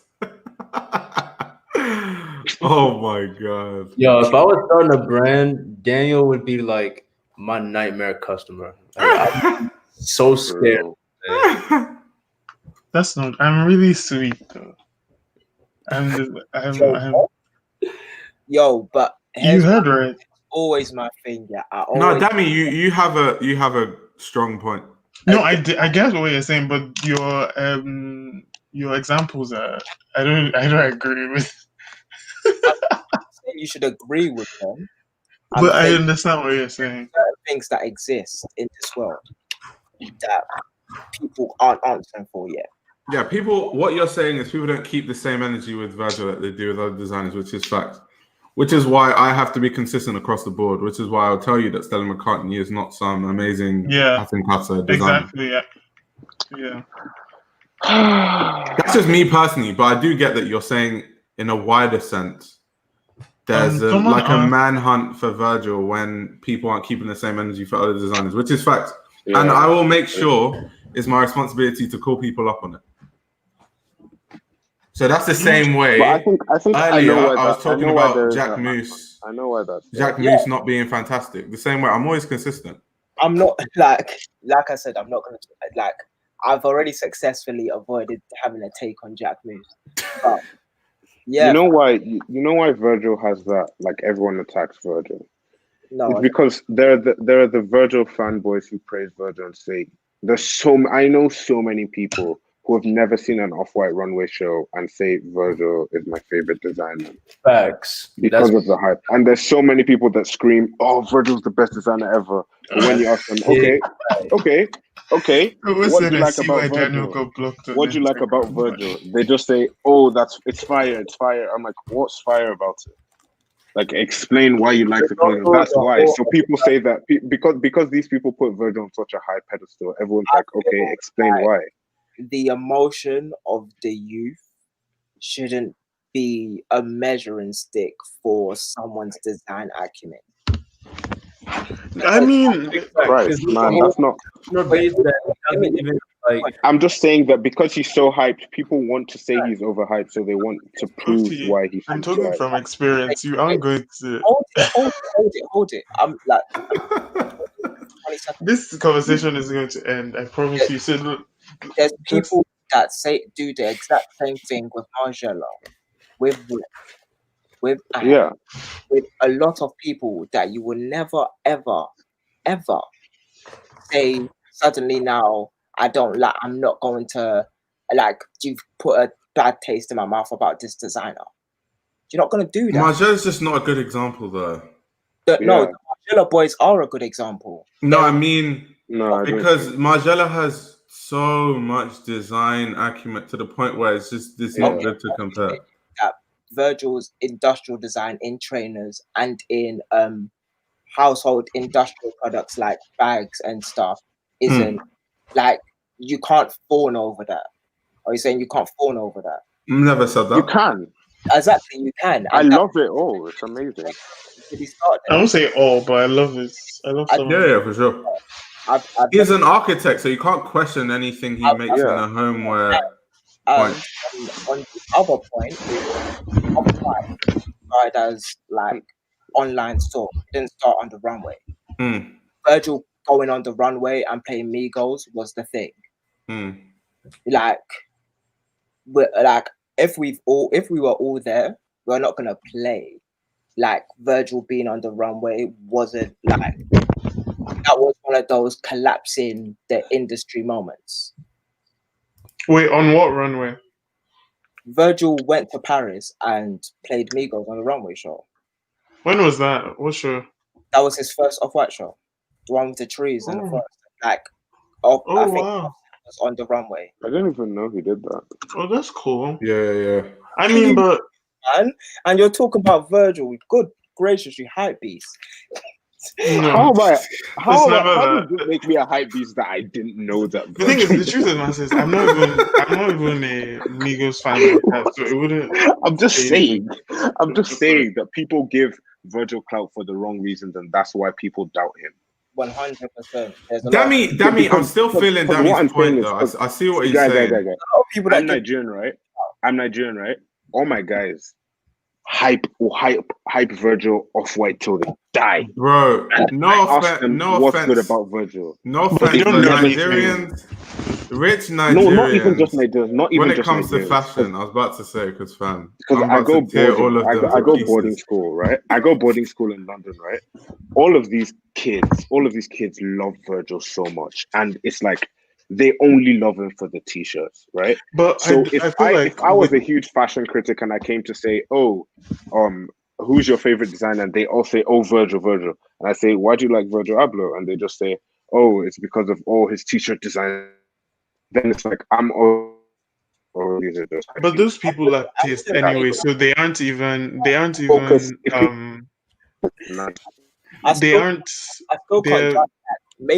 Oh my god! Yo, if I was starting a brand, Daniel would be like my nightmare customer. Like, I'm so scared. That's not. I'm really sweet though. Yo, but you heard right. Always my thing. Yeah. No, Dami, you have a strong point. No, I get what you're saying, but your examples are I don't agree with. You should agree with them. But I understand what you're saying. There are things that exist in this world that people aren't answering for yet. Yeah, what you're saying is people don't keep the same energy with Virgil that they do with other designers, which is fact. Which is why I have to be consistent across the board, which is why I'll tell you that Stella McCartney is not some amazing pattern cutter designer. Exactly, yeah. That's just me personally, but I do get that you're saying in a wider sense, there's a manhunt for Virgil when people aren't keeping the same energy for other designers, which is fact. Yeah, and I will make sure it's my responsibility to call people up on it. So that's the same way. But I think earlier I was talking about Jacquemus. I know why that's Jacquemus not being fantastic. The same way, I'm always consistent. I'm not like I said. I'm not gonna I've already successfully avoided having a take on Jacquemus. But yeah, you know why Virgil has that. Like everyone attacks Virgil. No, it's because there are the Virgil fanboys who praise Virgil and say I know so many people who have never seen an Off-White runway show and say Virgil is my favorite designer. Facts. Because of the hype. And there's so many people that scream, oh, Virgil's the best designer ever. But when you ask them, okay. What do you like about Virgil? What do you like about Virgil? They just say, oh, it's fire. I'm like, what's fire about it? Like, explain why you like the clothing. That's why. So people say that because these people put Virgil on such a high pedestal, everyone's like, okay, explain why. The emotion of the youth shouldn't be a measuring stick for someone's design acumen. I mean, right, man, that's not. I'm just saying that because he's so hyped, people want to say he's overhyped, so they want to prove why he's. I'm talking from experience. You aren't going to hold it. I'm like, this conversation is going to end. I promise you. So there's people that do the exact same thing with Margiela, with a lot of people that you will never ever say suddenly now I'm not going to you've put a bad taste in my mouth about this designer. You're not going to do that. Margiela's just not a good example though. No, the Margiela boys are a good example. No, I mean because Margiela has so much design acumen to the point where it's not good to compare. Virgil's industrial design in trainers and in household industrial products like bags and stuff isn't you can't fawn over that. Are you saying you can't fawn over that? Never said that. You can. Exactly, you can. I love it all. It's amazing. I won't say all, but I love it. I love some. Yeah, for sure. He's an architect, so you can't question anything he makes in a homeware. On the other point, started as online store. It didn't start on the runway. Virgil going on the runway and playing Migos was the thing. If we were all there, we're not gonna play. Virgil being on the runway wasn't that was one of those collapsing the industry moments. Wait, on what runway? Virgil went to Paris and played Migos on the runway show. When was that? What show? That was his first Off-White show. The one with the trees and the forest. I think it was on the runway. I didn't even know he did that. Oh, that's cool. Yeah. I mean, but and you're talking about Virgil. Good gracious, you hype beast. No. How did you make me a hype beast that I didn't know that? The thing is, the truth is, I'm not even a Migos fan, so it wouldn't. I'm just saying that people give Virgil clout for the wrong reasons, and that's why people doubt him. 100%. Dammy, I'm still feeling Dammy's point though. I see what he's saying. I'm Nigerian, right? All my guys hype Virgil Off-White till they die. Bro, no offense. What's good about Virgil? No offense. Rich Nigerians. No, not even just Nigerians. Not even when it just comes Nigerians. to fashion, I was about to say because I go boarding school, right? I go boarding school in London, right? All of these kids love Virgil so much, and it's like they only love him for the t-shirts, right? But so if I was a huge fashion critic and I came to say, who's your favorite designer? And they all say, oh, Virgil. And I say, why do you like Virgil Abloh? And they just say, oh, it's because of all his t-shirt designs. Then it's like, but those people have taste anyway, so they aren't even their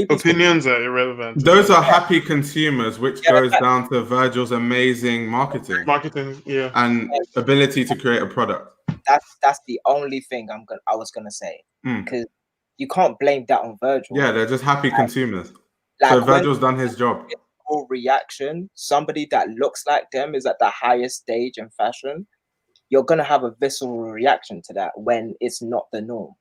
opinions are irrelevant. Those are happy consumers, which goes down to Virgil's amazing marketing, yeah, and ability to create a product. That's the only thing I was gonna say, because you can't blame that on Virgil. Yeah, they're just happy consumers. So Virgil's done his job. Reaction, somebody that looks like them is at the highest stage in fashion, you're gonna have a visceral reaction to that when it's not the norm.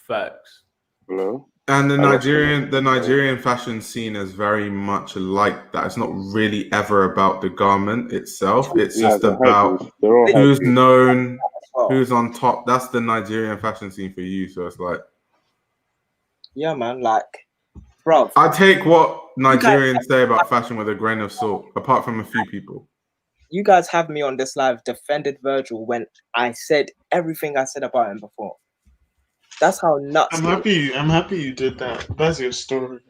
Facts. Hello? And the Nigerian fashion scene is very much like that. It's not really ever about the garment itself. It's just about who's known, who's on top. That's the Nigerian fashion scene for you. So it's like, yeah, man, like, bro, I take what Nigerians say about fashion with a grain of salt, apart from a few people. You guys have me on this live defended Virgil when I said everything I said about him before. That's how nuts. I'm happy you did that. That's your story.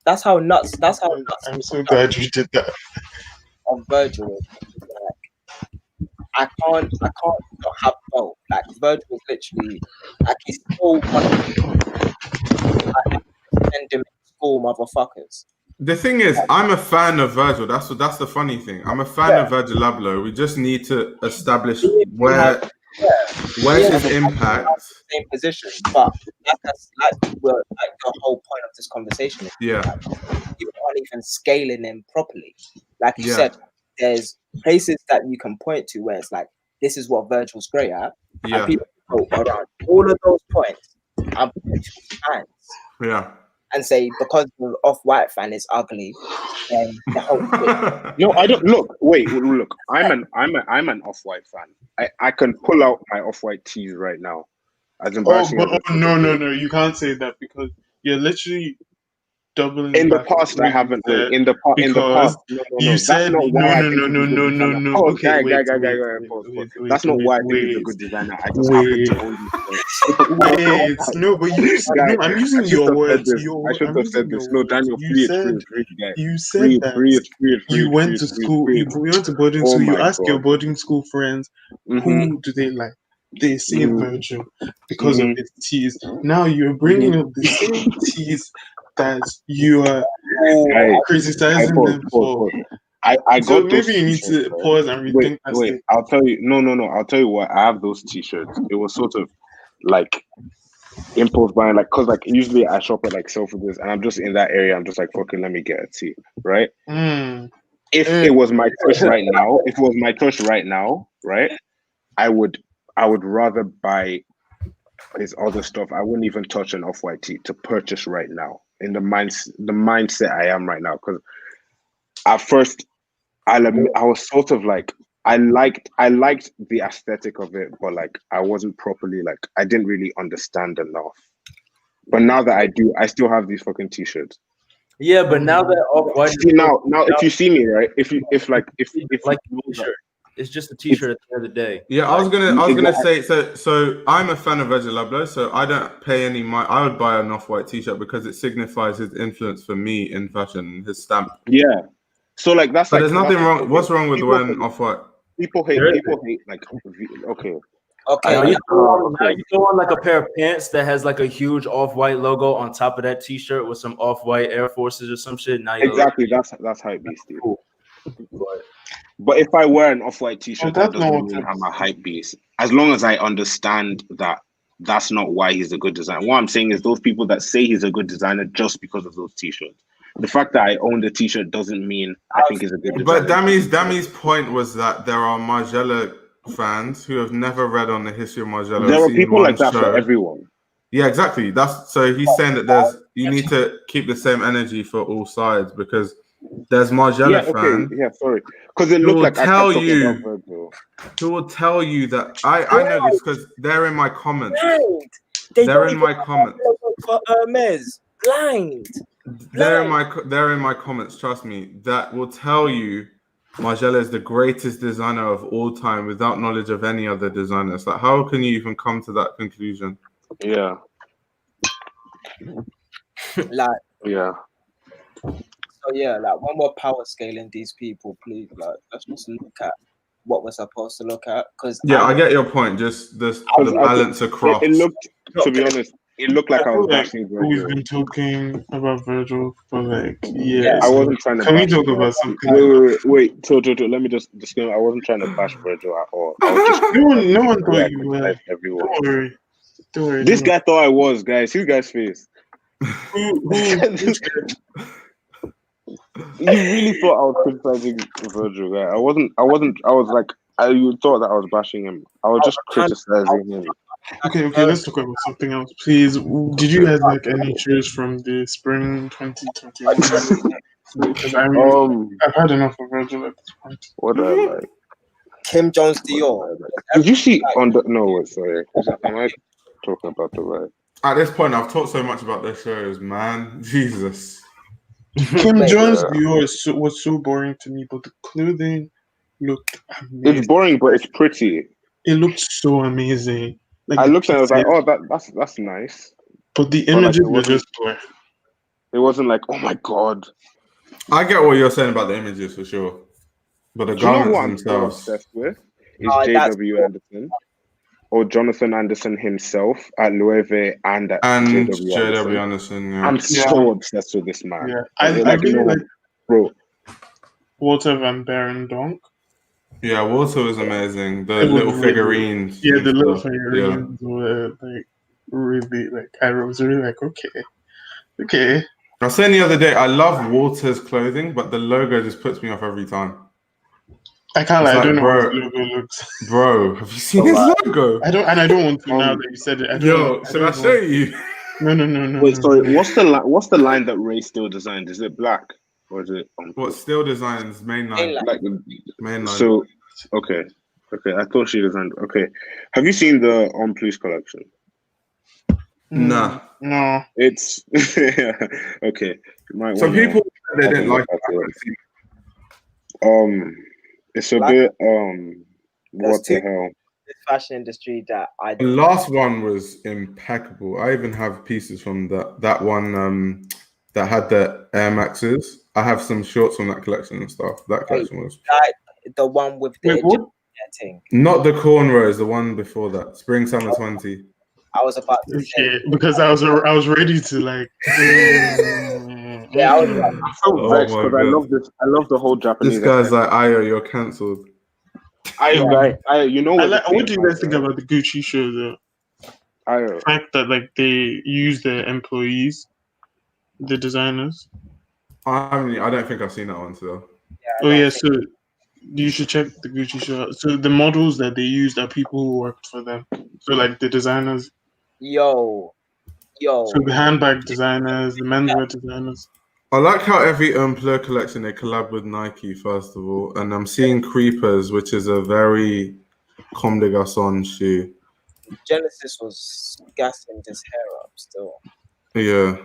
That's how nuts. I'm so glad you did that. On Virgil, like, I can't not have both. Like, Virgil is literally like, he's so endemic school motherfuckers. The thing is, I'm a fan of Virgil. That's the funny thing. I'm a fan of Virgil Abloh. We just need to establish where's his impact. Same position, but that's like the whole point of this conversation. Yeah, you aren't even scaling them properly. Like you said, there's places that you can point to where it's like, this is what Virgil's great at. Yeah, and people go around all of those points and point to his fans. Yeah. And say because the Off-White fan is ugly, then the whole thing. No, I don't. Look, I'm an Off-White fan. I can pull out my Off-White tees right now. As embarrassing. No, you can't say that because you're literally doubling. In the past, I haven't. In the past, you said no. Okay, that's not why I think he's a good designer. I just happen to own these things. No, but I'm using your words. I should have said this. No, Daniel, you said that you went to school. You went to boarding school. You ask your boarding school friends, who do they like? They say Virgil because of his teas. Now you're bringing up the same teas that you are criticizing them for. I so got maybe you need to pause and rethink. Wait, I'll tell you. No. I'll tell you what. I have those t-shirts. It was sort of like impulse buying, like, cause like usually I shop at like Selfridges, and I'm just in that area. I'm just like, fucking, let me get a tee, right? If it was my choice right now, right, I would rather buy his other stuff. I wouldn't even touch an Off-White tee to purchase right now. In the mindset I am right now, because at first I was sort of like I liked the aesthetic of it, but like I wasn't properly, like, I didn't really understand enough. But now that I do, I still have these fucking t-shirts. Yeah, but now that Off-White now if you see me, right, if like t-shirt. It's just a t-shirt at the end of the day. Yeah, I was gonna say so I'm a fan of Virgil Abloh, so I don't pay any money. I would buy an Off-White t-shirt because it signifies his influence for me in fashion, his stamp. Yeah. So like that's. But like, there's nothing wrong. What's wong with wearing Off-White? People hate like. Okay. You throw on like a pair of pants that has like a huge Off-White logo on top of that t-shirt with some Off-White Air Forces or some shit. Now exactly, that's hype beast, dude. Cool. But if I wear an Off-White t-shirt, that doesn't mean I'm a hype beast. As long as I understand that that's not why he's a good designer. What I'm saying is those people that say he's a good designer just because of those t-shirts. The fact that I own the t-shirt doesn't mean I think he's a good designer. But Dami's point was that there are Margiela fans who have never read on the history of Margiela. There are people like that for everyone. Yeah, exactly. That's so he's saying that you need to keep the same energy for all sides because there's Margella fan. Yeah, sorry. Because it looked like I kept talking about Virgil. Who will tell you that I know this because they're in my comments. They're in my comments. For Hermes. Blind. They're in my comments, trust me. That will tell you Margella is the greatest designer of all time without knowledge of any other designers. Like, how can you even come to that conclusion? Yeah. Yeah. So yeah, like when we're power scaling these people, please, like let's just look at what we're supposed to look at. Because I get your point. Just the balance across. It looked, to be honest, it looked like I was bashing Virgil. We've been talking about Virgil for like years. I wasn't trying to. Can we talk about something? Wait. So let me just disclaimer. I wasn't trying to bash Virgil at all. I was just no one thought you were. Everyone. Don't worry. This guy thought I was, guys. See this guy's face. You really thought I was criticizing Virgil, right? I wasn't. I was like, you thought that I was bashing him. I was just criticizing him. Okay. Let's talk about something else, please. Did you guys like any shoes from the spring 2021? Because I've had enough of Virgil at this point. What do I like? Kim Jones Dior. Did you see on the? No, wait, sorry. Am I talking about the right? At this point, I've talked so much about their shows, man. Jesus. Kim Jones Dior was so boring to me, but the clothing looked amazing. It's boring, but it's pretty. It looked so amazing. Like, I looked at it, I was like, oh, that's nice. But the images were just poor. It wasn't like, oh my god. I get what you're saying about the images for sure. But the garments themselves. Obsessed with is J.W. Anderson. Or Jonathan Anderson himself at Loewe and at J.W. Anderson. Yeah. I'm so obsessed with this man. Yeah, I really like bro. Walter Van Baron Donk. Yeah, Walter was amazing. The little figurines. Yeah, the little figurines were like really like I was really like okay. I was saying the other day, I love Walter's clothing, but the logo just puts me off every time. I can't lie, I don't know how his logo looks. Bro, have you seen his logo? I don't want to now that you said it. Should I show you? No. Wait, sorry. What's the line that Ray Steele designed? Is it black or is it? What Steele designs main line? Like main line. So, okay. I thought she designed. Okay, have you seen the On Plus collection? No. It's okay. Some people they didn't like it. It's a bit what the hell? The fashion industry that the last one was impeccable. I even have pieces from that one that had the Air Maxes. I have some shorts from that collection and stuff. That collection was the one with the thing. Not the cornrows, the one before that. Spring Summer 20. I was about to say because I was ready to like yeah, I was like, I'm so vexed because I love the whole Japanese. This guy's like, Ayo, you're cancelled. You know what? What do you guys think about the Gucci show though? The fact that like they use their employees, the designers. I don't think I've seen that one still. So you should check the Gucci show. So the models that they used are people who worked for them. So like the designers. Yo. So the handbag designers, the menswear designers. I like how every Empleur collection they collab with Nike first of all, and I'm seeing Creepers, which is a very Comme des Garçons shoe. Genesis was gassing his hair up still. Yeah.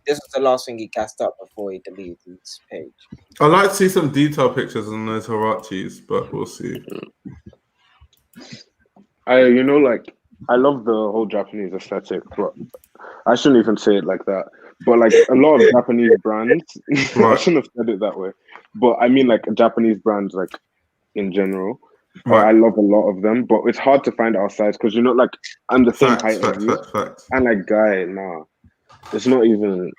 This was the last thing he gassed up before he deleted his page. I'd like to see some detail pictures on those Hirachis, but we'll see. I love the whole Japanese aesthetic, but I shouldn't even say it like that. But like a lot of Japanese brands, I shouldn't have said it that way. But I mean like Japanese brands like in general. I love a lot of them, but it's hard to find our size because like I'm the same height as you. And like guy, nah. It's not even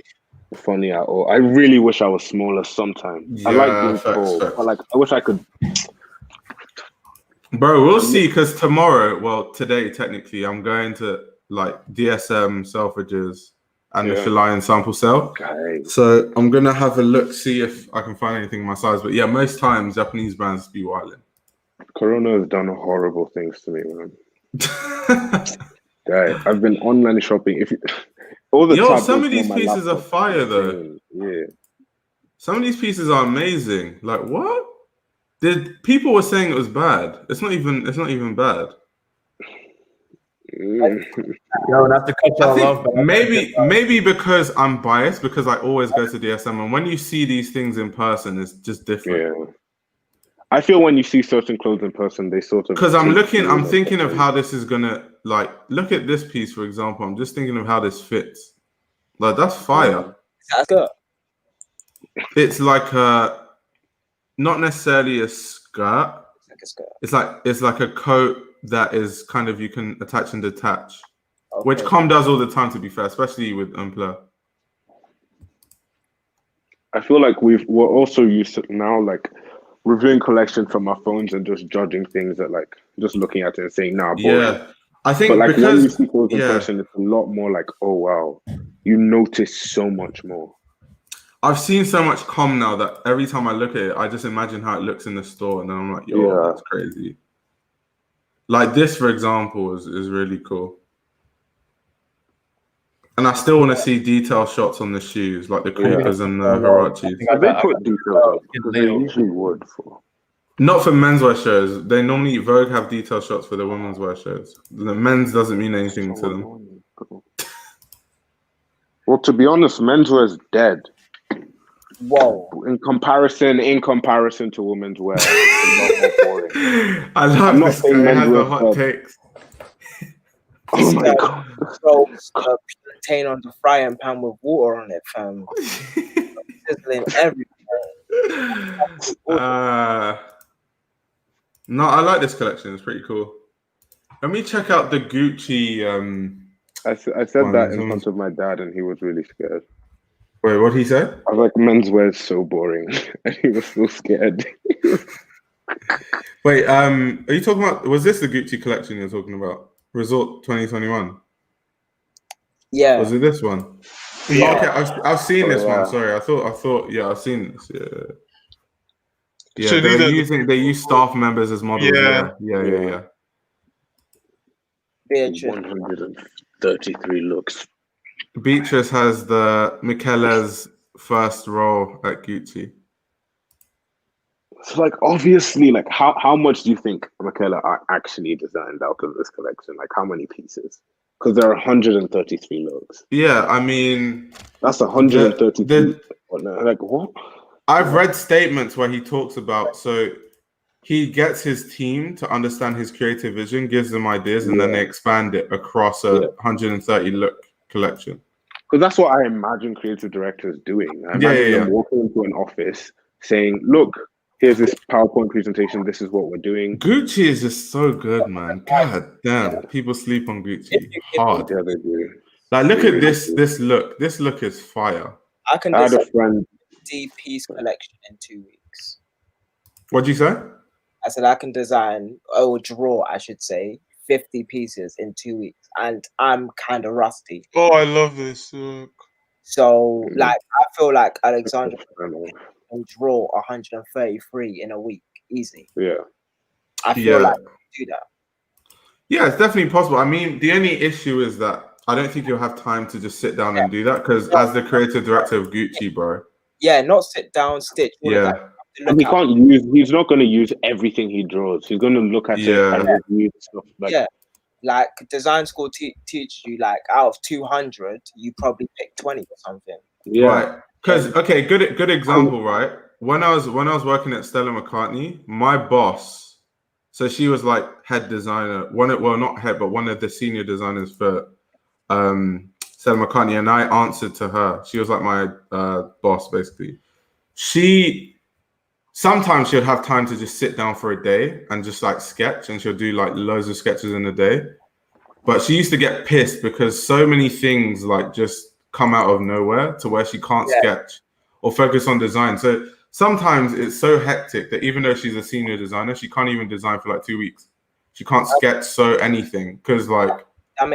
funny at all. I really wish I was smaller sometimes. I like being tall, but like I wish I could. Bro, we'll see because today technically, I'm going to like DSM, Selfridges, and the Chilean sample sale. Okay. So I'm gonna have a look, see if I can find anything my size. But yeah, most times Japanese brands be wilding. Corona has done horrible things to me, man. I've been online shopping. All the some of these pieces are fire though. Yeah. Some of these pieces are amazing. Like what? People were saying it was bad. It's not even bad. No, not to cut y'all off, but maybe because I'm biased, because I always go to DSM, and when you see these things in person, it's just different. Yeah. I feel when you see certain clothes in person, they sort of, because I'm thinking of how this is gonna, like, look at this piece, for example. I'm just thinking of how this fits. Like, that's fire. That's good. It's like not necessarily a skirt. It's like a coat that is kind of, you can attach and detach, which Com does all the time, to be fair, especially with Abloh. I feel like we're also used to now, like, reviewing collection from our phones and just judging things that, like, just looking at it and saying, nah, boring. Yeah, I think, but like because when you see clothes in person, it's a lot more like, oh wow, you notice so much more. I've seen so much Com now that every time I look at it, I just imagine how it looks in the store, and then I'm like, yo, that's crazy. Like this, for example, is really cool. And I still want to see detail shots on the shoes, like the creepers and the Huaraches. They put details because they usually would. Not for menswear shows. They normally, Vogue have detail shots for the women's wear shows. The men's doesn't mean anything to them. Well, to be honest, menswear is dead. Whoa! In comparison to women's wear, it's a lot more boring. I love this guy. Has the hot takes. Oh my god! So, plantain on the frying pan with water on it, fam. Sizzling everything. No, I like this collection. It's pretty cool. Let me check out the Gucci. I said that in front of my dad, and he was really scared. Wait, what did he say? I was like, menswear is so boring, and he was so scared. Wait, are you talking about? Was this the Gucci collection you're talking about? Resort 2021. Yeah. Was it this one? Yeah. Okay, I've seen this one. Sorry, I thought. Yeah, I've seen this. Yeah. Yeah, so they use staff members as models. Yeah. Beatrice. 133 looks. Beatrice has the Michele's first role at Gucci. So, like, obviously, like, how much do you think Michele actually designed out of this collection? Like, how many pieces? Because there are 133 looks. Yeah, I mean, that's 133. Like, what? I've read statements where he talks about, so he gets his team to understand his creative vision, gives them ideas, and then they expand it across a 130 look collection. Because that's what I imagine creative directors doing. I imagine them walking into an office saying, look, here's this PowerPoint presentation. This is what we're doing. Gucci is just so good, man. God damn. People sleep on Gucci hard. Yeah, they do. Like, look at this look. This look is fire. I had a friend. 50-piece collection in 2 weeks. What'd you say? I said I can design, or draw, I should say, 50 pieces in 2 weeks, and I'm kind of rusty. Oh, I love this. So, like, I feel like Alexandra can draw 133 in a week, easy. Yeah. I feel like I can do that. Yeah, it's definitely possible. I mean, the only issue is that I don't think you'll have time to just sit down and do that, because as the creative director of Gucci, bro. Yeah, not sit down, stitch. Yeah. And he's not going to use everything he draws. He's going to look at it and review stuff. Like design school teaches you, like, out of 200, you probably pick 20 or something. Yeah. Right. Because, okay, good example, right? When I was working at Stella McCartney, my boss, so she was like head designer, not head, but one of the senior designers for Stella McCartney, and I answered to her. She was like my boss, basically. Sometimes she'll have time to just sit down for a day and just like sketch, and she'll do like loads of sketches in a day. But she used to get pissed because so many things like just come out of nowhere to where she can't sketch or focus on design. So sometimes it's so hectic that even though she's a senior designer, she can't even design for like 2 weeks. She can't sketch anything because like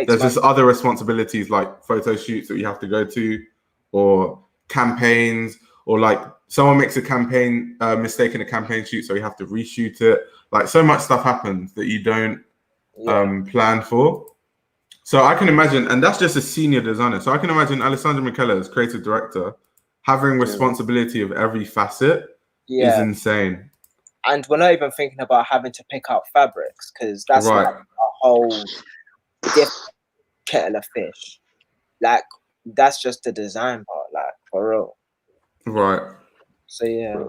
there's just other responsibilities like photo shoots that you have to go to, or campaigns, or like someone makes a campaign mistake in a campaign shoot, so you have to reshoot it. Like, so much stuff happens that you don't plan for. So I can imagine, and that's just a senior designer. So I can imagine Alessandro Michele as creative director having responsibility of every facet is insane. And we're not even thinking about having to pick out fabrics, because that's like a whole different kettle of fish. Like, that's just the design part, like, for real. Right. So yeah,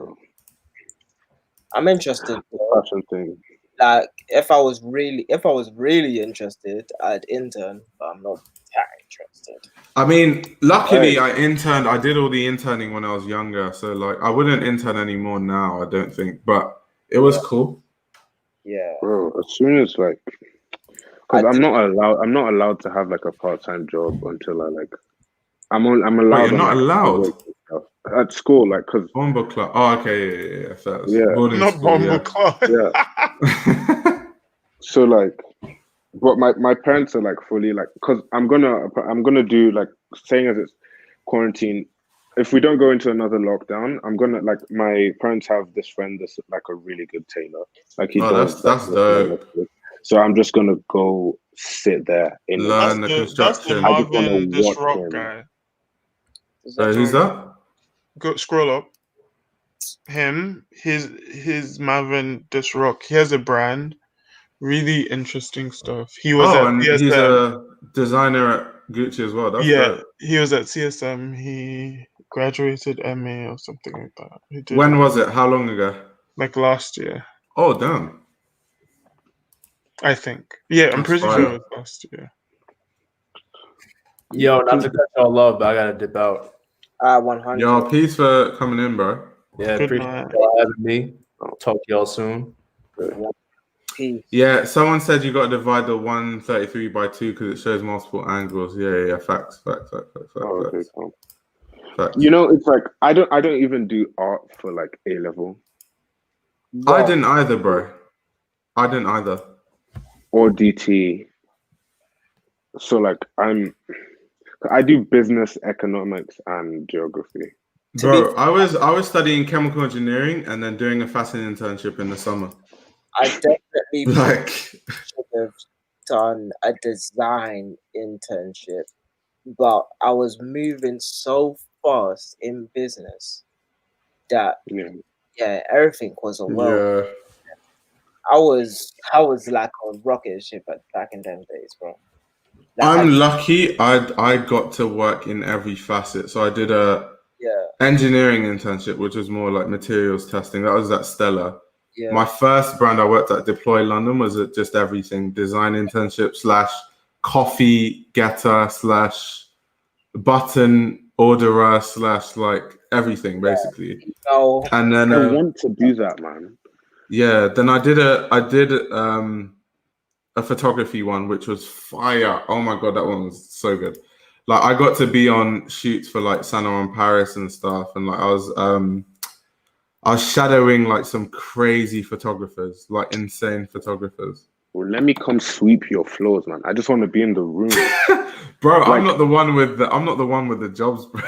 I'm interested. Fashion thing. Like, if I was really interested, I'd intern, but I'm not that interested. I mean, luckily I did all the interning when I was younger, so like I wouldn't intern anymore now, I don't think, but it was cool. Yeah. Bro, as soon as like, because I'm not allowed to have like a part-time job until I like, I'm allowed. Wait, you're not allowed at school, like, because Bomber Club. Oh, okay, yeah. Not Bomber Club. Yeah. So like, but my parents are like fully like, because I'm gonna do like, saying as it's quarantine. If we don't go into another lockdown, I'm gonna like, my parents have this friend that's like a really good tailor. Like he does. That's dope. So I'm just gonna go sit there in learn the construction. That's the Marvin Disrock guy. Who's that? Go scroll up. His Marvin Disrock. He has a brand. Really interesting stuff. He was at CSM. He's a designer at Gucci as well. That's dope. He was at CSM. He graduated MA or something like that. When was it? How long ago? Like last year. Oh, damn. I think. Yeah, I'm pretty sure it was last year. Yo, not to cut y'all off, but I gotta dip out. 100. Yo, peace for coming in, bro. Yeah, appreciate y'all having me. I'll talk to y'all soon. Peace. Yeah, someone said you got to divide the 133 by 2 because it shows multiple angles. Yeah. Facts. Okay, cool. You know, it's like I don't even do art for like A level. I didn't either, bro. I didn't either. Or DT. So like I do business, economics, and geography. Bro, I was studying chemical engineering and then doing a fashion internship in the summer. I definitely should have done a design internship, but I was moving so fast in business that everything was a whirl. I was like a rocket ship back in them days, bro. Like, I'm lucky. I got to work in every facet. So I did a engineering internship, which was more like materials testing. That was at Stella. Yeah. My first brand I worked at, Deploy London, was at just everything. Design internship / coffee getter / button orderer / like everything basically. And then I want to do that, man. Yeah. Then I did a photography one, which was fire. Oh my god, that one was so good. Like I got to be on shoots for like Saint Laurent Paris and stuff, and like I was shadowing like some crazy photographers, like insane photographers. Well, let me come sweep your floors, man. I just want to be in the room. Bro, like, I'm not the one with the jobs, bro.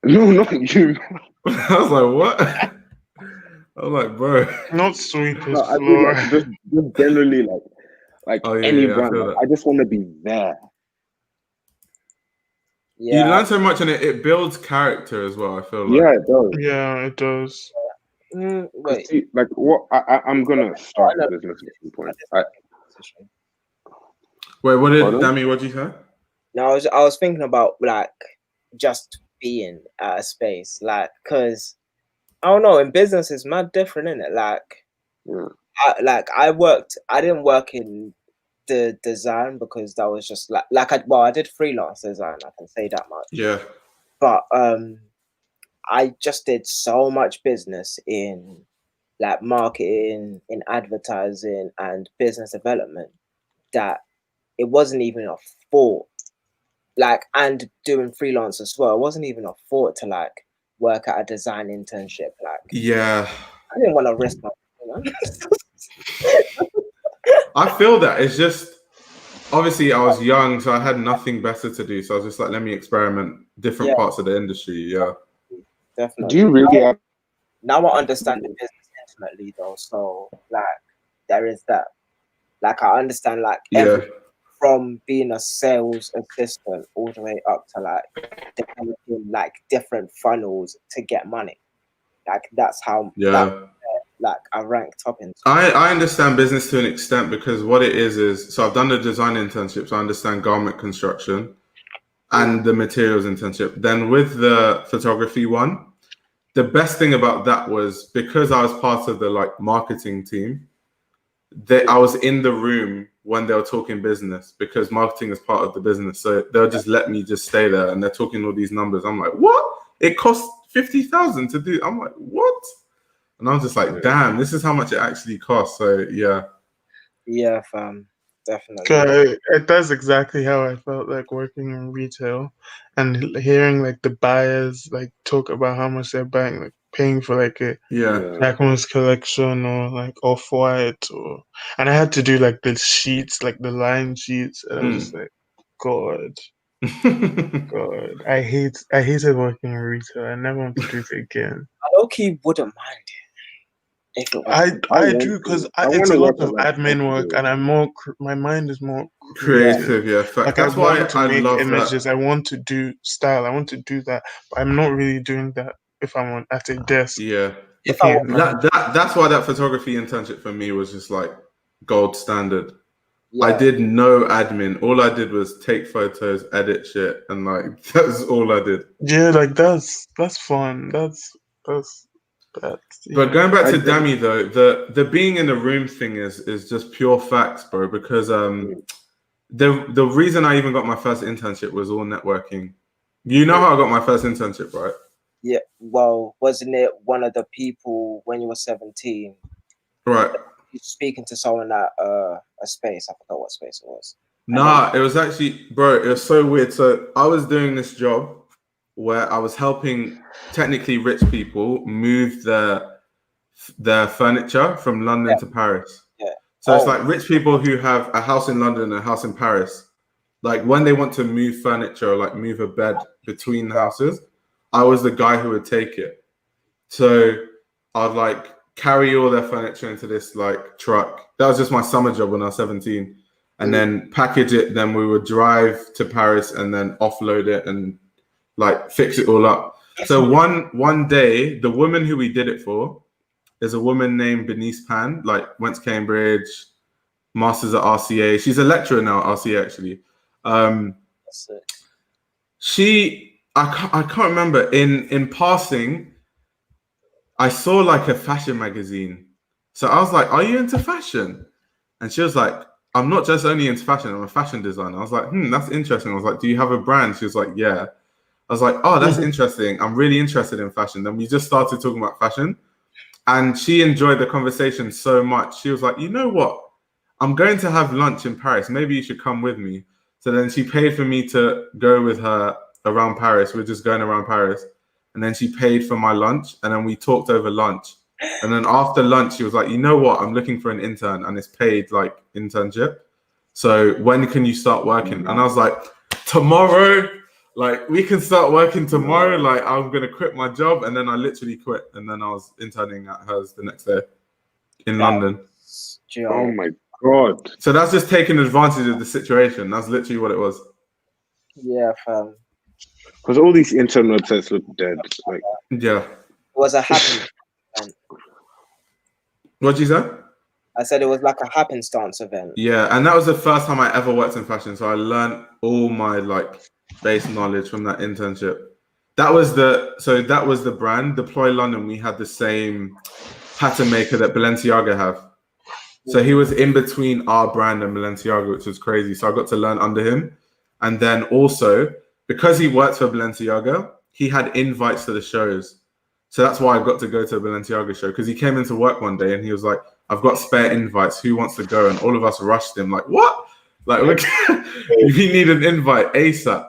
No, not you. I was like, what? I was like, bro. Not sweep his floor. Like, just generally like any brand. Like, I just want to be there. Yeah. You learn so much, and it builds character as well. I feel like. Yeah, it does. Yeah, it does. Wait, see, like what? I'm gonna start a business at some point. Wait, what did Dami? What did you say? No, I was thinking about like just being at a space, like, because I don't know, in business it's mad different, isn't it? Like, I didn't work in the design because that was just I did freelance design, I can say that much. Yeah. But I just did so much business in like marketing, in advertising, and business development that it wasn't even a thought. Like, and doing freelance as well, it wasn't even a thought to like work at a design internship. Like, yeah, I didn't want to risk my. I feel that it's just obviously I was young, so I had nothing better to do. So I was just like, let me experiment different parts of the industry. Yeah, definitely. Do you really? Now I understand the business intimately, though. So like, there is that. Like, I understand like from being a sales assistant all the way up to like developing like different funnels to get money. Like that's how like I ranked up in. I understand business to an extent, because what it is so I've done the design internships. I understand garment construction and the materials internship. Then with the photography one, the best thing about that was because I was part of the like marketing team, I was in the room when they were talking business, because marketing is part of the business. So they'll just let me just stay there, and they're talking all these numbers. I'm like, what? It costs 50,000 to do. I'm like, what? And I was just like, damn, this is how much it actually costs. So yeah. Yeah, fam. Definitely. That's exactly how I felt like working in retail and hearing like the buyers like talk about how much they're buying, like paying for like a Jacquemus collection or like Off-White, and I had to do like the sheets, like the line sheets, and I was just like, God. I hated working in retail. I never want to do it again. I low-key wouldn't mind it. I do, because it's a lot of admin work, and I'm more. My mind is more creative. Yeah, like that's why I love images. That. I want to do style. I want to do that, but I'm not really doing that if I'm at a desk. Yeah, that's why that photography internship for me was just like gold standard. Yeah. I did no admin. All I did was take photos, edit shit, and like that's all I did. Yeah, like that's fun. That's. But going back to Dami though, the being in the room thing is just pure facts, bro. Because the reason I even got my first internship was all networking. You know how I got my first internship, right? Yeah. Well, wasn't it one of the people when you were 17? Right. Speaking to someone at a space. I forgot what space it was. Nah, it was actually, bro. It was so weird. So I was doing this job where I was helping technically rich people move their furniture from London to Paris. Yeah. So it's like rich people who have a house in London and a house in Paris. Like when they want to move furniture or like move a bed between the houses, I was the guy who would take it. So I'd like carry all their furniture into this like truck. That was just my summer job when I was 17. And then package it. Then we would drive to Paris and then offload it and like fix it all up. So one day, the woman who we did it for is a woman named Bernice Pan, like went to Cambridge, masters at RCA. She's a lecturer now at RCA actually. I can't remember. In passing, I saw like a fashion magazine. So I was like, "Are you into fashion?" And she was like, "I'm not just only into fashion. I'm a fashion designer." I was like, "That's interesting." I was like, "Do you have a brand?" She was like, "Yeah." I was like, "Oh, that's interesting. I'm really interested in fashion." Then we just started talking about fashion, and she enjoyed the conversation so much. She was like, "You know what? I'm going to have lunch in Paris. Maybe you should come with me." So then she paid for me to go with her around Paris. We're just going around Paris, and then she paid for my lunch, and then we talked over lunch. And then after lunch, she was like, "You know what? I'm looking for an intern, and it's paid like internship. So when can you start working?" And I was like, "Tomorrow." Like, we can start working tomorrow. Like, I'm going to quit my job. And then I literally quit. And then I was interning at hers the next day in London. Oh, my God. So that's just taking advantage of the situation. That's literally what it was. Yeah, fam. Because all these intern websites look dead. Like, yeah. It was a happenstance. What'd you say? I said it was like a happenstance event. Yeah. And that was the first time I ever worked in fashion. So I learned all my, like, base knowledge from that internship. That was the brand Deploy London. We had the same pattern maker that Balenciaga have. So he was in between our brand and Balenciaga, which was crazy. So I got to learn under him. And then also, because he worked for Balenciaga, he had invites to the shows. So that's why I got to go to a Balenciaga show, because he came into work one day and he was like, "I've got spare invites. Who wants to go?" And all of us rushed him like, "What? Like, we need an invite ASAP."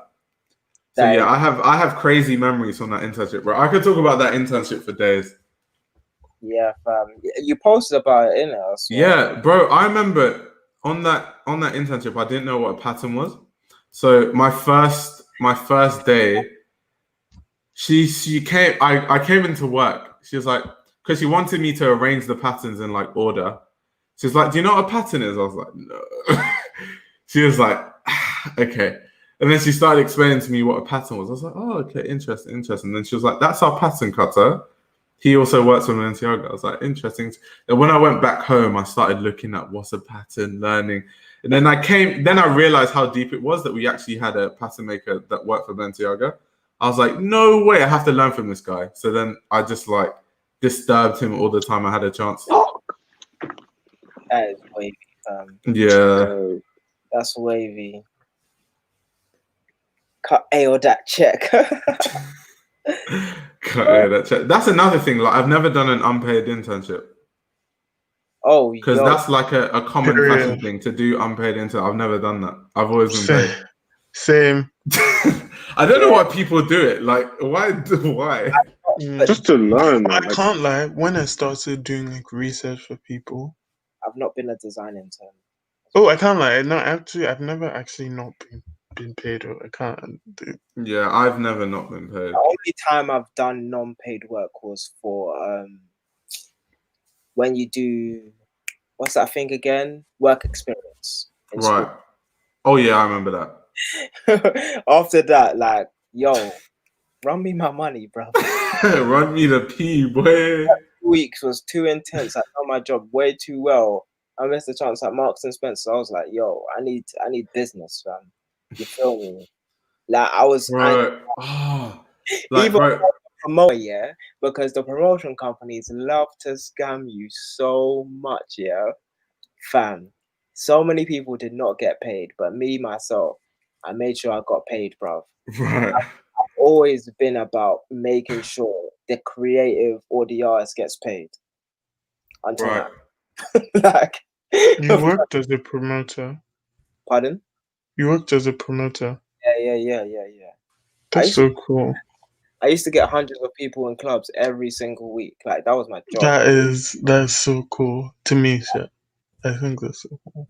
So yeah, I have crazy memories from that internship, bro. I could talk about that internship for days. Yeah, fam. You posted about it in it. Yeah, bro. I remember on that internship, I didn't know what a pattern was. So my first day, she came. I came into work. She was like, because she wanted me to arrange the patterns in like order. She's like, "Do you know what a pattern is?" I was like, "No." she was like, okay. And then she started explaining to me what a pattern was. I was like, oh, okay, interesting. And then she was like, that's our pattern cutter. He also works with Balenciaga. I was like, interesting. And when I went back home, I started looking at what's a pattern, learning. And then I realized how deep it was that we actually had a pattern maker that worked for Balenciaga. I was like, no way, I have to learn from this guy. So then I just like disturbed him all the time I had a chance. That is wavy. Yeah. That's wavy. Cut A or that check. That's another thing. Like, I've never done an unpaid internship. Oh, because that's like a common fashion thing to do unpaid intern. I've never done that. I've always been paid. Same. I don't know why people do it. Like, why? Just to learn. I can't lie. When I started doing like research for people, I've not been a design intern. Oh, I can't lie. No, actually, I've never actually not been paid. Or I can't do. Yeah, I've never not been paid. The only time I've done non-paid work was for when you do, what's that thing again? Work experience. Right. School. Oh yeah, I remember that. After that, like, yo, run me my money, bro. Run me the P, boy. 2 weeks was too intense. I know my job way too well. I missed the chance at Marks and Spencer. I was like, yo, I need business, fam. You feel me? Like, I was even promoter, yeah, because the promotion companies love to scam you so much, yeah, fam. So many people did not get paid, but me myself, I made sure I got paid, bruv. Right. I've always been about making sure the creative or the artist gets paid. Until right. Like, you worked as a promoter. Pardon? You worked as a promoter. Yeah. That's so cool. I used to get hundreds of people in clubs every single week. Like, that was my job. That's so cool to me, sir. I think that's so cool.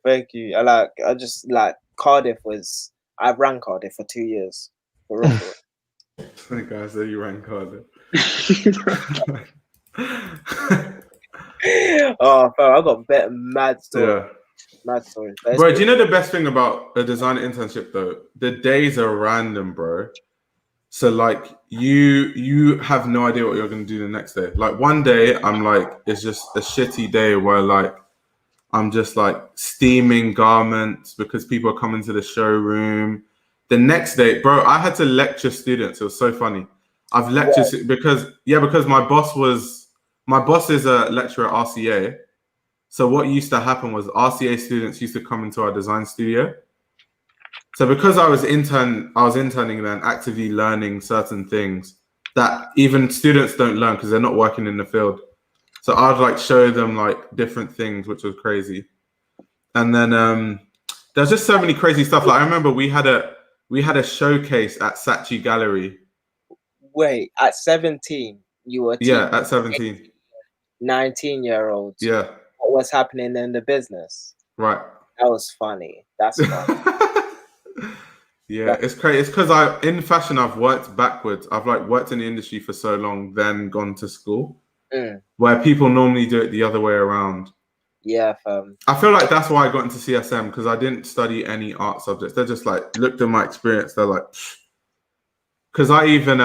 Thank you. I just like Cardiff was. I ran Cardiff for 2 years. For real. Funny guy said you ran Cardiff. Oh, bro, I got better mad stories. Yeah. Mad stories. Bro, do you know the best thing about a design internship though? The days are random, bro. So like you have no idea what you're gonna do the next day. Like one day I'm like, it's just a shitty day where like I'm just like steaming garments because people are coming to the showroom. The next day, bro, I had to lecture students. It was so funny. I've lectured because my boss is a lecturer at RCA. So what used to happen was RCA students used to come into our design studio. So because I was interning then, actively learning certain things that even students don't learn because they're not working in the field. So I'd like show them like different things, which was crazy. And then there's just so many crazy stuff. Like I remember we had a showcase at Saatchi Gallery. Wait, at 17, you were at 17. 19-year-olds. Yeah. What was happening in the business? Right. That was funny. That's funny. Yeah, it's crazy. It's because in fashion I've worked backwards. I've like worked in the industry for so long, then gone to school. Where people normally do it the other way around. Yeah, I feel like that's why I got into CSM because I didn't study any art subjects. They're just like looked at my experience. They're like, because I even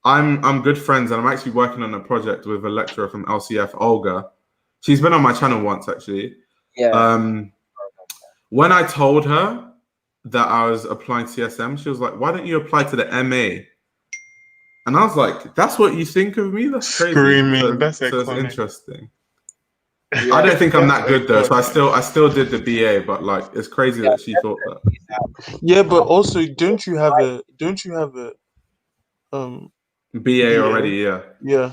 I'm good friends and I'm actually working on a project with a lecturer from LCF, Olga. She's been on my channel once actually. Yeah. When I told her that I was applying CSM, she was like, "Why don't you apply to the MA?" And I was like, "That's what you think of me? That's crazy." Screaming. That's so it's interesting. Yeah. I don't think I'm that good though, so I still did the BA, but like it's crazy that she thought that. Yeah, but also don't you have a BA already? Yeah. Yeah.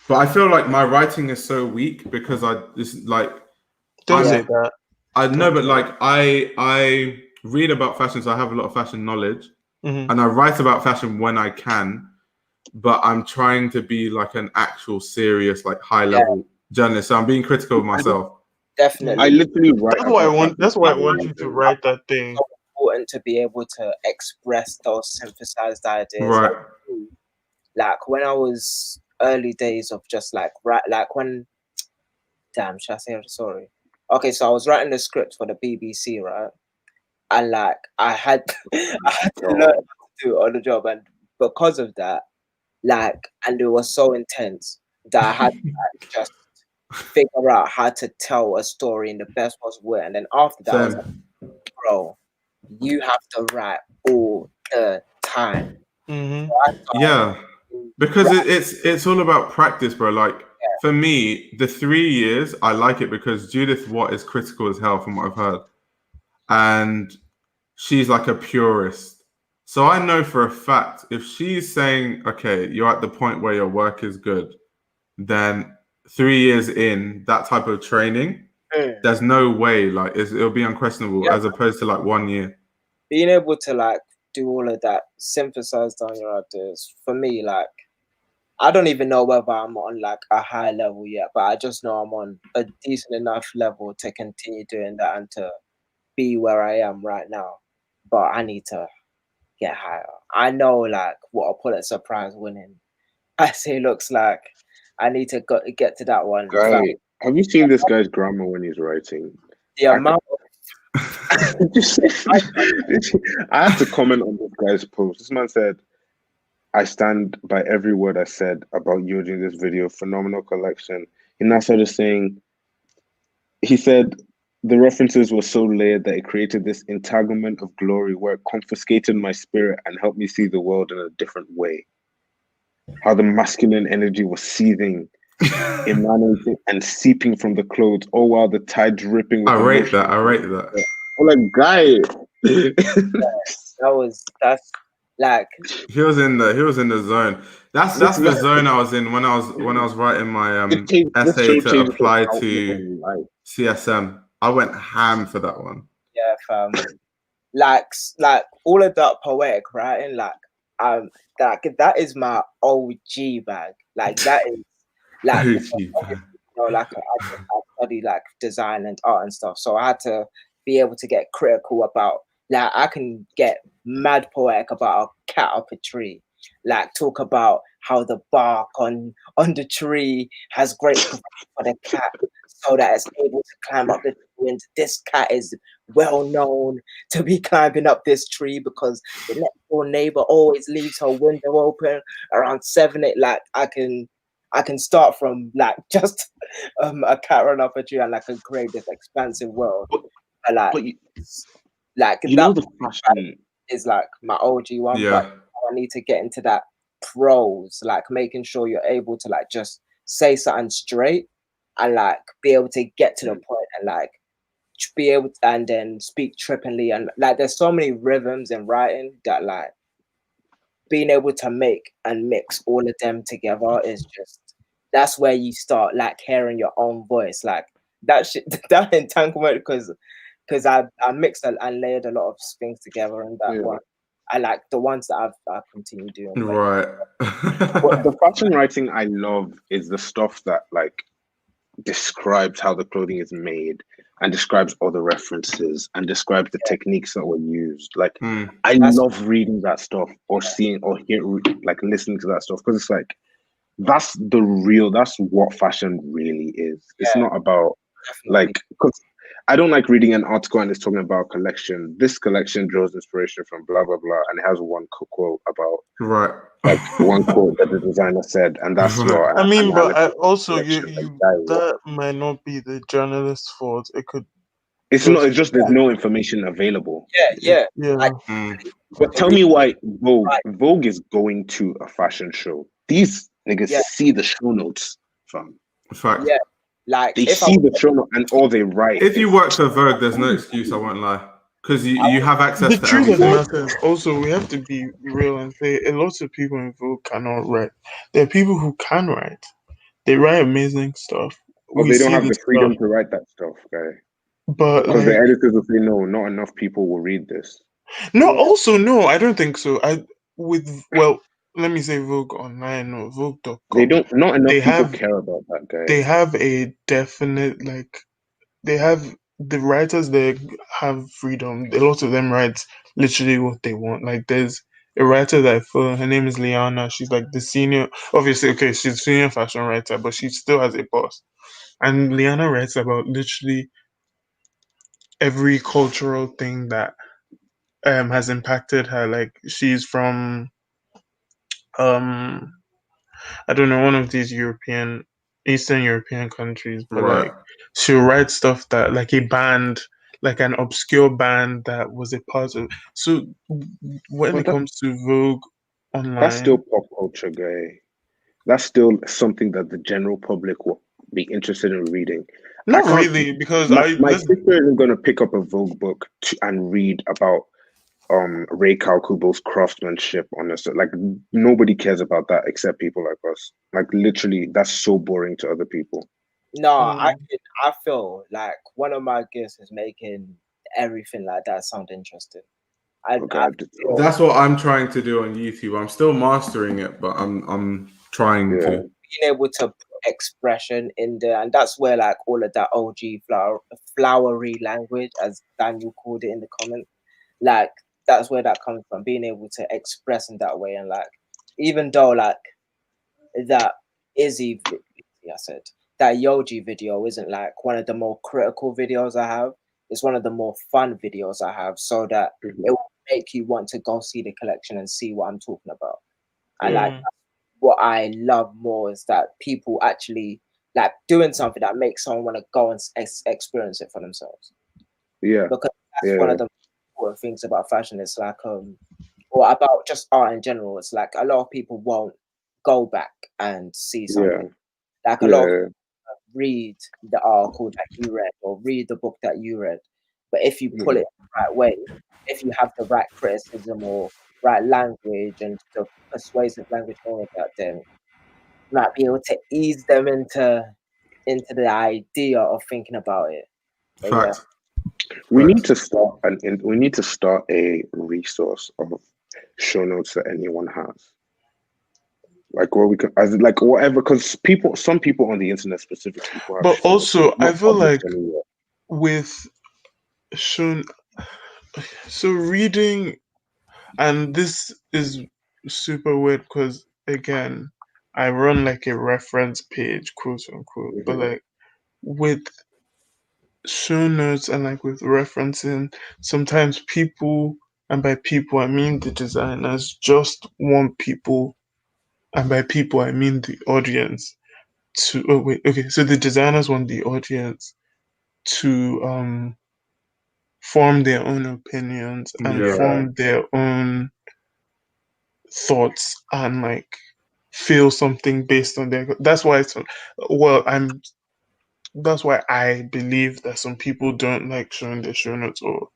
But I feel like my writing is so weak because Don't say that. I know, but like I read about fashion, so I have a lot of fashion knowledge, and I write about fashion when I can. But I'm trying to be like an actual serious, like high level journalist. So I'm being critical of myself. Definitely. I literally write. That's why I want you to write that thing. It's important to be able to express those synthesized ideas. Right. Like when I was early days of just like when. Damn, should I say I'm sorry? okay, so I was writing the script for the BBC, right? And like I had to learn how to do it on the job, and because of that, like, and it was so intense that I had to like, just figure out how to tell a story in the best possible way. And then after that, I was like, bro, you have to write all the time. Mm-hmm. So because it's all about practice, bro. Like for me, the 3 years, I like it because Judith Watt is critical as hell from what I've heard. And she's like a purist. So I know for a fact, if she's saying, okay, you're at the point where your work is good, then 3 years in that type of training, there's no way, like it'll be unquestionable as opposed to like 1 year. Being able to like do all of that, synthesize down your ideas, for me, like, I don't even know whether I'm on like a high level yet, but I just know I'm on a decent enough level to continue doing that and to be where I am right now. But I need to get higher. I know like what a Pulitzer Prize winning essay looks like. I need to get to that one. Guy, have you seen this guy's grammar when he's writing? The amount I have to comment on this guy's post. This man said, I stand by every word I said about you during this video. Phenomenal collection. He now started saying, he said, the references were so layered that it created this entanglement of glory where it confiscated my spirit and helped me see the world in a different way. How the masculine energy was seething, emanating and seeping from the clothes, all while the tide dripping. I rate that. I'm like, guy. that's like he was in the zone. That's the zone I was in when I was writing my essay to apply to CSM. I went ham for that one. Yeah, fam. like all of that poetic writing, like that is my OG bag. Like that is like you know, like I study like design and art and stuff, so I had to be able to get critical about. Like I can get mad poetic about a cat up a tree, like talk about how the bark on the tree has great for the cat, so that it's able to climb up the tree. And this cat is well known to be climbing up this tree because the next door neighbor always leaves her window open around 7, 8. Like I can start from like just a cat run up a tree and like a create this expansive world. Like you know the fashion is like my OG one, but I need to get into that prose, like making sure you're able to like just say something straight and like be able to get to the point and like be able to, and then speak trippingly, and like there's so many rhythms in writing that like being able to make and mix all of them together is just, that's where you start like hearing your own voice, like that shit, that entanglement, because I mixed and layered a lot of things together, and that one I like the ones that I've continued doing. Right. But the fashion writing I love is the stuff that like describes how the clothing is made and describes all the references and describes the techniques that were used. Like I love reading that stuff or seeing or like listening to that stuff, because it's like that's what fashion really is. It's not about like, because I don't like reading an article and it's talking about a collection. This collection draws inspiration from blah blah blah, and it has one quote about like one quote that the designer said, and that's your. I mean, but also you that might not be the journalist's fault. It could. It's not. It's just there's no information available. Yeah. But tell me why Vogue is going to a fashion show. These niggas see the show notes from. Fact. Yeah. Like they see the show note and all they write. If you work for Vogue, there's no excuse. I won't lie, because you have access to truth everything. of the matter is also, we have to be real and say a lot of people in Vogue cannot write. There are people who can write. They write amazing stuff. But they don't have the freedom to write that stuff, guy. But because the editors will say no, not enough people will read this. No, also no, I don't think so. Let me say Vogue Online or Vogue.com. They don't. Not enough people care about that, guy. They have a definite they have the writers. They have freedom. A lot of them write literally what they want. Like there's a writer that I follow. Her name is Liana. She's like the senior. Obviously, okay, she's senior fashion writer, but she still has a boss. And Liana writes about literally every cultural thing that has impacted her. Like she's from I don't know, one of these Eastern European countries, but like she'll write stuff that like a band, like an obscure band that was a part of. So when it comes to Vogue online, that's still pop culture, guy. That's still something that the general public will be interested in reading. Not really, because my sister isn't going to pick up a Vogue book and read about Ray Kawakubo's craftsmanship on this. Like nobody cares about that except people like us. Like literally, that's so boring to other people. No, I feel like one of my gifts is making everything like that sound interesting. That's what I'm trying to do on YouTube. I'm still mastering it, but I'm trying to being able to put expression in there, and that's where like all of that OG flowery language, as Daniel called it in the comments, like that's where that comes from. Being able to express in that way, and like even though like that Izzy, I said that Yoji video isn't like one of the more critical videos I have. It's one of the more fun videos I have, so that it will make you want to go see the collection and see what I'm talking about. And like what I love more is that people actually like doing something that makes someone want to go and experience it for themselves. Yeah, because that's one of the important things about fashion. It's like or about just art in general. It's like a lot of people won't go back and see something. Like a lot of people read the article that you read or read the book that you read, but if you pull it the right way, if you have the right criticism or right language and the persuasive language, all of that, then you might be able to ease them into the idea of thinking about it. But yeah, we need to start a resource of show notes that anyone has. Like where we can, as like whatever, because some people on the internet specifically. But also, I feel like with so reading, and this is super weird because again, I run like a reference page, quote unquote, but like with show notes and like with referencing, sometimes people, and by people I mean the designers, just want people, and by people I mean the audience, to so the designers want the audience to form their own opinions and form their own thoughts and like feel something based on their. That's why that's why I believe that some people don't like showing their show notes, or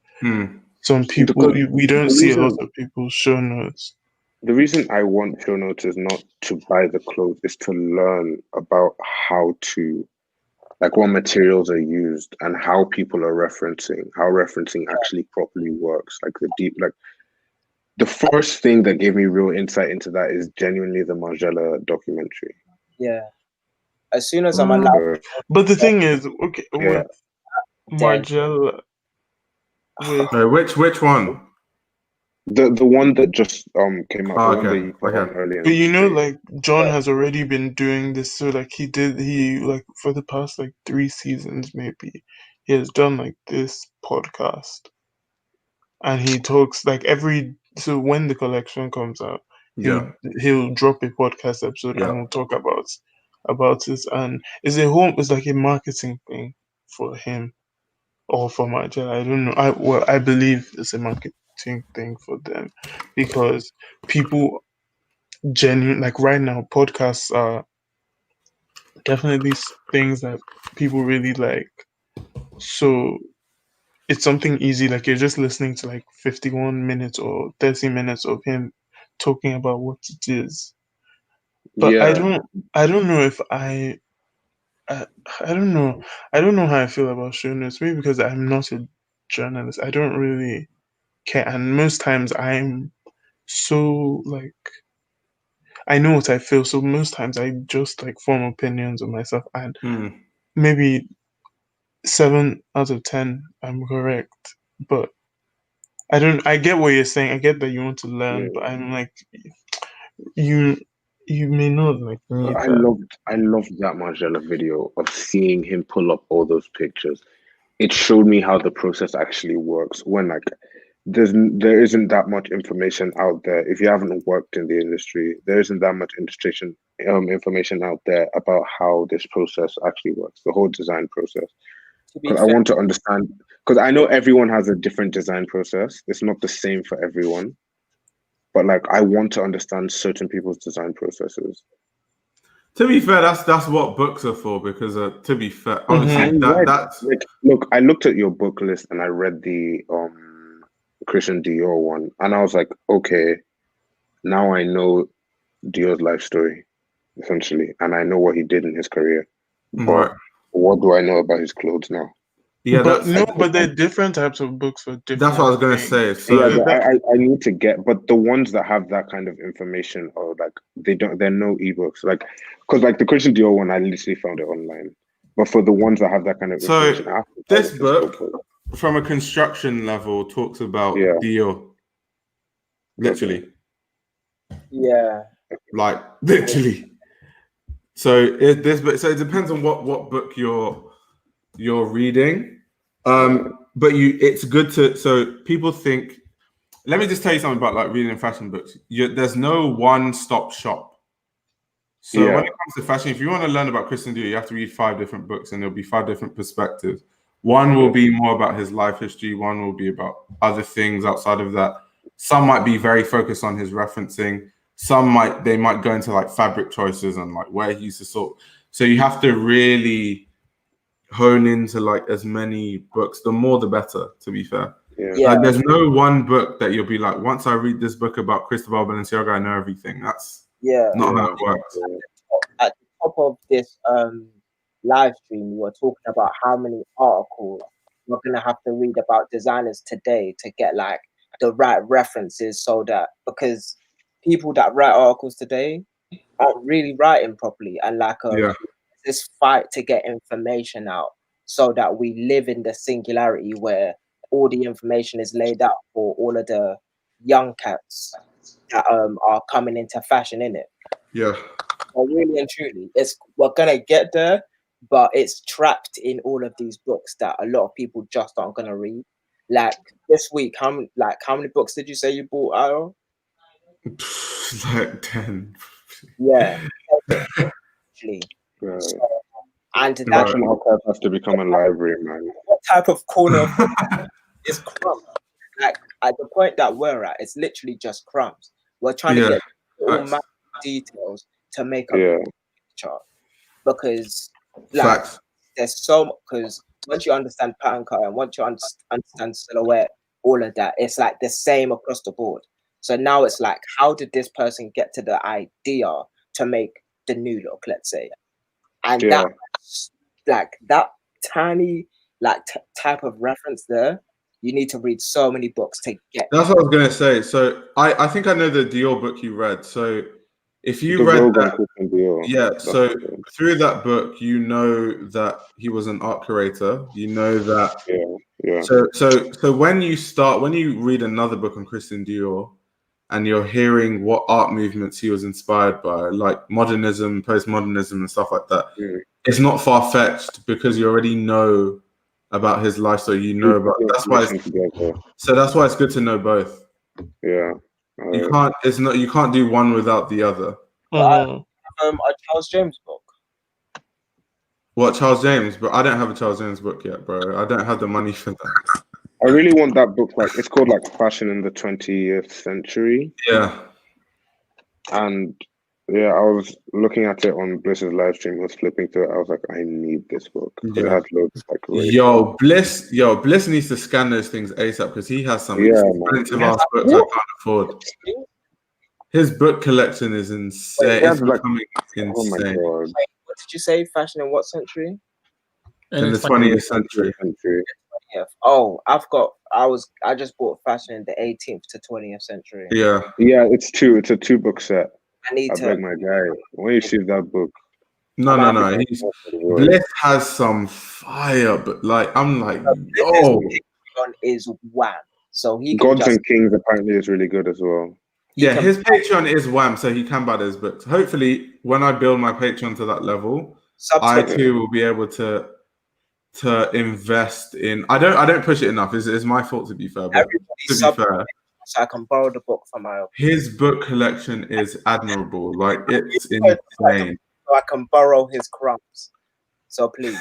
some people we don't see a lot of people show notes. The reason I want show notes is not to buy the clothes, is to learn about how to, like what materials are used and how people are referencing, how referencing actually properly works. Like the first thing that gave me real insight into that is genuinely the Margiela documentary. Yeah. As soon as I'm allowed. But the thing is, with Margiela, which one? The one that just came out. The one that you put on earlier. But you know, like John has already been doing this. So like he like for the past like 3 seasons maybe, he has done like this podcast, and he talks like so when the collection comes out, he'll drop a podcast episode and we'll talk about this, and it's like a marketing thing for him or for Margiela. I don't know. I believe it's a marketing thing for them, because people genuine, like right now, podcasts are definitely things that people really like. So it's something easy, like you're just listening to like 51 minutes or 30 minutes of him talking about what it is. But I don't know if I don't know how I feel about show notes. Maybe because I'm not a journalist, I don't really care, and most times I'm so like I know what I feel, so most times I just like form opinions of myself, and maybe 7 out of 10 I'm correct. But I get what you're saying. I get that you want to learn, but I'm like, you may not like me. I loved that Margiela video of seeing him pull up all those pictures. it showed me how the process actually works. When like there isn't that much information out there. If you haven't worked in the industry, there isn't that much information out there about how this process actually works, the whole design process. Because I want to understand, because I know everyone has a different design process. It's not the same for everyone. But like, I want to understand certain people's design processes. To be fair, that's what books are for. Because to be fair, honestly, that's like, look. I looked at your book list and I read the Christian Dior one, and I was like, okay, now I know Dior's life story, essentially, and I know what he did in his career. But what do I know about his clothes now? Yeah, but there are different types of books for different. That's what I was going to say. So yeah, I need to get, but the ones that have that kind of information, or like they're no ebooks, like because like the Christian Dior one, I literally found it online. But for the ones that have that kind of information, this book, from a construction level, talks about Dior, literally. Yeah. Like literally. So it depends on what book you're reading. But it's good to, so people think, let me just tell you something about like reading fashion books. There's no one-stop shop. So when it comes to fashion, if you want to learn about Christian Dior, you have to read 5 different books, and there'll be 5 different perspectives. One will be more about his life history. One will be about other things outside of that. Some might be very focused on his referencing. Some might go into like fabric choices and like where he used to sort. So you have to really hone into like as many books. The more, the better. To be fair, like there's no one book that you'll be like, once I read this book about Cristobal Balenciaga, I know everything. That's not how it works. At the top of this live stream, we were talking about how many articles we're gonna have to read about designers today to get like the right references, so that because people that write articles today aren't really writing properly, and like this fight to get information out so that we live in the singularity where all the information is laid out for all of the young cats that are coming into fashion, in it. Yeah. So really and truly, we're gonna get there, but it's trapped in all of these books that a lot of people just aren't gonna read. Like this week, how many books did you say you bought, Aaron? Like 10. Yeah. Actually. So, and that archive has to become a library, man. What type of corner is crumbs? Like at the point that we're at, it's literally just crumbs. We're trying to get all details to make a chart, because like there's so much. Because once you understand pattern cut and once you understand silhouette, all of that, it's like the same across the board. So now it's like, how did this person get to the idea to make the new look, let's say? And that, like that tiny type of reference there, you need to read so many books to get. That's what I was gonna say. So I think I know the Dior book you read. So if you read that, so through that book, you know that he was an art curator. You know that. So when you read another book on Christian Dior, and you're hearing what art movements he was inspired by, like modernism, postmodernism, and stuff like that, it's not far-fetched because you already know about his life, so you know about. That's why it's good to know both. Yeah, you can't do one without the other. A Charles James book. What, Charles James? But I don't have a Charles James book yet, bro. I don't have the money for that. I really want that book. Like, it's called like Fashion in the 20th Century. Yeah. And yeah, I was looking at it on Bliss's live stream. I was flipping through it. I was like, I need this book. It has loads like Bliss needs to scan those things ASAP because he has some expensive ass books I can't afford. His book collection is insane. It's becoming insane. Oh my God. What did you say? Fashion in what century? In the 20th century. Oh, I just bought Fashion in the 18th to 20th century. Yeah, it's a 2-book set. I beg my guy, when you see that book. No. Bliss has some fire, but like I'm like, yo, is wham. So he Gods and Kings apparently is really good as well. Yeah, his Patreon is wham, so he can buy those books. Hopefully, when I build my Patreon to that level, I too will be able to to invest in. I don't push it enough. It's my fault, to be fair. But to be fair, so I can borrow the book from my. His book collection is admirable. Like, it's insane. So I can borrow his crumbs. So please.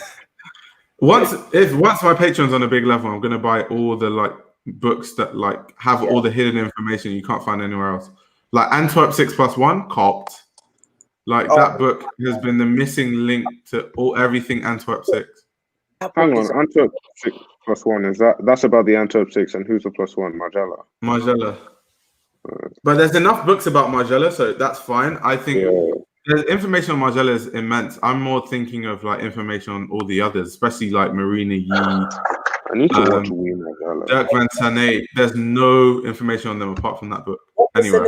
Once my Patreon's on a big level, I'm gonna buy all the like books that like have all the hidden information you can't find anywhere else. Like Antwerp 6+1, copped. Like that book has been the missing link to everything Antwerp 6. Hang on, Antwerp 6+1 that's about the Antwerp 6, and who's the +1? Margiela. But there's enough books about Margiela, so that's fine. I think the information on Margiela is immense. I'm more thinking of like information on all the others, especially like Marina Yee. I need to watch Margiela. Dirk Van Sanne. There's no information on them apart from that book. Anyway,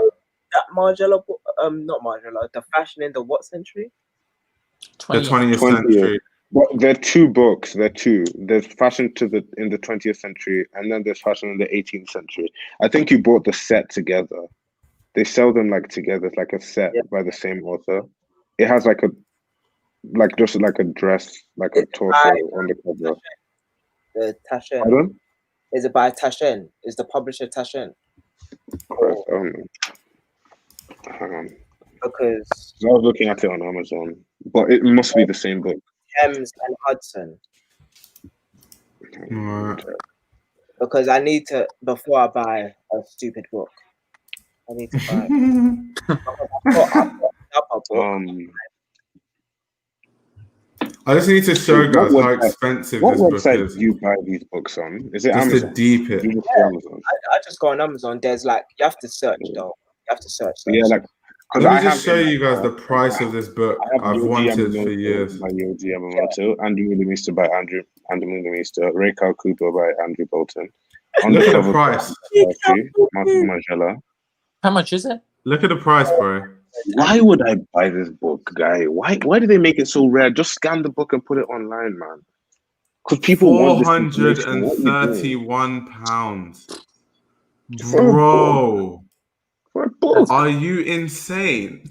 that Margiela book, not Margiela, the fashion in the what century? The 20th century. Well, there are two books. There's fashion in the 20th century, and then there's fashion in the 18th century. I think you bought the set together. They sell them like together. It's like a set by the same author. It has just like a dress, like a torso on the cover. The Taschen. Pardon? Is it by Taschen? Is the publisher Taschen? Hang on. Because I was looking at it on Amazon, but it must be the same book. Thames and Hudson. Because I need to, before I buy a stupid book, I need to buy. I just need to show you guys how expensive this book is. What website do you buy these books on? Is it just Amazon? To deep it. Amazon. I just go on Amazon. There's like, you have to search though. You have to search. Yeah, like. Let me just show you guys the price of this book I've wanted for years. By Yoji Yamamoto, Andrew Millimeter by Andrew Millimeter, Raquel Cooper by Andrew Bolton. Look at the price. Martin Margiela. How much is it? Look at the price, bro. Why would I buy this book, guy? Why do they make it so rare? Just scan the book and put it online, man. Because people want this £431. Bro. Are you insane?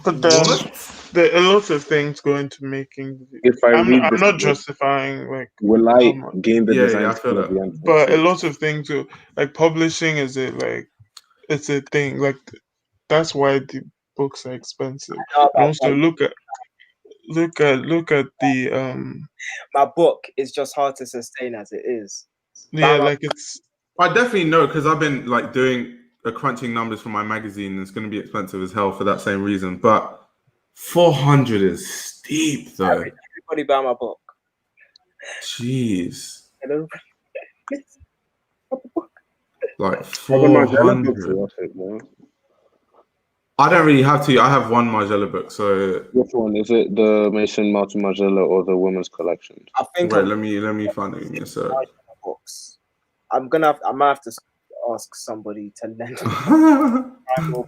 But there are a lot of things go into making. I'm not justifying like. Will I gain the design? I feel that. But a lot of things, like publishing, it's a thing. Like that's why the books are expensive. And also look at the My book is just hard to sustain as it is. Yeah, like it's. I definitely know because I've been like doing crunching numbers for my magazine, and it's going to be expensive as hell for that same reason. But 400 is steep, though. Everybody buy my book. Jeez. Hello. Like 400. I don't really have to. I have one Margiela book, so. Which one is it? The Mason Martin Margiela or the Women's Collection? I think. Wait, let me find it in a sec. Books. I might have to ask somebody to lend me.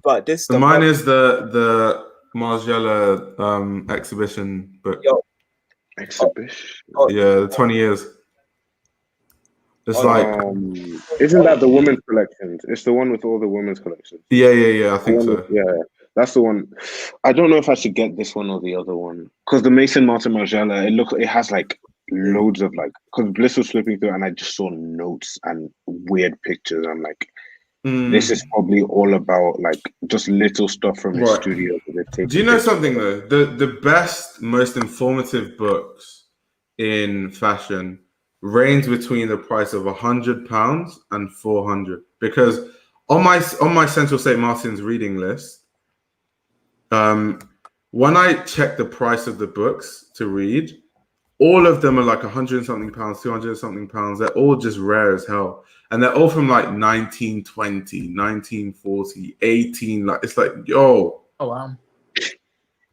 But this stuff. Mine is the Margiela exhibition book. Exhibition. Yeah, the 20 years. It's isn't that the women's collections? It's the one with all the women's collections. Yeah. I think so. Yeah, that's the one. I don't know if I should get this one or the other one because the Mason Martin Margiela. It has like loads of like because Bliss was flipping through and I just saw notes and weird pictures. I'm like, this is probably all about like just little stuff from his studio. Do you know something though? The best, most informative books in fashion range between the price of £100 and 400 because on my Central St. Martin's reading list, when I check the price of the books to read, all of them are like 100 and something pounds, 200 and something pounds. They're all just rare as hell. And they're all from like 1920, 1940, 18. Like, it's like, yo. Oh, wow.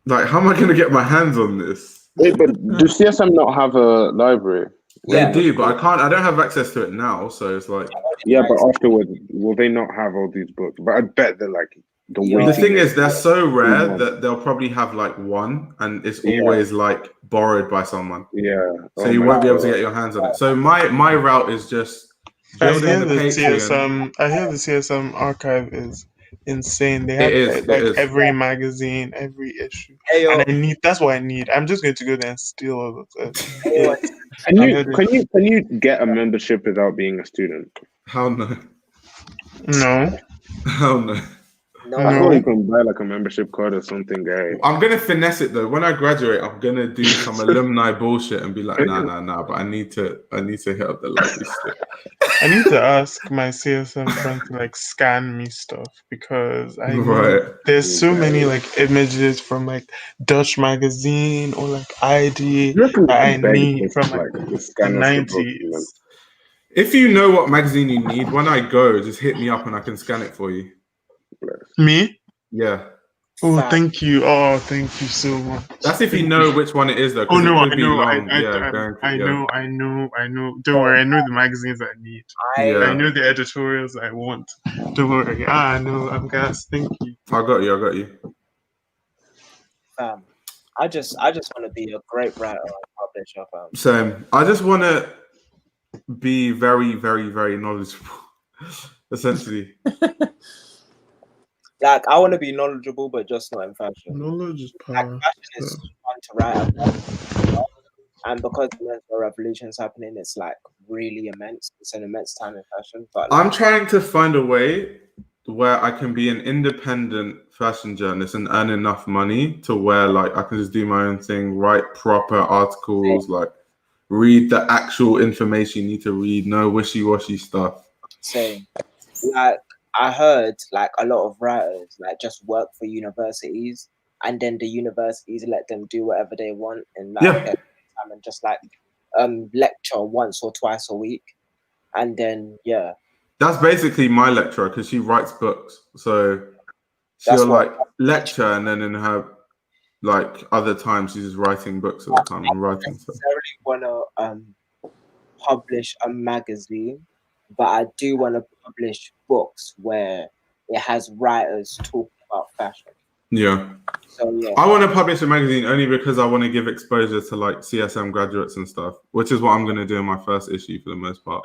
Like, how am I going to get my hands on this? Wait, but do CSM not have a library? They do, but I don't have access to it now. So it's like. Yeah, but afterwards, will they not have all these books? But I bet they're like. The thing is, they're so rare that they'll probably have like one, and it's always like borrowed by someone. Yeah. So you won't be able to get your hands on it. So my route is just I hear the CSM archive is insane. They have every magazine, every issue, and that's what I need. I'm just going to go there and steal all of that. Can you get a membership without being a student? How no? No. How no? I thought you can buy like a membership card or something, guys. I'm gonna finesse it though. When I graduate, I'm gonna do some alumni bullshit and be like, nah. But I need to hit up the library still. I need to ask my CSM friend to like scan me stuff because there's so many like images from like Dutch magazine or like ID that I need from like the 90s. If you know what magazine you need, when I go, just hit me up and I can scan it for you. Me? Yeah. Oh, thank you. Oh, thank you so much. That's if you know which one it is, though. Oh no, I know. I know. Don't worry. I know the magazines I need. I know the editorials I want. Don't worry. I know. I'm gassed. Thank you. I got you. I just want to be a great writer and publisher. Same. I just want to be very, very, very knowledgeable. Essentially. Like, I want to be knowledgeable, but just not in fashion. Knowledge is power. Like, fashion is fun to write about. And because the mental revolution is happening, it's like really immense. It's an immense time in fashion. But like, I'm trying to find a way where I can be an independent fashion journalist and earn enough money to where like I can just do my own thing, write proper articles, like read the actual information you need to read, no wishy-washy stuff. Same. Like, I heard like a lot of writers like just work for universities, and then the universities let them do whatever they want and like their time and just like lecture once or twice a week, and then that's basically my lecturer because she writes books, so she'll like lecture and then in her like other times she's just writing books all the time. I'm writing. I don't necessarily want to publish a magazine, but I do want to publish books where it has writers talking about fashion. Yeah. So yeah. I want to publish a magazine only because I want to give exposure to like CSM graduates and stuff, which is what I'm going to do in my first issue for the most part.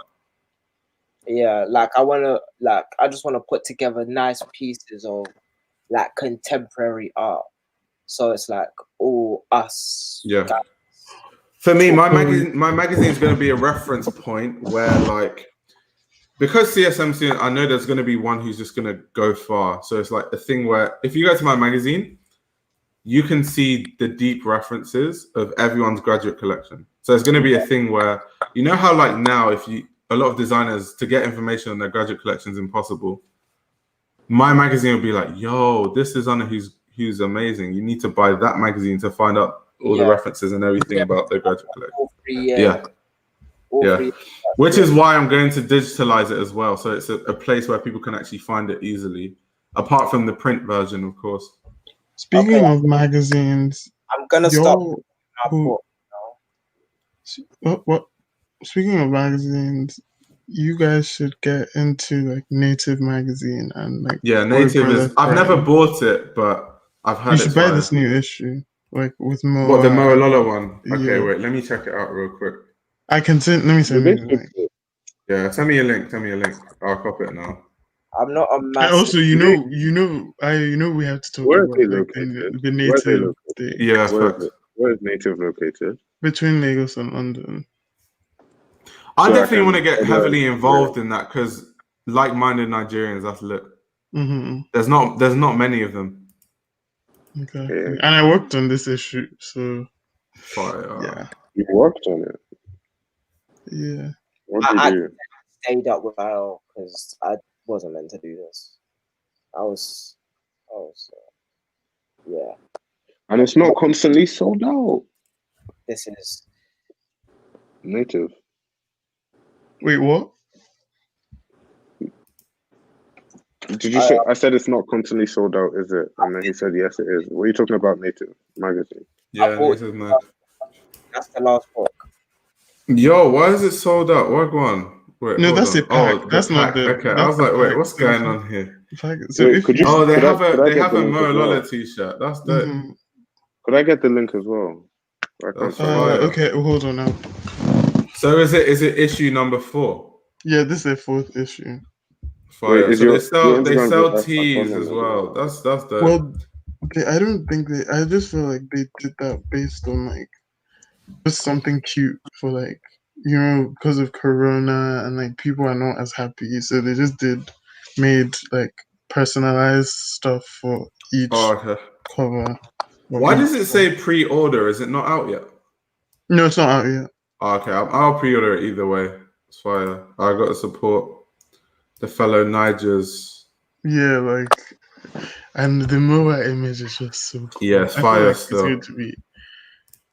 Yeah, like I just want to put together nice pieces of like contemporary art. So it's like all us. Yeah. Guys. For me, my magazine is going to be a reference point where like, because CSM student, I know there's going to be one who's just going to go far. So it's like a thing where if you go to my magazine, you can see the deep references of everyone's graduate collection. So it's going to be a thing where, you know how like now, a lot of designers, to get information on their graduate collection is impossible. My magazine will be like, yo, this designer who's amazing. You need to buy that magazine to find out all the references and everything about their graduate collection. Which is why I'm going to digitalize it as well. So it's a place where people can actually find it easily, apart from the print version, of course. Speaking of magazines, I'm gonna stop. What? Speaking of magazines, you guys should get into like Native magazine and like Native is. I've never bought it, but I've heard. You should buy this new issue, like with more. What, the Moalola one? Okay, wait. Let me check it out real quick. I can send. Let me send you a link. Yeah, send me a link. I'll copy it now. I'm not a massive. And also, we have to talk about the Native thing. Yeah, where is Native located? Between Lagos and London. I definitely want to get heavily involved in that because like-minded Nigerians, that's lit. Mm-hmm. There's not many of them. Okay. Yeah. And I worked on this issue, so fire. Yeah. You worked on it? Yeah. What did you do? I stayed up with Al because I wasn't meant to do this. I was yeah. And it's not constantly sold out. This is Native. Wait, what? Did you say? I said it's not constantly sold out, is it? And then he said, yes, it is. What are you talking about, Native magazine? Yeah, Native man. That's the last book. Yo, why is it sold out? What one? Wait, no, that's a pack. That's not the. Okay, I was like, wait, what's going on here? So they have a Moalola t-shirt. That's the. Mm-hmm. Could I get the link as well? Okay, hold on now. So is it issue number 4? Yeah, this is the 4th issue. Fire. Wait, So they Instagram sell that's teas on as them well. That's dope. Well, I don't think I just feel like they did that based on like just something cute for like, you know, because of Corona and like people are not as happy, so they just made like personalized stuff for each cover. Why does it say pre-order? Is it not out yet? No, it's not out yet. Okay, I'll pre-order it either way. It's fire. I got to support the fellow Nigers. Yeah, like, and the mobile image is just so cool. Yeah, it's fire like still. It's good to be.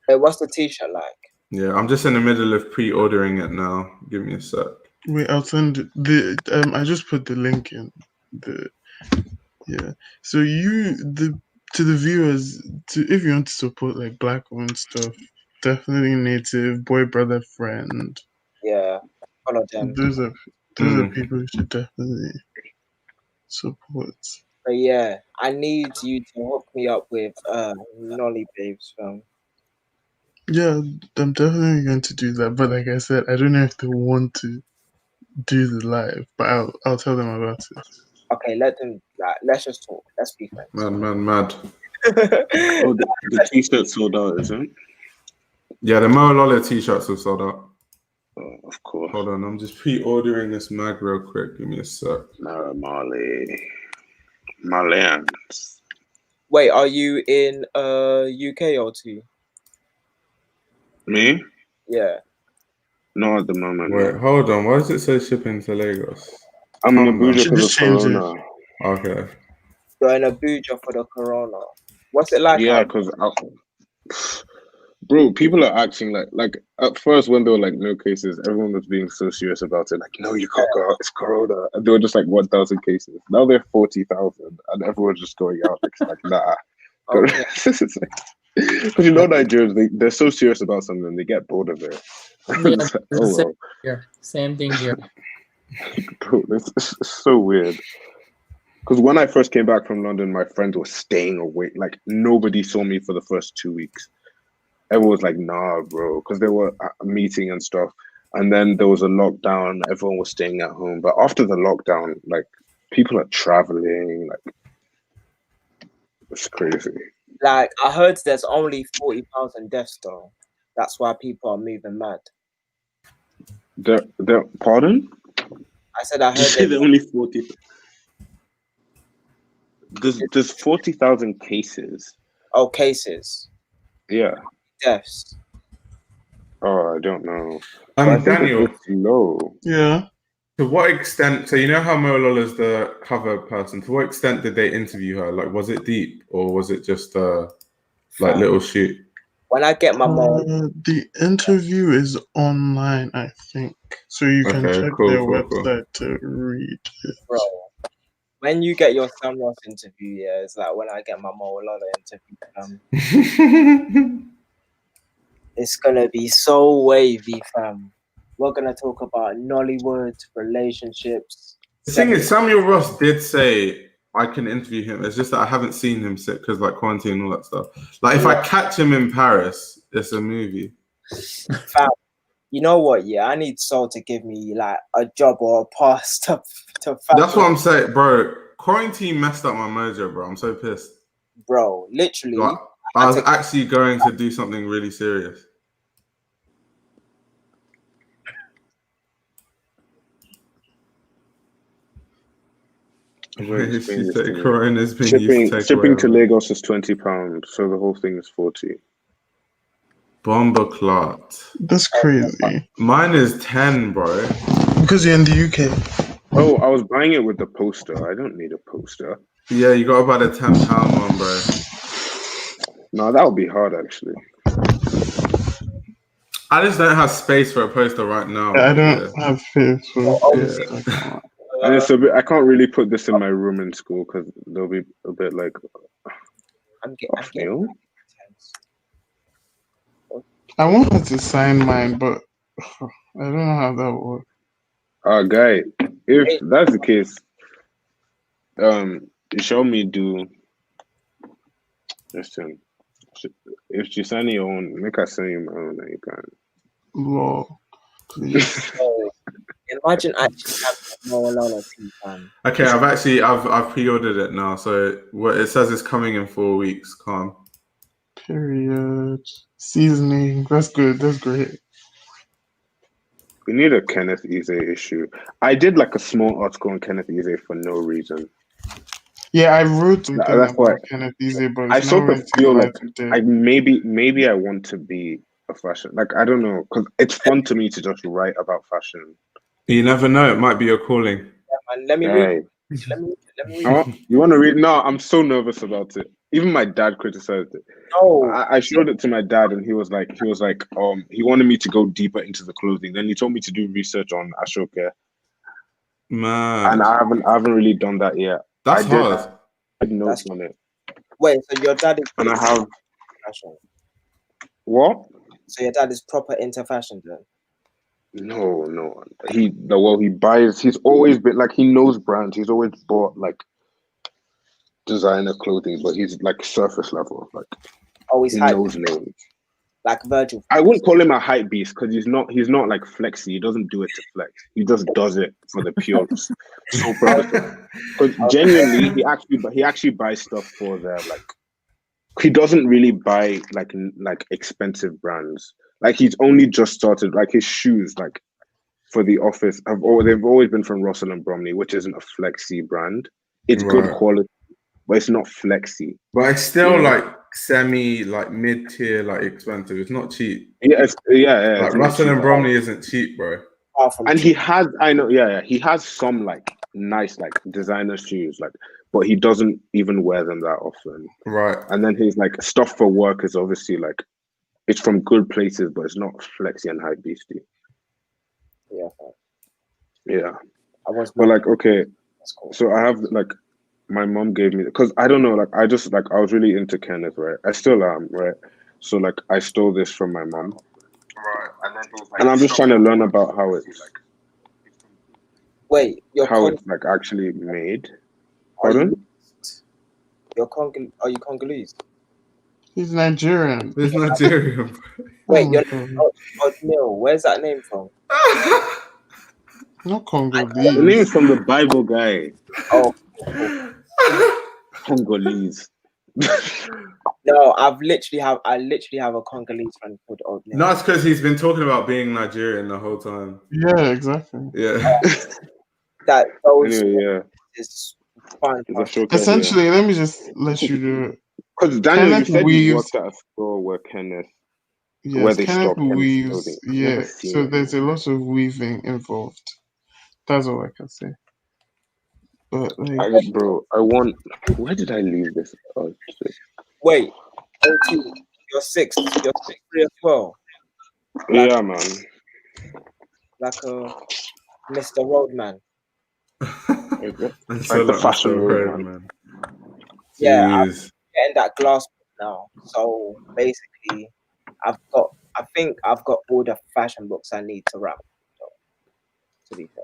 Hey, what's the t-shirt like? Yeah, I'm just in the middle of pre-ordering it now. Give me a sec. Wait, I'll send I just put the link in So to the viewers, if you want to support like Black-owned stuff, definitely Native, Boy Brother Friend. Yeah, follow them. Those are people you should definitely support. But yeah, I need you to hook me up with Nolly Babes film. Yeah, I'm definitely going to do that. But like I said, I don't know if they want to do the live, but I'll tell them about it. Okay, let's just talk. Let's be friends. Mad. The t-shirt sold out, isn't it? Yeah, the Mo Lola t-shirts have sold out. Oh, of course. Hold on, I'm just pre-ordering this mag real quick. Give me a sec. Malians. Wait, are you in UK or two? Me? Yeah. No, at the moment. Wait, hold on. Why does it say shipping to Lagos? I'm in Abuja for the Corona. Okay. You're in Abuja for the Corona. What's it like? Yeah, because bro, people are acting like at first when there were like no cases, everyone was being so serious about it. Like, no, you can't go out. It's Corona, and there were just like 1,000 cases. Now they're 40,000, and everyone's just going out. Like nah. Okay. Because you know Nigerians, they're so serious about something, they get bored of it. Yeah, same thing here. Bro, it's so weird. Because when I first came back from London, my friends were staying awake. Like nobody saw me for the first 2 weeks. Everyone was like, nah, bro, because they were at a meeting and stuff. And then there was a lockdown. Everyone was staying at home. But after the lockdown, like people are traveling. Like it's crazy. Like I heard there's only 40,000 deaths though. That's why people are moving mad. Pardon? I said I heard there's only 40. There's 40,000 cases. Oh, cases. Yeah. Deaths. Oh, I don't know. Daniel. Low. Yeah. To what extent? So you know how Mo Lola's the cover person. To what extent did they interview her? Like, was it deep or was it just like little shoot? When I get my mom, the interview is online, I think, so you can check their website to read it. Bro, when you get your Sam Ross interview, yeah, it's like when I get my Mo Lola interview. It's gonna be so wavy, fam. We're gonna talk about Nollywood, relationships. The thing is, Samuel Ross did say I can interview him. It's just that I haven't seen him because like quarantine and all that stuff. Like if I catch him in Paris, it's a movie. Fam, you know what? Yeah, I need Sol to give me like a job or a pass to. That's what I'm saying, bro. Quarantine messed up my mojo, bro. I'm so pissed. Bro, literally. Like, I was actually going to do something really serious. Shipping to Lagos is £20, so the whole thing is 40. Bomber clot. That's crazy. Mine is 10, bro. Because you're in the UK. Oh, I was buying it with the poster. I don't need a poster. Yeah, you got about a £10 one, bro. No, that would be hard actually. I just don't have space for a poster right now. I don't have space for and it's a bit, I can't really put this in my room in school because they'll be a bit like I wanted to sign mine, but I don't know how that works. Guy, if that's the case, show me do. Listen, if you sign your own, make us sign your own, you can. Law, please. Imagine actually having Mo Alala tea, fam. Okay, I've pre-ordered it now, so it says it's coming in 4 weeks. Calm. Period. Seasoning. That's good. That's great. We need a Kenneth Eze issue. I did like a small article on Kenneth Eze for no reason. Yeah, I wrote something That's why about Kenneth Eze, but I sort of feel like I maybe I want to be a fashion. Like, I don't know, because it's fun to me to just write about fashion. You never know; it might be your calling. Yeah, man, let me read. Let me read. Oh, you want to read? No, I'm so nervous about it. Even my dad criticized it. No, I showed it to my dad, and he was like, he wanted me to go deeper into the clothing. Then he told me to do research on Ashoka. Man, and I haven't really done that yet. That's hard. I did notes on it. Wait, so your dad is and I have fashion. What? So your dad is proper into fashion then? No. He buys. He's always been like, he knows brands. He's always bought like designer clothing, but he's like surface level. Like, he knows names. Like Virgil. I wouldn't call him a hype beast because he's not like flexy. He doesn't do it to flex. He just does it for the pure soul purpose. Because genuinely, he actually buys stuff for their like. He doesn't really buy like expensive brands. Like, he's only just started, like his shoes, like for the office, they've always been from Russell and Bromley, which isn't a flexy brand. It's good quality, but it's not flexy. But it's still like semi, like mid-tier, like expensive. It's not cheap. Yeah. Like Russell and Bromley isn't cheap, bro. And he has, he has some like nice like designer shoes, like, but he doesn't even wear them that often. Right. And then his like stuff for work is obviously like, it's from good places, but it's not flexy and high beastie. Yeah. But like, okay, so I have like, my mom gave me, because I don't know, like I was really into Kenneth, right? I still am, right? So like I stole this from my mom. Right. And I'm just trying to learn about how it's Wait, it's like actually made. Pardon? Are you Congolese? He's Nigerian. He's Nigerian. Wait, Oatmeal. Where's that name from? Not Congolese. The name is from the Bible guy. Oh. Congolese. No, I literally have a Congolese friend called Oatmeal. No, it's because he's been talking about being Nigerian the whole time. Yeah, exactly. Yeah. Is fun. Essentially, let me just let you do it. Because Daniel, you said you worked at a store where Kenneth, where they Kenneth stopped weaves. Yeah, so there's a lot of weaving involved. That's all I can say. But like, where did I leave this? Oh, wait, you're 6, you're 3 as well. Yeah, man. Like a Mr. Roadman. Like the fashion roadman. Yeah, I'm getting that glass now. So basically, I think I've got all the fashion books I need to wrap. To be fair.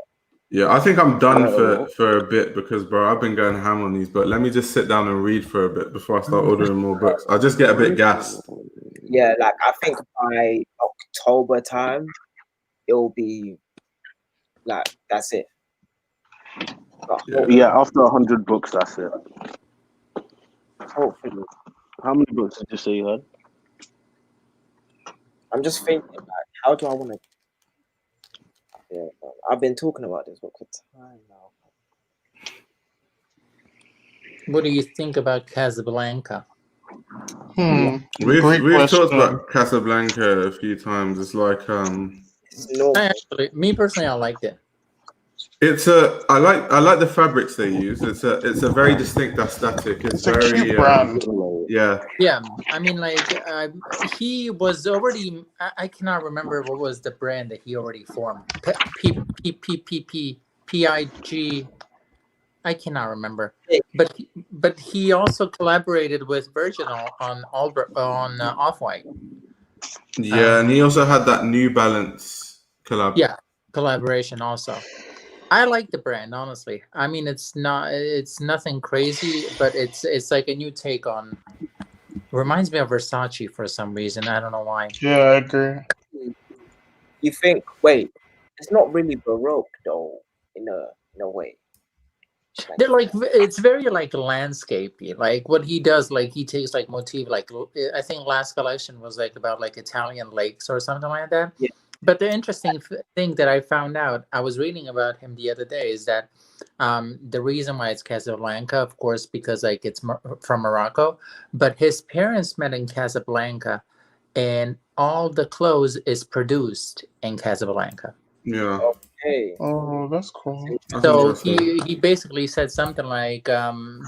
Yeah, I think I'm done for a bit because, bro, I've been going ham on these. But let me just sit down and read for a bit before I start ordering more books. I'll just get a bit gassed. Yeah, like I think by October time, it'll be like that's it. Yeah, after 100 books, that's it. Hopefully. How many books did you say you had? I'm just thinking, like, how do I want to? Yeah, I've been talking about this book for time now. What do you think about Casablanca? We've talked about Casablanca a few times. It's like me personally, I liked it. I like the fabrics they use. It's a very distinct aesthetic. It's very a cute brand. Yeah. I mean, like he was already. I cannot remember what was the brand that he already formed. PIG. I cannot remember. But he also collaborated with Virgil on Off-White. Yeah, and he also had that New Balance collab. Yeah, collaboration also. I like the brand, honestly. I mean, it's nothing crazy, but it's like a new take on. Reminds me of Versace for some reason. I don't know why. Yeah, I agree. You think? Wait, it's not really Baroque though, in a way. They're like, it's very like landscapey. Like what he does, like he takes like motif, like I think last collection was like about like Italian lakes or something like that. Yeah. But the interesting thing that I found out, I was reading about him the other day, is that the reason why it's Casablanca, of course, because like it's from Morocco, but his parents met in Casablanca, and all the clothes is produced in Casablanca. Yeah. Okay. Oh, that's cool. So he basically said something like,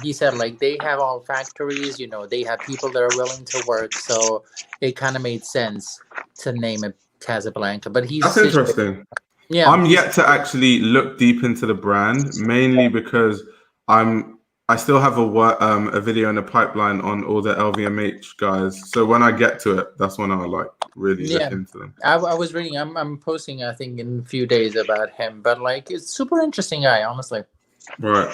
he said like they have all factories, you know, they have people that are willing to work, so it kind of made sense to name it Casablanca. But that's interesting. Yeah, I'm yet to actually look deep into the brand, mainly because I still have a video in the pipeline on all the LVMH guys. So when I get to it, that's when I'll like really look into them. I was reading. I'm posting, I think, in a few days about him. But like, it's super interesting guy, honestly. Right.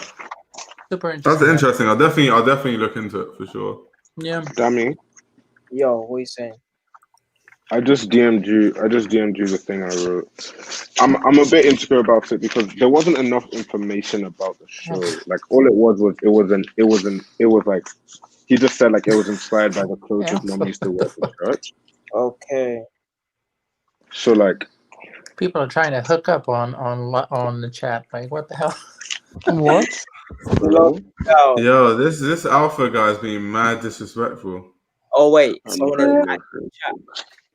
Super interesting. That's interesting. I'll definitely look into it for sure. Yeah. Dammy. Yo, what are you saying? I just DM'd you the thing I wrote. I'm a bit insecure about it because there wasn't enough information about the show. Like all it was like he just said like it was inspired by the clothes his mom used to wear to church. Okay. So like people are trying to hook up on the chat. Like what the hell? What? Yo, this alpha guy's being mad disrespectful. Oh wait, someone in the chat.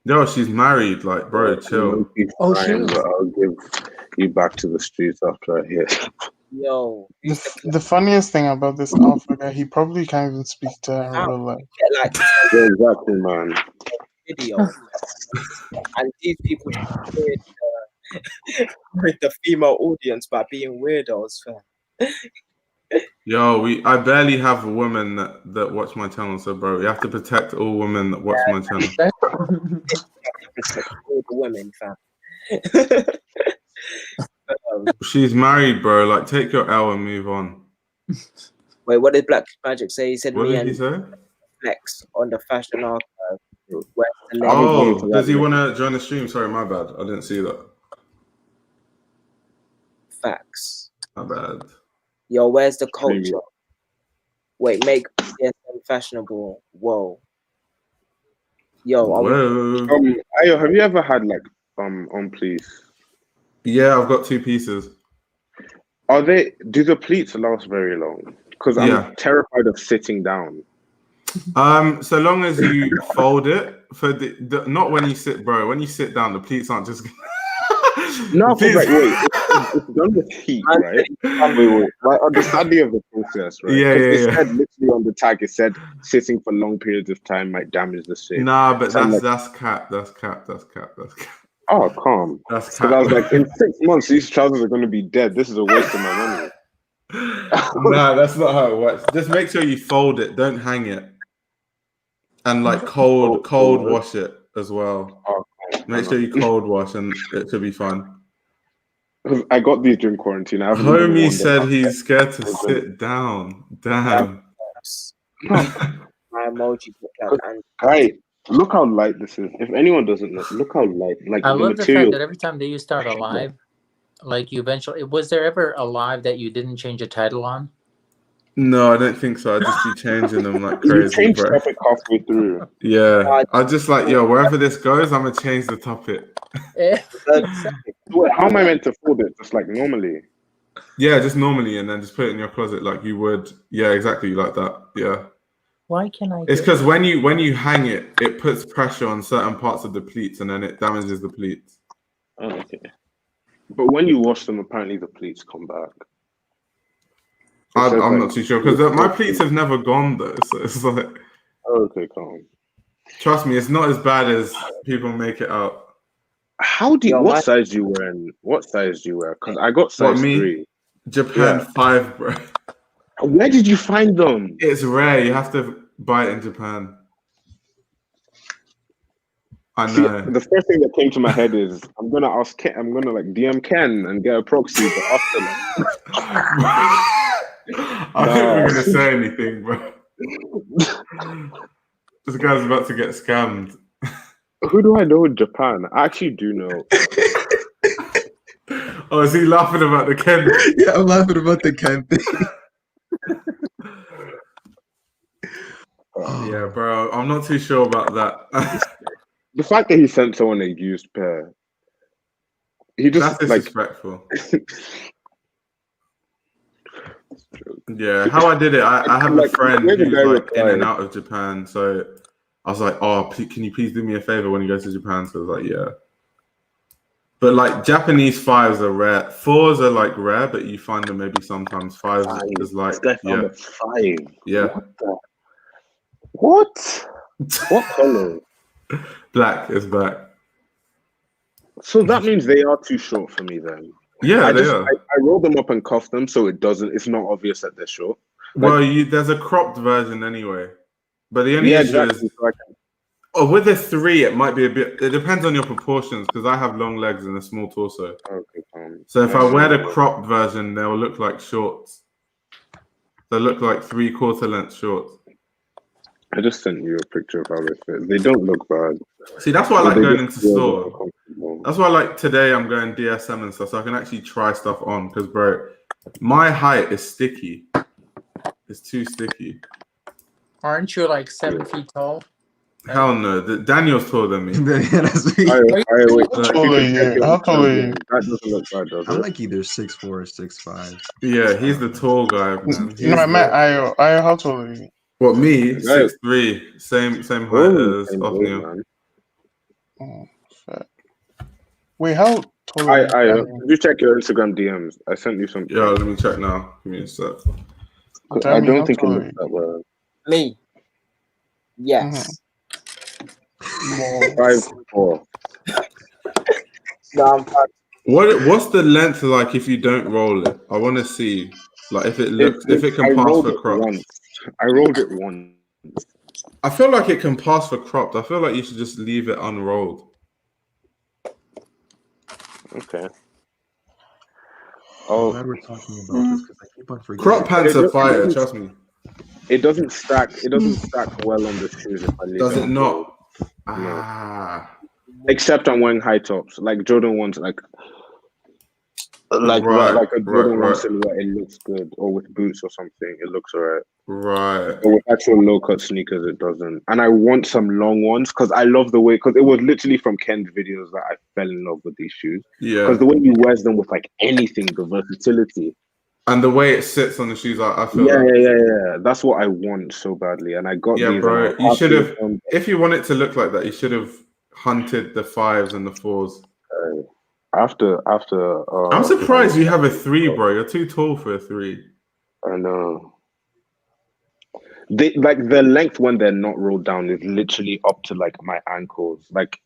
Yo, she's married. Like, bro, chill. Oh, shit. I'll give you back to the streets after I hear. Yo, the funniest thing about this alpha guy, he probably can't even speak to her in real life. Like, yeah, exactly, man. Video, and these people with the female audience by being weirdos, fam. Yo, I barely have a woman that watch my channel, so bro, we have to protect all women that watch my channel. All the women, fam. She's married, bro. Like, take your L and move on. Wait, what did Black Magic say? He said, what me did and he say? Flex on the fashion archive. Oh, does he want to join the stream? Sorry, my bad. I didn't see that. Facts. My bad. Yo, where's the culture? Wait, make BSM fashionable. Whoa. Yo, Ayo, have you ever had like on pleats? Yeah, I've got 2 pieces. Do the pleats last very long? Because I'm terrified of sitting down. So long as you fold it for not when you sit, bro. When you sit down, the pleats aren't just. No, wait, it's done with heat, right? Wait. My understanding of the process, right? It said literally on the tag, it said sitting for long periods of time might damage the shape. Nah, but that's cap. Oh, calm. That's cap. I was like, in 6 months, these trousers are going to be dead. This is a waste of my money. Nah, that's not how it works. Just make sure you fold it. Don't hang it. And like cold wash it as well. Make sure you cold wash and it should be fine. I got these during quarantine. Homie said he's scared to sit down. Damn. My emoji. Right. Look how light this is. If anyone doesn't know, look how light. Like I love the fact that every time that you start a live, like you eventually, was there ever a live that you didn't change a title on? No, I don't think so. I just be changing them like crazy. You change topic halfway through. Yeah, I just like, yo, wherever this goes, I'm gonna change the topic. Wait, how am I meant to fold it? Just like normally? Yeah, just normally, and then just put it in your closet like you would. Yeah, exactly like that. Yeah. Why can I? It's because when you hang it, it puts pressure on certain parts of the pleats, and then it damages the pleats. Oh, okay. But when you wash them, apparently the pleats come back. I'm not too sure because my pleats have never gone though, so it's like. Okay, calm. Trust me, it's not as bad as people make it out. What size do you wear? What size do you wear? Because I got size 3. Japan 5, bro. Where did you find them? It's rare. You have to buy it in Japan. I know. The first thing that came to my head is I'm gonna ask Ken, I'm gonna like DM Ken and get a proxy, but after I don't think we're gonna say anything, bro. This guy's about to get scammed. Who do I know in Japan? I actually do know. Oh, is he laughing about the Ken? Yeah, I'm laughing about the Ken thing. Yeah, bro. I'm not too sure about that. The fact that he sent someone a used pair, he just that's disrespectful. Yeah, how I did it, I have a friend who's like in and out of Japan, so I was like, "Oh, can you please do me a favor when you go to Japan?" So I was like, "Yeah." But like Japanese 5s are rare. 4s are like rare, but you find them maybe sometimes. 5s is like, yeah. 5. Yeah. What? What color? Black is black. So that means they are too short for me then. Yeah, they are. I roll them up and cuff them so it's not obvious that they're short. Well, there's a cropped version anyway. But the only issue is, with a 3, it might be a bit. It depends on your proportions because I have long legs and a small torso. Okay. So if I wear the cropped version, they'll look like shorts. They'll look like 3/4 length shorts. I just sent you a picture of how they fit. They don't look bad. See, that's why I like going into store. That's why, like today, I'm going DSM and stuff, so I can actually try stuff on. Because, bro, my height is sticky. It's too sticky. Aren't you like 7 feet tall? Hell no. Daniel's taller than me. That's me. How tall are you? That doesn't look bad, does it? I'm like either 6'4" or 6'5". Yeah, he's the tall guy. Man. No, I meant Ayo. Ayo, how tall are you? What, me? 6'3". Same height as Othniel. Oh, fat. Wait, how tall are you? Did you check your Instagram DMs? I sent you something. Yeah, let me check now. Give me a sec. I don't think it looks that well. Me? Yes. 5'4". No, I'm fine. What's the length like if you don't roll it? I want to see, like, if it can pass for cropped. I rolled it once. I feel like it can pass for cropped. I feel like you should just leave it unrolled. Okay. I'm glad we're talking about this because I keep on forgetting. Crop pants are fire, trust me. It doesn't stack. It doesn't stack well on the shoes if I leave Does it not? No. Except I'm wearing high tops, like Jordan ones, like a Jordan 1 silhouette. It looks good, or with boots or something, it looks alright. Right. But with actual low cut sneakers, it doesn't. And I want some long ones because I love the way. Because it was literally from Ken's videos that I fell in love with these shoes. Yeah. Because the way he wears them with like anything, the versatility. And the way it sits on the shoes, I feel. Yeah. That's what I want so badly, and I got these. Bro. You should have. If you want it to look like that, you should have hunted the 5s and the 4s. After. I'm surprised you have a 3, bro. You're too tall for a 3. I know. They like the length when they're not rolled down is literally up to like my ankles. Like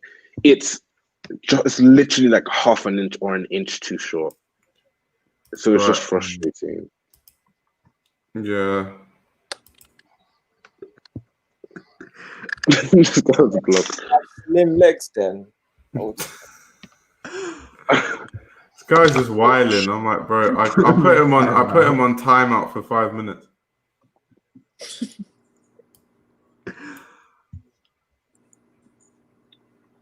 it's literally like half an inch or an inch too short. So it's just frustrating. Yeah. This guy's a Glock. Slim legs then. This guy's just wilding. I'm like, bro, I put him on timeout for 5 minutes.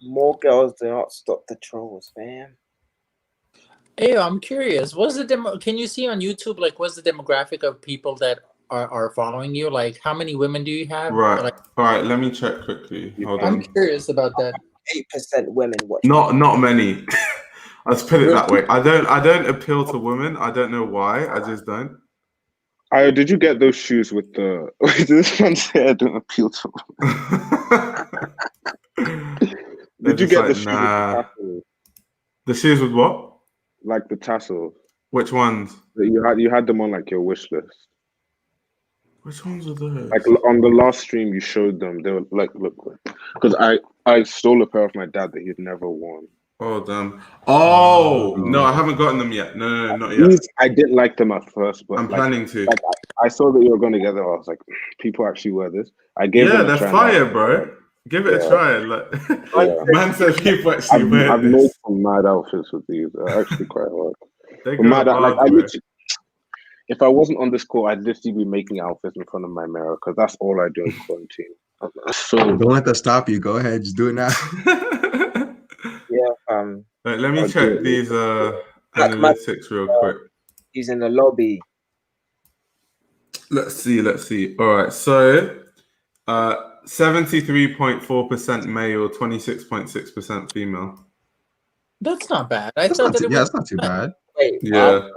More girls do not stop the trolls, man. Hey, I'm curious. Can you see on YouTube, like, what's the demographic of people that are following you? Like, how many women do you have? Right. Like, all right. Let me check quickly. Hold on. I'm curious about that. 8% women watch. Not many. Let's put it that way. I don't appeal to women. I don't know why. I just don't. Did you get those shoes with the? Did this man say I don't appeal to women? Did you get the shoes? Nah. The shoes with what? Like the tassels. Which ones? You had them on like your wish list. Which ones are those? Like on the last stream, you showed them. They were like, look, because I stole a pair of my dad that he'd never worn. Oh damn! Oh no, I haven't gotten them yet. No, not yet. I didn't like them at first, but I'm planning to. Like, I saw that you were going to get them. I was like, people actually wear this. I gave them a they're try fire, bro. Give it a try. Like, man said, people actually wear I've this. made some mad outfits with these. They're actually quite hard. They go hard, if I wasn't on this call, I'd literally be making outfits in front of my mirror because that's all I do in quarantine. So don't let that stop you. Go ahead, just do it now. Yeah. Let me check these. analytics real quick. He's in the lobby. Let's see. All right, so 73.4% male, 26.6% female. That's not bad. That's not too bad. Wait, yeah.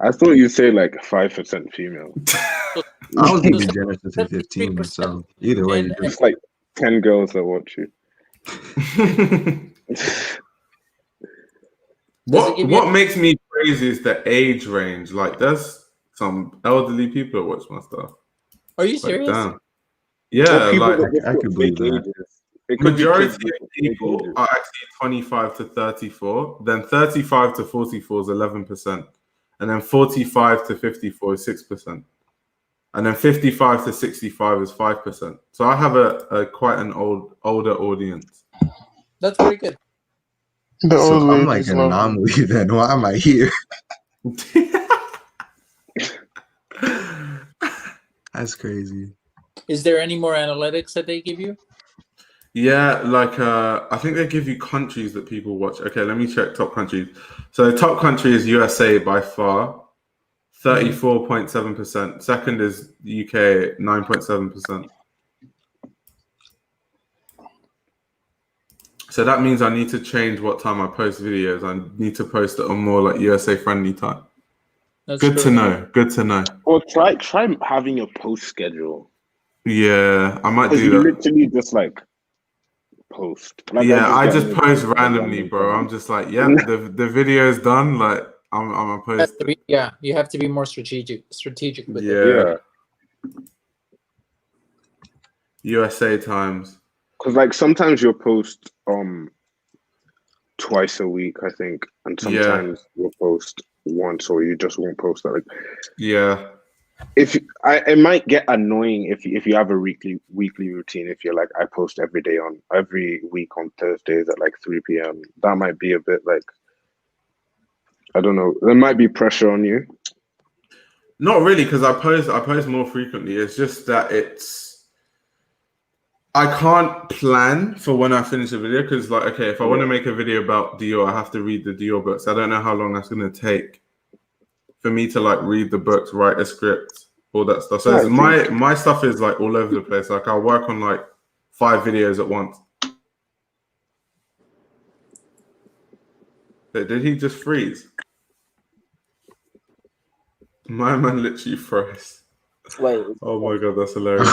I thought you'd say like 5% female. I was being generous to say 15, so either way, it's like 10 girls that watch you. What makes me crazy is the age range. Like, there's some elderly people that watch my stuff. Are you serious? Damn. Yeah, like I could believe that. Majority of people are actually 25 to 34. Then 35 to 44 is 11%, and then 45 to 54 is 6%, and then 55 to 65 is 5%. So I have a quite an older audience. That's pretty good. So I'm like an anomaly then. Why am I here? That's crazy. Is there any more analytics that they give you? Yeah, like I think they give you countries that people watch. Okay, let me check top countries. So the top country is USA by far, 34.7%. Second is the UK, 9.7%. So that means I need to change what time I post videos. I need to post it on more like USA friendly time. That's good to know. Good to know. Well, try having a post schedule. Yeah, I might do you that. Literally just like post. Like, yeah, I just post randomly, bro. I'm just like, yeah, the video is done. Like, I'm a post. Yeah, you have to be more strategic with it. Yeah. USA times. Because like sometimes you'll post twice a week, I think, and sometimes you'll post once, or you just won't post that. Like, yeah. It might get annoying if you have a weekly routine. If you're like, I post every week on Thursdays at like 3 p.m. That might be a bit like, I don't know. There might be pressure on you. Not really, because I post more frequently. It's just that I can't plan for when I finish a video, because like, okay, if I want to make a video about Dior, I have to read the Dior books. I don't know how long that's going to take for me to like read the books, write a script, all that stuff. So my stuff is like all over the place. Like I'll work on like 5 videos at once. Did he just freeze? My man literally froze. Wait. Oh my god, that's hilarious.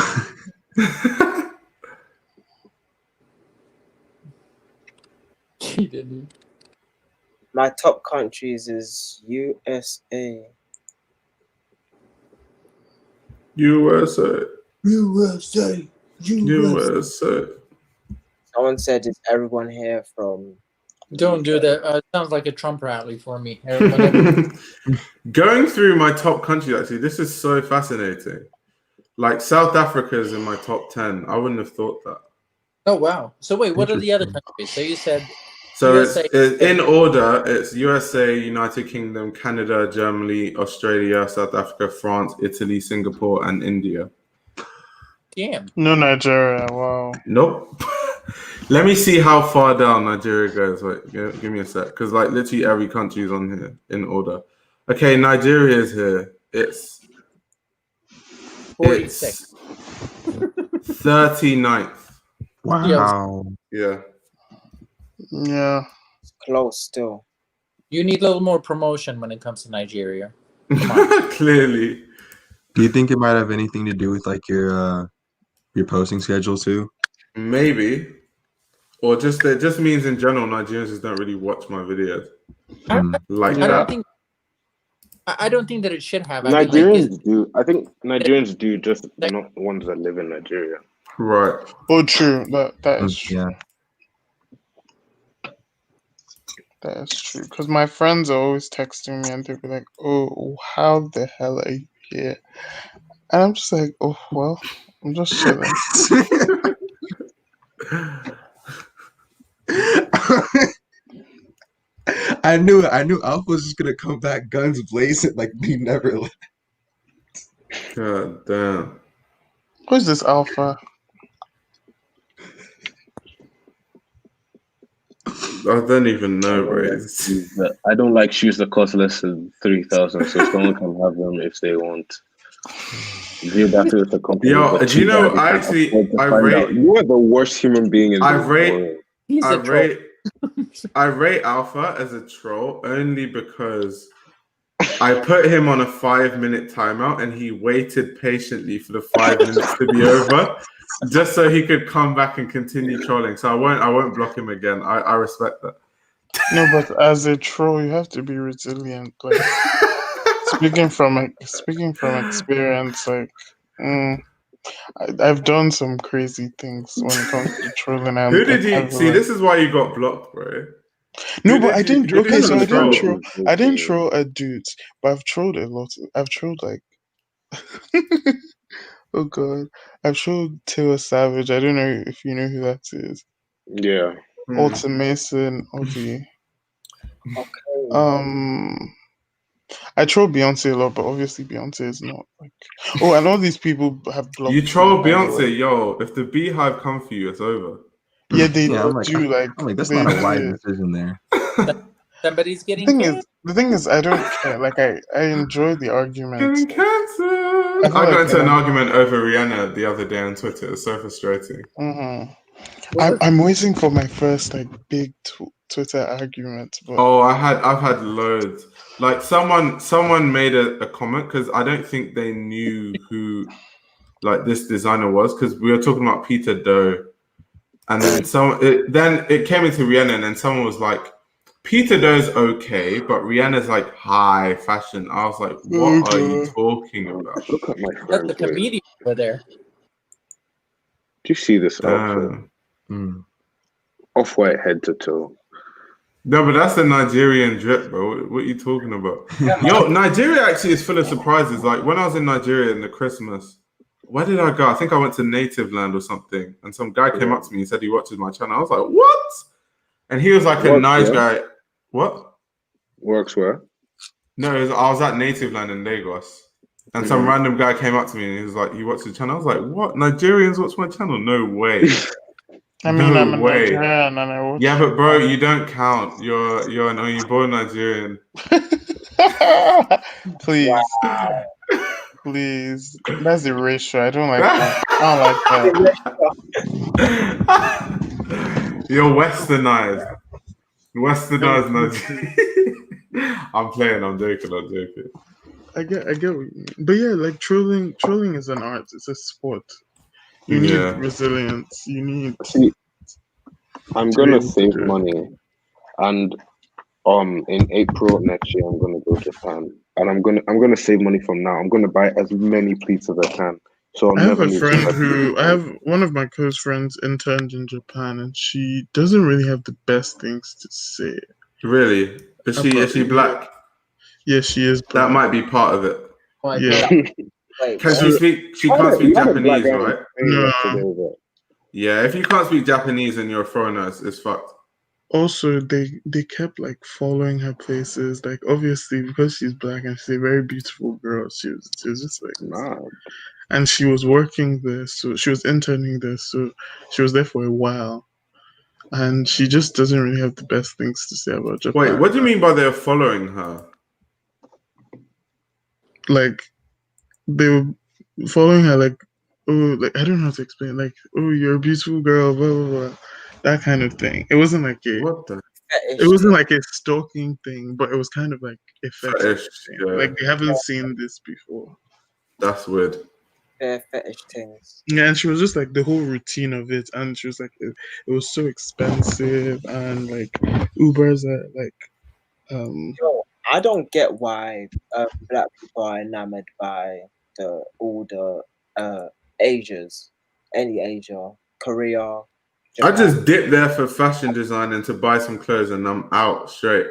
He didn't. My top countries is USA. USA. Someone said, is everyone here from... Don't do that. It sounds like a Trump rally for me. Going through my top countries, actually, this is so fascinating. Like South Africa is in my top 10. I wouldn't have thought that. Oh, wow. So wait, what are the other countries? So you said... So USA, it's in order. It's USA, United Kingdom, Canada, Germany, Australia, South Africa, France, Italy, Singapore, and India. Damn. No Nigeria. Wow. Nope. Let me see how far down Nigeria goes. Wait, give me a sec. Because like literally every country is on here in order. Okay, Nigeria is here. It's 46. 39th. Wow. Yeah. Yeah. It's close still. You need a little more promotion when it comes to Nigeria. Clearly. Do you think it might have anything to do with like your posting schedule too? Maybe. Or just it just means in general Nigerians just don't really watch my videos. I don't think that it should have. Nigerians do. I think Nigerians do, just not the ones that live in Nigeria. Right. Oh, true. That is true. Yeah. That is true. Because my friends are always texting me and they'll be like, oh, how the hell are you here? And I'm just like, oh, well, I'm just chilling. I knew Alpha was just gonna come back guns blazing like he never left. God damn. Who's this Alpha? I don't even know, bro. I don't like shoes that cost less than 3,000, so someone can have them if they want. View that as a company. Yo, do you know? I rate. You are the worst human being in the world. I rate Alpha as a troll only because I put him on a 5-minute timeout and he waited patiently for the 5 minutes to be over, just so he could come back and continue trolling. So I won't block him again. I respect that. No, but as a troll, you have to be resilient. Like speaking from experience, like I've done some crazy things when it comes to trolling. Who did you see? This is why you got blocked, bro. No, but I didn't. Okay, so I didn't troll. I didn't troll at dudes, but I've trolled a lot. I've trolled like, oh god, I've trolled Taylor Savage. I don't know if you know who that is. Yeah. Alta Mason, Ozzy. Okay. I troll Beyonce a lot, but obviously Beyonce is not like. Oh, and all these people have blocked. You troll Beyonce, yo. If the Beehive come for you, it's over. Yeah, they Yeah, I'm like, that's not a wise decision there. Somebody's getting the thing is, I don't care. Like, I enjoy the argument. Getting cancelled. I got into an argument over Rihanna the other day on Twitter. It's so frustrating. I'm waiting for my first like big Twitter argument. But... Oh, I've had loads. Like someone made a comment because I don't think they knew who like this designer was because we were talking about Peter Doe, and then it came into Rihanna, and then someone was like, Peter Doe's okay, but Rihanna's like high fashion. I was like, what are you talking about? Look at my friend. That's the comedian over there. Do you see this outfit? Off-white head to toe. No, but that's the Nigerian drip, bro. What are you talking about? Yo, Nigeria actually is full of surprises. Like when I was in Nigeria in the Christmas, where did I go? I think I went to Native Land or something. And some guy came up to me and said he watches my channel. I was like, what? And he was like a nice guy. What? Works where? No, I was at Native Land in Lagos. And some random guy came up to me and he was like, you watch the channel? I was like, what? Nigerians watch my channel? No way. I'm a Nigerian and I watch. Yeah, but bro, you don't count. You're an Oyibo Nigerian. Please. Wow. Please. That's erasure. I don't like that. I don't like that. You're westernized. Westernized Nigerian. I'm joking. I get what you mean. But yeah, like trolling is an art. It's a sport. You need resilience. You need. See, I'm gonna save money, and in April next year I'm gonna go to Japan, and I'm gonna save money from now. I'm gonna buy as many pleats as I can. So I have one of my close friends interned in Japan, and she doesn't really have the best things to say. Really? Is she black? Yes, she is black. That might be part of it. Yeah. Because she can't speak Japanese, right? No. Yeah, if you can't speak Japanese and you're a foreigner, it's fucked. Also, they kept like following her places, like obviously because she's black and she's a very beautiful girl. She was just like mad. And she was working there, so she was interning there, so she was there for a while. And she just doesn't really have the best things to say about Japan. Wait, what do you mean by they're following her? Like they were following her, like, oh, like I don't know how to explain, like, oh, you're a beautiful girl, blah blah blah, that kind of thing. It wasn't like it wasn't like a stalking thing, but it was kind of like a fetish thing. Yeah. Like they haven't seen this before. That's weird. Fetish things. Yeah, and she was just like the whole routine of it, and she was like, it was so expensive, and like Ubers are like. I don't get why black people are enamored by all the Asias, any Asia, Korea. Japan. I just dipped there for fashion design and to buy some clothes, and I'm out straight.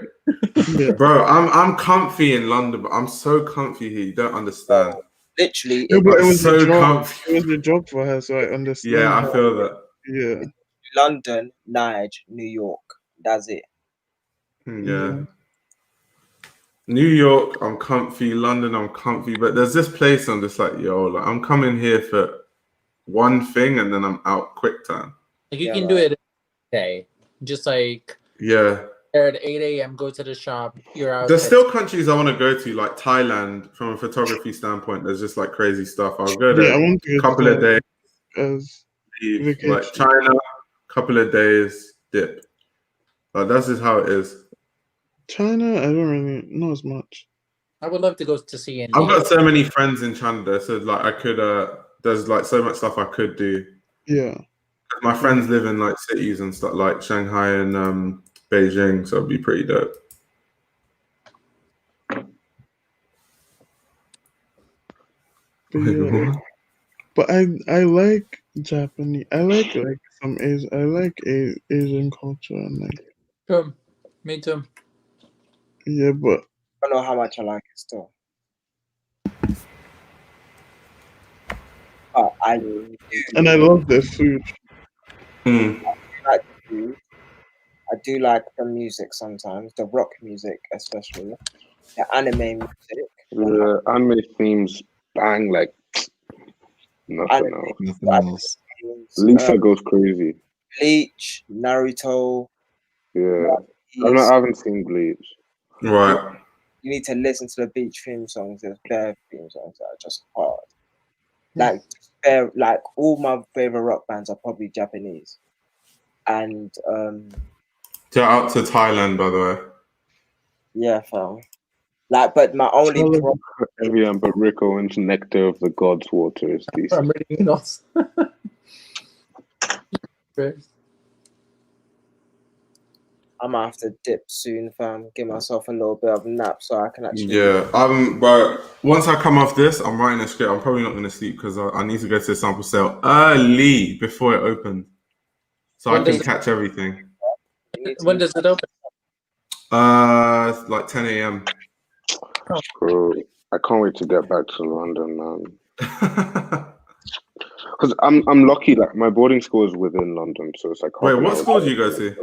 Bro, I'm comfy in London, but I'm so comfy here. You don't understand. Literally, it was so comfy. It was a job for her, so I understand. Yeah, I feel that. Yeah. London, Niger, New York. That's it. Yeah. New York, I'm comfy. London, I'm comfy. But there's this place I'm just like, yo, like, I'm coming here for one thing and then I'm out quick time. Like you can do it okay. Just like Yeah. There at 8 a.m. Go to the shop. You're out. There's still countries I want to go to, like Thailand. From a photography standpoint, there's just like crazy stuff. I'll go there I want to a couple of days. As Leave, like China, couple of days, dip. Like that's just how it is. China, I don't really know as much. I would love to go to see India. I've got so many friends in China there, so like I could there's like so much stuff I could do. Yeah. My friends live in like cities and stuff like Shanghai and Beijing, so it'd be pretty dope. But I like Japanese. I like some Asian. I like Asian culture and like. Me too. Yeah, but I don't know how much I like it still. I love their food. I like the food. I do like the music sometimes, the rock music especially, the anime music. The anime themes bang like nothing else. Lisa goes crazy. Bleach, Naruto. Yeah, I haven't seen Bleach. Right. You need to listen to the Bleach theme songs. There's bare theme songs that are just hard. Like all my favorite rock bands are probably Japanese. And they're out to Thailand, by the way. Yeah, fam. Like, but my only problem, but Rick Owens' Nectar of the Gods water is decent. I'm gonna have to dip soon, fam. Give myself a little bit of a nap so I can actually. Yeah, but once I come off this, I'm writing a script. I'm probably not gonna sleep because I need to go to the sample sale early before it opens, so I can catch everything. When does it open? Like 10 a.m. Bro, I can't wait to get back to London, man. Because I'm lucky. Like my boarding school is within London, so it's like. Wait, what school do you go to?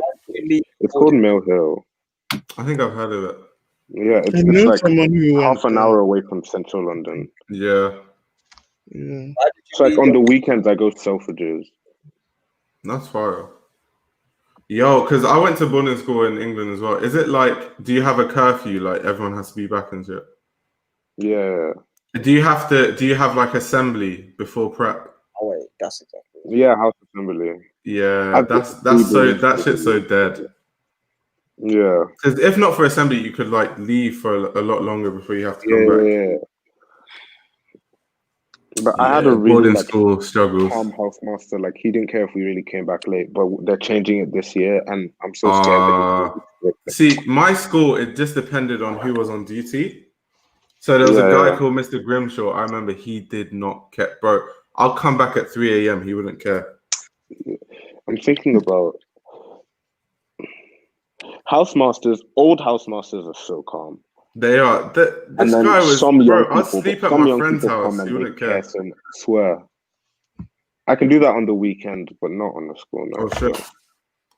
It's called Mill Hill. I think I've heard of it. Yeah, it's like half an hour away from central London. Yeah. Yeah. So like on the weekends, I go to Selfridges. That's far. Yo, because I went to boarding school in England as well. Is it like, do you have a curfew? Like everyone has to be back and shit? Yeah. Do you have like assembly before prep? Oh wait, that's exactly. Yeah, house assembly. Yeah, that shit's so dead. Yeah. Because if not for assembly, you could like leave for a lot longer before you have to come back. Yeah. But I had a really boarding school struggles. Calm housemaster. Like he didn't care if we really came back late, but they're changing it this year, and I'm so scared. See, my school, it just depended on who was on duty. So there was a guy called Mr. Grimshaw. I remember he did not care, bro. I'll come back at 3 a.m. He wouldn't care. I'm thinking about housemasters. Old housemasters are so calm. They are. This guy was, bro, I'd sleep at my friend's house. He wouldn't care. I swear. I can do that on the weekend, but not on the school night. Oh, shit.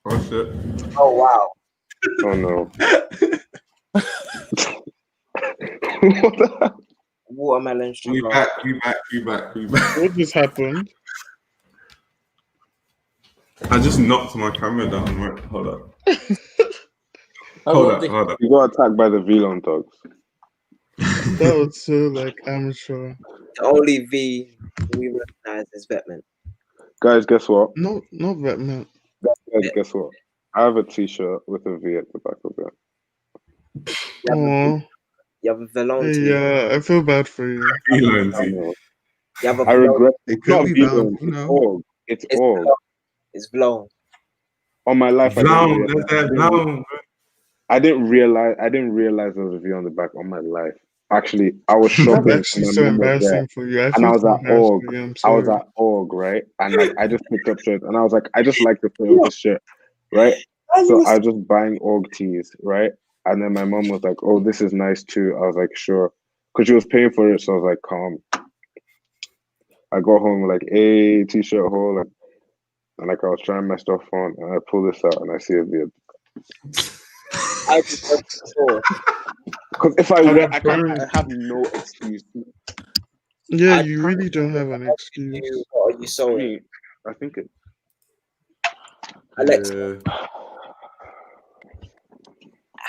Oh, shit. Oh, wow. Oh, no. Watermelon sugar. We back. What just happened? I just knocked my camera down. Right, hold up. Hold up. You got attacked by the VLON thugs. That was so like amateur. The only V we recognize is Vetman. Guys, guess what? No, not Vetman. Guys, guess what? I have a t-shirt with a V at the back of it. You have a Velon tee. Yeah, I feel bad for you. I regret it. Not Velon. It's org. It's org. It's blown. On my life, blown. I didn't realize there was a V on the back on my life. Actually, I was shopping. That's actually so embarrassing for you. And I was at org. I was at org, right? And like, I just picked up shirts, and I was like, I just like the feel of this shirt, right? So I was just buying org tees, right? And then my mom was like, "Oh, this is nice too." I was like, "Sure," because she was paying for it. So I was like, "Calm." I got home like, "Hey, t-shirt hole," and like I was trying my stuff on, and I pull this out, and I see a beard. Because if I wear, I have no excuse. Yeah, you really don't have an excuse. What are you sewing? I think it. Alexa.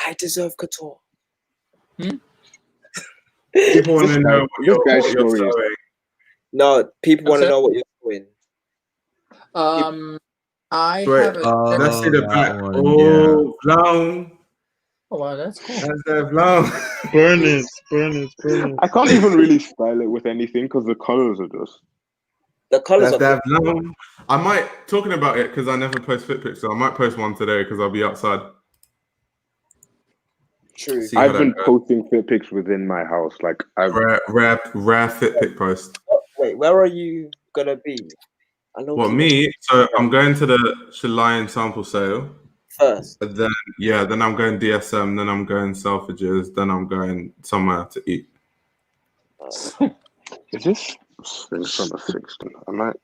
I deserve couture. People want to know what you're sewing. No, people want to know what you're doing. I Wait, have a. let's see the back. One, Blown. Oh wow, that's cool. That's that blown. Burn it. I can't even really style it with anything because the colors are just. The colors That's are that blown. I might talking about it because I never post fit pics, so I might post one today because I'll be outside. true. I've been posting fit pics within my house, like rare fit pic post. Wait, where are you gonna be? Me? So I'm going to the Chilean sample sale first. Then I'm going DSM. Then I'm going Selfridges. Then I'm going somewhere to eat. Is this summer 16? I might.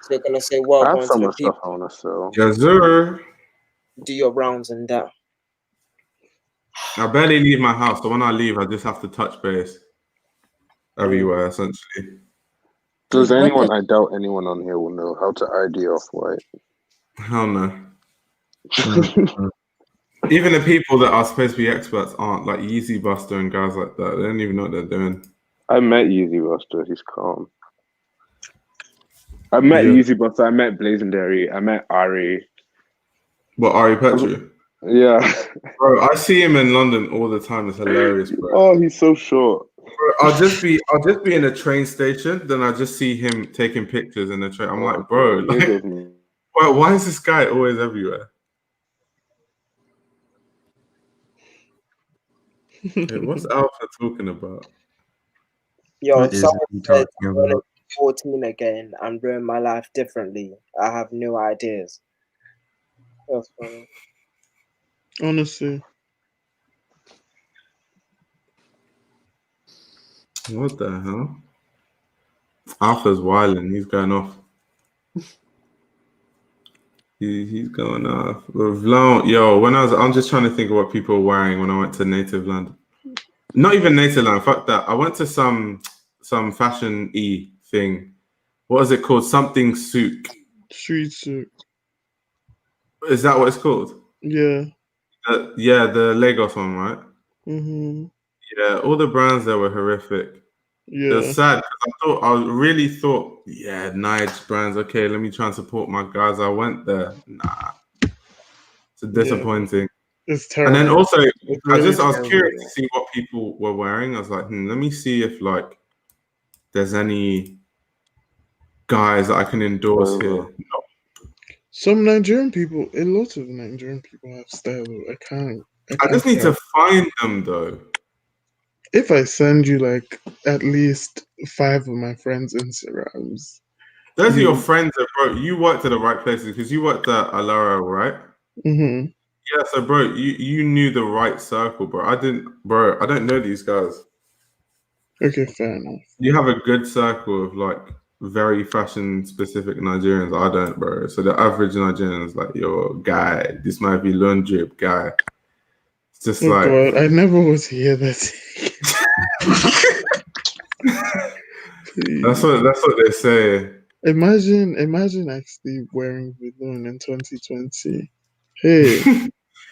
So you're gonna say, "Well, I have some stuff I want to sell." Yes, sir. Do your rounds and that. I barely leave my house, so when I leave, I just have to touch base everywhere, essentially. Does anyone? I doubt anyone on here will know how to ID Off-White. Hell no. Even the people that are supposed to be experts aren't, like Yeezy Buster and guys like that. They don't even know what they're doing. I met Yeezy Buster. He's calm. I met Yeezy Buster. I met Blazendary. I met Ari. What, Ari Petrie? Yeah. Bro, I see him in London all the time. It's hilarious, bro. Oh, he's so short. Bro, I'll just be in a train station, then I just see him taking pictures in the train. I'm like, bro, why is this guy always everywhere? Hey, what's Alpha talking about? Yo, someone said I'm gonna be 14 again and ruin my life differently. I have no ideas. That's funny. Honestly. What the hell? Alpha's wilding. He's going off. He's going off. Yo, I'm just trying to think of what people were wearing when I went to Native Land. Not even Native Land. Fuck that. I went to some fashion thing. What is it called? Something souk. Street souk. Is that what it's called? Yeah. The Lagos one, right? Mm-hmm. Yeah, all the brands there were horrific. Yeah. It was sad because I really thought, Nice brands. Okay, let me try and support my guys. I went there. Nah, it's disappointing. It's terrible. And then also, I was terrible. curious to see what people were wearing. I was like, let me see if like there's any guys that I can endorse here. Some Nigerian people, a lot of Nigerian people have style. I just need to find them though. If I send you like at least 5 of my friends' Instagrams. Those are your friends, bro. You worked at the right places because you worked at Alara, right? Mm-hmm. Yeah, so bro, you knew the right circle, bro. I don't know these guys. Okay, fair enough. You have a good circle of like very fashion specific Nigerians. I don't, bro. So the average Nigerian is like, yo, guy, this might be laundry guy. It's just God, I never was here that. That's what they say. Imagine actually wearing Vidun in 2020. Hey.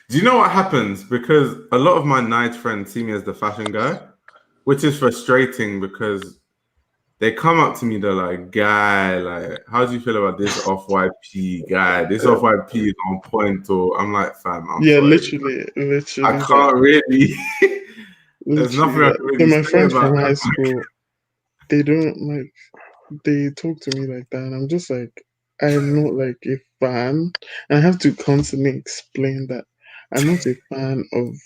Do you know what happens? Because a lot of my night friends see me as the fashion guy, which is frustrating because they come up to me, they're like, guy, like, how do you feel about this Off-White P guy? This Off-White P is on point, or I'm like, fam, I'm sorry. Literally. I can't really. There's nothing I can really my say friends about from that. high school, they don't like, they talk to me like that, and I'm just like, I'm not like a fan, and I have to constantly explain that I'm not a fan of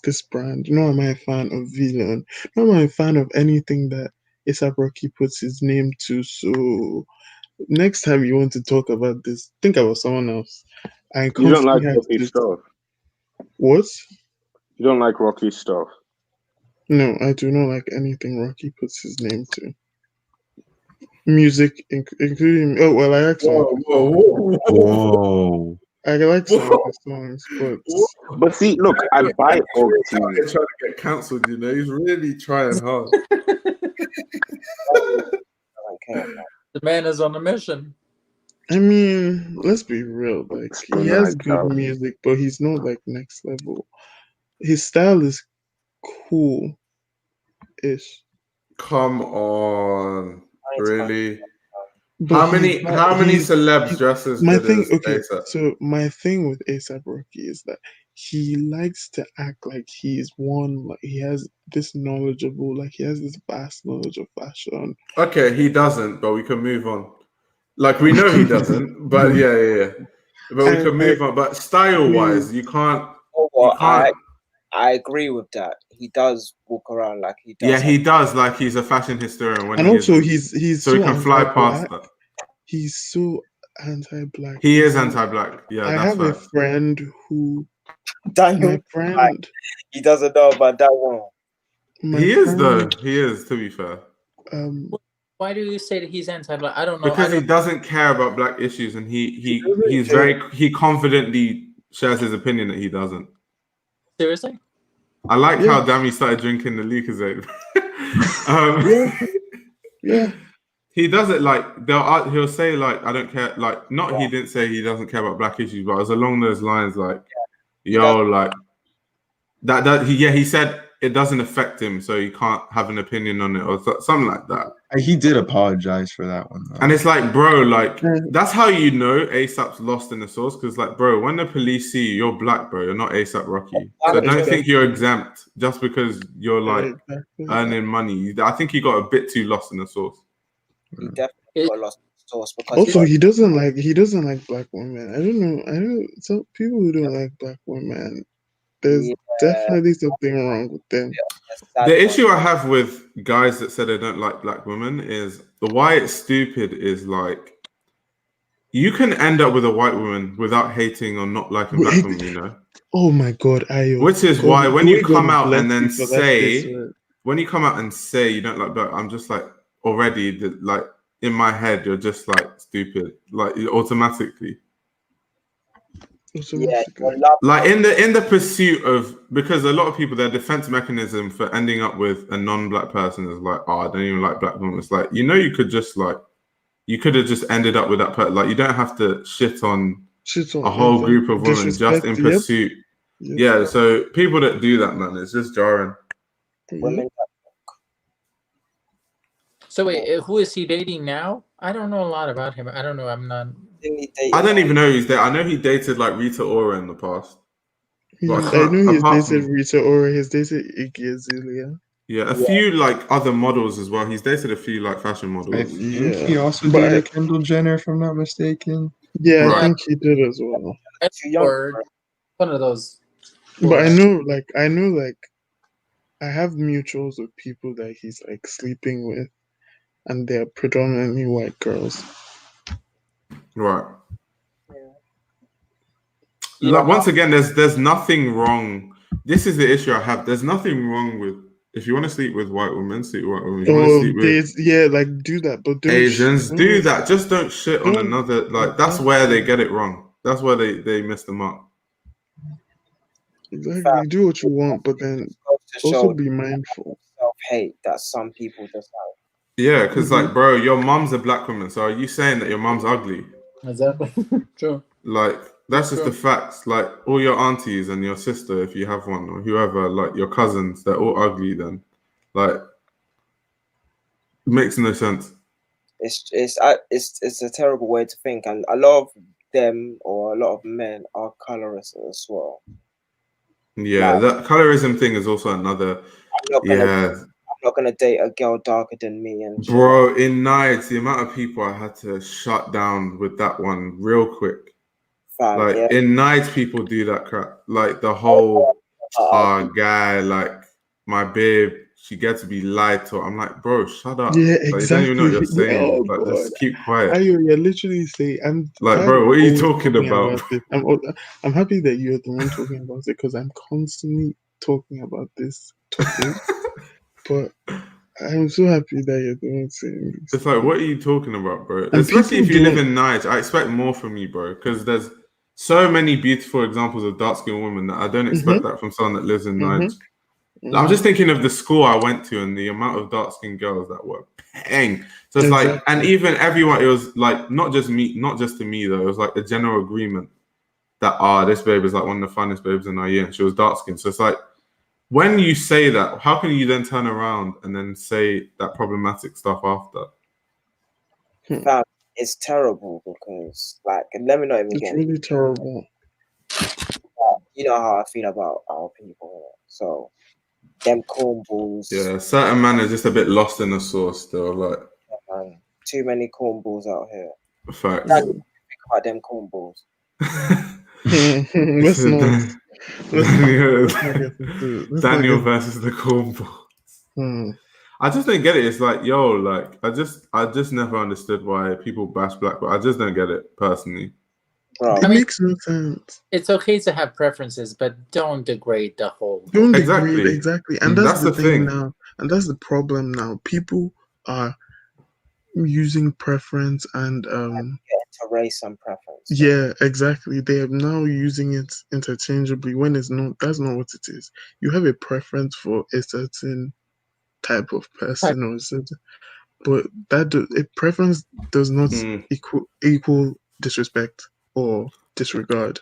this brand, nor am I a fan of Villain, nor am I a fan of anything that A$AP Rocky puts his name to. So next time you want to talk about this, think about someone else. You don't like Rocky stuff? What? You don't like Rocky stuff? No, I do not like anything Rocky puts his name to. Music, including I like some. Whoa. I like some of his songs, but see, look, I buy all trying to get cancelled. You know, he's really trying hard. The man is on a mission. I mean, let's be real. Like, he has good music, but he's not like next level. his style is cool-ish. Come on, really? But how many celebs dress as my good thing? as Okay, A$AP? so my thing with A$AP Rocky is that he likes to act like he's one, like he has this knowledgeable, like he has this vast knowledge of fashion. Okay, he doesn't, but we can move on. Like we know he doesn't, but yeah. But we can move on. But style-wise, you can't. I agree with that. He does walk around like he does. Yeah, he does. Like he's a fashion historian. And also, he's so we can fly past that. He's so anti-black. He is anti-black. Yeah, I that's have right. a friend who. Daniel, my friend. He doesn't know about that one. He is though. He is. To be fair. Why do you say that he's anti-black? I don't know. Because he doesn't care about black issues, and he confidently shares his opinion that he doesn't. Seriously? I like how Dami started drinking the Lucozade. Yeah. He does it like he'll say like I don't care, like he didn't say he doesn't care about black issues, but it was along those lines like like he said it doesn't affect him, so he can't have an opinion on it or something like that. He did apologize for that one though. And it's like, bro, like that's how you know A$AP's lost in the sauce, because like, bro, when the police see you, you're black, bro, you're not A$AP Rocky. So don't think you're exempt just because you're like earning money. I think he got a bit too lost in the sauce. He definitely got lost in the sauce because also he doesn't like black women. I don't know. Some people who don't like black women, there's definitely something wrong with them. The issue I have with guys that say they don't like black women is why it's stupid is like you can end up with a white woman without hating or not liking black women, you know. Oh my god, which is why when you come out and then say you don't like black, I'm just like already like in my head you're just like stupid, like automatically. Yeah, like in the pursuit of, because a lot of people, their defense mechanism for ending up with a non-black person is like, oh, I don't even like black women. It's like, you know, you could have just ended up with that person. Like you don't have to shit on a whole group of women just in pursuit. Yeah, so people that do that, man, it's just jarring. Women. So wait, who is he dating now? I don't know a lot about him. I don't know. I'm not. I don't even know who's there. I know he dated like Rita Ora in the past. I know he's dated Rita Ora. He's dated Iggy Azalea. Yeah, a few like other models as well. He's dated a few like fashion models. I think he also dated Kendall Jenner, if I'm not mistaken. Yeah, right. I think he did as well. One of those. But I know I have mutuals with people that he's like sleeping with, and they're predominantly white girls. Right. Yeah. Like, once again, there's nothing wrong. This is the issue I have. There's nothing wrong with, if you want to sleep with white women, sleep with white women. If you want to sleep with like do that, but don't Asians do that. Just don't shit on another. Like that's where they get it wrong. That's where they miss the mark. Exactly. Do what you want, but then also be mindful. Self-hate that some people just have. Yeah, because like, bro, your mom's a black woman. So are you saying that your mom's ugly? Exactly. True. Like, that's just the facts. Like, all your aunties and your sister, if you have one, or whoever, like your cousins, they're all ugly then. Like, it makes no sense. It's a terrible way to think. And a lot of them, or a lot of men, are colorist as well. Yeah, like, that colorism thing is also another... I'm not gonna date a girl darker than me. And bro, in nights, the amount of people I had to shut down with that one real quick. In nights, people do that crap. Like the whole guy, like my babe, she gets to be lied to. I'm like, bro, shut up. Yeah, exactly. You don't even know what you're saying. Like, just keep quiet. You're literally saying, I'm like, bro, what are you talking about? I'm happy that you're the one talking about it, because I'm constantly talking about this topic. But I'm so happy that you're doing it. It's like, what are you talking about, bro? And especially if you live in Niger, I expect more from you, bro. Because there's so many beautiful examples of dark-skinned women that I don't expect that from someone that lives in Niger. I'm just thinking of the school I went to and the amount of dark-skinned girls that were paying. So it's like, and even everyone, it was like, not just to me though, it was like a general agreement that this babe is like one of the finest babes in our year, and she was dark skinned. So it's like, when you say that, how can you then turn around and then say that problematic stuff after? It's terrible because, like, let me not even get. It's really terrible. You know how I feel about our people, so them cornballs. Yeah, certain man are just a bit lost in the sauce still. Like, too many cornballs out here. Facts. Think about them cornballs. Let's not. Daniel versus the cornballs. I just don't get it. It's like, yo, like I just never understood why people bash black, but I just don't get it personally. Bro, it makes no sense. It's okay to have preferences, but don't degrade the whole. Don't degrade, exactly. And that's the thing now. And that's the problem now. People are using preference and to race and preference. Yeah, exactly. They are now using it interchangeably when it's not. That's not what it is. You have a preference for a certain type of person or certain, but a preference does not equal disrespect or disregard,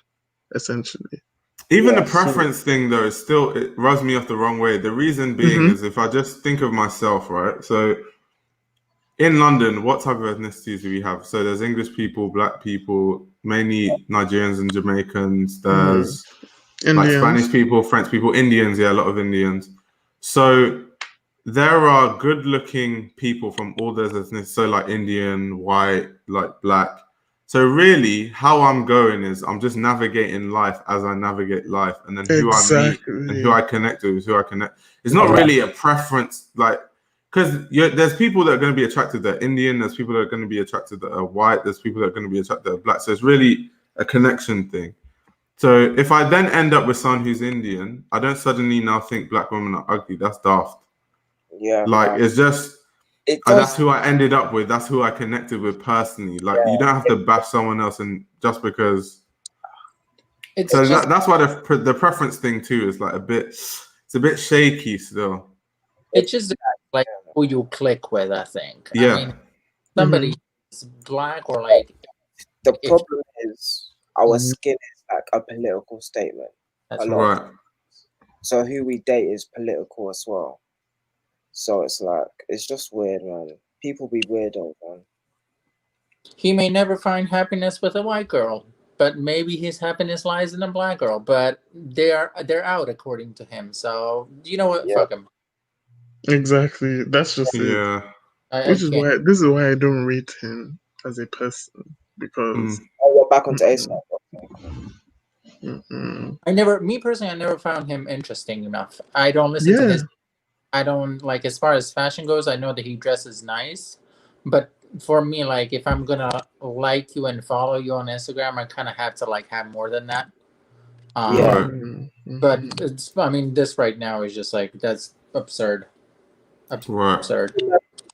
essentially. Even the preference thing, though, is still, it rubs me off the wrong way. The reason being is if I just think of myself, right? So in London, what type of ethnicities do we have? So there's English people, black people, mainly Nigerians and Jamaicans. There's like Spanish people, French people, Indians. Yeah, a lot of Indians. So there are good-looking people from all those ethnicities. So like Indian, white, like black. So really, how I'm going is I'm just navigating life as I navigate life, and then who I meet and who I connect with is who I connect. It's not really a preference, like, because there's people that are going to be attracted that are Indian, there's people that are going to be attracted that are white, there's people that are going to be attracted that are black. So it's really a connection thing. So if I then end up with someone who's Indian, I don't suddenly now think black women are ugly. That's daft. Yeah, like it's just. That's who I ended up with. That's who I connected with personally. Like you don't have to bash someone else, and just because. That's why the preference thing too is like it's a bit shaky still. It's just like who you click with, I think. Yeah. I mean, somebody is black or like. The problem is our skin is like a political statement. That's right. So who we date is political as well. So it's like, it's just weird, man. People be weirdos, man. He may never find happiness with a white girl, but maybe his happiness lies in a black girl. But they're out according to him. So you know what? Fuck him. Exactly. That's just it. This is why I don't rate him as a person, because we're back onto ASAP. I never found him interesting enough. I don't listen to his. I don't like, as far as fashion goes, I know that he dresses nice, but for me, like if I'm gonna like you and follow you on Instagram, I kind of have to like have more than that. But I mean, this right now is just like, that's absurd. Absurd.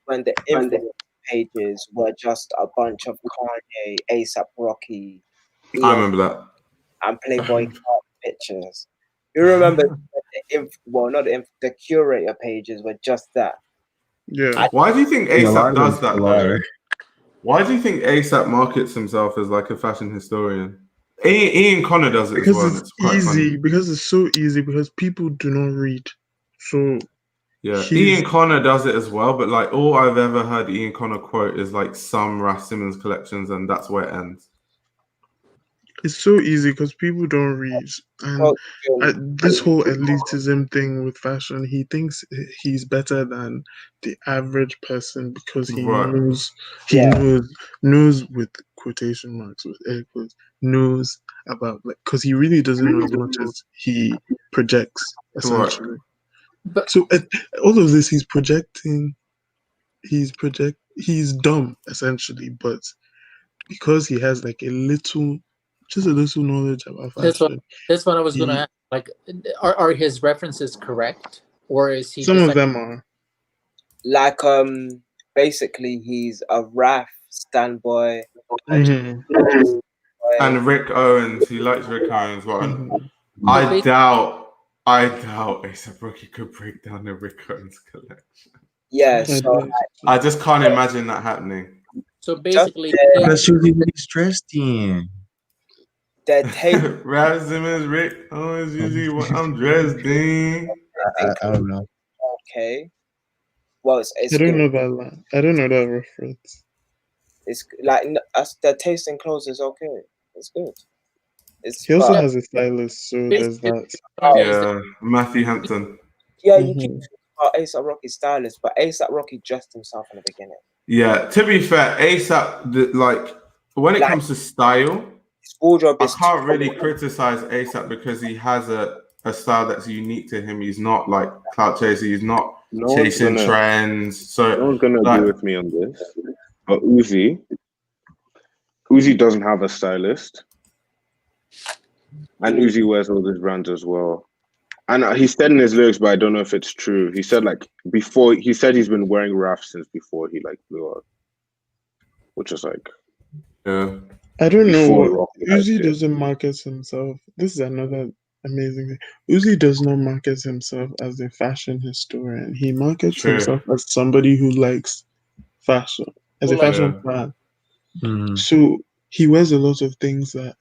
When the influence pages were just a bunch of Kanye, ASAP Rocky, I remember that, and Playboy pictures. You remember the curator pages were just that. Yeah. Why do you think ASAP does that though? Why do you think ASAP markets himself as like a fashion historian? Ian Connor does it as well. It's easy. Because it's so easy. Because people do not read. So yeah, Ian Connor does it as well. But like all I've ever heard Ian Connor quote is like some Raf Simons collections, and that's where it ends. It's so easy because people don't read, and this whole elitism thing with fashion, he thinks he's better than the average person because he knows with quotation marks, with air quotes, knows about, like, because he really doesn't know as much as he projects, essentially. So all of this, he's projecting. He's dumb essentially, but because he has like just a little knowledge about fashion. That's what I was going to ask. Like, are his references correct, or is he? Some of them are. Like, basically, he's a Raf standboy. And Rick Owens, he likes Rick Owens. I doubt ASAP Rocky could break down the Rick Owens collection. Yeah, so I just can't imagine that happening. So basically, that's usually what he's dressed in. their taste. Rap Simmons, Rick Owens, usually when I'm dressed in. I don't know. Okay. Well, it's I don't good. know that line. I don't know that reference. It's like their taste in clothes is okay. It's good. He also has a stylist, so there's that. Yeah, Matthew Hampton. Yeah, you keep talking about A$AP Rocky's stylist, but A$AP Rocky dressed himself in the beginning. Yeah, to be fair, A$AP, like when it comes to style, his wardrobe I can't really criticize A$AP because he has a style that's unique to him. He's not like clout chaser. He's not chasing trends. So no one's gonna agree with me on this. But Uzi doesn't have a stylist, and Uzi wears all these brands as well. And he said in his lyrics, but I don't know if it's true. He said like before, he said he's been wearing Raf since before he like blew up, which is like, yeah. I don't know. Uzi doesn't market himself. This is another amazing thing. Uzi does not market himself as a fashion historian. He markets himself as somebody who likes fashion, as a fashion fan. Mm-hmm. So he wears a lot of things that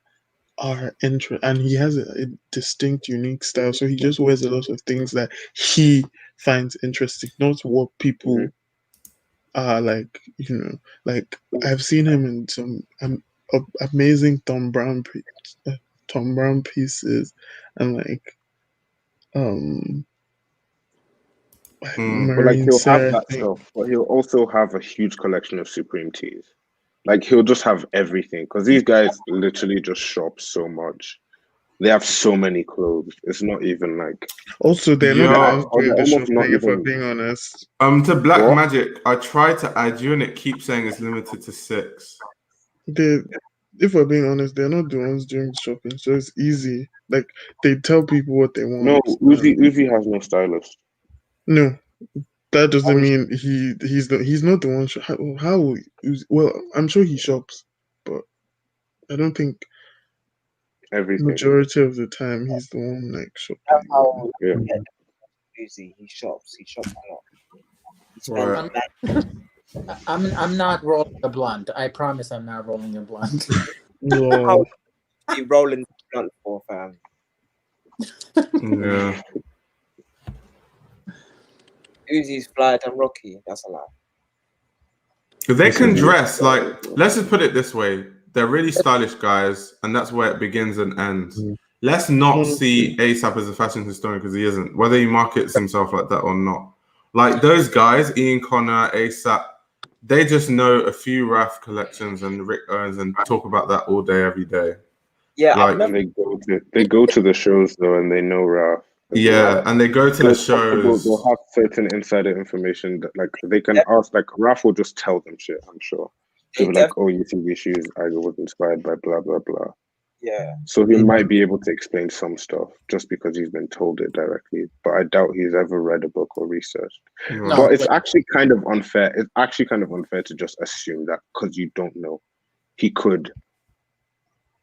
are interesting, and he has a distinct, unique style. So he just wears a lot of things that he finds interesting, not what people are like. You know, like I've seen him in some amazing Tom Brown pieces, and like but like he'll have that stuff, but he'll also have a huge collection of Supreme tees. Like he'll just have everything because these guys literally just shop so much. They have so many clothes. It's not even like. Also, they're not doing the shopping. If we're being honest. To Black Magic, I tried to add you, and it keeps saying it's limited to 6. If we're being honest, they're not the ones doing the shopping, so it's easy. Like they tell people what they want. No, Uzi has no stylist. No, that doesn't mean he's not the one. How well, I'm sure he shops, but I don't think everything. Majority of the time he's the one like shopping. That's how Uzi, he shops a lot. I'm not rolling a blunt. I promise I'm not rolling a blunt. No. How you rolling the blunt for, fam? Yeah. Uzi's flyer than Rocky. That's a lie. They can dress like. Let's just put it this way: they're really stylish guys, and that's where it begins and ends. Let's not see A$AP as a fashion historian because he isn't. Whether he markets himself like that or not, like those guys, Ian Connor, A$AP, they just know a few Raf collections and Rick Owens and talk about that all day, every day. Yeah, like they go to the shows though, and they know Raf. Yeah, and they go to the shows. They'll have certain insider information that, like, they can ask. Like, Raf will just tell them shit. I'm sure. They'll be like, "Oh, you see these shoes? I was inspired by blah blah blah." Yeah. So he might be able to explain some stuff just because he's been told it directly. But I doubt he's ever read a book or researched. No, but it's actually kind of unfair. It's actually kind of unfair to just assume that because you don't know. He could.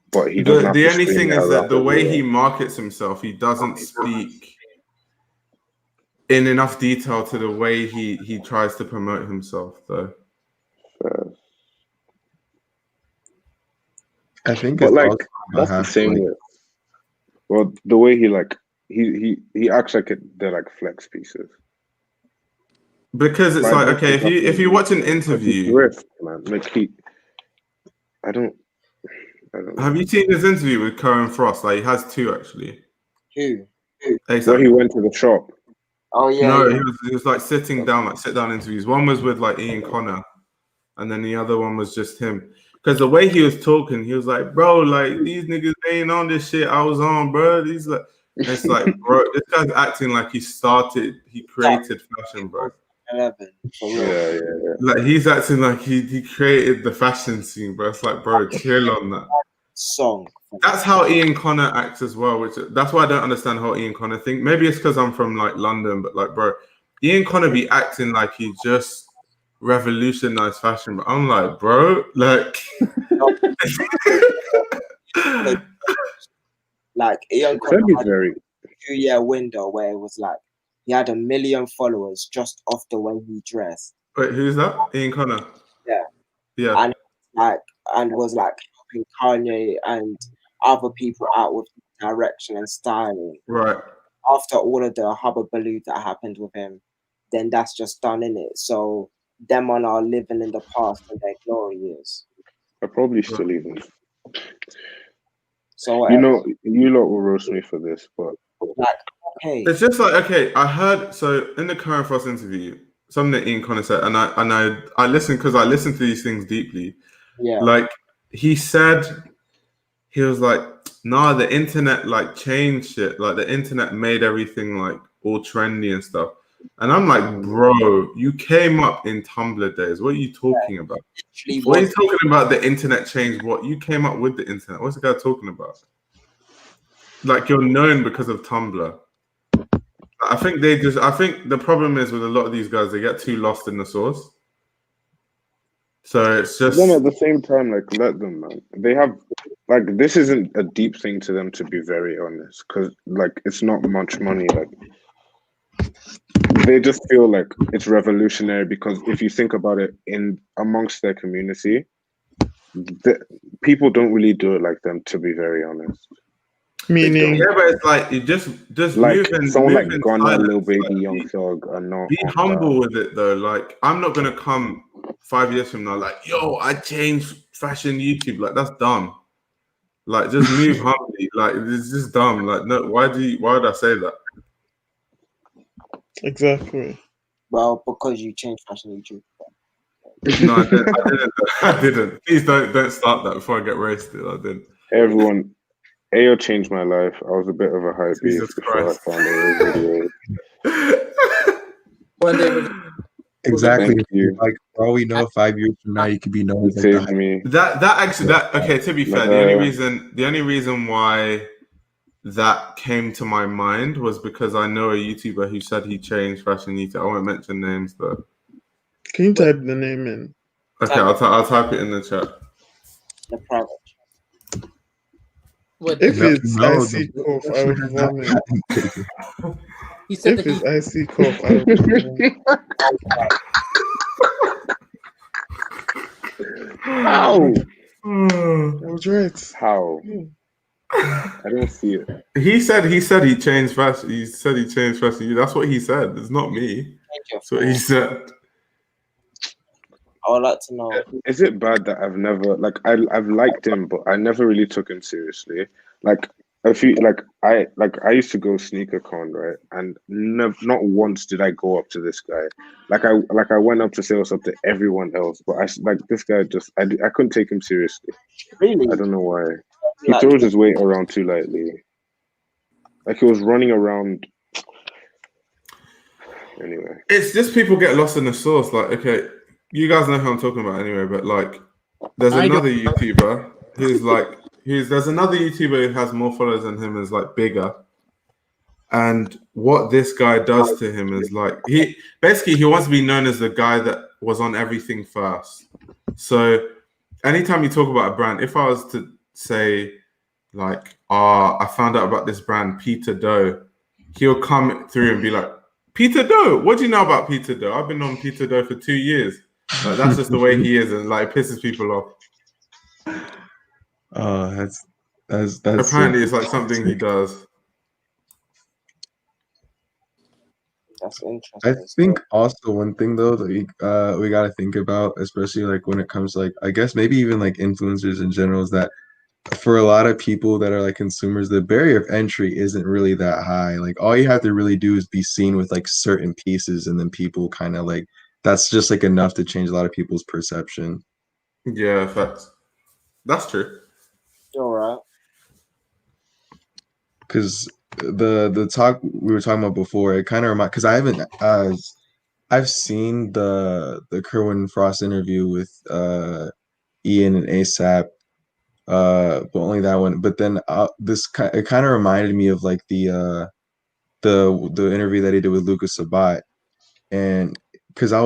But he doesn't. The only thing is that the way he markets himself, he doesn't speak in enough detail to the way he tries to promote himself, though. I think, but like that's the same way. Well, the way he acts like they're like flex pieces. Because it's like, okay, if you watch an interview, man, like I don't know. Have you seen his interview with Cohen Frost? Like, he has 2 actually. Who? Where he went to the shop. Oh yeah. No, yeah. He was like sitting down, like sit-down interviews. One was with like Ian Connor, and then the other one was just him. Because the way he was talking, he was like, "Bro, like these niggas ain't on this shit I was on, bro." He's like, it's like, bro, this guy's acting like he created fashion, bro. 11. Yeah. Like he's acting like he created the fashion scene, bro. It's like, bro, chill on that. Song. That's how Ian Connor acts as well, that's why I don't understand how Ian Connor think. Maybe it's because I'm from like London, but like, bro, Ian Connor be acting like he just revolutionized fashion. But I'm like, bro, like, like Ian Connor had a 2-year window where it was like he had 1 million followers just off the way he dressed. Wait, who's that? Ian Connor. Yeah. And was like Kanye and other people out with direction and styling. Right. After all of the hubbubaloo that happened with him, then that's just done, in it. So them on are living in the past and their glory years. I probably still even. So you know, you lot will roast me for this, but like, okay, it's just like, okay, I heard, so in the Karen Frost interview, something that Ian Connor said, and I listened, because I listen to these things deeply. Yeah. Like he said, he was like, nah, the internet like changed shit. Like the internet made everything like all trendy and stuff. And I'm like, bro, you came up in Tumblr days. What are you talking about? What are you talking about? The internet changed what? You came up with the internet. What's the guy talking about? Like you're known because of Tumblr. I think the problem is with a lot of these guys, they get too lost in the source. So it's just. Then at the same time, like, let them, man. They have, like, this isn't a deep thing to them, to be very honest, because, like, it's not much money. Like, they just feel like it's revolutionary because if you think about it, in amongst their community, people don't really do it like them, to be very honest. Meaning, yeah, but it's like you just like moving, someone moving like Ghana, Lil Baby, like, Young Thug, are not. Be humble with it though. Like I'm not gonna come 5 years from now, like, yo, I changed fashion YouTube. Like that's dumb. Like just move humbly. Like it's just dumb. Like no, why would I say that? Exactly. Well, because you changed fashion YouTube. No, I didn't. Please don't start that before I get roasted. I didn't. Hey, everyone, Ayo changed my life. I was a bit of a hype beast before I found a video. One day Exactly. Thank you. Like for all we know, 5 years from now, you could be known as like Saved me. Okay. To be fair, the only reason why that came to my mind was because I know a YouTuber who said he changed fashion YouTube. I won't mention names, but can you type the name in? Okay, I'll type it in the chat. The private. What? If it's icy cough, I would vomit. He said if it's icy cough, I would vomit. How? I was right. How? I don't see it. He said he changed fashion. He said he changed fashion. That's what he said. It's not me. That's what he said. I would like to know. Is it bad that I've never I've liked him, but I never really took him seriously? Like I used to go sneaker con, right? And not once did I go up to this guy. I went up to say what's up to everyone else, but this guy I couldn't take him seriously. Really? I don't know why. He throws his weight around too lightly. Like he was running around. Anyway, it's just people get lost in the source. Like, okay, you guys know who I'm talking about anyway. But like, there's another YouTuber there's another YouTuber who has more followers than him, is like bigger. And what this guy does to him is like he wants to be known as the guy that was on everything first. So anytime you talk about a brand, if I was to say like, I found out about this brand, Peter Doe, he'll come through and be like, Peter Doe, what do you know about Peter Doe? I've been on Peter Doe for 2 years. Like, that's just the way he is, and like pisses people off. Oh, that's apparently it's like something he does. That's interesting. I think also one thing though that we got to think about, especially like when it comes to like, I guess maybe even like influencers in general, is that for a lot of people that are like consumers, the barrier of entry isn't really that high. Like all you have to really do is be seen with like certain pieces, and then people kind of like, that's just like enough to change a lot of people's perception. Yeah, that's true. All right. Because the talk we were talking about before, it kind of reminds, because I haven't I've seen the Kerwin Frost interview with Ian and ASAP, but only that one. But then it kind of reminded me of like the interview that he did with Lucas Sabat, and because I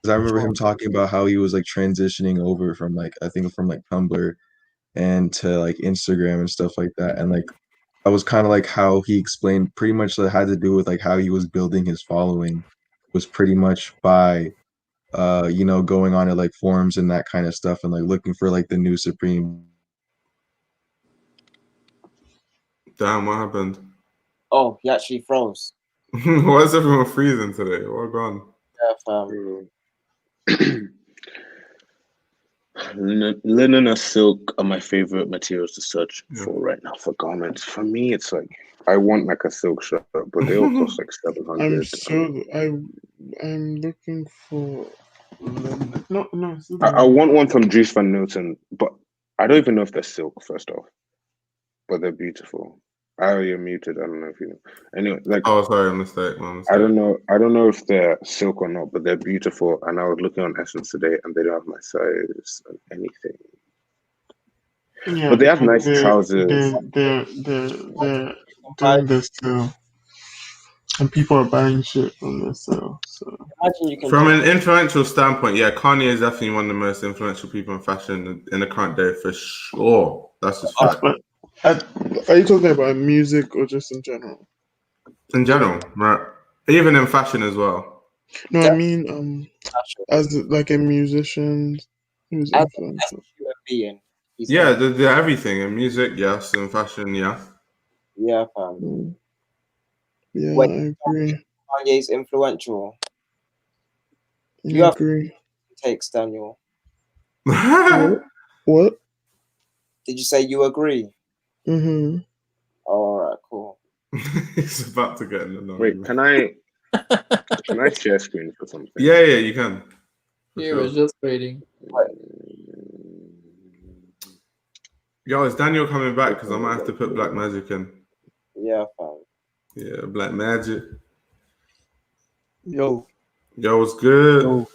remember him talking about how he was like transitioning over from like, I think from like Tumblr and to like Instagram and stuff like that, and like I was kind of like how he explained pretty much that had to do with like how he was building his following was pretty much by going on to like forums and that kind of stuff, and like looking for like the new supreme Damn, what happened? Oh, he actually froze. Why is everyone freezing today? What gone? Linen or silk are my favorite materials to search for right now for garments. For me, it's like I want like a silk shirt, but they all cost like 700. I'm looking for linen. No. I want one from Dries Van Noten, but I don't even know if they're silk. First off, but they're beautiful. You're muted. I don't know if you know. Anyway, like sorry, mistake. I don't know if they're silk or not, but they're beautiful. And I was looking on Essence today, and they don't have my size or anything. Yeah, but they have nice trousers. They're doing this too, and people are buying shit from this. So from an influential standpoint, yeah, Kanye is definitely one of the most influential people in fashion in the current day for sure. That's just fact. Are you talking about music or just in general? In general, right? Even in fashion as well. No, I mean, as like a musician who's influential. Yeah, they're everything in music, yes, in fashion, yeah. Yeah, fam. Yeah, Wait, I agree. Kanye's influential. I agree. Takes Daniel. What? Did you say you agree? Mm-hmm. All right, cool. He's about to get in the noise. Wait, can I share screen for something? Yeah, you can. He was just waiting. Yo, is Daniel coming back? Because I might have to put Black Magic in. Yeah, fam. Yeah, Black Magic. Yo, what's good? Yo.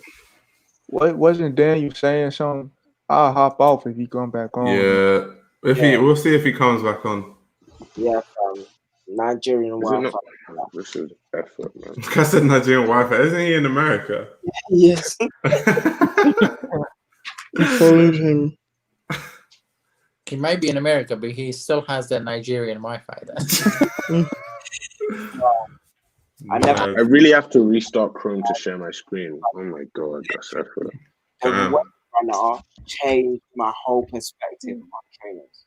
What wasn't Daniel saying something? I'll hop off if he come back on. Yeah, we'll see if he comes back on. Yeah, fam. Nigerian Wi-Fi. This is effort, man. I said Nigerian Wi-Fi. Isn't he in America? Yes. I followed him. He might be in America, but he still has that Nigerian Wi-Fi. I really have to restart Chrome to share my screen. Oh my god, that's effort. The web changed my whole perspective on trainers.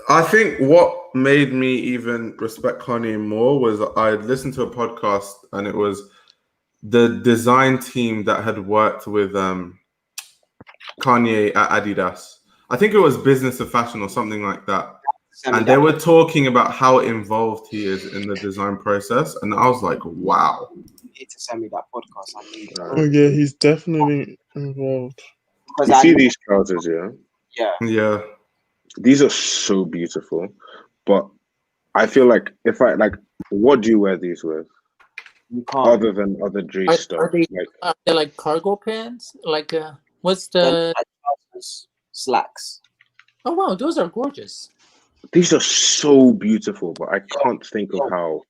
I think what made me even respect Kanye more was I listened to a podcast and it was the design team that had worked with Kanye at Adidas. I think it was Business of Fashion or something like that. And they were talking about how involved he is in the design process. And I was like, wow. You need to send me that podcast. Oh, yeah, he's definitely involved. You see these trousers, yeah? Yeah. These are so beautiful. But I feel like what do you wear these with? You can't. Other than other Dries stuff. They're like cargo pants? Like, what's the... Slacks. Oh, wow, those are gorgeous. These are so beautiful, but I can't think of how,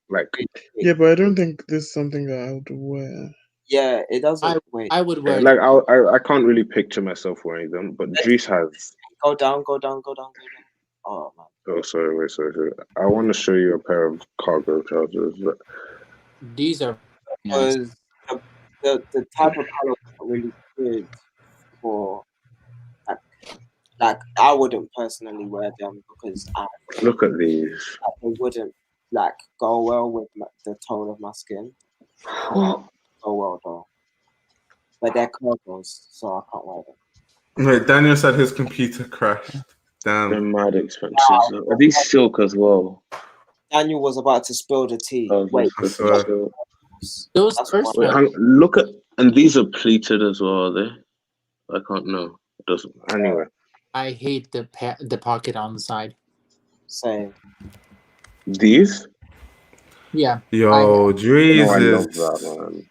Yeah, but I don't think this is something that I would wear. Yeah, it doesn't. I would wear. Like I can't really picture myself wearing them, but Dries has. Go down. Oh man. Oh, sorry. I want to show you a pair of cargo trousers. But... These are because the type of color is really good for. Like I wouldn't personally wear them because look at these. They wouldn't go well with the tone of my skin. Go well though, but they're cargos, so I can't wear them. Wait, Daniel said his computer crashed. Damn, they're mad expensive. Are these silk as well? Daniel was about to spill the tea. Wait, those first ones. Look at, and these are pleated as well. Are they? I can't know. It doesn't. Anyway. I hate the pocket on the side. Same. These? Yeah. Yo, Jesus. I love that, man.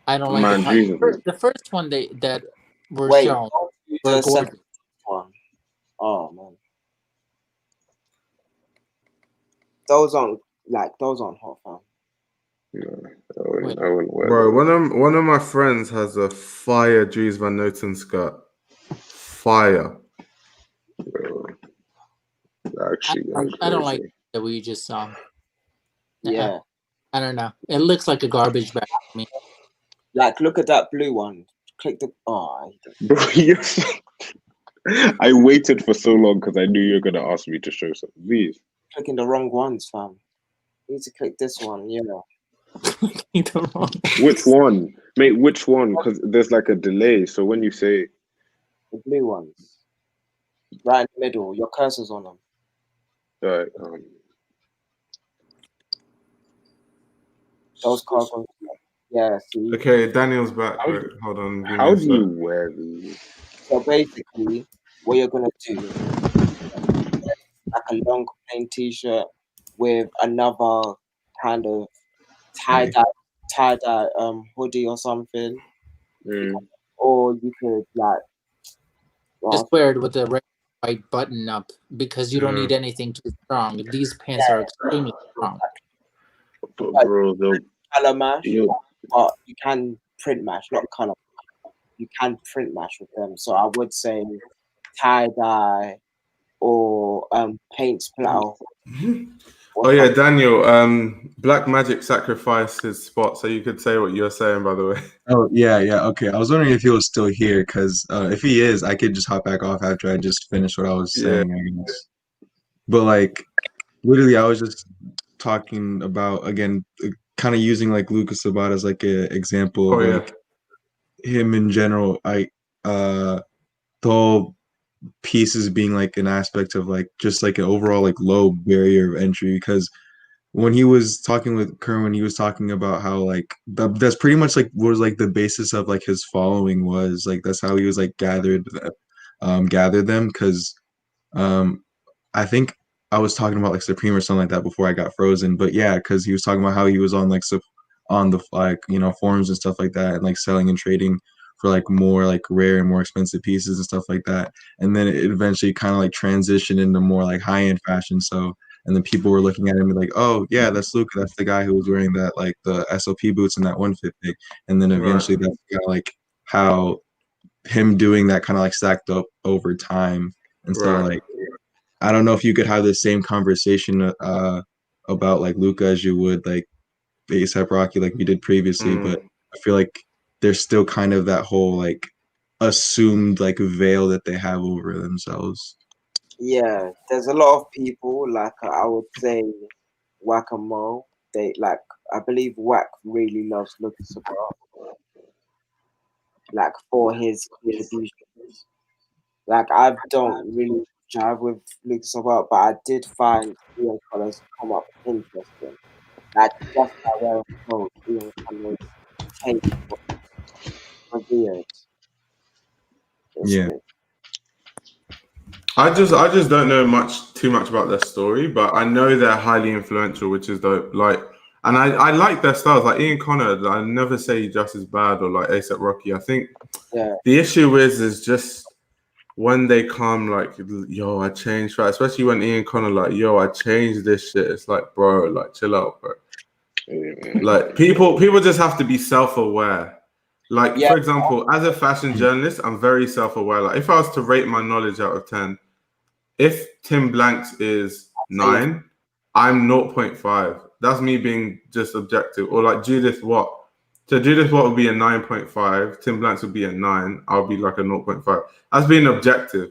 I don't like the first one that were shown. The second one. Oh man. Those aren't hot, fam. No, I wouldn't wear. Bro, one of my friends has a fire Dries Van Noten skirt. Fire. Actually, I don't like that we just saw. Yeah. I don't know. It looks like a garbage bag to me. Look at that blue one. Click the. Oh, bro, I waited for so long because I knew you were gonna ask me to show some of these. clicking the wrong ones, fam. You need to click this one, yeah. Which one? Mate, which one? Because there's like a delay. So when you say... The blue ones. Right in the middle. Your cursor's on them. Right. Those cards. Yeah, see. Okay, Daniel's back. Wait, hold on. How do you wear these? So basically, what you're gonna do, like a long plain t-shirt with another kind of tie-dye hoodie or something. Or you could like just wear it with the red white button up because you don't need anything too strong. These pants are extremely strong. But bro, color match, but you can print match, not color. You can print match with them. So I would say tie-dye or paint splatter. Oh yeah, Daniel. Black Magic sacrificed his spot, so you could say what you're saying. By the way. Oh yeah. Okay. I was wondering if he was still here, because if he is, I could just hop back off after I just finished what I was saying. I guess. But like, literally, I was just talking about, again, kind of using like Lucas Sabat as like an example of like him in general. The whole pieces being like an aspect of like just like an overall like low barrier of entry, because when he was talking with Kerwin, he was talking about how like that's pretty much like was like the basis of like his following was like that's how he was like gathered them, because I think I was talking about like Supreme or something like that before I got frozen, but yeah, because he was talking about how he was on like on the like forums and stuff like that, and like selling and trading for like more like rare and more expensive pieces and stuff like that, and then it eventually kind of like transitioned into more like high-end fashion. So and then people were looking at him like, oh yeah, that's Luca, that's the guy who was wearing that like the SOP boots and that 1fit pick, and then eventually that's kind of like how him doing that kind of like stacked up over time. And so like I don't know if you could have the same conversation about like Luca as you would like ASAP Rocky like we did previously, but I feel like there's still kind of that whole like assumed like veil that they have over themselves. Yeah, there's a lot of people, like I would say Whack-A-Mole. They like, I believe Whack really loves Lucas Sabat, like for his contributions. Like I don't really jive with Lucas Sabat, but I did find Ian Colors come up interesting. Like just by wearing clothes, Ian Colors take revered. Yeah. I just don't know too much about their story, but I know they're highly influential, which is dope. Like, and I like their styles. Like Ian Connor, I never say he's just as bad, or like ASAP Rocky. I think the issue is just when they come like, yo, I changed, right? Especially when Ian Connor like, yo, I changed this shit. It's like, bro, like chill out, bro. Like people just have to be self-aware. Like for example, as a fashion journalist, I'm very self-aware. Like if I was to rate my knowledge out of 10, if Tim Blanks is 9, I'm 0.5. That's me being just objective. Or like Judith Watt. So Judith Watt would be a 9.5. Tim Blanks would be a 9. I'll be like a 0.5. That's being objective.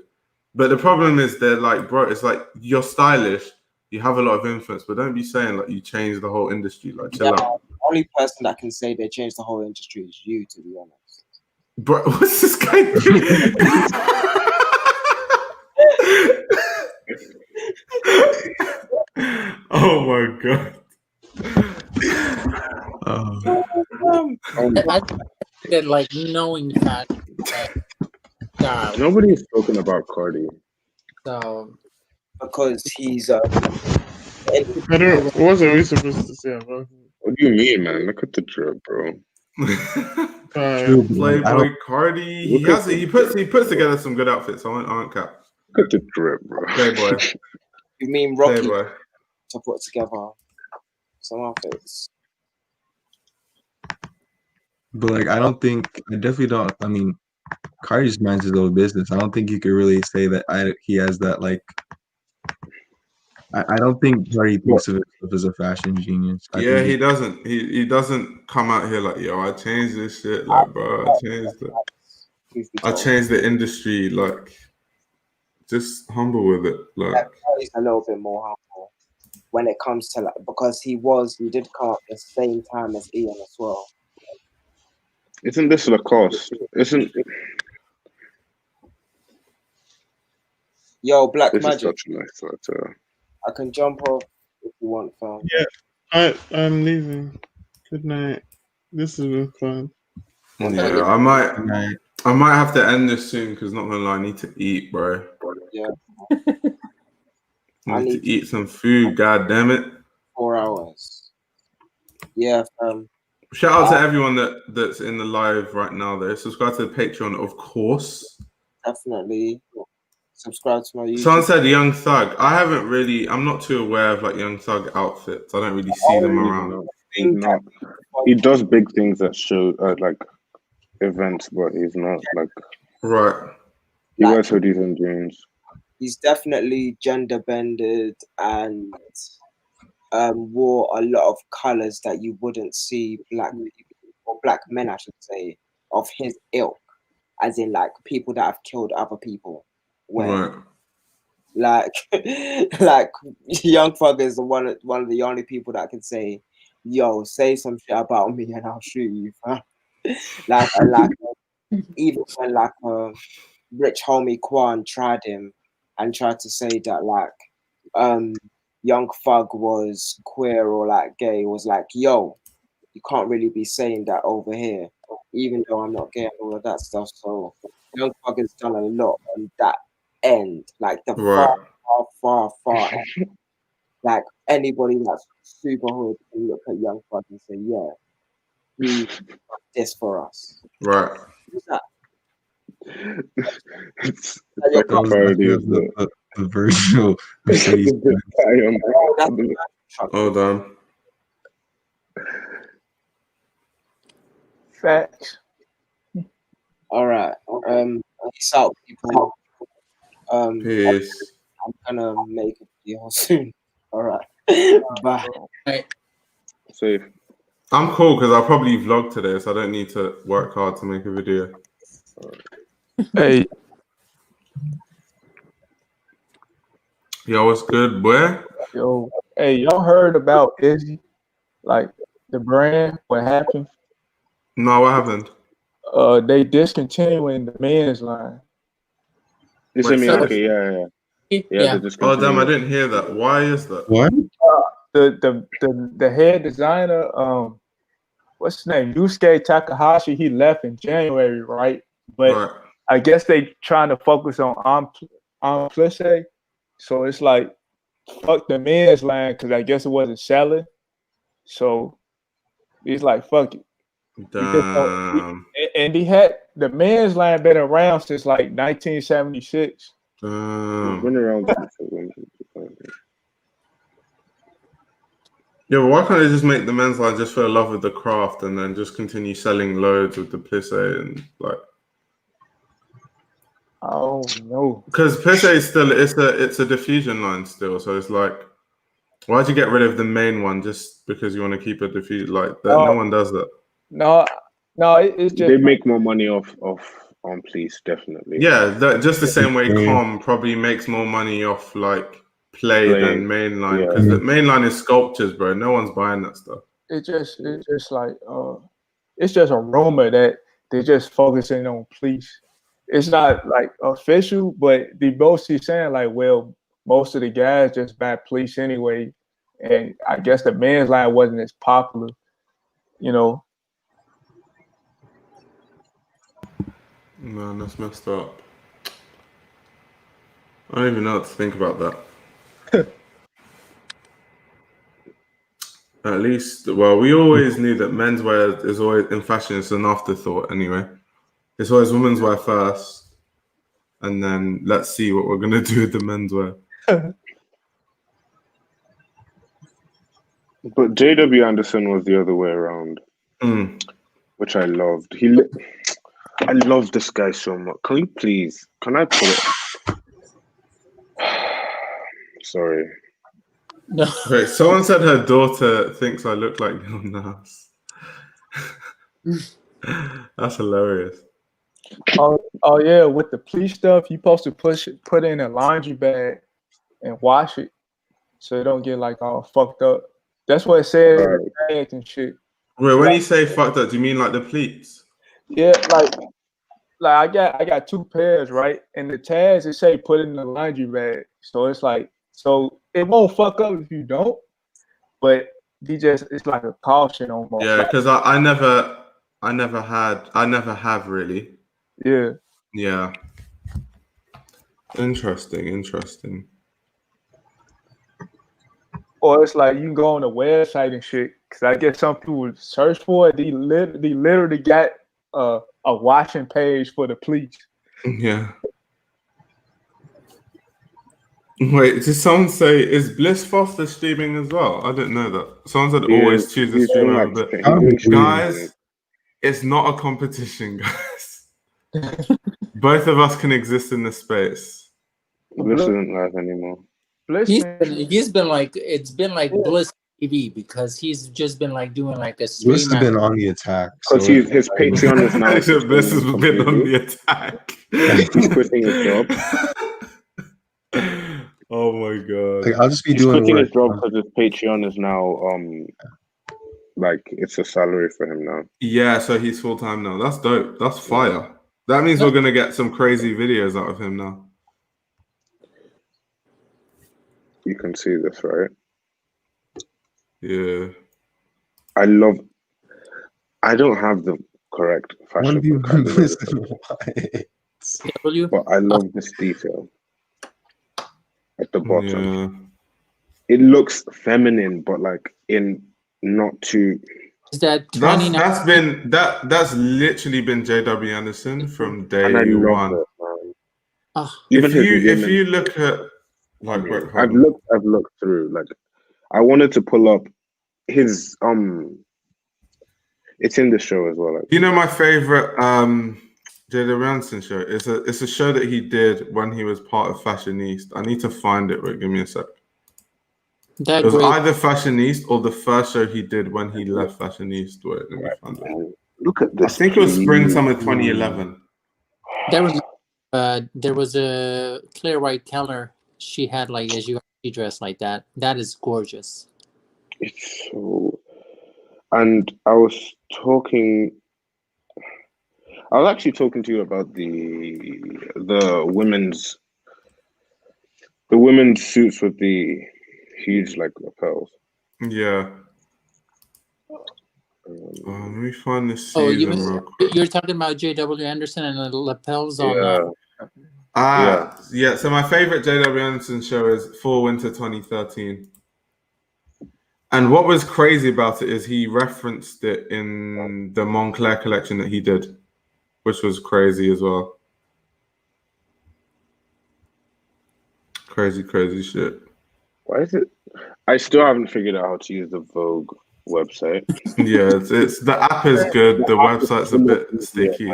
But the problem is they're like, bro, it's like you're stylish. You have a lot of influence, but don't be saying like you changed the whole industry. Like chill out. The only person that can say they changed the whole industry is you, to be honest. Bro, what's this guy doing? Oh my god. I did like knowing that. Nobody's spoken about Cardi. So because he's I don't. What are we supposed to say about him? What do you mean, man? Look at the drip, bro. Playboy Cardi. He puts together some good outfits. I won't cap. Look at the drip, bro. Playboy. You mean Rocky Playboy to put together some outfits? But like, I definitely don't. I mean, Cardi just minds his own business. I don't think you could really say that he has that like. I don't think Cardi thinks of himself as a fashion genius. He doesn't. He doesn't come out here like, yo, I changed this shit. Like, bro, I changed the industry. Like, just humble with it. Like, he's a little bit more humble. when it comes to like, because he did come up the same time as Ian as well. Isn't this Lacoste? Isn't Yo, Black this Magic? is such a nice photo. I can jump off if you want, fam. Yeah, I'm leaving. Good night. This has been fun. Yeah, I might have to end this soon because not gonna lie, I need to eat, bro. Yeah. I need to eat some food. God damn it. 4 hours. Yeah. Shout out to everyone that's in the live right now. Though, subscribe to the Patreon, of course. Definitely. Subscribe to my YouTube. Someone said Young Thug. I'm not too aware of like Young Thug outfits. I don't really see them around. He's not. He does big things at show like events, but he's not like right. He wears hoodies and jeans. He's definitely gender bended and wore a lot of colors that you wouldn't see black people or black men, I should say, of his ilk, as in like people that have killed other people. Right. Like Young Thug is one of the only people that can say, "Yo, say some shit about me and I'll shoot you." Even when like rich homie Quan tried him and tried to say that like Young Thug was queer or like gay, was like, "Yo, you can't really be saying that over here, even though I'm not gay and all of that stuff." So Young Thug has done a lot on that end, like the far end. Like anybody that's super hood can look at Young Thug and say, "Yeah, he did this for us." Right. Who's that? It's like a parody of the Virgil. Hold on. Facts. All right. Peace out, people. Peace. I'm gonna make a video soon. All right. Bye. Safe. I'm cool because I'll probably vlog today, so I don't need to work hard to make a video. Hey. Yo, what's good, boy? Yo, hey, y'all heard about Izzy? Like the brand? What happened? No, what happened? They discontinuing the men's line. This is me. Okay, yeah. Oh damn, I didn't hear that. Why is that? What? The head designer, what's his name? Yusuke Takahashi. He left in January, right? But I guess they trying to focus on plissé. So it's like fuck the men's line because I guess it wasn't selling. So he's like fuck it. Damn. And he had the men's line been around since like 1976. Been around. Yeah, but why can't they just make the men's line just for the love of the craft and then just continue selling loads with the plissé and like? Oh no! Because plissé is still it's a diffusion line still, so it's like, why'd you get rid of the main one just because you want to keep a diffusion like that? No one does that. No, it's just they make more money off on please, definitely. Yeah, just the same way Com probably makes more money off like play than mainline because the mainline is sculptures, bro. No one's buying that stuff. It's just like it's just a rumor that they're just focusing on police. It's not like official, but the most he's saying like, well, most of the guys just buy police anyway, and I guess the men's line wasn't as popular, you know. Man, that's messed up. I don't even know what to think about that. At least, well, we always knew that menswear is always in fashion. It's an afterthought anyway. It's always women's wear first, and then let's see what we're gonna do with the menswear. But J.W. Anderson was the other way around, which I loved. I love this guy so much. Can I pull it? Sorry. No. Wait, someone said her daughter thinks I look like Lil Nas. That's hilarious. Oh yeah, with the police stuff, you're supposed to put it in a laundry bag and wash it. so it don't get like all fucked up. That's what it says in the tags and shit. Wait, when you say fucked up, do you mean like the pleats? Yeah, like I got 2 pairs, right? And the tags it say put in the laundry bag. So it's like, so it won't fuck up if you don't, but it's like a caution almost. Yeah, because I never have really. Yeah. Yeah. Interesting. Or it's like you can go on the website and shit. Cause I guess some people search for it. They literally got a watching page for the pleats. Yeah. Wait, did someone say is Bliss Foster streaming as well? I didn't know that. Someone said always choose the stream over bit. Guys, it's not a competition, guys. Both of us can exist in this space. Bliss isn't live anymore. He's been like, it's been like Bliss TV because he's just been like doing like a stream. Bliss has been on the attack. Because his Patreon is now. Bliss has been on the attack. He's quitting his job. Oh my god! Like, I'll just be He's doing quitting work. his job because his Patreon is now like it's a salary for him now. Yeah, so he's full time now. That's dope. That's fire. That means we're gonna get some crazy videos out of him now. You can see this, right? Yeah. I don't have the correct fashion, but I love this detail at the bottom. Yeah. It looks feminine, but like in not too. Is that that's literally been JW Anderson from day one. If you look at like I've looked through, like I wanted to pull up his it's in the show as well. You know my favorite JW Anderson show? It's a show that he did when he was part of Fashionista. I need to find it. Wait, give me a sec. It was either Fashionista or the first show he did when he left Fashionista. Wait, let me find it. Look at this. I think it was spring summer 2011. There was a Clear White Keller. She had like she dressed like that. That is gorgeous. It's so, and I was actually talking to you about the women's suits with the huge like lapels. Yeah. Let me find this season real quick. You're talking about JW Anderson and the lapels on. Yeah. So my favorite JW Anderson show is Fall Winter 2013. And what was crazy about it is he referenced it in the Montclair collection that he did, which was crazy as well. Crazy shit. Why is it? I still haven't figured out how to use the Vogue website. Yeah, it's the app is good. The website's a bit sticky.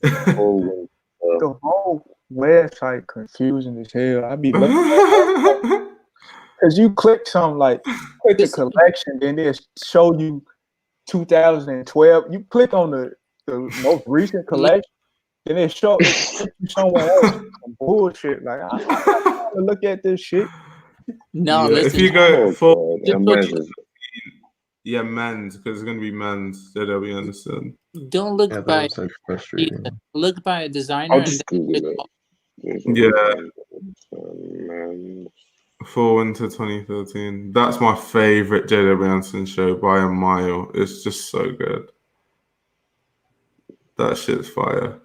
The whole website confusing as hell. I be looking because you click something like click the collection, then it show you 2012. You click on the most recent collection, then it show you somewhere else. Some bullshit. Like I want to look at this shit. No, yeah, if you go for men's, because it's gonna be men's. JW Anderson. Don't look by look by a designer. I'll just Google it. Yeah. Fall Winter 2013. That's my favorite JW Anderson show by a mile. It's just so good. That shit's fire.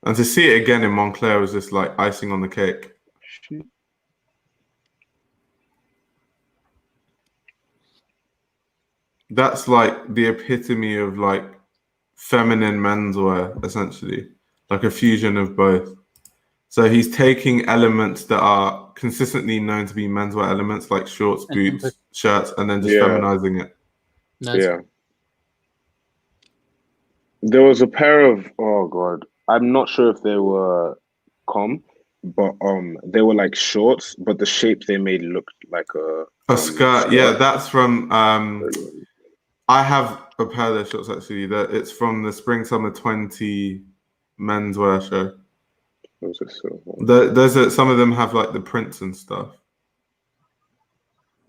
And to see it again in Montclair was just like icing on the cake. That's like the epitome of like feminine menswear, essentially, like a fusion of both. So he's taking elements that are consistently known to be menswear elements, like shorts, boots, shirts, and then just feminizing it. Yeah. There was a pair of, oh god, I'm not sure if they were but they were like shorts, but the shape they made looked like a skirt. Yeah, that's from I have a pair of those shorts actually. That it's from the spring summer 20 menswear show. Those are so some of them have like the prints and stuff.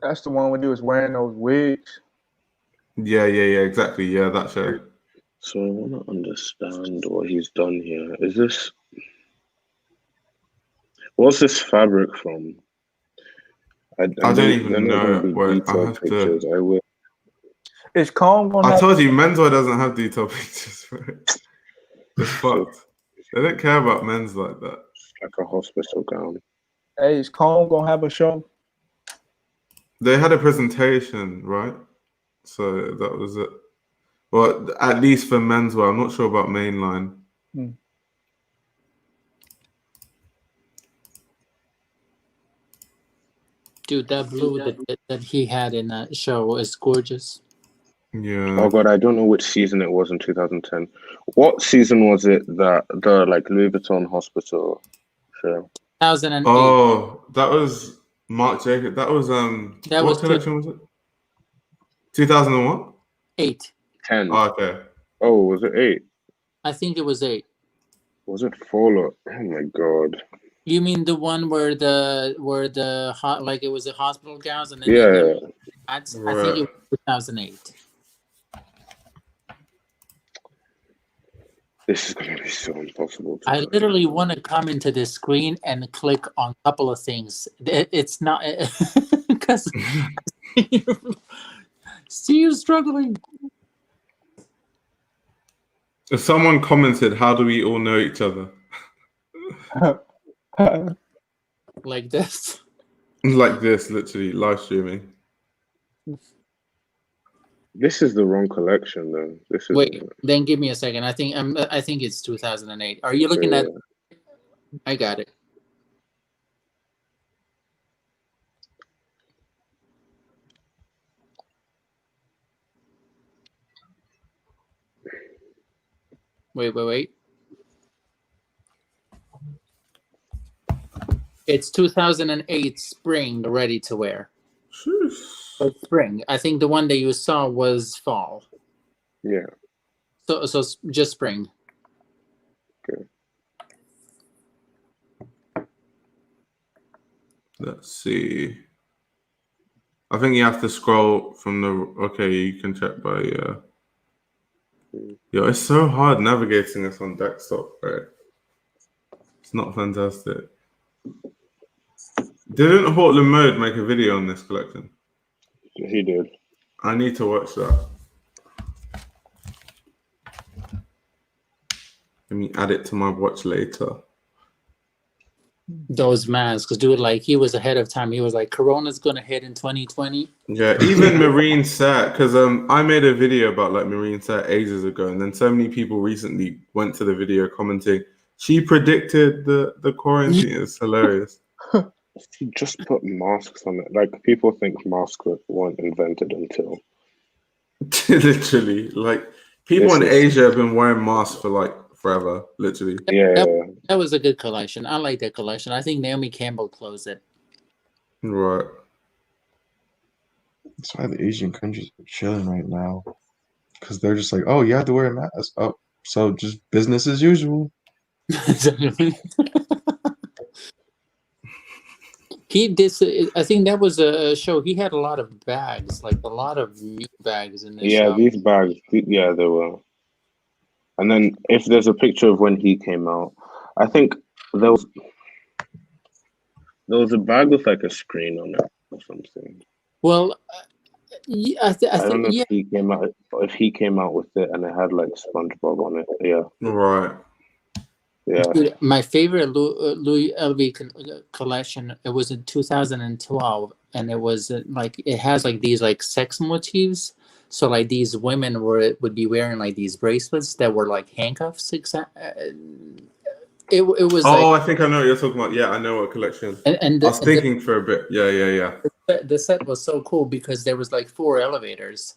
That's the one when he was wearing those wigs. Yeah, exactly. Yeah, that show. So I want to understand what he's done here. Is this... What's this fabric from? I don't even know where I have pictures. to. I will. Is Comb gonna I told you, menswear doesn't have detailed pictures for it. It's fucked. They don't care about men's like that. It's like a hospital gown. Hey, is Comb gonna have a show? They had a presentation, right? So that was it. Well, at least for menswear. I'm not sure about mainline. Dude, that blue that he had in that show is gorgeous. Yeah. Oh god, I don't know which season it was in 2010. What season was it that the like Louis Vuitton hospital show? 2008. Oh, that was Marc Jacobs. That was That what was collection was it? 2001? 8. 10. Oh, okay. Oh, was it 8? I think it was 8. Was it Fallout? Oh my god. You mean the one where the hot, like it was the hospital gowns and then Yeah. I think it was 2008. This is gonna be so impossible. I literally want to come into this screen and click on a couple of things. It's not because see you struggling. If someone commented, "How do we all know each other?" Like this. Like this, literally live streaming. This is the wrong collection, though. This is. Wait, then give me a second. I think it's 2008. Are you looking at? I got it. Wait. It's 2008 spring, ready to wear. Spring. I think the one that you saw was fall. Yeah. So just spring. Okay. Let's see. I think you have to scroll from the. Okay, you can check by. Yo, it's so hard navigating this on desktop, right? It's not fantastic. Didn't Hortland Mode make a video on this collection? He did. I need to watch that. Let me add it to my watch later. Those masks, dude, like he was ahead of time. He was like, Corona's gonna hit in 2020. Yeah, even Marine Set, because I made a video about like Marine Set ages ago, and then so many people recently went to the video commenting, she predicted the quarantine. It's hilarious. Just put masks on it. Like people think masks weren't invented until literally, like people in Asia have been wearing masks for like forever, literally. Yeah, that was a good collection. I like that collection. I think Naomi Campbell closed it. Right. That's why the Asian countries are chilling right now, because they're just like, oh, you have to wear a mask. Oh, so just business as usual. He did. I think that was a show. He had a lot of bags, like a lot of new bags in this show. these bags. Yeah, they were. And then if there's a picture of when he came out, I think there was a bag with like a screen on it or something. Well, I don't know think if he came out with it and it had like SpongeBob on it. Yeah. Right. Yeah. Dude, my favorite Louis LV collection. It was in 2012, and it was like it has like these like sex motifs. So like these women would be wearing like these bracelets that were like handcuffs. It was. Oh, like, I think I know what you're talking about. Yeah, I know what collection. And I was thinking for a bit. Yeah. The set was so cool because there was like 4 elevators,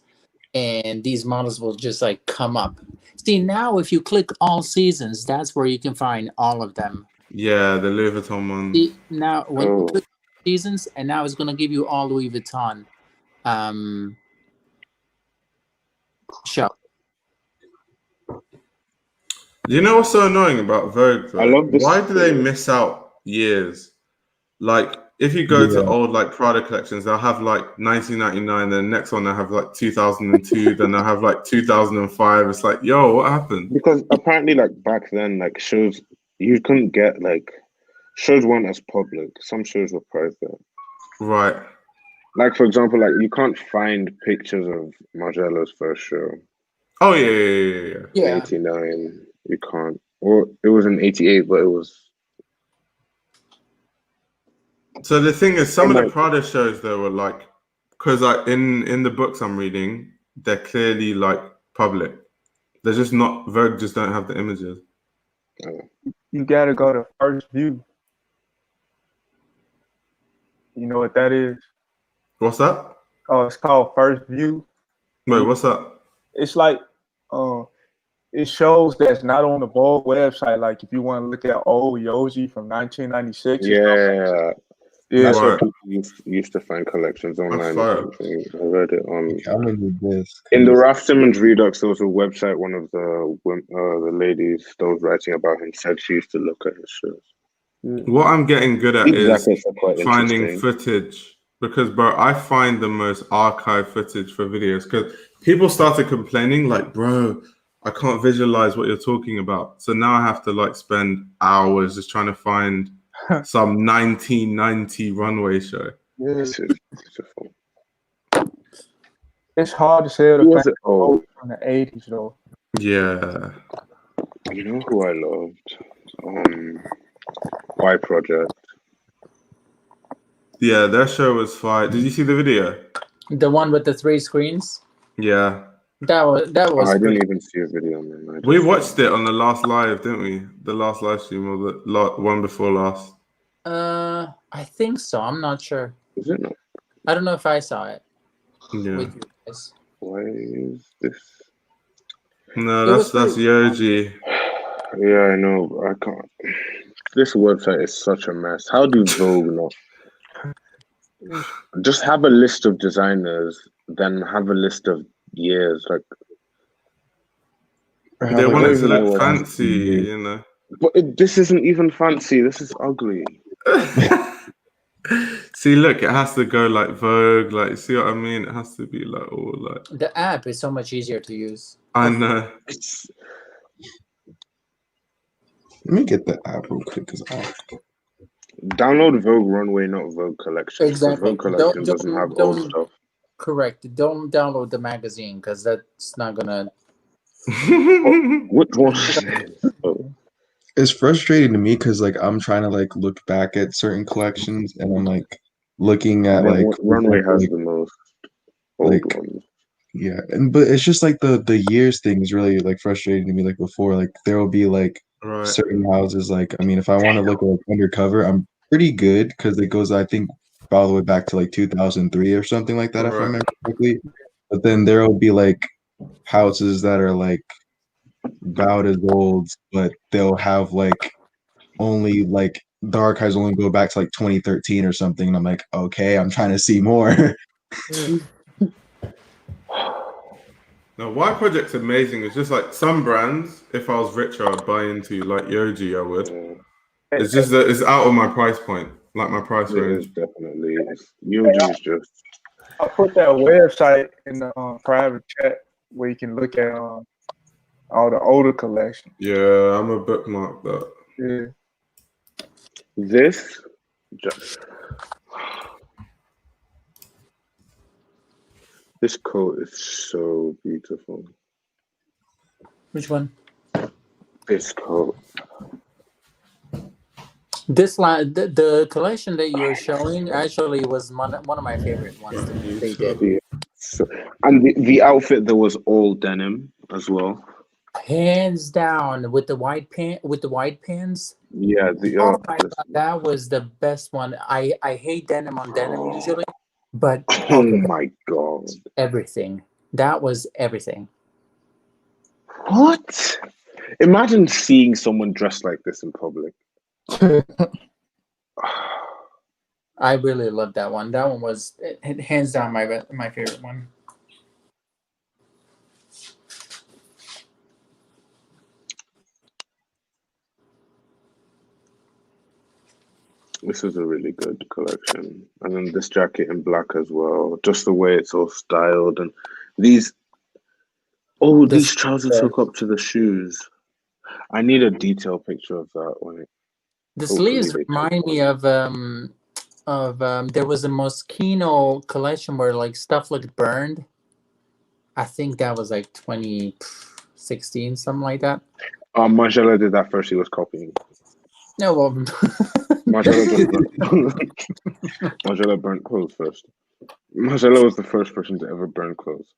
and these models will just like come up. See, now if you click all seasons, that's where you can find all of them. Yeah, the Louis Vuitton one. See, now when you click seasons, and now it's gonna give you all Louis Vuitton show. You know what's so annoying about Vogue? Though? I love this. Why do they miss out years? Like if you go to old like Prada collections, they'll have like 1999, then the next one they'll have like 2002, then they'll have like 2005. It's like, yo, what happened? Because apparently, like back then, like shows you couldn't get like shows weren't as public. Some shows were private. Right. Like for example, like you can't find pictures of Margello's first show. Oh yeah. 89. You can't. Or it was in 88, but it was. So the thing is, some of the Prada shows though were like, because like in the books I'm reading, they're clearly like public. They're just not Vogue. Just don't have the images. You gotta go to First View. You know what that is? What's that? Oh, it's called First View. Wait, what's that? It's like it shows that's not on the Vogue website. Like if you want to look at old Yoji from 1996. Yeah. That's where people used to find collections online or something. I read it on. In the Ralph Simmons Redux, there was a website. One of the ladies that was writing about him said she used to look at his shows. What I'm getting good at is finding footage, because bro, I find the most archive footage for videos, because people started complaining like, bro, I can't visualize what you're talking about. So now I have to like spend hours just trying to find some 1990 runway show. It's hard to say the fact from the 80s though. Yeah. You know who I loved? Y Project. Yeah, their show was fire. Did you see the video? The one with the 3 screens? Yeah. That was. I didn't even see a video, man. We watched it on the last live, didn't we? The last live stream, or the one before last. I think so. I'm not sure. Is it not? I don't know if I saw it. Yeah. With you guys. Why is this? No, that's Yoji. Yeah, I know. I can't. This website is such a mess. How do Vogue not? Just have a list of designers, then have a list of years. Like they want it to look fancy, you know. But this isn't even fancy. This is ugly. See, look, it has to go like Vogue. Like, see what I mean? It has to be like all like. The app is so much easier to use. I know. Let me get the app real quick because download Vogue Runway, not Vogue Collection. Exactly. Vogue Collection doesn't have old stuff. Correct. Don't download the magazine because that's not gonna. What one? It's frustrating to me because like I'm trying to like look back at certain collections and I'm like looking at like Runway has the most old ones. Yeah, but it's just like the years thing is really like frustrating to me. Like before, like there will be like certain houses. Like I mean, if I want to look at like undercover, I'm pretty good because it goes I think all the way back to like 2003 or something like that if I remember correctly. But then there will be like houses that are like about as old, but they'll have like only like the archives only go back to like 2013 or something. And I'm like, okay, I'm trying to see more. No, Y Project's amazing. It's just like some brands, if I was richer, I'd buy into, like Yoji, I would. It's just that it's out of my price point, like my price range. Definitely. Yoji is just. I put that website in the private chat where you can look at all the older collection. Yeah, I'm a bookmark that. Yeah. This coat is so beautiful. Which one? This coat. This line, the collection that you're showing actually was one of my favorite ones that they did. Yeah. And the outfit that was all denim as well. Hands down with the white pants. Yeah, oh my God, that was the best one. I hate denim on denim usually, but oh my God, everything. That was everything. What? Imagine seeing someone dressed like this in public. I really loved that one. That one was hands down my favorite one. This is a really good collection. And then this jacket in black as well. Just the way it's all styled. And these... Oh, these trousers hook up to the shoes. I need a detailed picture of that one. The sleeves remind me of there was a Moschino collection where like stuff looked burned. I think that was like 2016, something like that. Margiela did that first. He was copying. No, well, Margiela burnt clothes first. Margiela was the first person to ever burn clothes.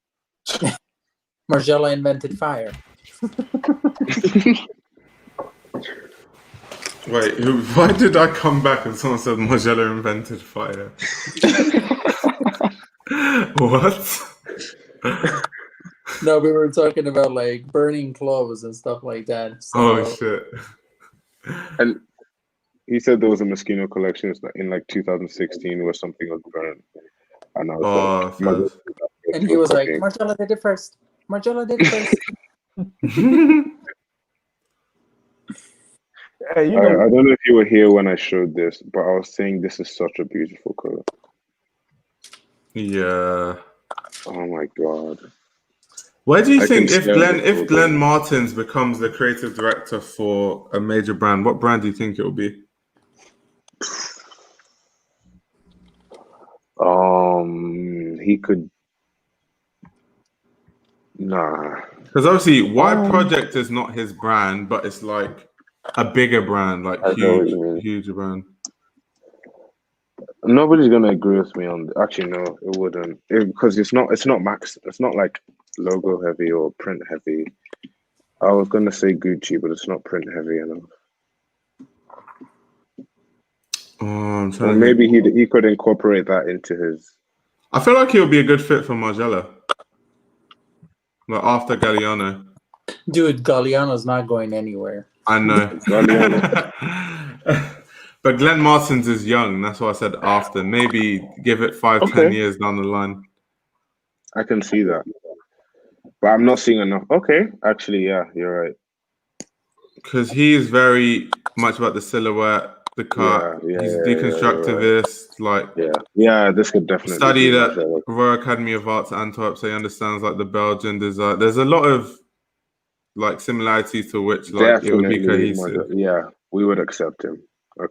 Margiela invented fire. Wait, why did I come back and someone said Margiela invented fire? What? No, we were talking about like burning clothes and stuff like that. So. Oh shit! And he said there was a Moschino collection in like 2016 where something was burned, and I was like, and he was like, "Margiela did it first. Margiela did it first." Hey, I don't know if you were here when I showed this, but I was saying this is such a beautiful color. Yeah. Oh my god. Where do you think if Glenn Martins becomes the creative director for a major brand, what brand do you think it will be? He could. Nah. Because obviously, Wide Project is not his brand, but it's like a bigger brand, like huge brand. Nobody's gonna agree with me on. Actually, no, it wouldn't, because it's not max. It's not like logo heavy or print heavy. I was gonna say Gucci, but it's not print heavy enough. Or maybe he could incorporate that into his. I feel like he would be a good fit for Margiela. Like after Galliano. Dude, Galliano's not going anywhere. I know. But Glenn Martins is young. That's why I said after. Maybe give it 5-10 years down the line. I can see that. But I'm not seeing enough. Okay. Actually, yeah, you're right. Because he is very much about the silhouette, the cut. He's a deconstructivist. Right. Yeah, this could definitely studied at Royal Academy of Arts Antwerp, so he understands like the Belgian design. There's a lot of like similarities to which like it would be cohesive. Yeah, we would accept him.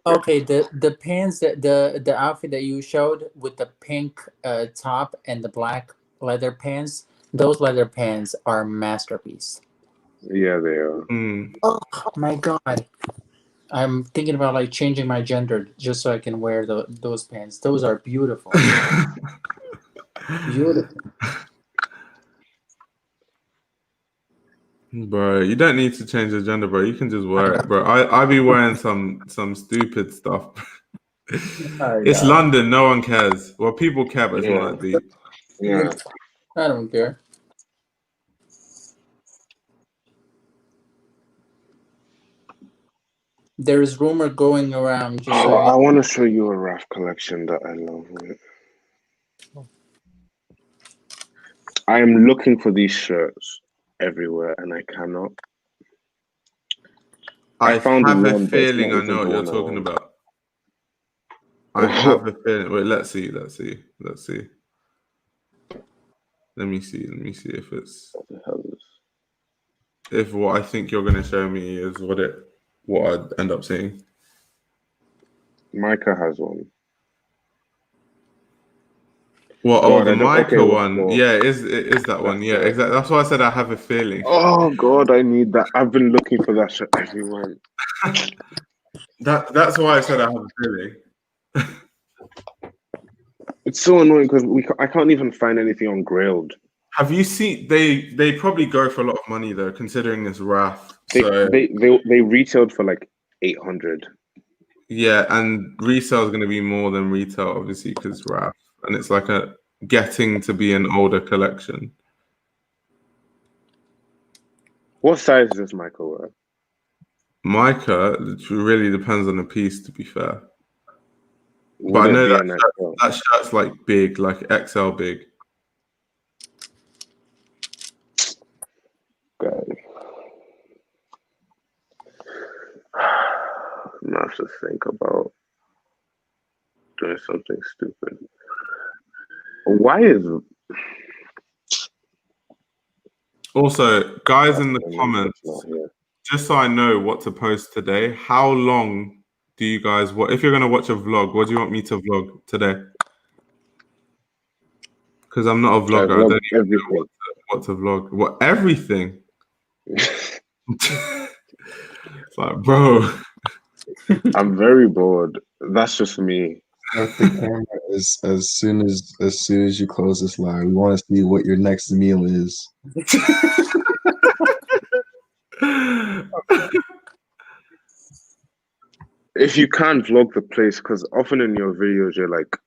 Okay, the pants that the outfit that you showed with the pink top and the black leather pants, those leather pants are a masterpiece. Yeah, they are. Oh my god. I'm thinking about like changing my gender just so I can wear those pants. Those are beautiful. Beautiful. Bro, you don't need to change your gender, bro. You can just wear it, bro. I be wearing some stupid stuff. It's London. No one cares. Well, people care, but it's not that deep. Yeah. I don't care. There is rumor going around. I want to show you a Raf collection that I love. I am looking for these shirts everywhere, and I cannot. I have a feeling I know what you're talking about. I have a feeling. Wait, let's see. Let me see if it's if what I think you're gonna show me is what I'd end up seeing. Micah has one. Well, the Micah one. Yeah, it is that one. Yeah, exactly. That's why I said I have a feeling. Oh God, I need that. I've been looking for that shirt everywhere. That's why I said I have a feeling. It's so annoying because I can't even find anything on Grailed. Have you seen they probably go for a lot of money though, considering it's Raf. They retailed for like 800. Yeah, and resale is going to be more than retail, obviously, because Raf, and it's like getting to be an older collection. What size does Micah wear? Micah, it really depends on the piece, to be fair. But I know that shirt's like big, like XL big. God. I'm gonna have to think about. doing something stupid. Why is... Also, guys in the comments, just so I know what to post today, how long do you guys want? If you're going to watch a vlog, what do you want me to vlog today? Because I'm not a vlogger. I don't even know what to vlog. What, everything? It's like, bro. I'm very bored. That's just me. Start the camera as soon as you close this live. We want to see what your next meal is. If you can't vlog the place, because often in your videos you're like,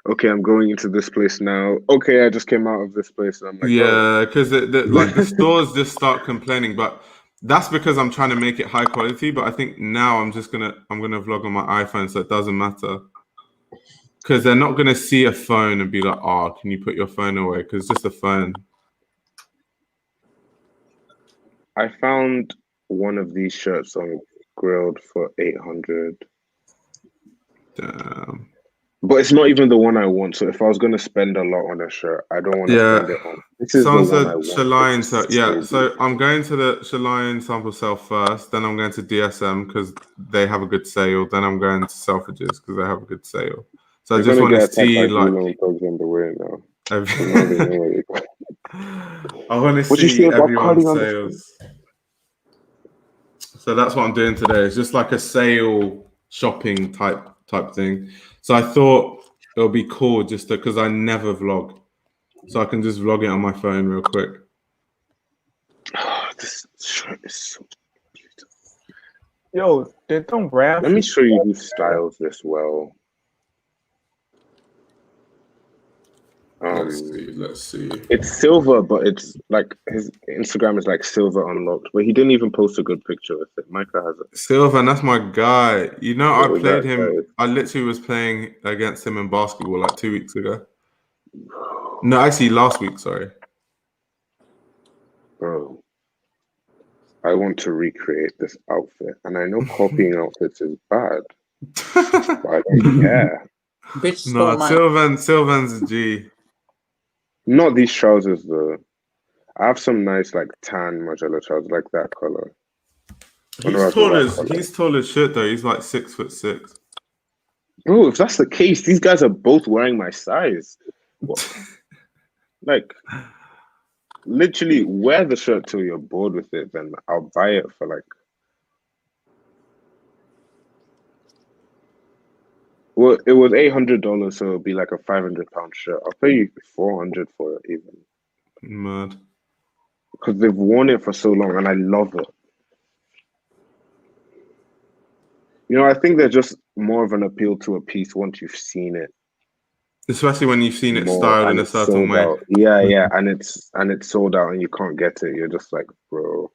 okay, I'm going into this place now. Okay, I just came out of this place. And I'm like, yeah, because like the stores just start complaining, but that's because I'm trying to make it high quality. But I think now I'm gonna vlog on my iPhone, so it doesn't matter. Because they're not gonna see a phone and be like, "Oh, can you put your phone away?" Because it's just a phone. I found one of these shirts on Grilled for 800. Damn. But it's not even the one I want. So if I was gonna spend a lot on a shirt, I don't want to spend it on. This is Someone the one I said want. Shaline, so I'm going to the Shaline sample sale first, then I'm going to DSM because they have a good sale, then I'm going to Selfridges because they have a good sale. So I just want to see like on the way now. I want to see everyone's sales. So that's what I'm doing today. It's just like a sale shopping type thing. So I thought it would be cool just because I never vlog. So I can just vlog it on my phone real quick. Oh, this shirt is so beautiful. Yo, they don't grab. Let me show you who styles this well. Let's see. It's silver, but it's like his Instagram is like silver unlocked, but he didn't even post a good picture with it. Micah has it. Silver, and that's my guy. You know, I played him. I literally was playing against him in basketball like 2 weeks ago. No, actually last week, sorry. Bro, I want to recreate this outfit, and I know copying outfits is bad, but I don't care. Bitch, no, Sylvan's a G. Not these trousers though. I have some nice like tan magenta trousers, like that color. He's tall as shit though. He's like 6'6". Bro, if that's the case, these guys are both wearing my size. Like, literally, wear the shirt till you're bored with it, then I'll buy it for like. Well, it was $800, so it'll be like a £500 shirt. I'll pay you $400 for it, even. Mad. Because they've worn it for so long, and I love it. You know, I think they're just more of an appeal to a piece once you've seen it. Especially when you've seen it styled in a certain way. Out. Yeah, and it's sold out, and you can't get it. You're just like, bro.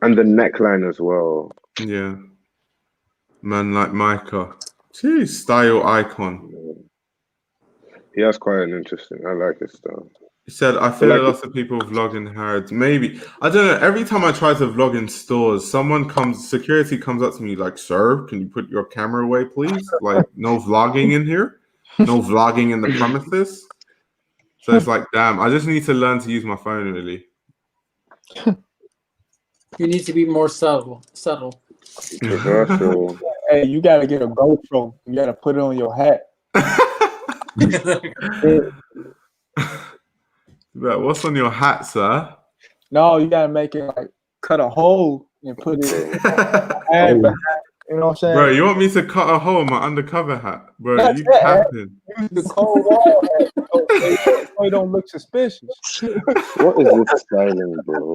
And the neckline as well. Yeah. Man like Micah. Jeez, style icon. He has quite an interesting. I like his style. He said, I feel like lots of people vlog in Harrods. Maybe. I don't know. Every time I try to vlog in stores, security comes up to me like, sir, can you put your camera away, please? Like, no vlogging in here. No vlogging in the premises. So it's like, damn, I just need to learn to use my phone, really. You need to be more subtle. Hey, you gotta get a GoPro. You gotta put it on your hat. What's on your hat, sir? No, you gotta make it like cut a hole and put it. You know what I'm saying? Bro, you want me to cut a hole in my undercover hat? Bro, you capping. Use the cold wall hat so it don't look suspicious. What is this styling, bro?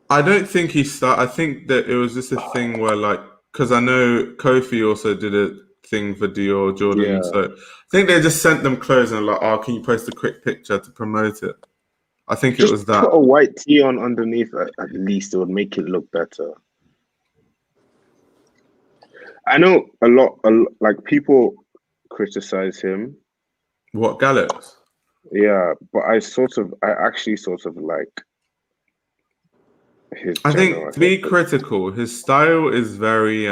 I don't think he started. I think that it was just a thing where, like, because I know Kofi also did a thing for Dior Jordan. Yeah. So I think they just sent them clothes and like, oh, can you post a quick picture to promote it? I think it was that. Put a white tee on underneath. At least it would make it look better. I know a lot like people criticize him. What, Gallux? Yeah, but I actually sort of like. I think to be critical, his style is very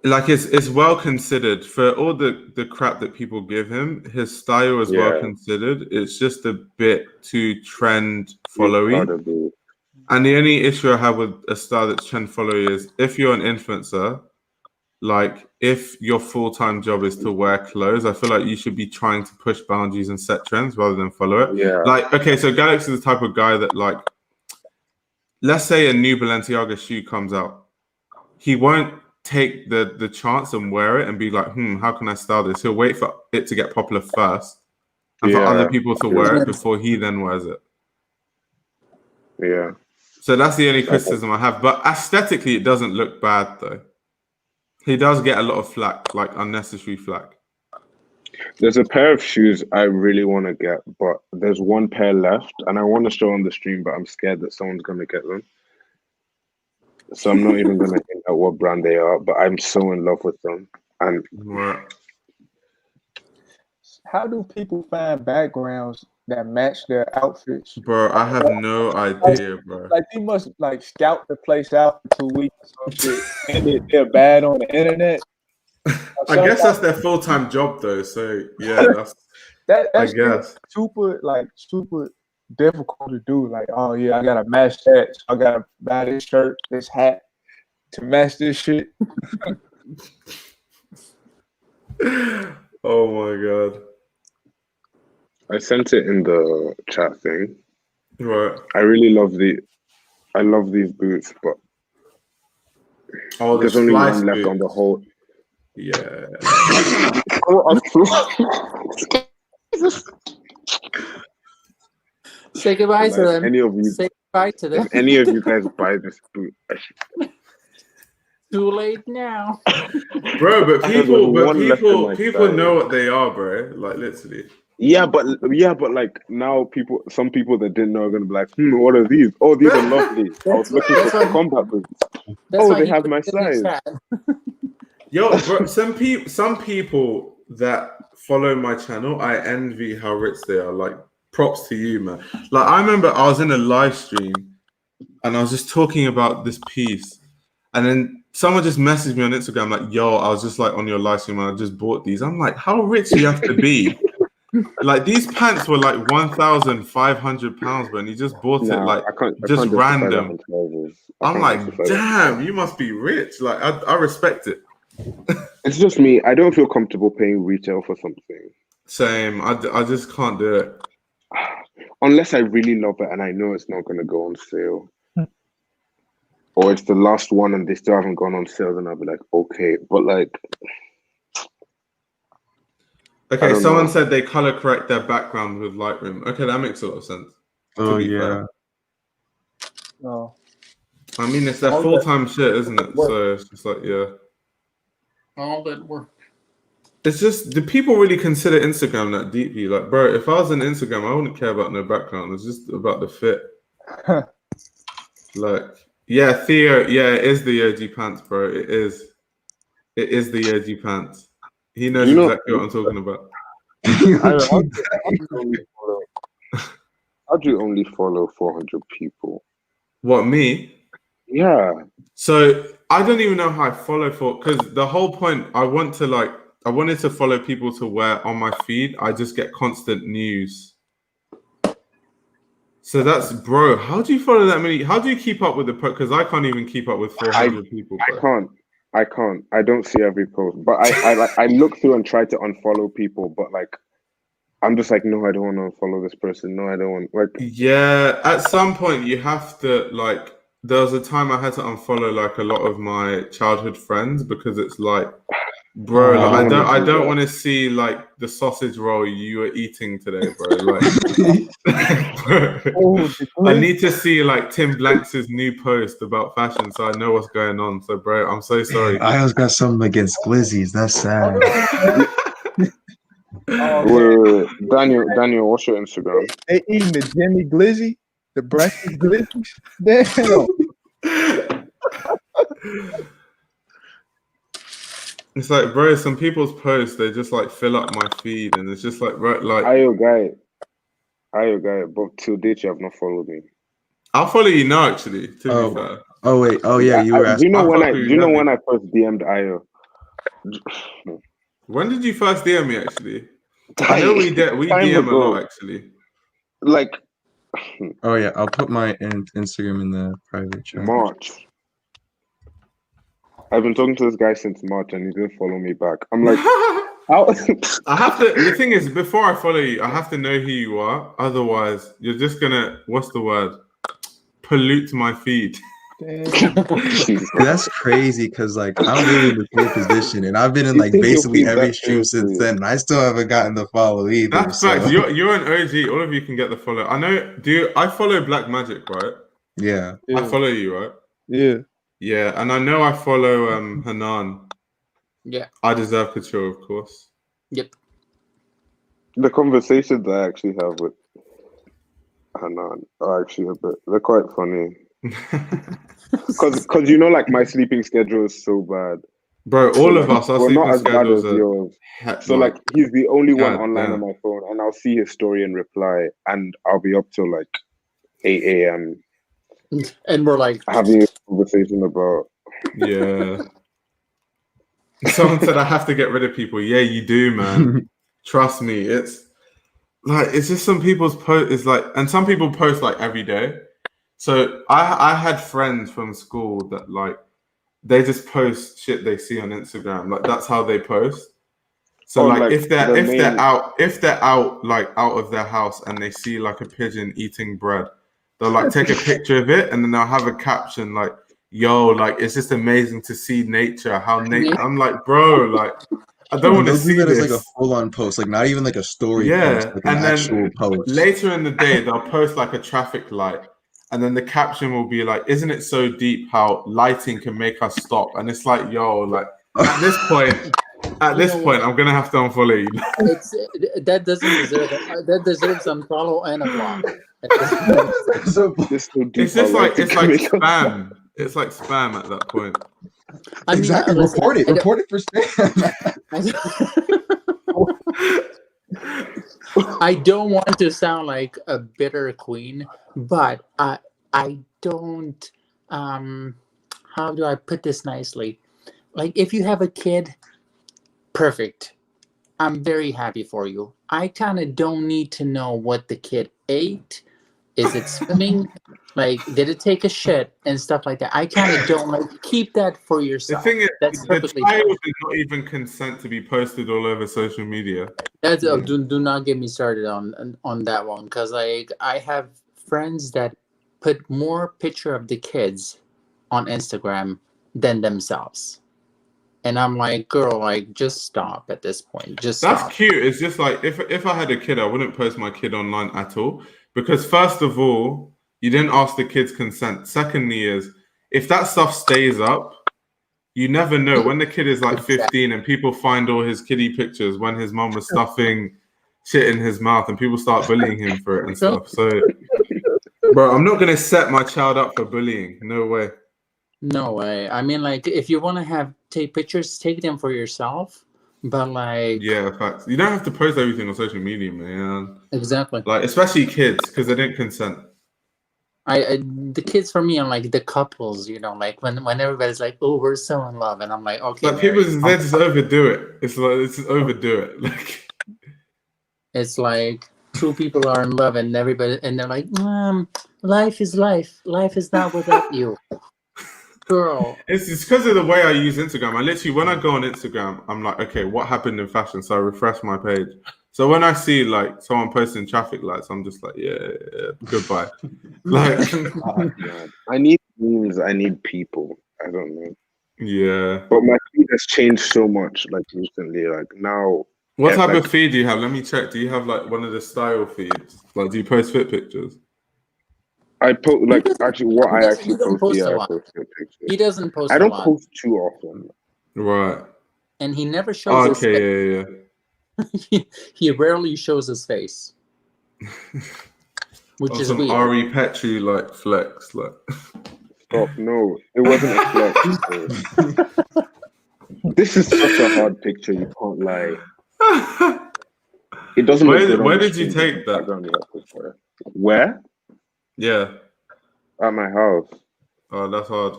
like it's well considered for all the crap that people give him. His style is well considered. It's just a bit too trend followy. And the only issue I have with a style that's trend followy is if you're an influencer, like if your full-time job is to wear clothes, I feel like you should be trying to push boundaries and set trends rather than follow it. Yeah. Like, okay, so Galaxy is the type of guy that, like, let's say a new Balenciaga shoe comes out. He won't take the chance and wear it and be like, how can I style this? He'll wait for it to get popular first and for other people to wear it before he then wears it. Yeah. So that's the only criticism I have. But aesthetically, it doesn't look bad, though. He does get a lot of flack, like unnecessary flack. There's a pair of shoes I really want to get, but there's one pair left, and I want to show on the stream, but I'm scared that someone's going to get them. So I'm not even going to hint at what brand they are, but I'm so in love with them. And how do people find backgrounds that match their outfits? Bro, I have no idea, bro. Like they must like scout the place out for 2 weeks or some shit, and they're bad on the internet. I guess that's their full-time job, though. So yeah, that's I guess super difficult to do. Like, oh yeah, I gotta match that. So I gotta buy this shirt, this hat to match this shit. Oh my god. I sent it in the chat thing. Right. I love these boots, but there's only one left on the whole. Yeah. Say goodbye to them. Say goodbye to them. If any of you guys buy this boot, too late now. Bro, but people know what they are, bro. Like literally. Yeah, but like now some people that didn't know are gonna be like, what are these? Oh, these are lovely. I was looking for combat boots. Oh, they have my size. Yo, bro, some people that follow my channel, I envy how rich they are. Like, props to you, man. Like, I remember I was in a live stream and I was just talking about this piece, and then someone just messaged me on Instagram like, yo, I was just like on your live stream and I just bought these. I'm like, how rich do you have to be? Like, these pants were like £1,500, bro, and you just bought it like just random. I'm like, damn, you must be rich. Like, I respect it. It's just me. I don't feel comfortable paying retail for something. Same. I just can't do it. Unless I really love it and I know it's not going to go on sale. Or it's the last one and they still haven't gone on sale, then I'll be like, okay. But like... Okay, someone said they color correct their background with Lightroom. Okay, that makes a lot of sense. Oh, yeah. Oh. I mean, it's their full-time shit, isn't it? So it's just like, yeah. All that work. It's just, do people really consider Instagram that deeply? Like, bro, if I was on Instagram, I wouldn't care about no background. It's just about the fit. Like, yeah, Theo, yeah, it is the OG pants, bro. It is. It is the OG pants. He knows exactly what I'm talking about. How do you only follow 400 people? What, me? Yeah. So I don't even know how I follow because the whole point, I wanted to follow people to where on my feed I just get constant news. So that's, bro, how do you follow that many? How do you keep up with the post? Because I can't even keep up with 400 people. Bro. I can't. I don't see every post, but I look through and try to unfollow people, but like I'm just like, no, I don't want to unfollow this person. No, I don't want. Like, yeah, at some point you have to like. There was a time I had to unfollow like a lot of my childhood friends because it's like, bro, like, I don't want to see like the sausage roll you were eating today, bro. Like, bro, I need to see like Tim Blanks' new post about fashion so I know what's going on. So, bro, I'm so sorry. I always got something against glizzies. That's sad. Wait. Daniel, what's your Instagram? They eating the Jimmy Glizzy, the breakfast glizzies. Damn. It's like, bro, some people's posts, they just like fill up my feed, and it's just like, bro, like, Ayo guy, but till date you have not followed me. I'll follow you now, actually. To be fair. Oh wait. Oh yeah, you were asking. Do you know when I first DM'd Ayo? When did you first DM me? Actually, I know we DM a lot, actually. Like. Oh yeah, I'll put my Instagram in the private chat. March. I've been talking to this guy since March, and he didn't follow me back. I'm like, how? I have to. The thing is, before I follow you, I have to know who you are. Otherwise, you're just gonna. What's the word? Pollute my feed. That's crazy because like I'm really in the same position, and I've been in like basically every stream since then, and I still haven't gotten the follow either. That's facts. You're an OG. All of you can get the follow. I know. I follow Black Magic, right? Yeah. I follow you, right? Yeah. Yeah, and I know I follow Hanan. Yeah. I Deserve Couture, of course. Yep. The conversations I actually have with Hanan are actually they're quite funny. Because you know, like my sleeping schedule is so bad, bro. All of us, our sleeping not as bad as schedules yours. So like he's the only one online on my phone, and I'll see his story and reply, and I'll be up till like 8 a.m. And we're like having a conversation about. Yeah. Someone said I have to get rid of people. Yeah, you do, man. Trust me. It's just some people's post is like, and some people post like every day. So I had friends from school that like they just post shit they see on Instagram. Like that's how they post. So like if they're out like out of their house and they see like a pigeon eating bread, they'll like take a picture of it and then they'll have a caption like, yo, like it's just amazing to see nature. I'm like, bro, like I don't want to see that this. as like a full-on post, like not even like a story post, like an actual post. Later in the day, they'll post like a traffic light, and then the caption will be like, "Isn't it so deep how lighting can make us stop?" And it's like, yo, like at this point, I'm gonna have to unfollow you. That doesn't deserve that deserves unfollow and a block. It's just like spam. It's like spam at that point. I mean, exactly. Report it for spam. I don't want to sound like a bitter queen, but I don't. How do I put this nicely? Like, if you have a kid, perfect. I'm very happy for you. I kind of don't need to know what the kid ate. Is it swimming? Like, did it take a shit and stuff like that? I kind of don't like keep that for yourself. The thing is, that's the perfectly child fine. did not even consent to be posted all over social media. That's do not get me started on that one, because like I have friends that put more picture of the kids on Instagram than themselves. And I'm like, girl, like, just stop at this point. Just stop. That's cute. It's just like if I had a kid, I wouldn't post my kid online at all. Because first of all, you didn't ask the kid's consent. Secondly is, if that stuff stays up, you never know. When the kid is like 15 and people find all his kiddie pictures when his mom was stuffing shit in his mouth and people start bullying him for it and stuff. So, bro, I'm not going to set my child up for bullying. No way. No way. I mean, like, if you want to take pictures, take them for yourself. But like, yeah, facts. You don't have to post everything on social media, man. Exactly. Like, especially kids, because they didn't consent. The kids for me are like the couples, you know, like when everybody's like, "Oh, we're so in love," and I'm like, "Okay." Like people, they just overdo it. It's like it's overdo it. Like it's like two people are in love, and everybody, and they're like, "Life is life. Life is not without you." Girl, it's because of the way I use Instagram. I literally, when I go on Instagram, I'm like, okay, what happened in fashion? So I refresh my page. So when I see like someone posting traffic lights, I'm just like, yeah, goodbye. Like, I need memes. I need people. I don't know. Yeah. But my feed has changed so much, like recently. Like now. What type of feed do you have? Let me check. Do you have like one of the style feeds? Like, do you post fit pictures? I post like actually what I actually post. Yeah, I post fit pictures. He doesn't post. I don't post too often. Right. And he never shows. His face. Yeah. He rarely shows his face, which is weird. Ari Petri like flex, like. Stop! No, it wasn't a flex. This is such a hard picture. You can't lie. It doesn't. Where did you take that? Where? Yeah. At my house. Oh, that's hard.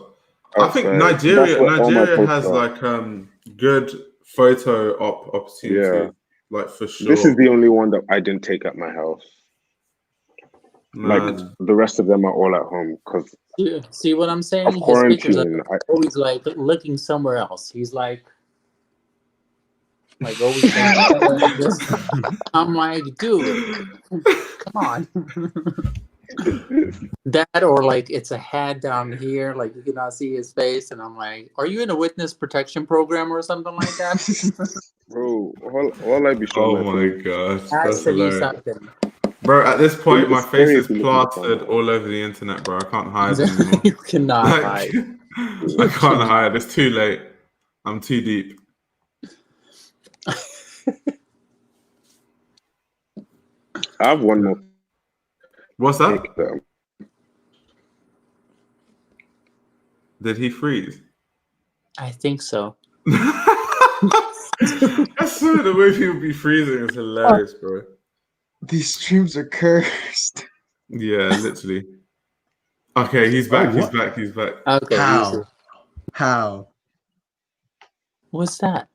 Outside. I think Nigeria has like good photo opportunity, like for sure. This is the only one that I didn't take at my house. Like the rest of them are all at home because. See what I'm saying? His pictures are always like looking somewhere else. He's like always. I'm like, dude, come on. That or like it's a hat down here, like you cannot see his face, and I'm like, are you in a witness protection program or something like that? Bro, all I be showing. Oh my gosh, that's hilarious. Bro, at this point, my face is plastered all over the internet, bro. I can't hide anymore. You cannot hide. I can't hide. It's too late. I'm too deep. I have one more. What's that? Did he freeze? I think so. I swear the way people be freezing is hilarious, bro. These streams are cursed. Yeah, literally. Okay, he's back. He's back. He's back. Okay. How? What's that?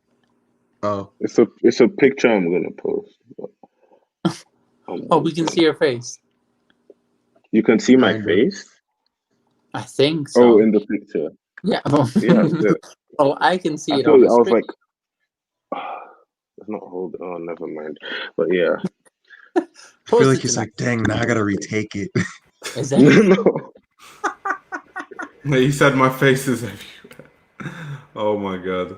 Oh, it's a picture I'm gonna post. Oh, we can see your face. You can see my face? I think so. Oh, in the picture. Yeah. Yeah. Oh, I can see it. I was like, it's not holding. Oh, never mind. But yeah. I feel like he's like, dang, now I gotta retake it. Is that no? He said my face is everywhere. Oh my god.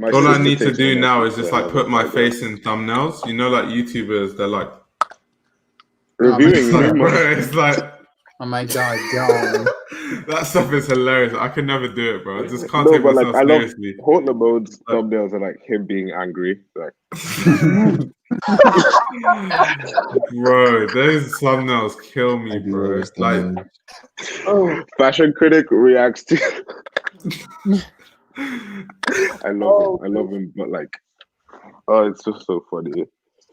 All I need to do now is just like put my face in thumbnails. You know, like YouTubers, they're like reviewing. It's like, oh my god, God. That stuff is hilarious. I can never do it, bro. I just can't take myself seriously. Horton mode's thumbnails are like him being angry. Like, bro, those thumbnails kill me, bro. Like, fashion critic reacts to. I love him, but like, oh, it's just so funny.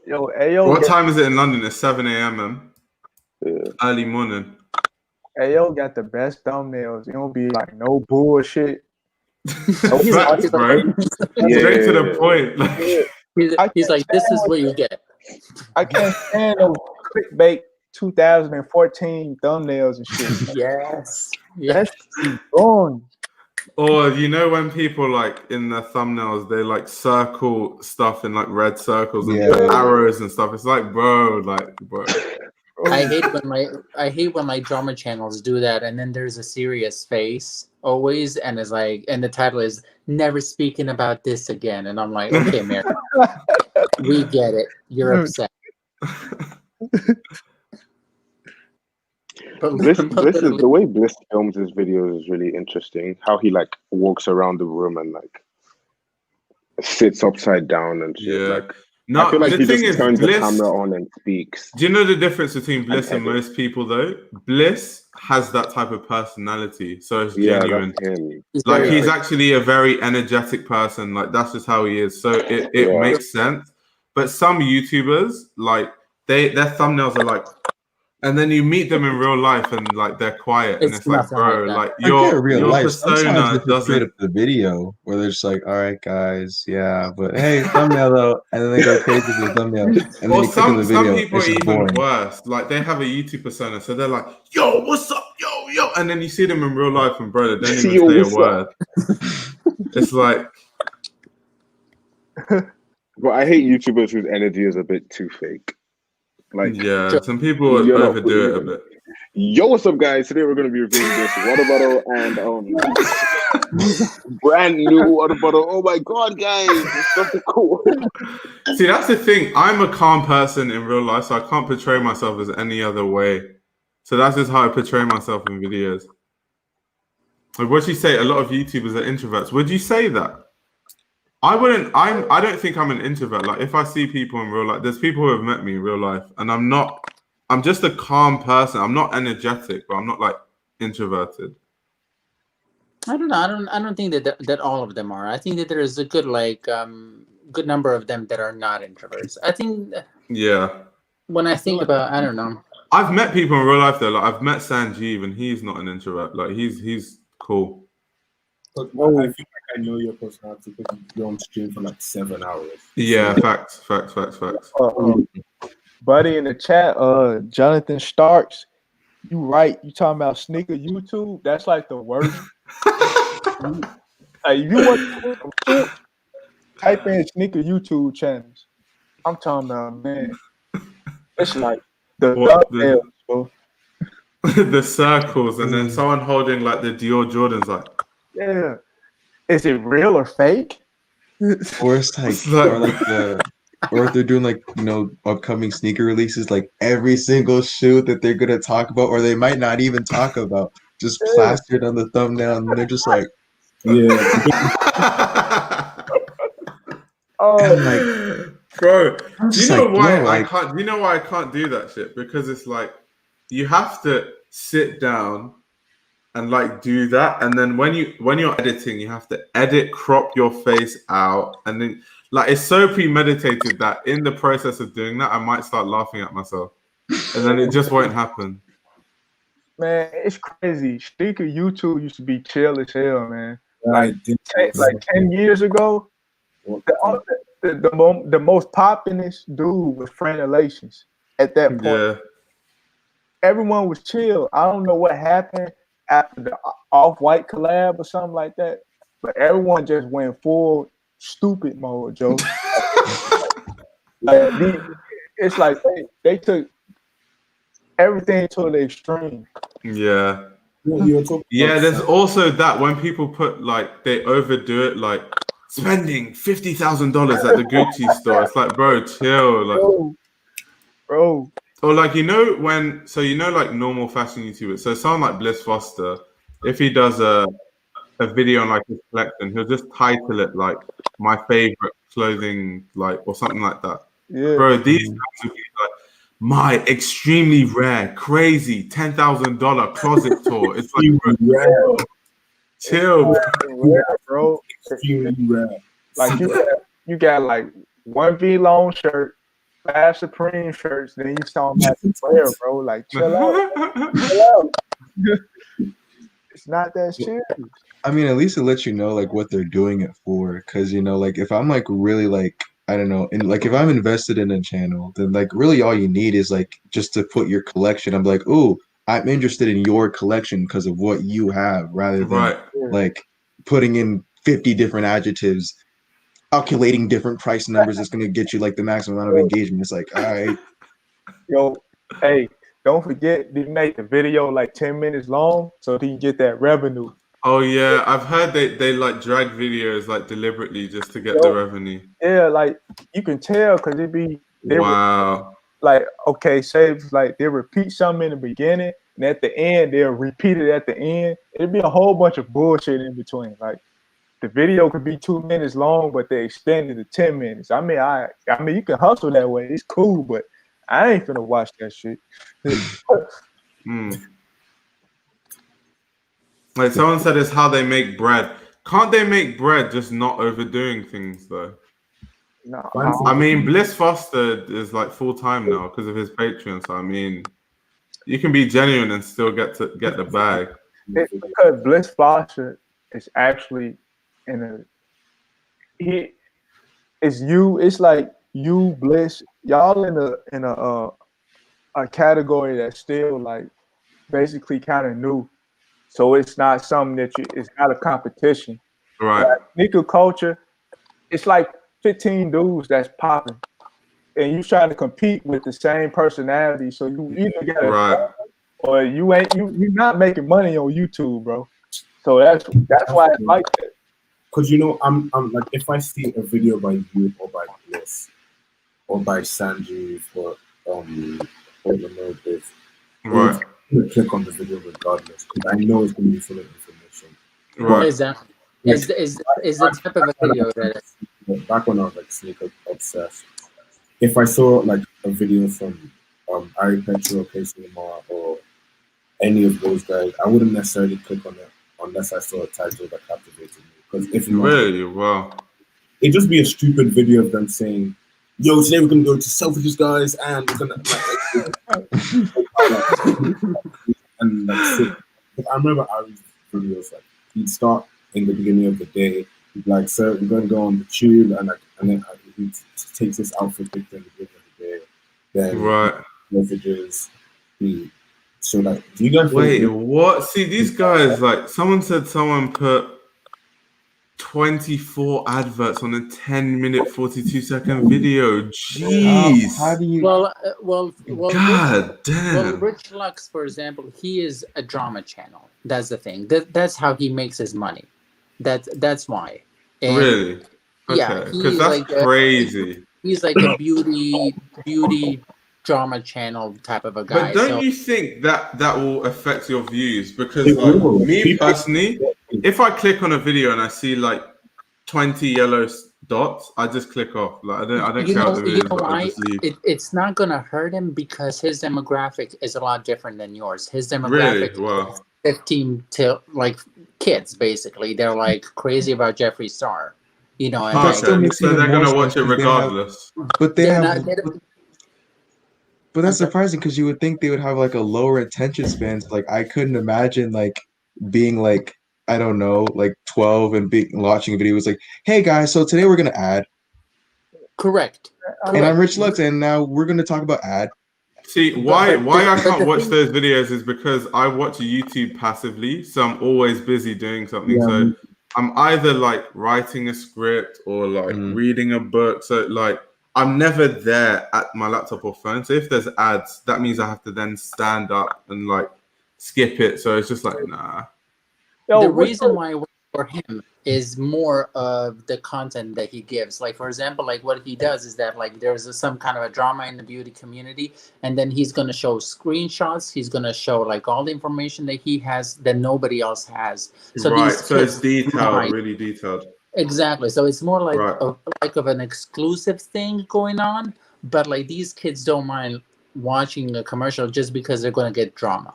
Yo, Ayo. What time is it in London? It's 7 a.m. man. Yeah. Early morning. Ayo got the best thumbnails. You don't be like no bullshit. Facts, bro. Straight to the point. He's like, this is what you get. I can't stand those clickbait 2014 thumbnails and shit. Yes. That's gone. Or you know when people like in their thumbnails they like circle stuff in like red circles and arrows and stuff. It's like, bro. I hate when like drama channels do that, and then there's a serious face always, and it's like, and the title is "Never Speaking About This Again," and I'm like, okay, Mary, we get it. You're upset. This is the way Bliss films his videos is really interesting. How he like walks around the room and like sits upside down and shit. Yeah. Like, no, I feel like the he thing just is, turns Bliss, the camera on and speaks. Do you know the difference between Bliss and most people though? Bliss has that type of personality, so it's genuine. That's him. Like he's actually a very energetic person. Like that's just how he is. So it makes sense. But some YouTubers, like their thumbnails are like, and then you meet them in real life and like they're quiet, and it's like, bro, like your persona doesn't up the video where they're just like, all right, guys, yeah, but hey, thumbnail though, and then they go crazy with the thumbnail. And or then some people are even worse. Like they have a YouTube persona, so they're like, yo, what's up, yo, and then you see them in real life, and bro, they don't even say a word. It's like, but I hate YouTubers whose energy is a bit too fake. Like, yeah, some people overdo it a bit. Yo, what's up, guys? Today we're gonna be reviewing this water bottle and brand new water bottle. Oh my god, guys, it's something cool. See, that's the thing. I'm a calm person in real life, so I can't portray myself as any other way. So that's just how I portray myself in videos. Like, what you say? A lot of YouTubers are introverts. Would you say that? I wouldn't. I don't think I'm an introvert. Like, if I see people in real life, there's people who have met me in real life, and I'm not. I'm just a calm person. I'm not energetic, but I'm not like introverted. I don't know. I don't think that all of them are. I think that there is a good good number of them that are not introverts. I think. Yeah. When I think about, I don't know. I've met people in real life though. Like I've met Sanjeev, and he's not an introvert. Like he's cool. But I feel like I know your personality because you're on stream for like 7 hours. Yeah, facts. Buddy in the chat, Jonathan Starks, you right. You talking about sneaker YouTube? That's like the worst. Like, if you want to type in sneaker YouTube channels. I'm talking about, man. It's like the the circles, and then someone holding like the Dior Jordans, like, yeah. Is it real or fake? Or it's like, or if they're doing like, you know, upcoming sneaker releases, like every single shoe that they're gonna talk about, or they might not even talk about, just plastered on the thumbnail, and they're just like, oh, bro. Do you know why no, I can't? Do you know why I can't do that shit? Because it's like you have to sit down and like do that, and then when you're editing, you have to edit, crop your face out, and then like it's so premeditated that in the process of doing that, I might start laughing at myself, and then it just won't happen. Man, it's crazy. Sneaker YouTube used to be chill as hell, man. Like 10 years ago, the most populous dude was Fran Relations at that point. Yeah. Everyone was chill. I don't know what happened after the Off-White collab or something like that, but everyone just went full stupid mode, Joe. It's like they took everything to the extreme. Yeah. Yeah, there's also that when people put like they overdo it, like spending $50,000 at the Gucci store. It's like, bro, chill, like, bro. Or like like normal fashion YouTubers. So someone like Bliss Foster, if he does a video on like his collection, he'll just title it like my favorite clothing, like or something like that. Yeah. Bro, these guys would be like my extremely rare, crazy $10,000 closet tour. It's like, bro, chill, bro. Extremely rare. Like you got like one V long shirt, 5 Supreme shirts, then you saw them at the player, bro. Like chill out. Chill out. It's not that serious. I mean, at least it lets you know like what they're doing it for. Cause you know, like if I'm like really like I don't know, and like if I'm invested in a channel, then like really all you need is like just to put your collection. I'm like, ooh, I'm interested in your collection because of what you have, rather than like putting in 50 different adjectives, calculating different price numbers that's gonna get you like the maximum amount of engagement. It's like, all right. Yo, hey, don't forget they make the video like 10 minutes long so they can get that revenue. Oh yeah, I've heard they like drag videos like deliberately just to get the revenue. Yeah, like you can tell because wow. Like okay, say like they repeat something in the beginning and at the end they'll repeat it at the end. It'd be a whole bunch of bullshit in between. Like the video could be 2 minutes long, but they extended to 10 minutes. I mean, you can hustle that way. It's cool, but I ain't finna watch that shit. Like someone said, it's how they make bread. Can't they make bread just not overdoing things though? No, I mean, Bliss Foster is like full time now because of his Patreon. So I mean, you can be genuine and still get the bag. It's because Bliss Foster is actually it's like you, Bliss, y'all in a category that's still like basically kind of new. So it's not something that it's not a competition. Right. Like, sneaker culture, it's like 15 dudes that's popping. And you trying to compete with the same personality. So you either got or you're not making money on YouTube, bro. So that's why it's like that. Cause you know, I'm like if I see a video by you or by Bliss or by Sanjeev or the motive, right. Click on the video regardless because I know it's going to be full of information. Right. Exactly. Is the type of a video that is. Back when I was like sneaker obsessed, if I saw like a video from Ari Petro, K-Cinema, or any of those guys, I wouldn't necessarily click on it unless I saw a title that captivated me. Because if not, really, wow, it'd just be a stupid video of them saying, "Yo, today we're gonna go to Selfridges, guys, and we're gonna." and like I remember Ari's videos, like he'd start in the beginning of the day, he'd like, so we're going to go on the tube, and then he takes this outfit picture in the beginning of the day, then messages. So like, do you guys wait? What? See, these guys, like, someone said someone put 24 adverts on a 10-minute, 42-second video. Jeez. How do you? Well, God damn. Well, Rich Lux, for example, he is a drama channel. That's the thing. That's how he makes his money. That's why. And really? Okay. Yeah, because that's like crazy. He's like a beauty drama channel type of a guy. But don't you think that will affect your views? Because like me personally, if I click on a video and I see like 20 yellow dots, I just click off. Like I don't care what the video is, but I just leave. It's not gonna hurt him because his demographic is a lot different than yours. His demographic is 15 to like kids basically. They're like crazy about Jeffree Star. You know, and so they're gonna watch it regardless. But but that's surprising because you would think they would have like a lower attention spans. Like I couldn't imagine like being like, I don't know, like 12 and watching a video. Was like, hey guys, so today we're gonna ad. Correct. And I'm Rich Lux, and now we're gonna talk about ad. See, why I can't watch those videos is because I watch YouTube passively, so I'm always busy doing something. Yeah. So I'm either like writing a script or like reading a book. So like I'm never there at my laptop or phone. So if there's ads, that means I have to then stand up and like skip it. So it's just like, nah. The reason why for him is more of the content that he gives. Like, for example, like what he does is that like there's some kind of a drama in the beauty community, and then he's going to show screenshots. He's going to show like all the information that he has that nobody else has. So so it's detailed, really detailed. Exactly. So it's more like of an exclusive thing going on, but like these kids don't mind watching a commercial just because they're going to get drama.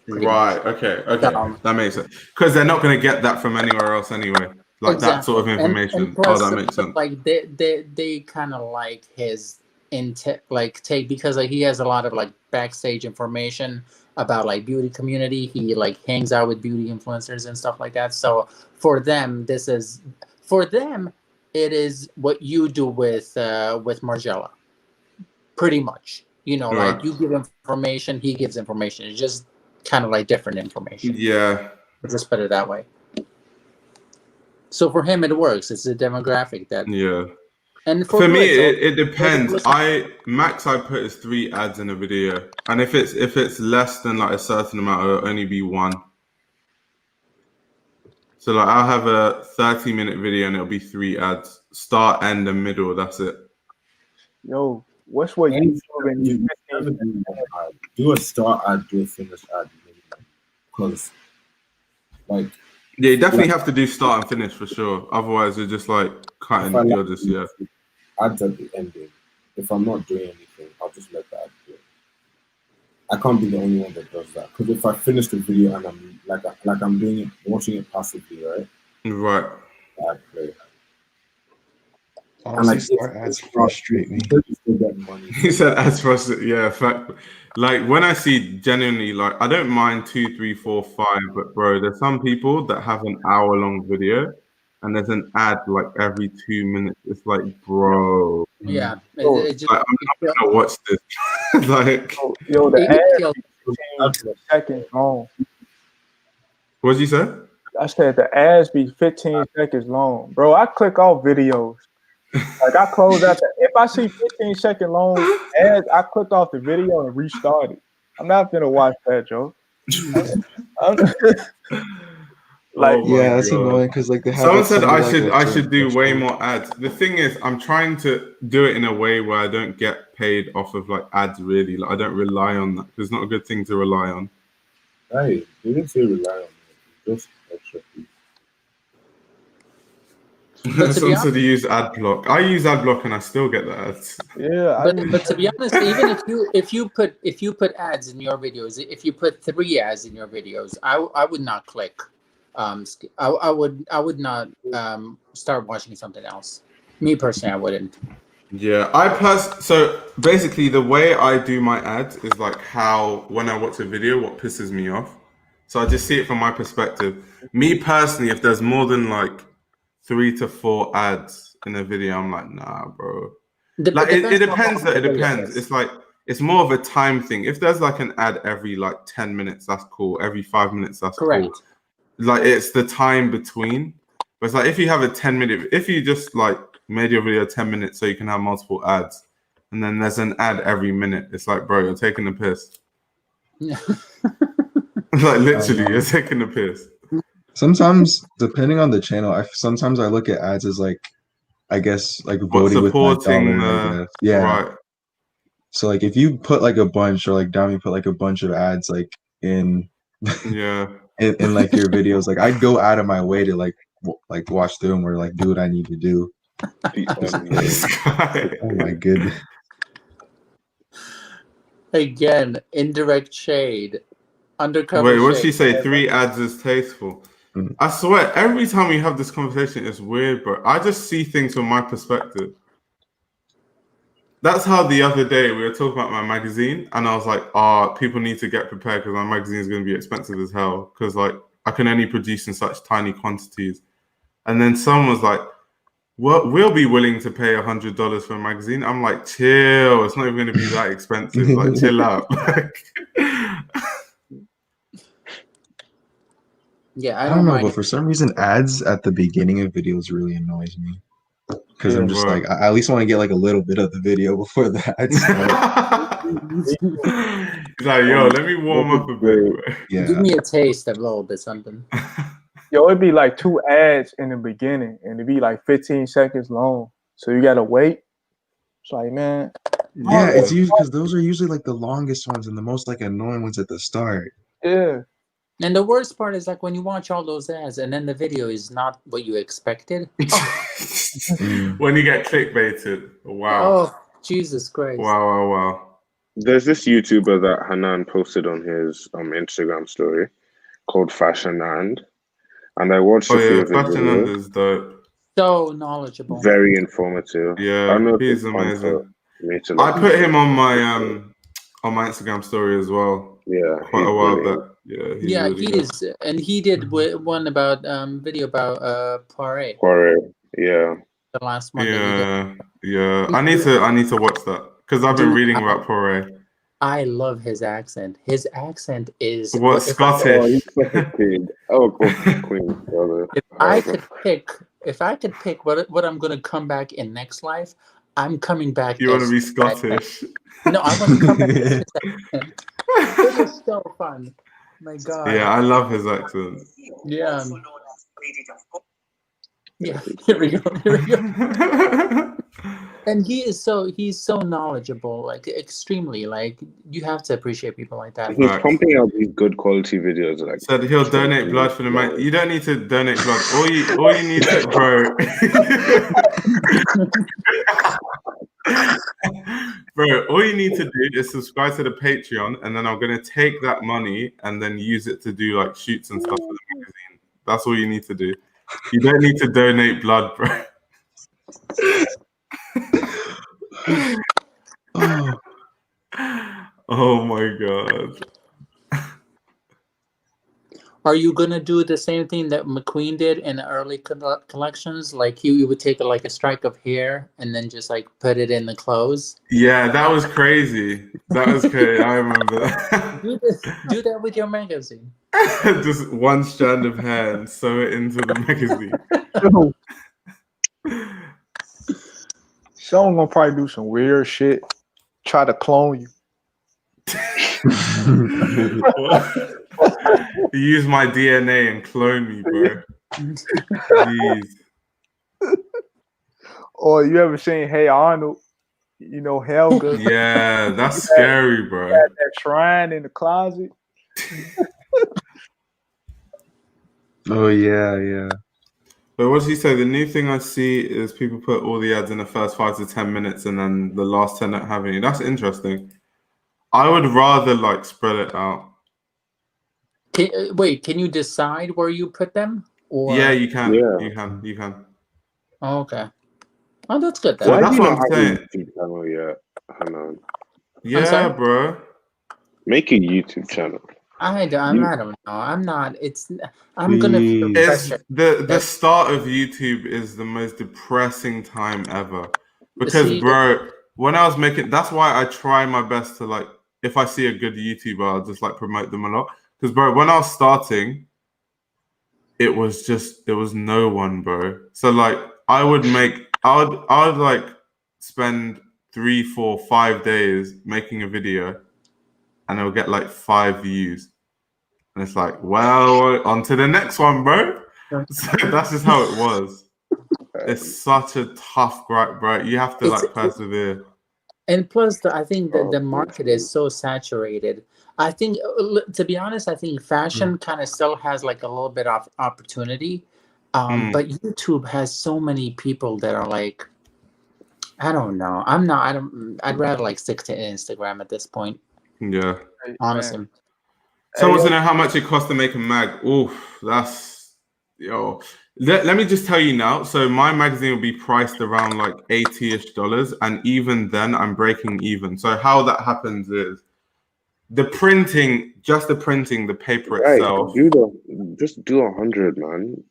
Right. Okay. That makes sense. Because they're not going to get that from anywhere else anyway. Like that sort of information. And plus, that makes sense. Like they kind of like his take because like he has a lot of like backstage information about like beauty community. He like hangs out with beauty influencers and stuff like that. So for them, it is what you do with Margiela, pretty much. You know, like you give information, he gives information. It's just kind of like different information. Yeah. Let's just put it that way. So for him, it works. It's a demographic that. Yeah. And for me, it depends. Max I put is 3 ads in a video, and if it's less than like a certain amount, it'll only be 1. So like I'll have a 30-minute video and it'll be 3 ads, start, end, and middle. That's it. Yo, what's what you do a start ad, do a finish ad, because like yeah, you definitely have to do start and finish for sure. Otherwise, you're just like cutting. You're just ads at the ending. If I'm not doing anything, I'll just let the ad go. I can't be the only one that does that, because if I finish the video and I'm like I'm doing it, watching it passively, right? Right. Ad play. Honestly, start ads frustrate me. He said ads frustrate. Yeah, fact. Like when I see genuinely, like I don't mind 2, 3, 4, 5, but bro, there's some people that have an hour-long video, and there's an ad like every 2 minutes. It's like, bro. Yeah. Like, I'm not gonna watch this. Like, yo, the ad be 15 seconds long. What did you say? I said the ads be 15 seconds long, bro. I click off videos. Like I close out if I see 15-second long ads, I click off the video and restart it. I'm not gonna watch that, Joe. Like that's annoying because like they have. Someone said I should do way more ads. The thing is, I'm trying to do it in a way where I don't get paid off of like ads. Really, like I don't rely on that. It's not a good thing to rely on. Hey, you didn't say rely on it. Just extra fees. Someone said you use AdBlock. I use AdBlock and I still get the ads. Yeah, but to be honest, even if you put ads in your videos, if you put 3 ads in your videos, I would not click. I would not start watching something else. Me personally, I wouldn't. Yeah, so basically the way I do my ads is like how when I watch a video, what pisses me off. So I just see it from my perspective. Me personally, if there's more than like 3 to 4 ads in a video, I'm like, nah, bro. Like it depends. It depends. It's like it's more of a time thing. If there's like an ad every like 10 minutes, that's cool. Every 5 minutes, that's cool. Like it's the time between. But it's like if you have a 10-minute, if you just like made your video 10 minutes so you can have multiple ads, and then there's an ad every minute, it's like, bro, you're taking the piss. Yeah. Like literally, you're taking the piss. Sometimes, depending on the channel, sometimes I look at ads as like, I guess, like voting with my dollar, I guess. Yeah. Right. So like if you put like a bunch, or like Dami put like a bunch of ads like in in like your videos, like I'd go out of my way to like watch through them or like do what I need to do. Oh my goodness. Again, indirect shade. Undercover. Wait, what did she say? 3 ads is tasteful. I swear, every time we have this conversation, it's weird, bro. I just see things from my perspective. That's how the other day we were talking about my magazine, and I was like, people need to get prepared because my magazine is going to be expensive as hell because like I can only produce in such tiny quantities. And then someone was like, well, we'll be willing to pay $100 for a magazine. I'm like, chill. It's not even going to be that expensive. Like, chill out. Yeah, I don't know, but for some reason, ads at the beginning of videos really annoys me because I'm just like, I at least want to get like a little bit of the video before the ads start. He's like, yo, let me warm up a bit. Yeah. Give me a taste of a little bit something. Yo, it'd be like 2 ads in the beginning, and it'd be like 15 seconds long. So you gotta wait. It's like, man. Yeah, it's usually because those are usually like the longest ones and the most like annoying ones at the start. Yeah. And the worst part is like when you watch all those ads and then the video is not what you expected. When you get clickbaited. Wow. Oh, Jesus Christ. Wow. There's this YouTuber that Hanan posted on his Instagram story called Fashion And I watched a few of his videos. Is dope. So knowledgeable. Very informative. Yeah, I know he's amazing. I put him on my Instagram story as well. Yeah, quite a while back. Yeah, he is, and he did one about video about Poirot. Yeah. The last one. Yeah. I need to watch that because I've been reading about Poirot. I love his accent. His accent is Scottish. Queen, brother. If I could pick what I'm gonna come back in next life, I'm coming back. You want to be Scottish? No, I want to come back. It was so fun. My God. Yeah, I love his accent. Yeah. Yeah. Here we go. And he's so knowledgeable, like extremely. Like you have to appreciate people like that. He's pumping out these good quality videos. Like said he'll donate blood for the man. You don't need to donate blood. All you need to, bro. Bro, all you need to do is subscribe to the Patreon, and then I'm gonna take that money and then use it to do like shoots and stuff for the magazine. That's all you need to do. You don't need to donate blood, bro. Oh my God. Are you gonna do the same thing that McQueen did in early collections? Like you would take like a strike of hair and then just like put it in the clothes? Yeah, that was crazy. That was crazy. I remember that. Do that with your magazine. Just one strand of hair and sew it into the magazine. Someone gonna probably do some weird shit. Try to clone you. Use my DNA and clone me, bro. Jeez. Or you ever seen Hey Arnold? You know Helga. Yeah, that's scary, bro. That shrine in the closet. Oh yeah. But what did he say? The new thing I see is people put all the ads in the first 5 to 10 minutes, and then the last 10 not have any. That's interesting. I would rather like spread it out. Can you decide where you put them? Or yeah, you can. Yeah. You can. Oh, okay. Oh, that's good. Why that's do you what not I'm have a saying. YouTube channel yet, Hanan? Yeah, bro. Make a YouTube channel. I don't know. I'm not. I'm gonna feel pressure. The start of YouTube is the most depressing time ever. Because, bro, when I was making, that's why I try my best to, like, if I see a good YouTuber, I'll just like promote them a lot. Because, bro, when I was starting, it was no one, bro. So, like, I would like spend 3, 4, 5 days making a video, and it'll get like 5 views. And it's like, well, on to the next one, bro. So that's just how it was. It's such a tough grind, bro. You have to like persevere. And plus, I think that the market is so saturated. I think, to be honest, I think fashion kind of still has like a little bit of opportunity. But YouTube has so many people that are like, I don't know. I'd rather like stick to Instagram at this point. Yeah. Honestly. So I want to know how much it costs to make a mag. Oof, that's Let me just tell you now. So my magazine will be priced around like $80-ish, and even then I'm breaking even. So how that happens is the printing, the paper itself. Just do 100, man.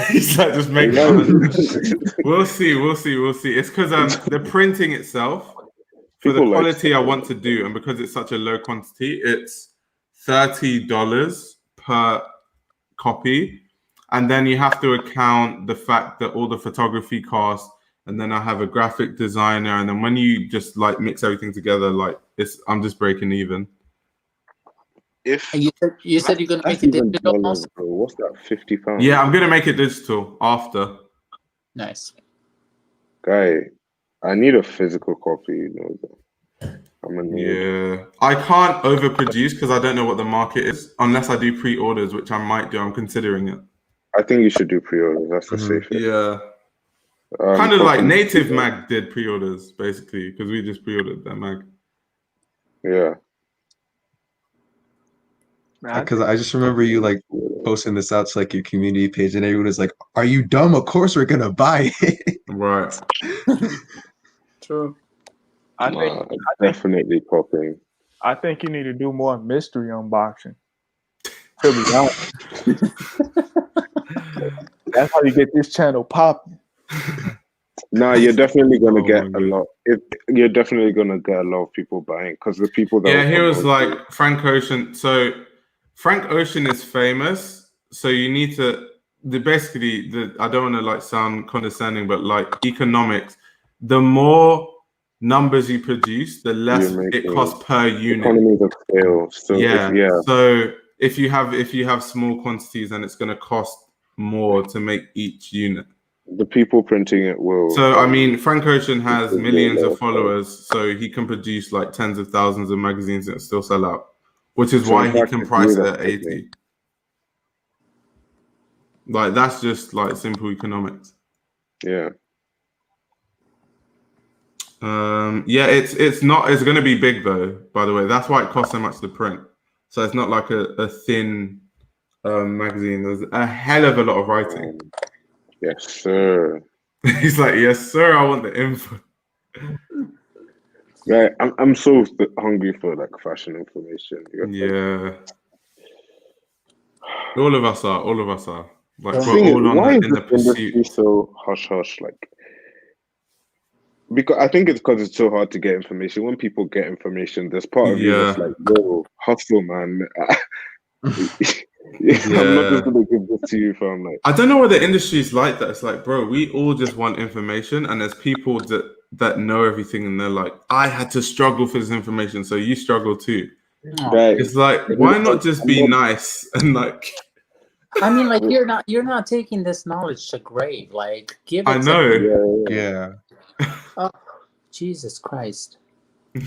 He's like, just make 100. We'll see. It's because the printing itself, for the quality I want to do, and because it's such a low quantity, it's $30 per copy. And then you have to account the fact that all the photography costs, and then I have a graphic designer, and then when you just like mix everything together, like I'm just breaking even. You said you're gonna make it digital also? What's that, £50? Yeah, I'm gonna make it digital after. Nice. Guy, I need a physical copy, you know. Yeah, I can't overproduce because I don't know what the market is unless I do pre-orders, which I might do. I'm considering it. I think you should do pre-orders. That's the safest. Yeah. Kind of like Native Mag did pre-orders, basically, because we just pre-ordered their mag. Yeah. Because I just remember you like posting this out to like your community page, and everyone was like, "Are you dumb? Of course we're gonna buy it." Right. True. I think definitely popping. I think you need to do more mystery unboxing. To be honest. That's how you get this channel popping. Nah, you're definitely gonna get a lot. You're definitely gonna get a lot of people buying because the people that. Yeah, he was like Frank Ocean. So Frank Ocean is famous. So you need to basically I don't want to like sound condescending, but like economics, the more numbers you produce, the less it costs per unit. Economies of scale. So So if you have small quantities, then it's going to cost more to make each unit. The people printing it will. So I mean, Frank Ocean has millions of followers, so he can produce like tens of thousands of magazines and still sell out, which is why he can price it at 80. Like that's just like simple economics. Yeah. It's going to be big though, by the way. That's why it costs so much to print. So it's not like a thin magazine. There's a hell of a lot of writing. Yes, sir. He's like, yes, sir, I want the info. Right, I'm so hungry for like fashion information. Yeah. All of us are. Like we're all in the pursuit. So hush hush, like. Because I think it's because it's so hard to get information. When people get information, there's part of you that's like, "Yo, hustle, man." I'm not just gonna give this to you from like. I don't know why the industry is like that. It's like, bro, we all just want information, and there's people that know everything, and they're like, I had to struggle for this information, so you struggle too. Right. It's like, why not just be nice and like. I mean, like you're not taking this knowledge to grave. Like, give it. I know. Yeah. Oh, Jesus Christ. And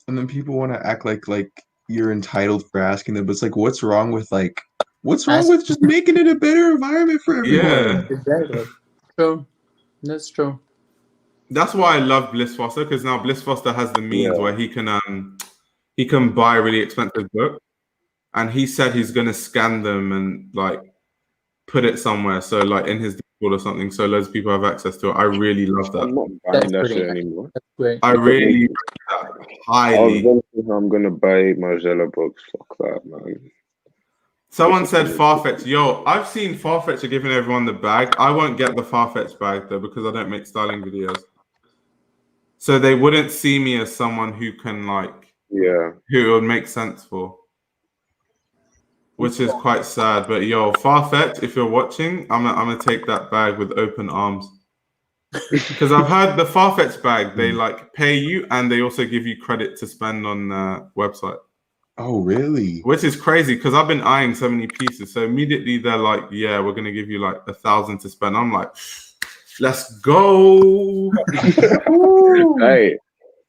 then people want to act like you're entitled for asking them, but it's like, what's wrong with just making it a better environment for everyone? Yeah, exactly. True. That's true. That's why I love Bliss Foster, because now Bliss Foster has the means where he can buy a really expensive book, and he said he's gonna scan them and like put it somewhere, so like in his Discord or something, so loads of people have access to it. I really love that. I'm not buying that shit anymore. That's great. I really rate that highly. I'm gonna buy Margella books. Fuck that, man. Someone said Farfetch. Yo, I've seen Farfetch are giving everyone the bag. I won't get the Farfetch bag though because I don't make styling videos. So they wouldn't see me as someone who can like, who it would make sense for. Which is quite sad. But yo, Farfetch, if you're watching, I'm gonna take that bag with open arms. Because I've heard the Farfetch bag, they like pay you and they also give you credit to spend on the website. Oh, really? Which is crazy because I've been eyeing so many pieces. So immediately they're like, yeah, we're going to give you like 1,000 to spend. I'm like, let's go. Hey.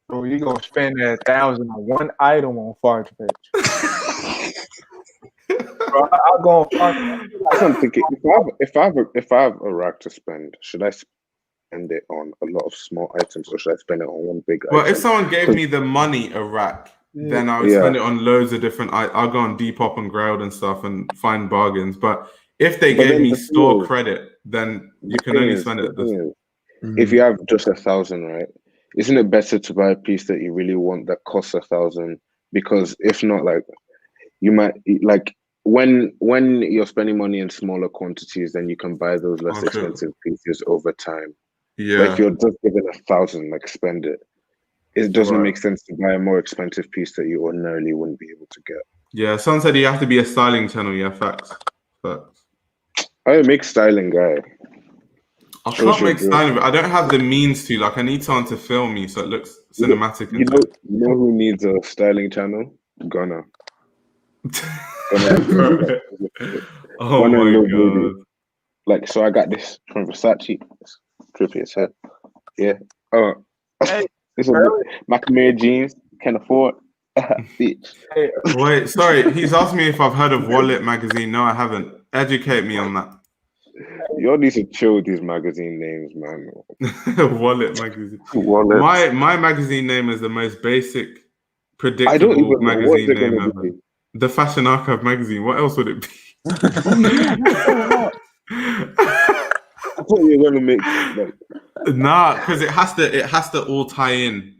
Bro, you're going to spend that 1,000 on one item on Farfetch. Bro, I'll go on Farfetch. I'm thinking, if I have a rack to spend, should I spend it on a lot of small items or should I spend it on one big item? Well, if someone gave me the money, a rack, then I would spend it on loads of different. I'll go on Depop and Grailed and stuff and find bargains. But if they gave me store credit, then you can only spend it. If you have just 1,000, right? Isn't it better to buy a piece that you really want that costs 1,000? Because if not, like you might like when you're spending money in smaller quantities, then you can buy those less expensive pieces over time. Yeah. But if you're just given 1,000, like spend it. It doesn't make sense to buy a more expensive piece that you ordinarily wouldn't be able to get. Yeah, someone said you have to be a styling channel. Yeah, facts. I make styling, guy. I can't make styling, but I don't have the means to. Like, I need someone to film me so it looks cinematic. You know who needs a styling channel? Gunner. Oh my god! Like, so I got this from Versace. It's trippy as hell. Yeah. Oh. This is McQueen jeans. Can afford. Bitch. Wait, sorry. He's asked me if I've heard of Wallet magazine. No, I haven't. Educate me on that. You all need to chill with these magazine names, man. Wallet magazine. Wallet. My magazine name is the most basic, predictable magazine name ever. The Fashion Archive magazine. What else would it be? I thought you were gonna make like. Nah, because it has to all tie in,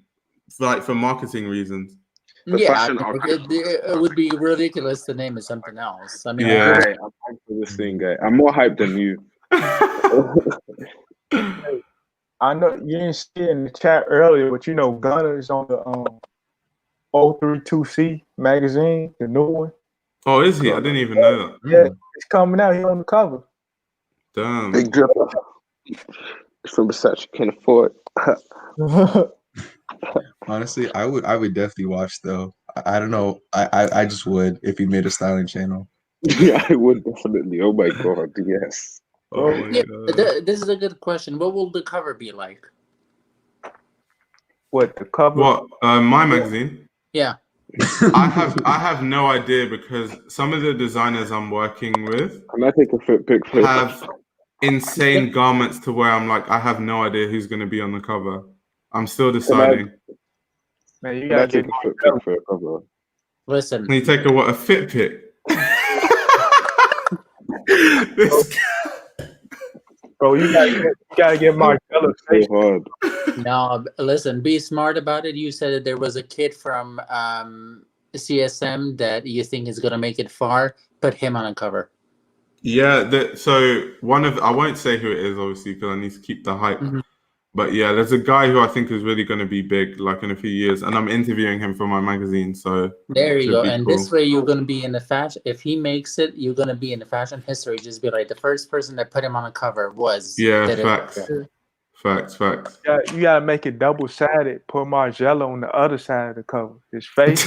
like for marketing reasons. It would be ridiculous to name it something else. I mean, I'm hyped for this thing, guy. I'm more hyped than you. I know you didn't see it in the chat earlier, but you know Gunner is on the 032C magazine, the new one. Oh, is he? I didn't even know that. Yeah, it's coming out. He's on the cover. Damn. Big drip. From Versace, can't afford. Honestly, I would definitely watch though. I don't know. I just would if he made a styling channel. Yeah, I would definitely. Oh my god, yes. Oh my god. This is a good question. What will the cover be like? What the cover? What? My magazine? Yeah. I have no idea because some of the designers I'm working with Can I take a fit pic for have insane garments to where I'm like, I have no idea who's going to be on the cover. I'm still deciding. Man, you gotta take a fit pic for a cover. Listen. Can you take a fit pic? Bro, you gotta get Marcella so hard. No, listen, be smart about it. You said that there was a kid from CSM that you think is gonna make it far. Put him on a cover. Yeah, so I won't say who it is, obviously, because I need to keep the hype. Mm-hmm. But yeah, there's a guy who I think is really going to be big, like in a few years, and I'm interviewing him for my magazine. So there you go, and cool. This way you're going to be in the fashion. If he makes it, you're going to be in the fashion history. Just be like the first person that put him on a cover was. Yeah, facts. Yeah, you gotta make it double-sided. Put Margella on the other side of the cover. His face.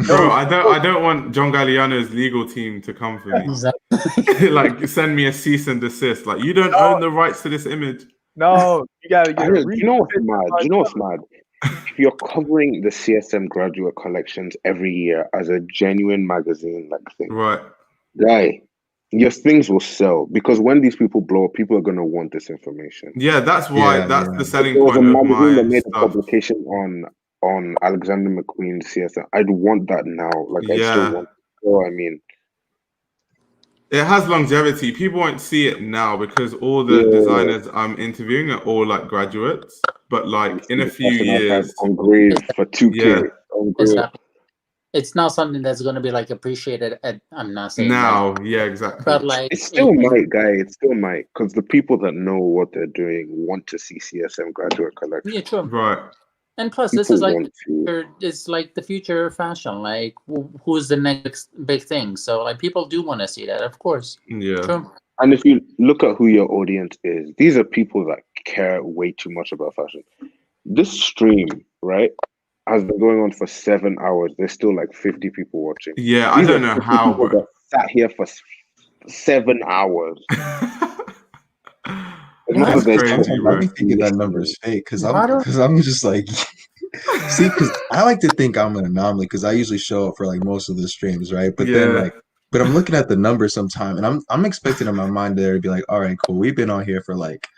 Bro, I don't want John Galliano's legal team to come for me. Exactly. Like send me a cease and desist. Like you don't own the rights to this image. No, you gotta get. You know what's mad? If you're covering the CSM graduate collections every year as a genuine magazine like thing, right? Guy, your things will sell because when these people blow up, people are gonna want this information. Yeah, that's why. That's the selling point of my that made stuff. A publication on Alexander McQueen CSM. I'd want that now. Like I still want. Oh, I mean. It has longevity. People won't see it now because all the designers I'm interviewing are all like graduates. But like in a few years, on grade for 2K. Exactly. It's not something that's going to be like appreciated at. I'm not saying now. Like, yeah, exactly. but like it still might, guy. It still might, because the people that know what they're doing want to see CSM graduate collection. Yeah, true. Right. And plus, this is like it's like the future of fashion. Like, who's the next big thing? So, like, people do want to see that, of course. Yeah. True. And if you look at who your audience is, these are people that care way too much about fashion. This stream, right, has been going on for 7 hours. There's still like 50 people watching. Yeah, I don't know how, bro. That sat here for 7 hours. That's crazy, bro. I'm thinking that number is fake because I'm just like, see, because I like to think I'm an anomaly because I usually show up for like most of the streams, right? But then like, but I'm looking at the number sometime, and I'm expecting in my mind there to be like, all right, cool, we've been on here for like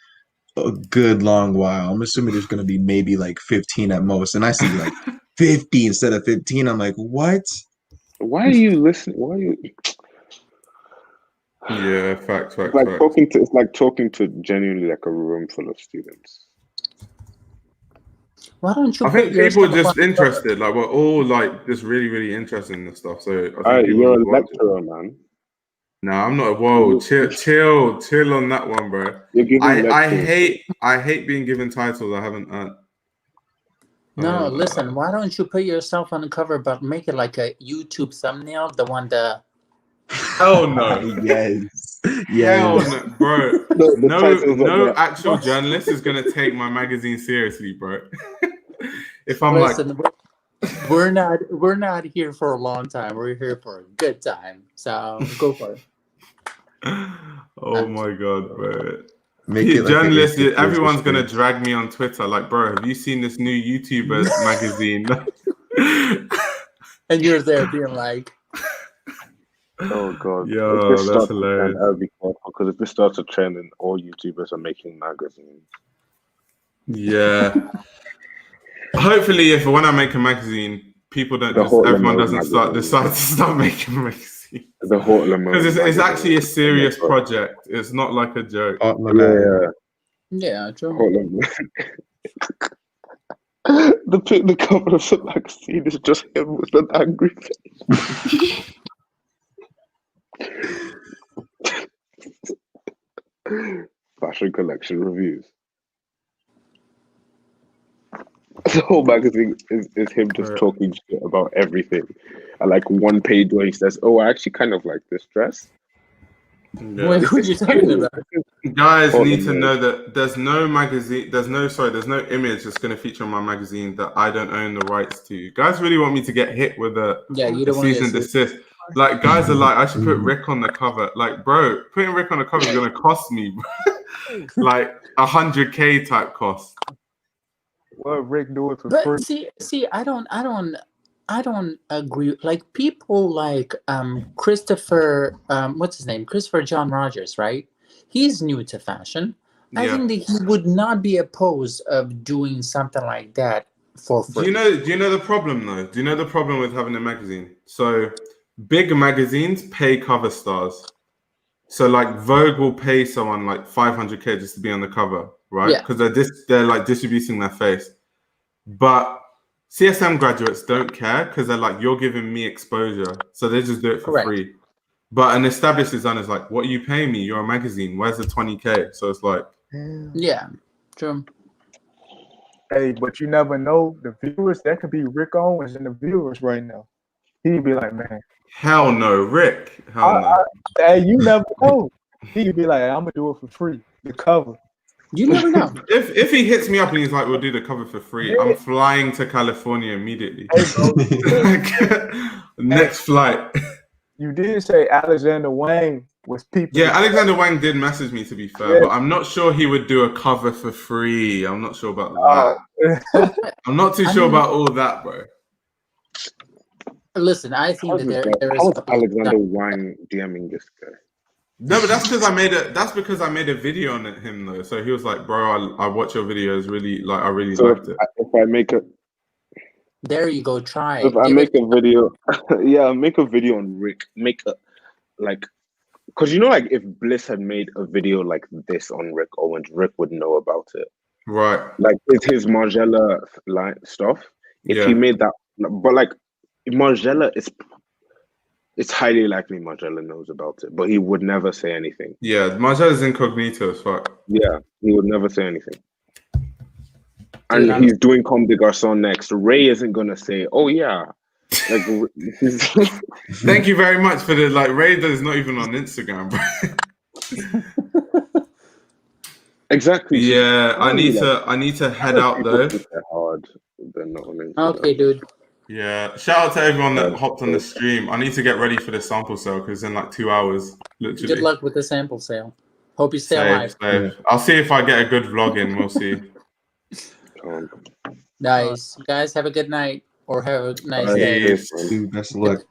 a good long while. I'm assuming there's gonna be maybe like 15 at most, and I see like 50 instead of 15. I'm like, what? Why are you listening? Why are you? Yeah, facts. It's like talking to genuinely like a room full of students. Why don't you? I think people are just interested. Like, we're all like just really, really interested in this stuff. So I think you're a lecturer, man. No, I'm not. Whoa, chill on that one, bro. I hate being given titles I haven't earned. No, listen. Why don't you put yourself on the cover, but make it like a YouTube thumbnail? The one that. Hell no. Yes. Hell no, bro. No actual journalist is gonna take my magazine seriously, bro. If I'm we're not here for a long time. We're here for a good time. So go for it. Oh my god, bro. Make it journalists, like everyone's gonna drag me on Twitter. Like, bro, have you seen this new YouTuber magazine? And you're there being like, oh god, yo, that's hilarious. I'll be careful because if this starts a trend, and all YouTubers are making magazines. Yeah. Hopefully, when I make a magazine, people don't everyone doesn't decide to start making a magazine. The because it's actually a serious project. It's not like a joke. Yeah, true. The cover of the magazine is just him with an angry face. Fashion collection reviews. The whole magazine is him just talking shit about everything. And like one page where he says, "Oh, I actually kind of like this dress." Yeah. Wait, who are you talking about? Guys need to know that there's no magazine, there's no image that's going to feature on my magazine that I don't own the rights to. Guys really want me to get hit with a cease and desist. Like, guys are like, I should put Rick on the cover. Like, bro, putting Rick on the cover is going to cost me like $100K type cost. What Rick doing for free? But see, I don't agree. Like, people like Christopher, what's his name? Christopher John Rogers, right? He's new to fashion. Yeah. I think that he would not be opposed of doing something like that for free. Do you know the problem though? Do you know the problem with having a magazine? So big magazines pay cover stars. So like Vogue will pay someone like $500K just to be on the cover, right? Because they're like distributing their face. But CSM graduates don't care because they're like, you're giving me exposure. So they just do it for free. But an established designer is like, what are you paying me? You're a magazine. Where's the 20K? So it's like... Yeah, true. Hey, but you never know. The viewers, that could be Rick Owens and the viewers right now. He'd be like, man. Hell no, Rick. Hell no. Hey, you never know. He'd be like, I'm going to do it for free. The cover. You never know. If he hits me up and he's like, we'll do the cover for free, I'm flying to California immediately. Next flight. You did say Alexander Wang was people. Yeah, Alexander Wang did message me, to be fair, but I'm not sure he would do a cover for free. I'm not sure about that. I'm not too sure about all that, bro. Listen, I think that there is... How is Alexander Wang DMing this guy? No, but that's because I made a video on him though. So he was like, "Bro, I watch your videos. Really, like, I really liked it." If I make a, there you go. Try. If I make a video, make a video on Rick. Make a because you know, like if Bliss had made a video like this on Rick Owens, Rick would know about it. Right. Like with his Margiela line stuff, if he made that, but like Margiela it's highly likely Margiela knows about it, but he would never say anything. Yeah, Margiela's incognito as fuck. Yeah, he would never say anything. And he's doing Comme des Garçons next. Ray isn't gonna say, "Oh yeah." Like, thank you very much for the Ray is not even on Instagram, bro. Exactly. Yeah, I need to head out though. Hard. Not on Instagram. Okay, dude. Yeah, shout out to everyone that hopped on the stream. I need to get ready for the sample sale because in like 2 hours, literally. Good luck with the sample sale. Hope you stay alive. I'll see if I get a good vlog in. We'll see. Nice. You guys have a good night or have a nice day. Best of luck.